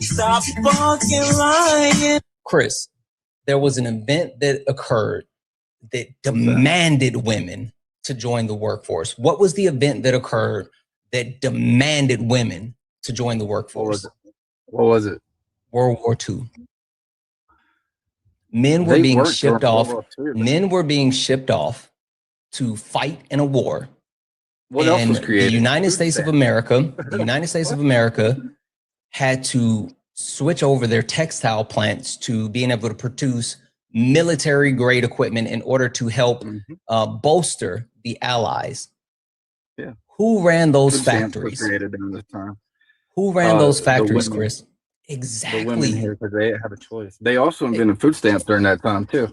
Stop fucking lying. Chris, there was an event that occurred that demanded women to join the workforce. What was the event that occurred that demanded women to join the workforce? What was it? World War II. Men were being shipped off. Men were being shipped off to fight in a war. What else was created? The United States of America had to switch over their textile plants to being able to produce military grade equipment in order to help bolster the Allies. Yeah. Who ran those factories? Created during this time. Who ran those factories, Chris? Exactly. The women here, because they had a choice. They also invented food stamps during that time too.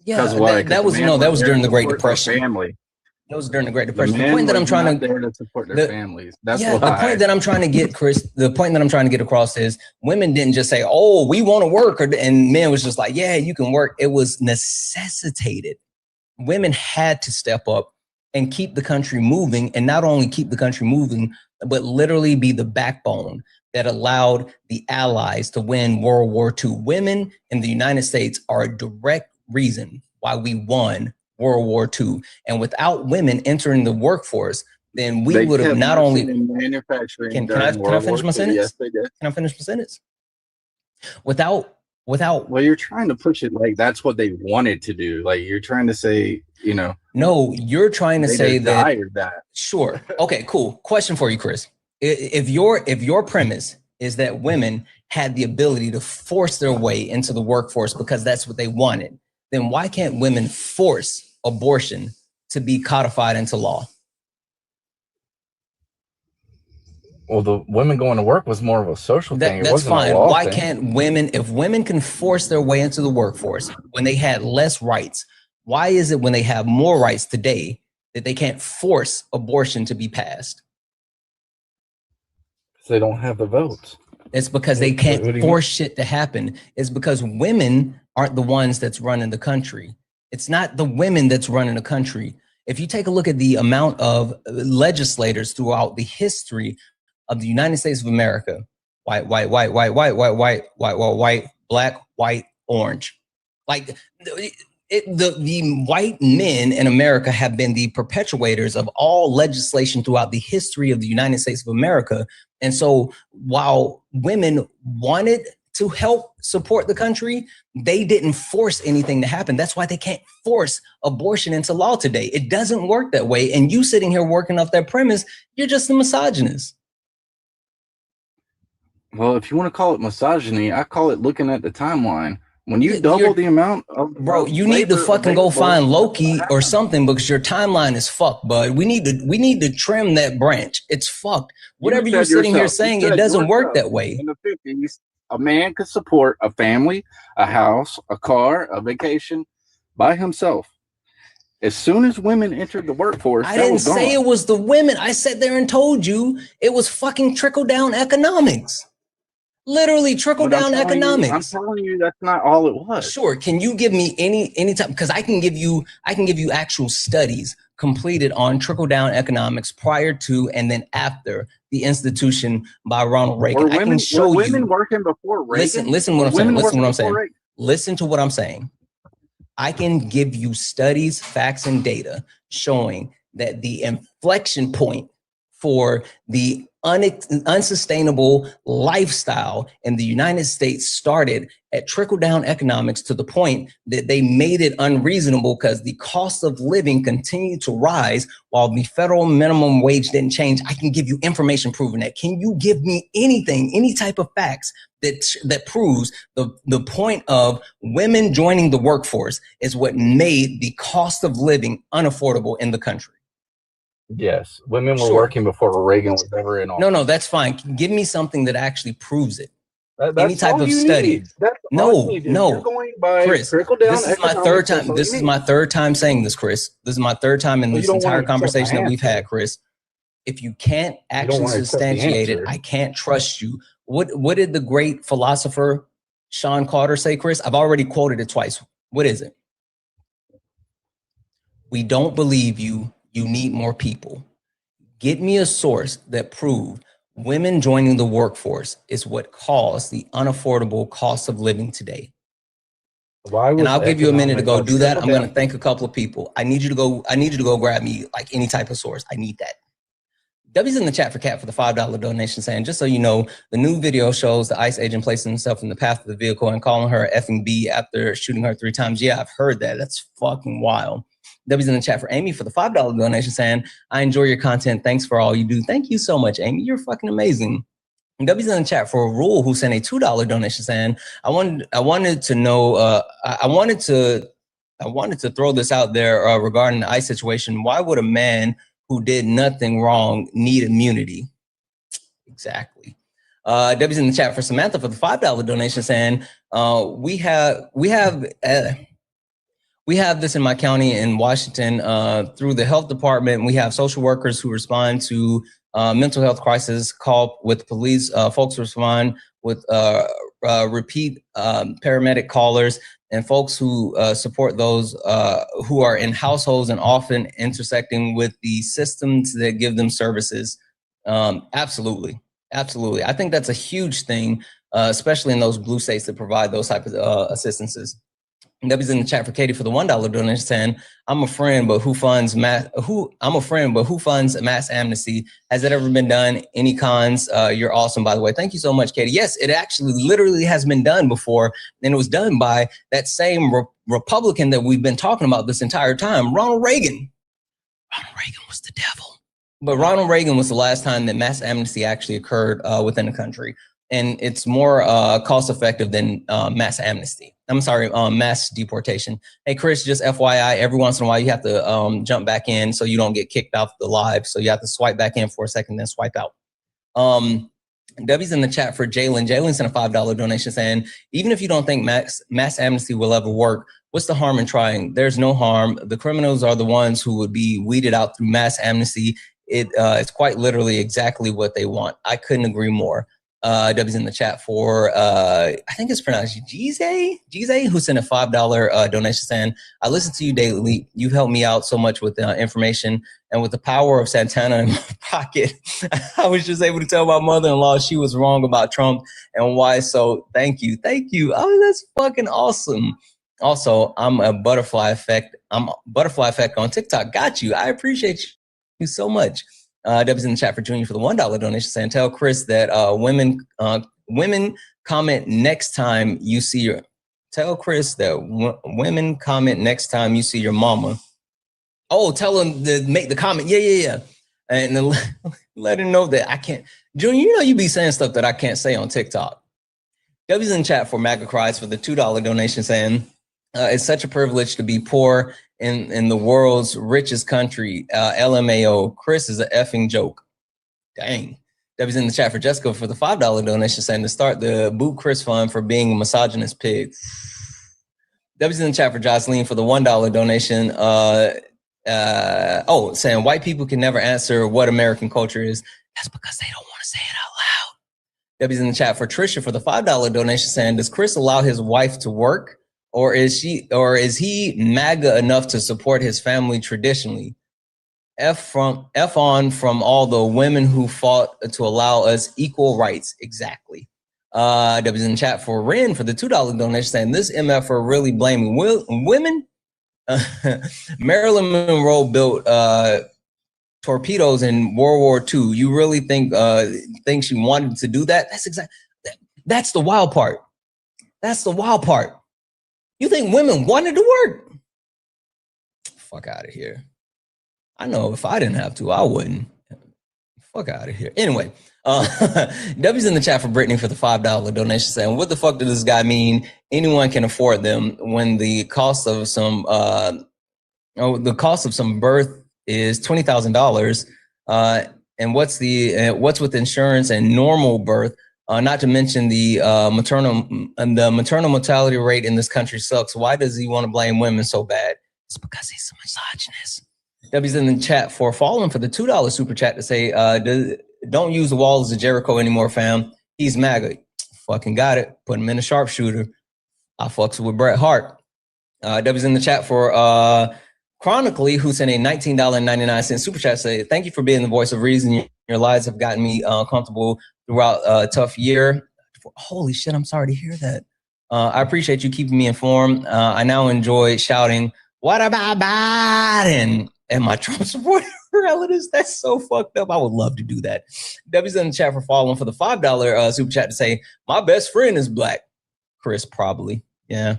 Yeah, that was during the Great Depression. Family. That was during the Great Depression. The point that I'm trying to support their families. That's why. The point that I'm trying to get, Chris. The point that I'm trying to get across is women didn't just say, "Oh, we want to work," and men was just like, "Yeah, you can work." It was necessitated. Women had to step up and keep the country moving, and not only keep the country moving, but literally be the backbone that allowed the Allies to win World War II. Women in the United States are a direct reason why we won World War II. And without women entering the workforce, then we would have not only manufacturing. Can I finish my sentence? Yes, they did. Can I finish my sentence? Without well, you're trying to push it like that's what they wanted to do. Like you're trying to say, No, you're trying to say that. Sure. Okay, cool. Question for you, Chris. If your premise is that women had the ability to force their way into the workforce because that's what they wanted, then why can't women force abortion to be codified into law? Well, the women going to work was more of a social thing. That's fine. Why can't women, if women can force their way into the workforce when they had less rights, why is it when they have more rights today that they can't force abortion to be passed? They don't have the votes. It's because they can't force shit to happen. It's because women aren't the ones that's running the country. It's not the women that's running the country. If you take a look at the amount of legislators throughout the history of the United States of America, white, black, white, orange, like the white men in America have been the perpetuators of all legislation throughout the history of the United States of America. And so while women wanted to help support the country, they didn't force anything to happen. That's why they can't force abortion into law today. It doesn't work that way. And you sitting here working off that premise, you're just a misogynist. Well, if you want to call it misogyny, I call it looking at the timeline. When you double the amount of you need to fucking go find Loki or something because your timeline is fucked, bud. We need to trim that branch. It's fucked. Whatever you're sitting here saying, it doesn't work that way. In the 50s, a man could support a family, a house, a car, a vacation by himself. As soon as women entered the workforce, I didn't say it was the women. I sat there and told you it was fucking trickle down economics. Literally trickle down economics. I'm telling you that's not all it was. Sure. Can you give me any time? Because I can give you actual studies completed on trickle-down economics prior to and then after the institution by Ronald Reagan. Were women, I can show were women you. working before Reagan? Listen what I'm saying. Women Listen what working I'm before saying. Reagan? Listen to what I'm saying. I can give you studies, facts, and data showing that the inflection point for the unsustainable lifestyle in the United States started at trickle-down economics to the point that they made it unreasonable because the cost of living continued to rise while the federal minimum wage didn't change. I can give you information proving that. Can you give me anything, any type of facts that proves the point of women joining the workforce is what made the cost of living unaffordable in the country? Yes, women were working before Reagan was ever in office. No, that's fine. Give me something that actually proves it. That's Any type all of you study. need. That's all you need. If you're going by Chris, trickle-down this is my economics, third that's time. all This you is need. my third time saying this, Chris. This is my third time in Well, you this don't want entire to accept conversation my that we've answer. had, Chris. If you can't You don't actually want to accept the substantiate it, answer. I can't trust you. What did the great philosopher Sean Carter say, Chris? I've already quoted it twice. What is it? We don't believe you. You need more people. Get me a source that proved women joining the workforce is what caused the unaffordable cost of living today. And I'll give you a minute to go do that. I'm going to thank a couple of people. I need you to go grab me like any type of source. I need that. W's in the chat for Cat for the $5 donation saying, just so you know, the new video shows the ICE agent placing himself in the path of the vehicle and calling her effing B after shooting her 3 times. Yeah, I've heard that. That's fucking wild. W's in the chat for Amy for the $5 donation saying, I enjoy your content. Thanks for all you do. Thank you so much, Amy. You're fucking amazing. And W's in the chat for Rule, who sent a $2 donation saying, I wanted to know, I wanted to throw this out there regarding the ICE situation. Why would a man who did nothing wrong need immunity? Exactly. W's in the chat for Samantha for the $5 donation saying, we have this in my county in Washington through the health department. We have social workers who respond to mental health crisis, call with police. Folks respond with repeat paramedic callers, and folks who support those who are in households and often intersecting with the systems that give them services. Absolutely. Absolutely. I think that's a huge thing, especially in those blue states that provide those type of assistances. W's in the chat for Katie for the $1 donation saying, I'm a friend, but who funds mass amnesty? Has it ever been done? Any cons? You're awesome, by the way. Thank you so much, Katie. Yes, it actually literally has been done before, and it was done by that same Republican that we've been talking about this entire time, Ronald Reagan. Ronald Reagan was the devil. But Ronald Reagan was the last time that mass amnesty actually occurred within the country. And it's more cost effective than mass amnesty. I'm sorry, mass deportation. Hey, Chris, just FYI, every once in a while you have to jump back in so you don't get kicked off the live. So you have to swipe back in for a second, then swipe out. W's in the chat for Jalen. Jalen sent a $5 donation saying, even if you don't think mass amnesty will ever work, what's the harm in trying? There's no harm. The criminals are the ones who would be weeded out through mass amnesty. It's quite literally exactly what they want. I couldn't agree more. W's in the chat for, I think it's pronounced Gize, who sent a $5 donation saying, I listen to you daily. You've helped me out so much with information, and with the power of Santana in my pocket, I was just able to tell my mother-in-law she was wrong about Trump and why. So thank you. Thank you. Oh, that's fucking awesome. Also, I'm a butterfly effect. I'm butterfly effect on TikTok. Got you. I appreciate you so much. W's in the chat for Junior for the $1 donation saying, tell Chris that women comment next time you see your, tell Chris that women comment next time you see your mama. Oh, tell him to make the comment. Yeah. And then let him know that I can't. Junior, you know you be saying stuff that I can't say on TikTok. W's in the chat for MAGA Cries for the $2 donation saying, it's such a privilege to be poor in the world's richest country. LMAO, Chris is an effing joke. Dang. W's in the chat for Jessica for the $5 donation saying to start the Boot Chris Fund for being a misogynist pig. W's in the chat for Jocelyn for the $1 donation. Saying white people can never answer what American culture is. That's because they don't want to say it out loud. W's in the chat for Trisha for the $5 donation saying, does Chris allow his wife to work? Or is he MAGA enough to support his family traditionally? F on from all the women who fought to allow us equal rights. Exactly. W's in the chat for Ren for the $2 donation saying this MF are really blaming women. Marilyn Monroe built torpedoes in World War II. You really think she wanted to do that? That's the wild part. That's the wild part. You think women wanted to work? Fuck out of here. I know if I didn't have to, I wouldn't. Fuck out of here. Anyway, W's in the chat for Brittany for the $5 donation saying, what the fuck does this guy mean? Anyone can afford them when the cost of some birth is $20,000. And what's with insurance and normal birth? Not to mention the maternal mortality rate in this country sucks. Why does he want to blame women so bad? It's because he's a misogynist. W's in the chat for falling for the $2 super chat to say, don't use the walls of Jericho anymore, fam. He's MAGA. Fucking got it. Put him in a sharpshooter. I fucks with Bret Hart. W's in the chat for Chronically, who sent a $19.99 super chat, say, thank you for being the voice of reason. Your lives have gotten me comfortable throughout a tough year. Holy shit, I'm sorry to hear that. I appreciate you keeping me informed. I now enjoy shouting, what about Biden? And my Trump supporter relatives, that's so fucked up. I would love to do that. W's in the chat for following for the $5 super chat to say, my best friend is black. Chris, probably. Yeah.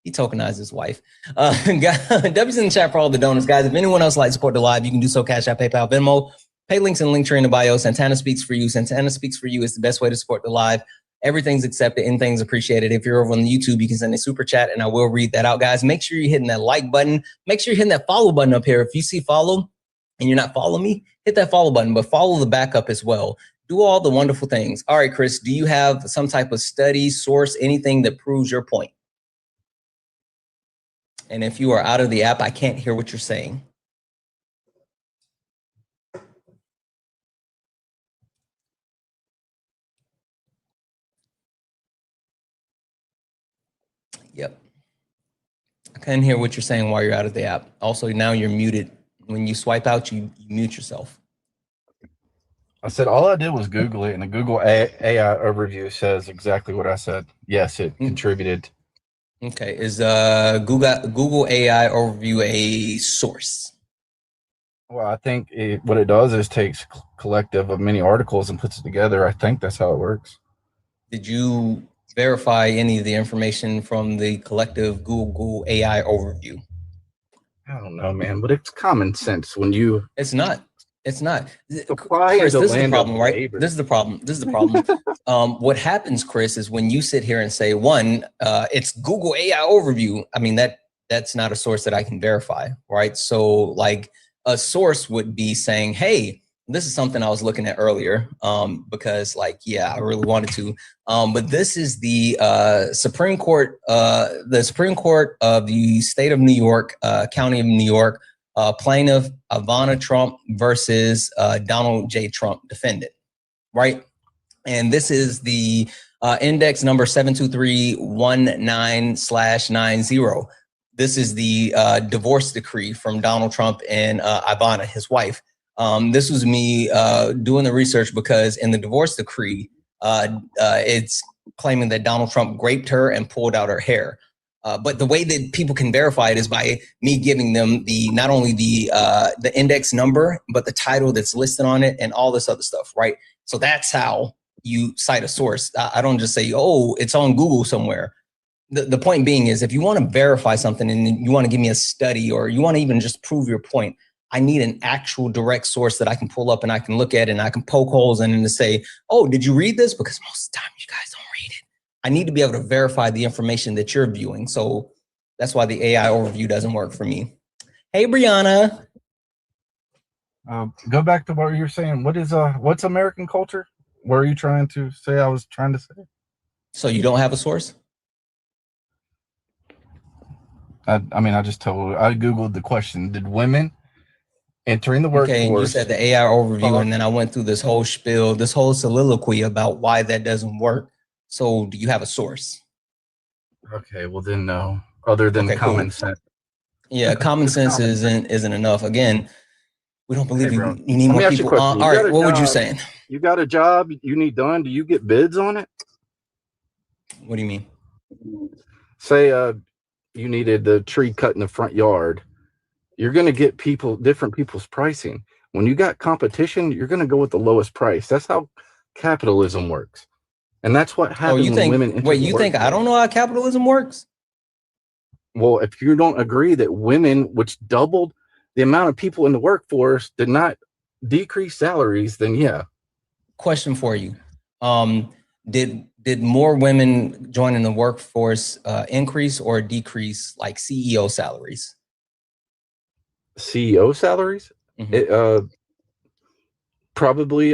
He tokenized his wife. W's in the chat for all the donors, guys. If anyone else would like to support the live, you can do so. Cash App, PayPal, Venmo. Pay links and link tree in the bio. Santana Speaks for You. Santana Speaks for You is the best way to support the live. Everything's accepted. Anything's appreciated. If you're over on YouTube, you can send a super chat and I will read that out, guys. Make sure you're hitting that like button. Make sure you're hitting that follow button up here. If you see follow and you're not following me, hit that follow button, but follow the backup as well. Do all the wonderful things. All right, Chris, do you have some type of study, source, anything that proves your point? And if you are out of the app, I can't hear what you're saying. Yep. I can't hear what you're saying while you're out of the app. Also, now you're muted. When you swipe out, you mute yourself. I said all I did was Google it, and the Google AI overview says exactly what I said. Yes, it contributed. Okay, is Google AI overview a source? Well, I think what it does is takes collective of many articles and puts it together. I think that's how it works. Did you verify any of the information from the collective Google AI overview? I don't know, man, but it's common sense when you. It's not. It's not. Chris, this is the problem, right? This is the problem. This is the problem. What happens, Chris, is when you sit here and say, one, it's Google AI overview. I mean, that's not a source that I can verify, right? So like a source would be saying, hey, this is something I was looking at earlier because like, yeah, I really wanted to. But this is the Supreme Court of the state of New York, County of New York, plaintiff Ivana Trump versus Donald J. Trump defendant, right? And this is the index number 72319/90. This is the divorce decree from Donald Trump and Ivana, his wife. This was me doing the research because in the divorce decree, it's claiming that Donald Trump raped her and pulled out her hair. But the way that people can verify it is by me giving them not only the index number, but the title that's listed on it and all this other stuff, right? So that's how you cite a source. I don't just say, oh, it's on Google somewhere. The point being is if you want to verify something and you want to give me a study or you want to even just prove your point, I need an actual direct source that I can pull up and I can look at and I can poke holes in and to say, oh, did you read this? Because most of the time you guys don't read it. I need to be able to verify the information that you're viewing. So that's why the AI overview doesn't work for me. Hey, Brianna. Go back to what you were saying. What's American culture? What are you trying to say I was trying to say? So you don't have a source? I mean, I Googled the question. Did women entering the workforce? Okay, you said the AI overview, and then I went through this whole spiel, this whole soliloquy about why that doesn't work. So do you have a source? Okay, well then no. Other than common sense. Yeah, common sense isn't enough. Again, We don't believe Hey, bro, you need let more me ask you a people. question. All You got right, a what would you job- saying? You got a job you need done. Do you get bids on it? What do you mean? Say you needed the tree cut in the front yard. You're going to get different people's pricing. When you got competition, you're going to go with the lowest price. That's how capitalism works. And that's what happens you when think, women enter wait, the you think I workforce. don't know how capitalism works? Well, if you don't agree that women, which doubled the amount of people in the workforce, did not decrease salaries, then yeah. Question for you. Did more women joining the workforce increase or decrease like CEO salaries? CEO salaries? It probably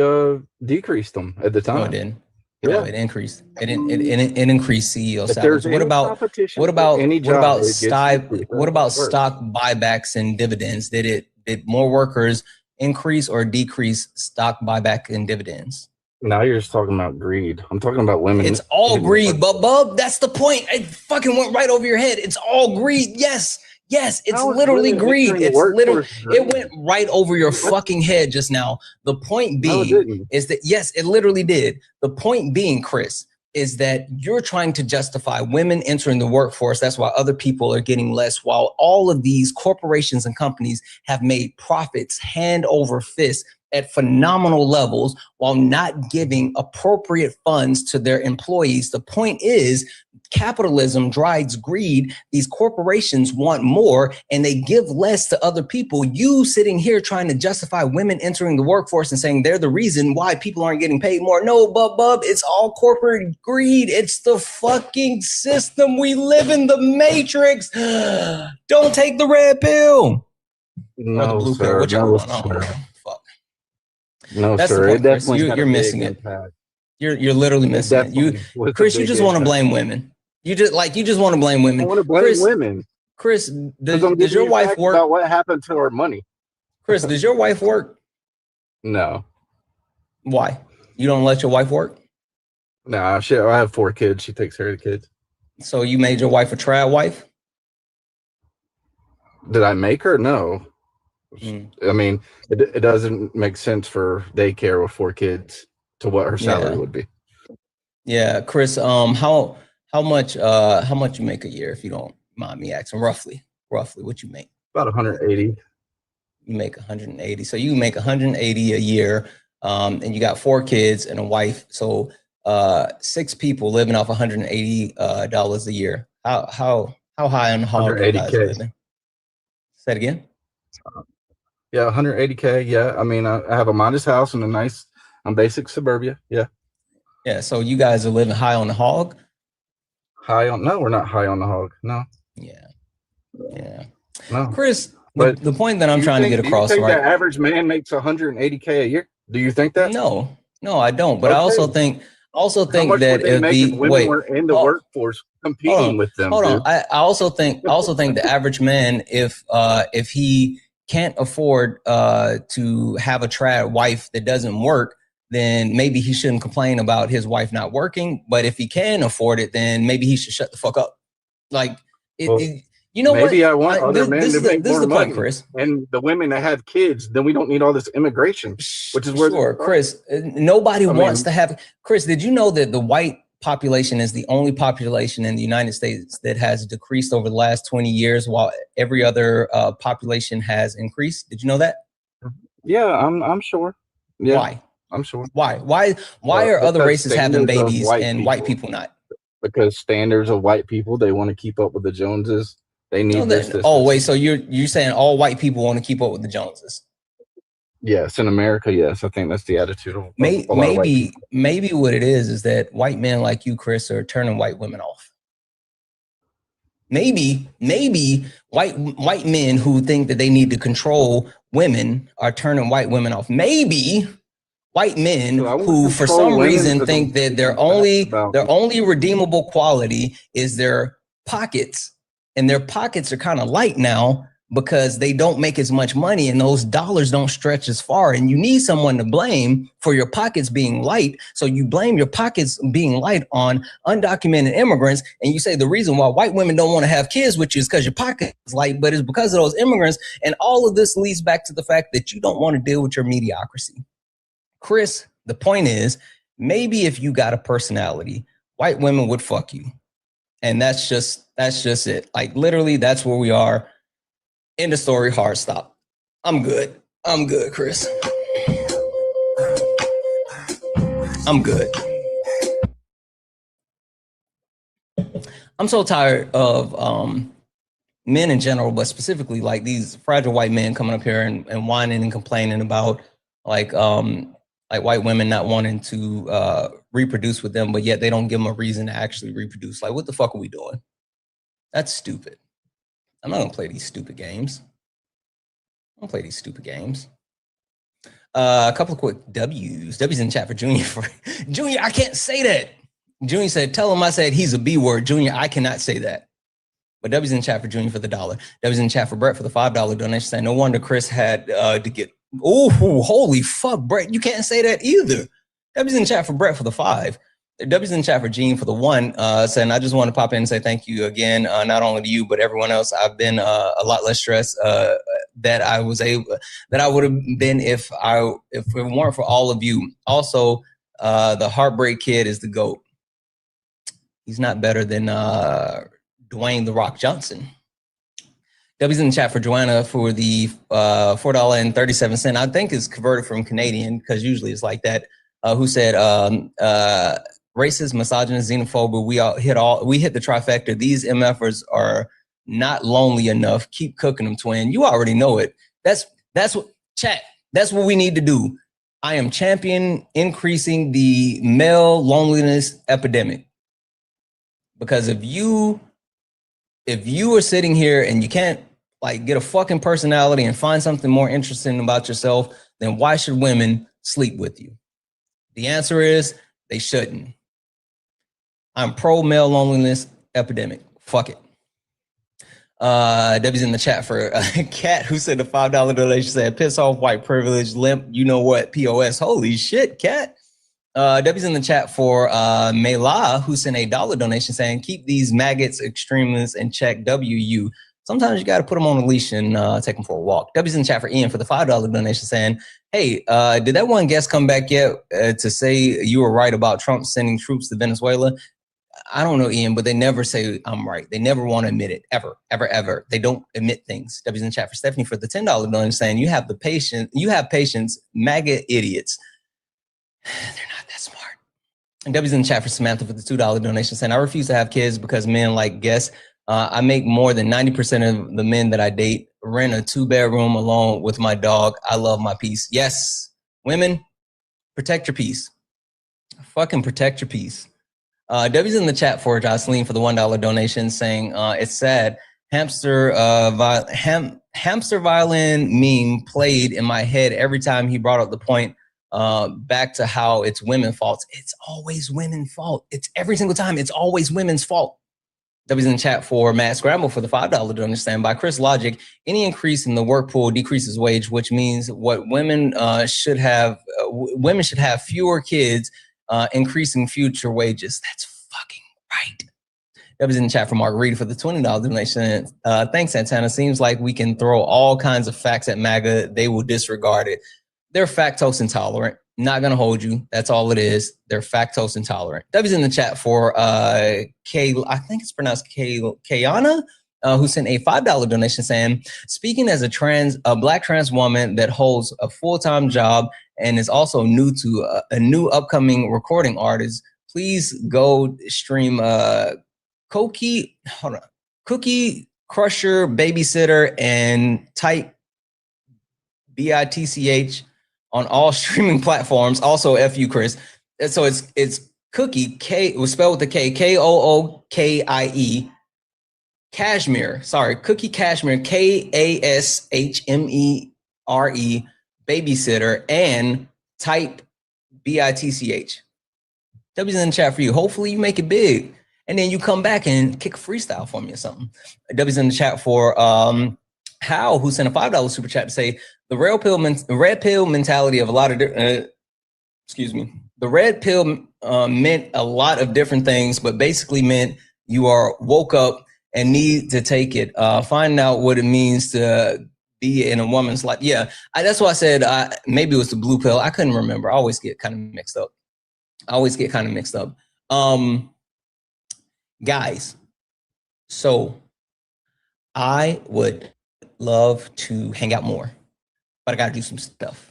decreased them at the time. No, it didn't. Yeah. No, it increased. It increased CEO If salaries. there's any competition what for about any job, it gets stock? decreased. What about That's how it works. stock buybacks and dividends? Did more workers increase or decrease stock buyback and dividends? Now you're just talking about greed. I'm talking about women. It's all greed, but Bub, that's the point. It fucking went right over your head. It's all greed. Yes, it's How is literally women greed. entering the It's literally, workforce greed? it went right over your fucking head just now. The point No, it being didn't. is that, yes, it literally did. The point being, Chris, is that you're trying to justify women entering the workforce. That's why other people are getting less, while all of these corporations and companies have made profits hand over fist at phenomenal levels while not giving appropriate funds to their employees. The point is, capitalism drives greed. These corporations want more and they give less to other people. You sitting here trying to justify women entering the workforce and saying they're the reason why people aren't getting paid more. No, Bub, it's all corporate greed. It's the fucking system. We live in the matrix. Don't take the red pill. Or the blue pill, whichever one. I don't know. No, That's sir. the point, It Chris. definitely had You're a big missing it. impact. You're literally missing it. You, definitely was a Chris, you big just want to impact. blame women. You just want to blame women. I want to blame Chris, women. Chris, Because I'm does giving your you wife facts work? about what happened to our money. Chris, does your wife work? No. Why? You don't let your wife work? Nah, shit. I have 4 kids. She takes care of the kids. So you made your wife a trad wife? Did I make her? No. I mean, it doesn't make sense for daycare with 4 kids to what her salary would be. Yeah, Chris. How much you make a year, if you don't mind me asking? Roughly what you make? About 180. You make 180. So you make 180 a year, and you got 4 kids and a wife. So 6 people living off $180 dollars a year. How high on the hog are you guys 180K. living? Say it again. Yeah, 180K. Yeah, I mean, I have a modest house and a nice, basic suburbia. Yeah. Yeah. So you guys are living high on the hog. No, we're not high on the hog. No. Yeah. No. Chris, but the point that I'm trying to get across, do you think right? the average man makes 180K a year? Do you think that? No, I don't. But I also think How much that would they make if women were in the workforce competing with them? Hold dude? on. I also think the average man, if he can't afford to have a trad wife that doesn't work, then maybe he shouldn't complain about his wife not working. But if he can afford it, then maybe he should shut the fuck up. Like you know maybe what? I want other men to make more money, point, Chris. And the women that have kids, then we don't need all this immigration, which is where. Sure, Chris. Nobody wants to have. Chris, did you know that the white population is the only population in the United States that has decreased over the last 20 years, while every other population has increased? Did you know that? Yeah, I'm sure. Yeah, why? I'm sure. Why are other races having babies and white people not? Because standards of white people, they want to keep up with the Joneses. They need this. Wait, so you're saying all white people want to keep up with the Joneses? Yes, in America, yes. I think that's the attitude of a lot of white people. Maybe what it is that white men like you, Chris, are turning white women off. Maybe white men who think that they need to control women are turning white women off. Maybe white men who for some reason think that their only redeemable quality is their pockets, and their pockets are kind of light now, because they don't make as much money and those dollars don't stretch as far, and you need someone to blame for your pockets being light. So you blame your pockets being light on undocumented immigrants, and you say the reason why white women don't want to have kids with you is because your pocket is light, but it's because of those immigrants. And all of this leads back to the fact that you don't want to deal with your mediocrity. Chris, the point is, maybe if you got a personality, white women would fuck you. And that's just it. Like literally, that's where we are. End of story, hard stop. I'm good. I'm good, Chris. I'm good. I'm so tired of men in general, but specifically like these fragile white men coming up here and whining and complaining about like white women not wanting to reproduce with them, but yet they don't give them a reason to actually reproduce. Like, what the fuck are we doing? That's stupid. I'm not gonna play these stupid games. I don't play these stupid games. A couple of quick W's. W's in chat for Junior. Junior, I can't say that. Junior said, tell him I said he's a B word. Junior, I cannot say that. But W's in chat for Junior for the $1. W's in chat for Brett for the $5 donation. Saying, no wonder Chris had to get. Oh, holy fuck, Brett. You can't say that either. W's in chat for Brett for the 5. W's in chat for Gene for the 1. Saying, I just want to pop in and say thank you again, not only to you, but everyone else. I've been a lot less stressed that I would have been if it weren't for all of you. Also, the Heartbreak Kid is the GOAT. He's not better than Dwayne The Rock Johnson. W's in the chat for Joanna for the $4.37. I think it's converted from Canadian because usually it's like that. Who said racist, misogynist, xenophobic? We hit the trifecta. These MFers are not lonely enough. Keep cooking them, twin. You already know it. That's what chat. That's what we need to do. I am champion increasing the male loneliness epidemic. Because if you are sitting here and you can't like get a fucking personality and find something more interesting about yourself, then why should women sleep with you? The answer is they shouldn't. I'm pro male loneliness epidemic. Fuck it. Debbie's in the chat for Kat, who said the $5 donation said piss off white privilege limp. You know what? POS. Holy shit, Kat. Debbie's in the chat for Mela, who sent a $1 donation saying, keep these maggots, extremists in check, WU. Sometimes you got to put them on a leash and take them for a walk. Debbie's in the chat for Ian for the $5 donation saying, hey, did that one guest come back yet to say you were right about Trump sending troops to Venezuela? I don't know, Ian, but they never say I'm right. They never want to admit it, ever, ever, ever. They don't admit things. Debbie's in the chat for Stephanie for the $10 donation saying, you have patience, MAGA idiots. They're not that smart. And Debbie's in the chat for Samantha for the $2 donation saying, I refuse to have kids because men like guests. I make more than 90% of the men that I date rent a 2-bedroom alone with my dog. I love my peace. Yes, women, protect your peace. Fucking protect your peace. Debbie's in the chat for Jocelyn for the $1 donation saying, it's sad. Hamster violin meme played in my head every time he brought up the point back to how it's women's fault. It's always women's fault. It's every single time. It's always women's fault. W's in the chat for Matt Scramble for the $5 donation. By Chris logic, any increase in the work pool decreases wage, which means what women should have fewer kids, increasing future wages. That's fucking right. W's in the chat for Margarita for the $20 donation. Thanks, Santana. Seems like we can throw all kinds of facts at MAGA. They will disregard it. They're factose intolerant. Not gonna hold you. That's all it is. They're factose intolerant. W's in the chat for I think it's pronounced Kayana, who sent a $5 donation saying, speaking as a black trans woman that holds a full-time job and is also new to a new upcoming recording artist, please go stream Cookie Crusher Babysitter and type BITCH on all streaming platforms. Also, FU Chris. So it's Cookie, K was spelled with the K, Kookie, Cashmere. Sorry, Cookie Cashmere, KASHMERE, Babysitter, and type BITCH. W's in the chat for you. Hopefully you make it big. And then you come back and kick a freestyle for me or something. W's in the chat for How, who sent a $5 super chat to say the red pill mentality of a lot of excuse me. The red pill meant a lot of different things, but basically meant you are woke up and need to take it. Find out what it means to be in a woman's life. Yeah, that's why I said maybe it was the blue pill. I couldn't remember. I always get kind of mixed up. Guys, so I would love to hang out more, but I got to do some stuff.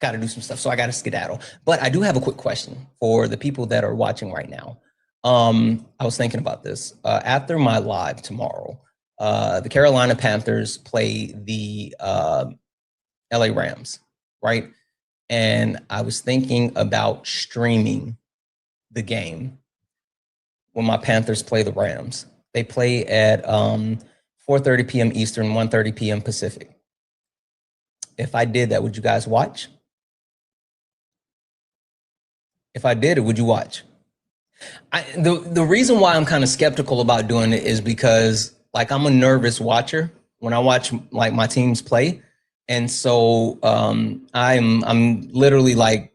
So I got to skedaddle. But I do have a quick question for the people that are watching right now. I was thinking about this. After my live tomorrow, the Carolina Panthers play the LA Rams, right? And I was thinking about streaming the game when my Panthers play the Rams. They play at 4:30 p.m. Eastern, 1:30 p.m. Pacific. If I did that, would you guys watch? If I did it, would you watch? The reason why I'm kind of skeptical about doing it is because like I'm a nervous watcher when I watch like my teams play. And so I'm literally like,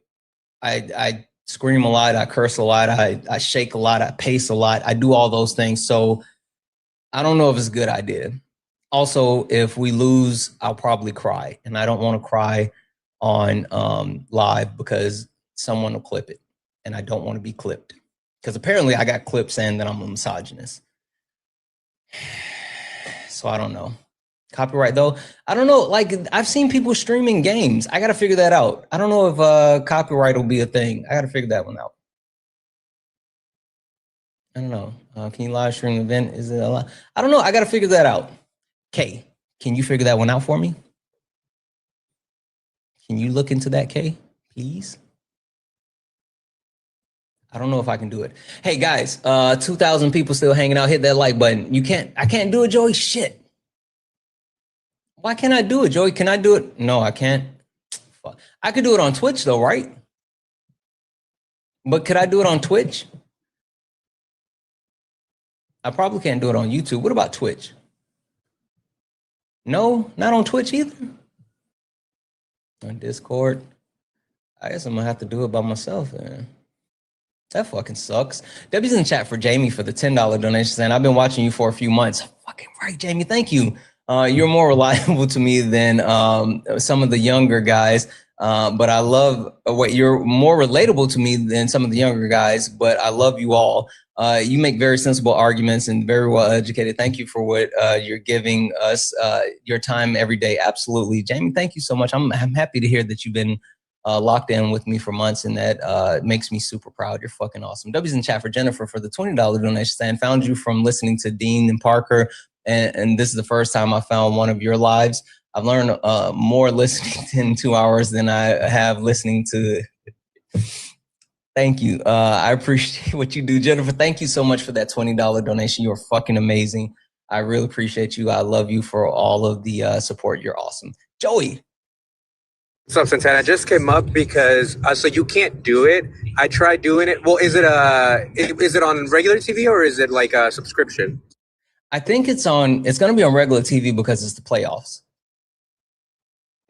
I scream a lot, I curse a lot, I shake a lot, I pace a lot, I do all those things. So I don't know if it's a good idea. Also, if we lose, I'll probably cry. And I don't want to cry on live because someone will clip it. And I don't want to be clipped. Because apparently I got clipped saying that I'm a misogynist. So I don't know. Copyright though, I don't know. Like I've seen people streaming games. I got to figure that out. I don't know if copyright will be a thing. I got to figure that one out. I don't know. Can you live stream an event? Is it a lot? I don't know. I got to figure that out. Kay, can you figure that one out for me? Can you look into that, Kay, please? I don't know if I can do it. Hey guys, 2,000 people still hanging out. Hit that like button. I can't do it, Joey. Shit. Why can't I do it, Joey? Can I do it? No, I can't. Fuck. I could do it on Twitch though, right? But could I do it on Twitch? I probably can't do it on YouTube. What about Twitch? No, not on Twitch either. On Discord. I guess I'm gonna have to do it by myself, man. That fucking sucks. Debbie's in chat for Jamie for the $10 donation, saying, I've been watching you for a few months. Fucking right, Jamie. Thank you. You're more reliable to me than some of the younger guys. But I love what you're more relatable to me than some of the younger guys, but I love you all. You make very sensible arguments and very well educated. Thank you for what you're giving us your time every day. Absolutely. Jamie, thank you so much. I'm happy to hear that you've been locked in with me for months, and that makes me super proud. You're fucking awesome. W's in chat for Jennifer for the $20 donation, saying, found you from listening to Dean and Parker, and this is the first time I found one of your lives. I've learned more listening in 2 hours than I have listening to. Thank you. I appreciate what you do, Jennifer. Thank you so much for that $20 donation. You're fucking amazing. I really appreciate you. I love you for all of the support. You're awesome. Joey. What's up, Santana? I just came up because so you can't do it. I tried doing it. Well, is it on regular TV or is it like a subscription? I think it's going to be on regular TV because it's the playoffs.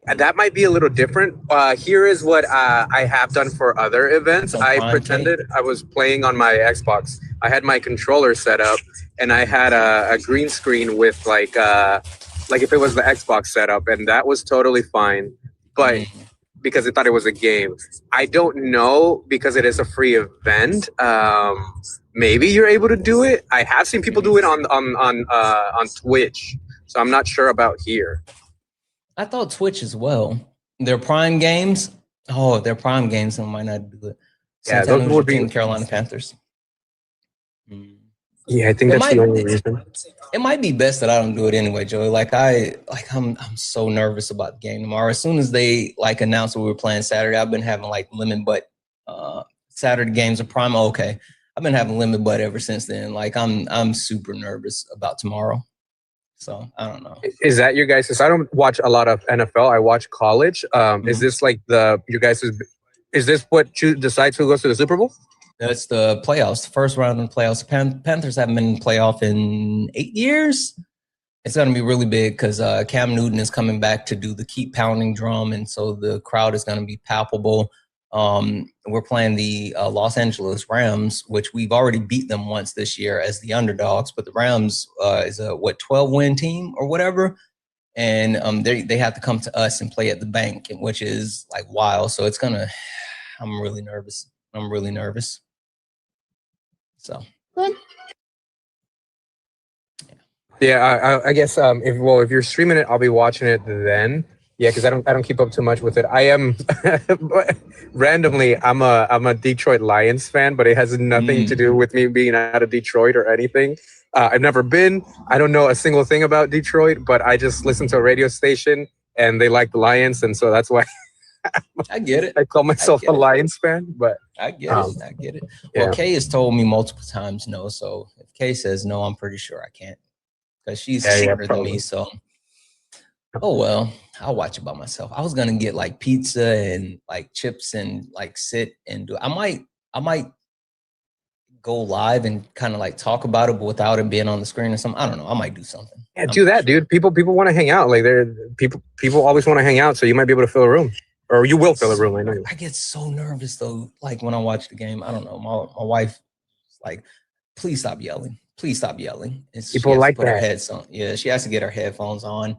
That might be a little different. Here is what I have done for other events. I pretended I was playing on my Xbox. I had my controller set up and I had a green screen with like if it was the Xbox setup, and that was totally fine. But because I thought it was a game, I don't know, because it is a free event. Maybe you're able to do it. I have seen people do it on Twitch, so I'm not sure about here. I thought Twitch as well. Their Prime games. Oh, their Prime games, I might not do it. Yeah, Santana, those would be the Carolina Panthers. Yeah, I think that's the only reason. It might be best that I don't do it anyway, Joey. I'm so nervous about the game tomorrow. As soon as they announced that we were playing Saturday, I've been having lemon butt. Saturday games are Prime. Okay, I've been having lemon butt ever since then. I'm super nervous about tomorrow. So I don't know. Is that your guys'? I don't watch a lot of NFL. I watch college. Is this your guys'? Is this what decides who goes to the Super Bowl? That's the playoffs, the first round of the playoffs. Panthers haven't been in the playoff in 8 years. It's going to be really big because Cam Newton is coming back to do the keep pounding drum, and so the crowd is going to be palpable. We're playing the Los Angeles Rams, which we've already beat them once this year as the underdogs, but the Rams is a 12-win team or whatever, and they have to come to us and play at the bank, which is like wild. So it's gonna. I'm really nervous. So. Yeah, I guess if you're streaming it, I'll be watching it then. Yeah, because I don't keep up too much with it. I am randomly I'm a Detroit Lions fan, but it has nothing to do with me being out of Detroit or anything. I've never been. I don't know a single thing about Detroit, but I just listen to a radio station and they like the Lions, and so that's why I get it. I call myself a Lions fan. But I get it. Well, yeah. Kay has told me multiple times no, so if Kay says no, I'm pretty sure I can't. Because she's smarter than me, so oh well, I'll watch it by myself. I was gonna get like pizza and like chips and like sit and do. I might go live and kind of like talk about it, but without it being on the screen or something. I don't know. I might do something. Yeah, do that, dude. People want to hang out. Like people always want to hang out, so you might be able to fill a room, or you will fill a room. I know. I get so nervous though. Like when I watch the game, I don't know. My wife is like, please stop yelling. Please stop yelling. People like put her that. headphones. Yeah, she has to get her headphones on.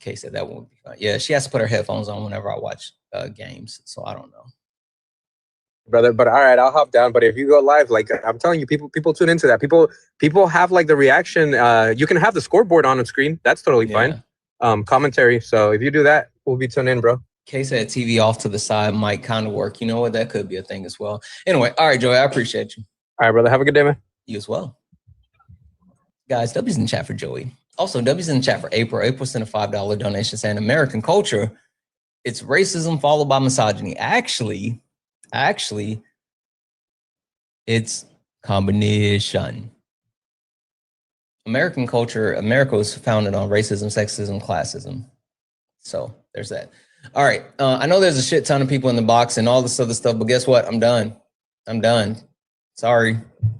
Kay said that won't be fine. Yeah, she has to put her headphones on whenever I watch games. So I don't know, brother. But all right, I'll hop down. But if you go live, like I'm telling you, people tune into that. People have like the reaction. You can have the scoreboard on the screen. That's totally fine. Commentary. So if you do that, we'll be tuned in, bro. Kay said TV off to the side might kind of work. You know what? That could be a thing as well. Anyway, all right, Joey, I appreciate you. All right, brother. Have a good day, man. You as well. Guys, W's in the chat for Joey. Also, W's in the chat for April. April sent a $5 donation saying American culture, it's racism followed by misogyny. Actually, it's combination. American culture, America was founded on racism, sexism, classism. So there's that. All right. I know there's a shit ton of people in the box and all this other stuff, but guess what? I'm done. Sorry.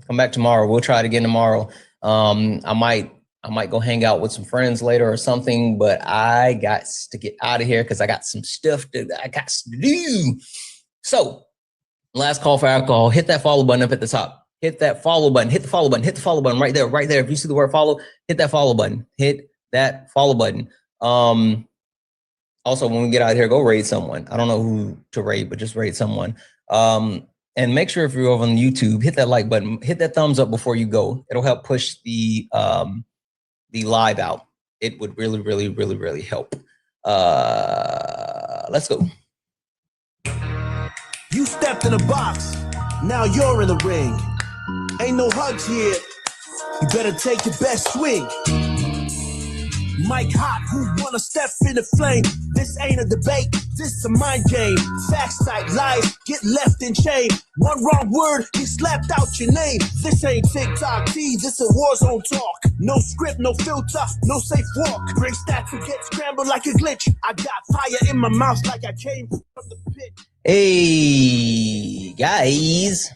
Come back tomorrow. We'll try it again tomorrow. I might go hang out with some friends later or something, but I got to get out of here because I got some stuff that I got to do. So, last call for alcohol. Hit that follow button up at the top. Hit that follow button. Hit the follow button. Hit the follow button right there. Right there. If you see the word follow, hit that follow button. Hit that follow button. Also, when we get out of here, go raid someone. I don't know who to raid, but just raid someone. And make sure if you're over on YouTube, hit that like button, hit that thumbs up before you go. It'll help push the live out. It would really, really, really, really help. Let's go. You stepped in a box. Now you're in the ring. Ain't no hugs here. You better take your best swing. Mike Hot, who wanna step in the flame? This ain't a debate, this a mind game. Facts like lies, get left in chain. One wrong word, get slapped out your name. This ain't TikTok T, this a war zone talk. No script, no filter, no safe walk. Bring stats and get scrambled like a glitch. I got fire in my mouth like I came from the pit. Hey, guys.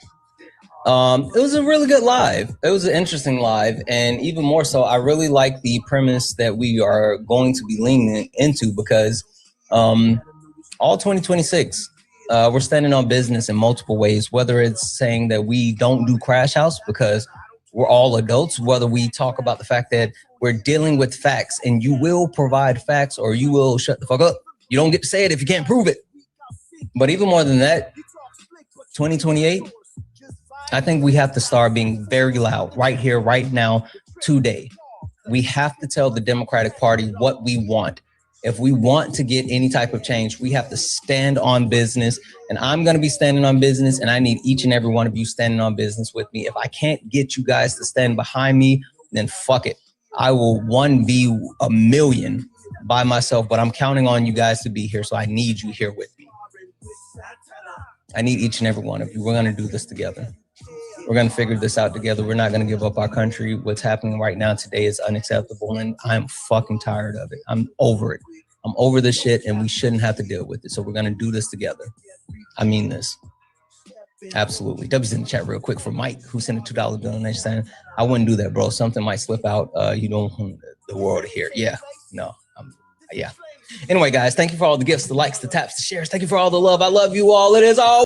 It was a really good live. It was an interesting live, and even more so, I really like the premise that we are going to be leaning into because all 2026, we're standing on business in multiple ways, whether it's saying that we don't do Crash House because we're all adults, whether we talk about the fact that we're dealing with facts and you will provide facts or you will shut the fuck up. You don't get to say it if you can't prove it. But even more than that, 2028, I think we have to start being very loud right here, right now, today. We have to tell the Democratic Party what we want. If we want to get any type of change, we have to stand on business. And I'm going to be standing on business, and I need each and every one of you standing on business with me. If I can't get you guys to stand behind me, then fuck it. I will be a million by myself, but I'm counting on you guys to be here, so I need you here with me. I need each and every one of you. We're going to do this together. We're going to figure this out together. We're not going to give up our country. What's happening right now today is unacceptable, and I'm fucking tired of it. I'm over it. I'm over this shit, and we shouldn't have to deal with it. So we're going to do this together. I mean this. Absolutely. W's in the chat real quick for Mike, who sent a $2 donation saying, I wouldn't do that, bro. Something might slip out. You don't want the world to hear. Yeah, no. Yeah. Anyway, guys, thank you for all the gifts, the likes, the taps, the shares. Thank you for all the love. I love you all. It is all.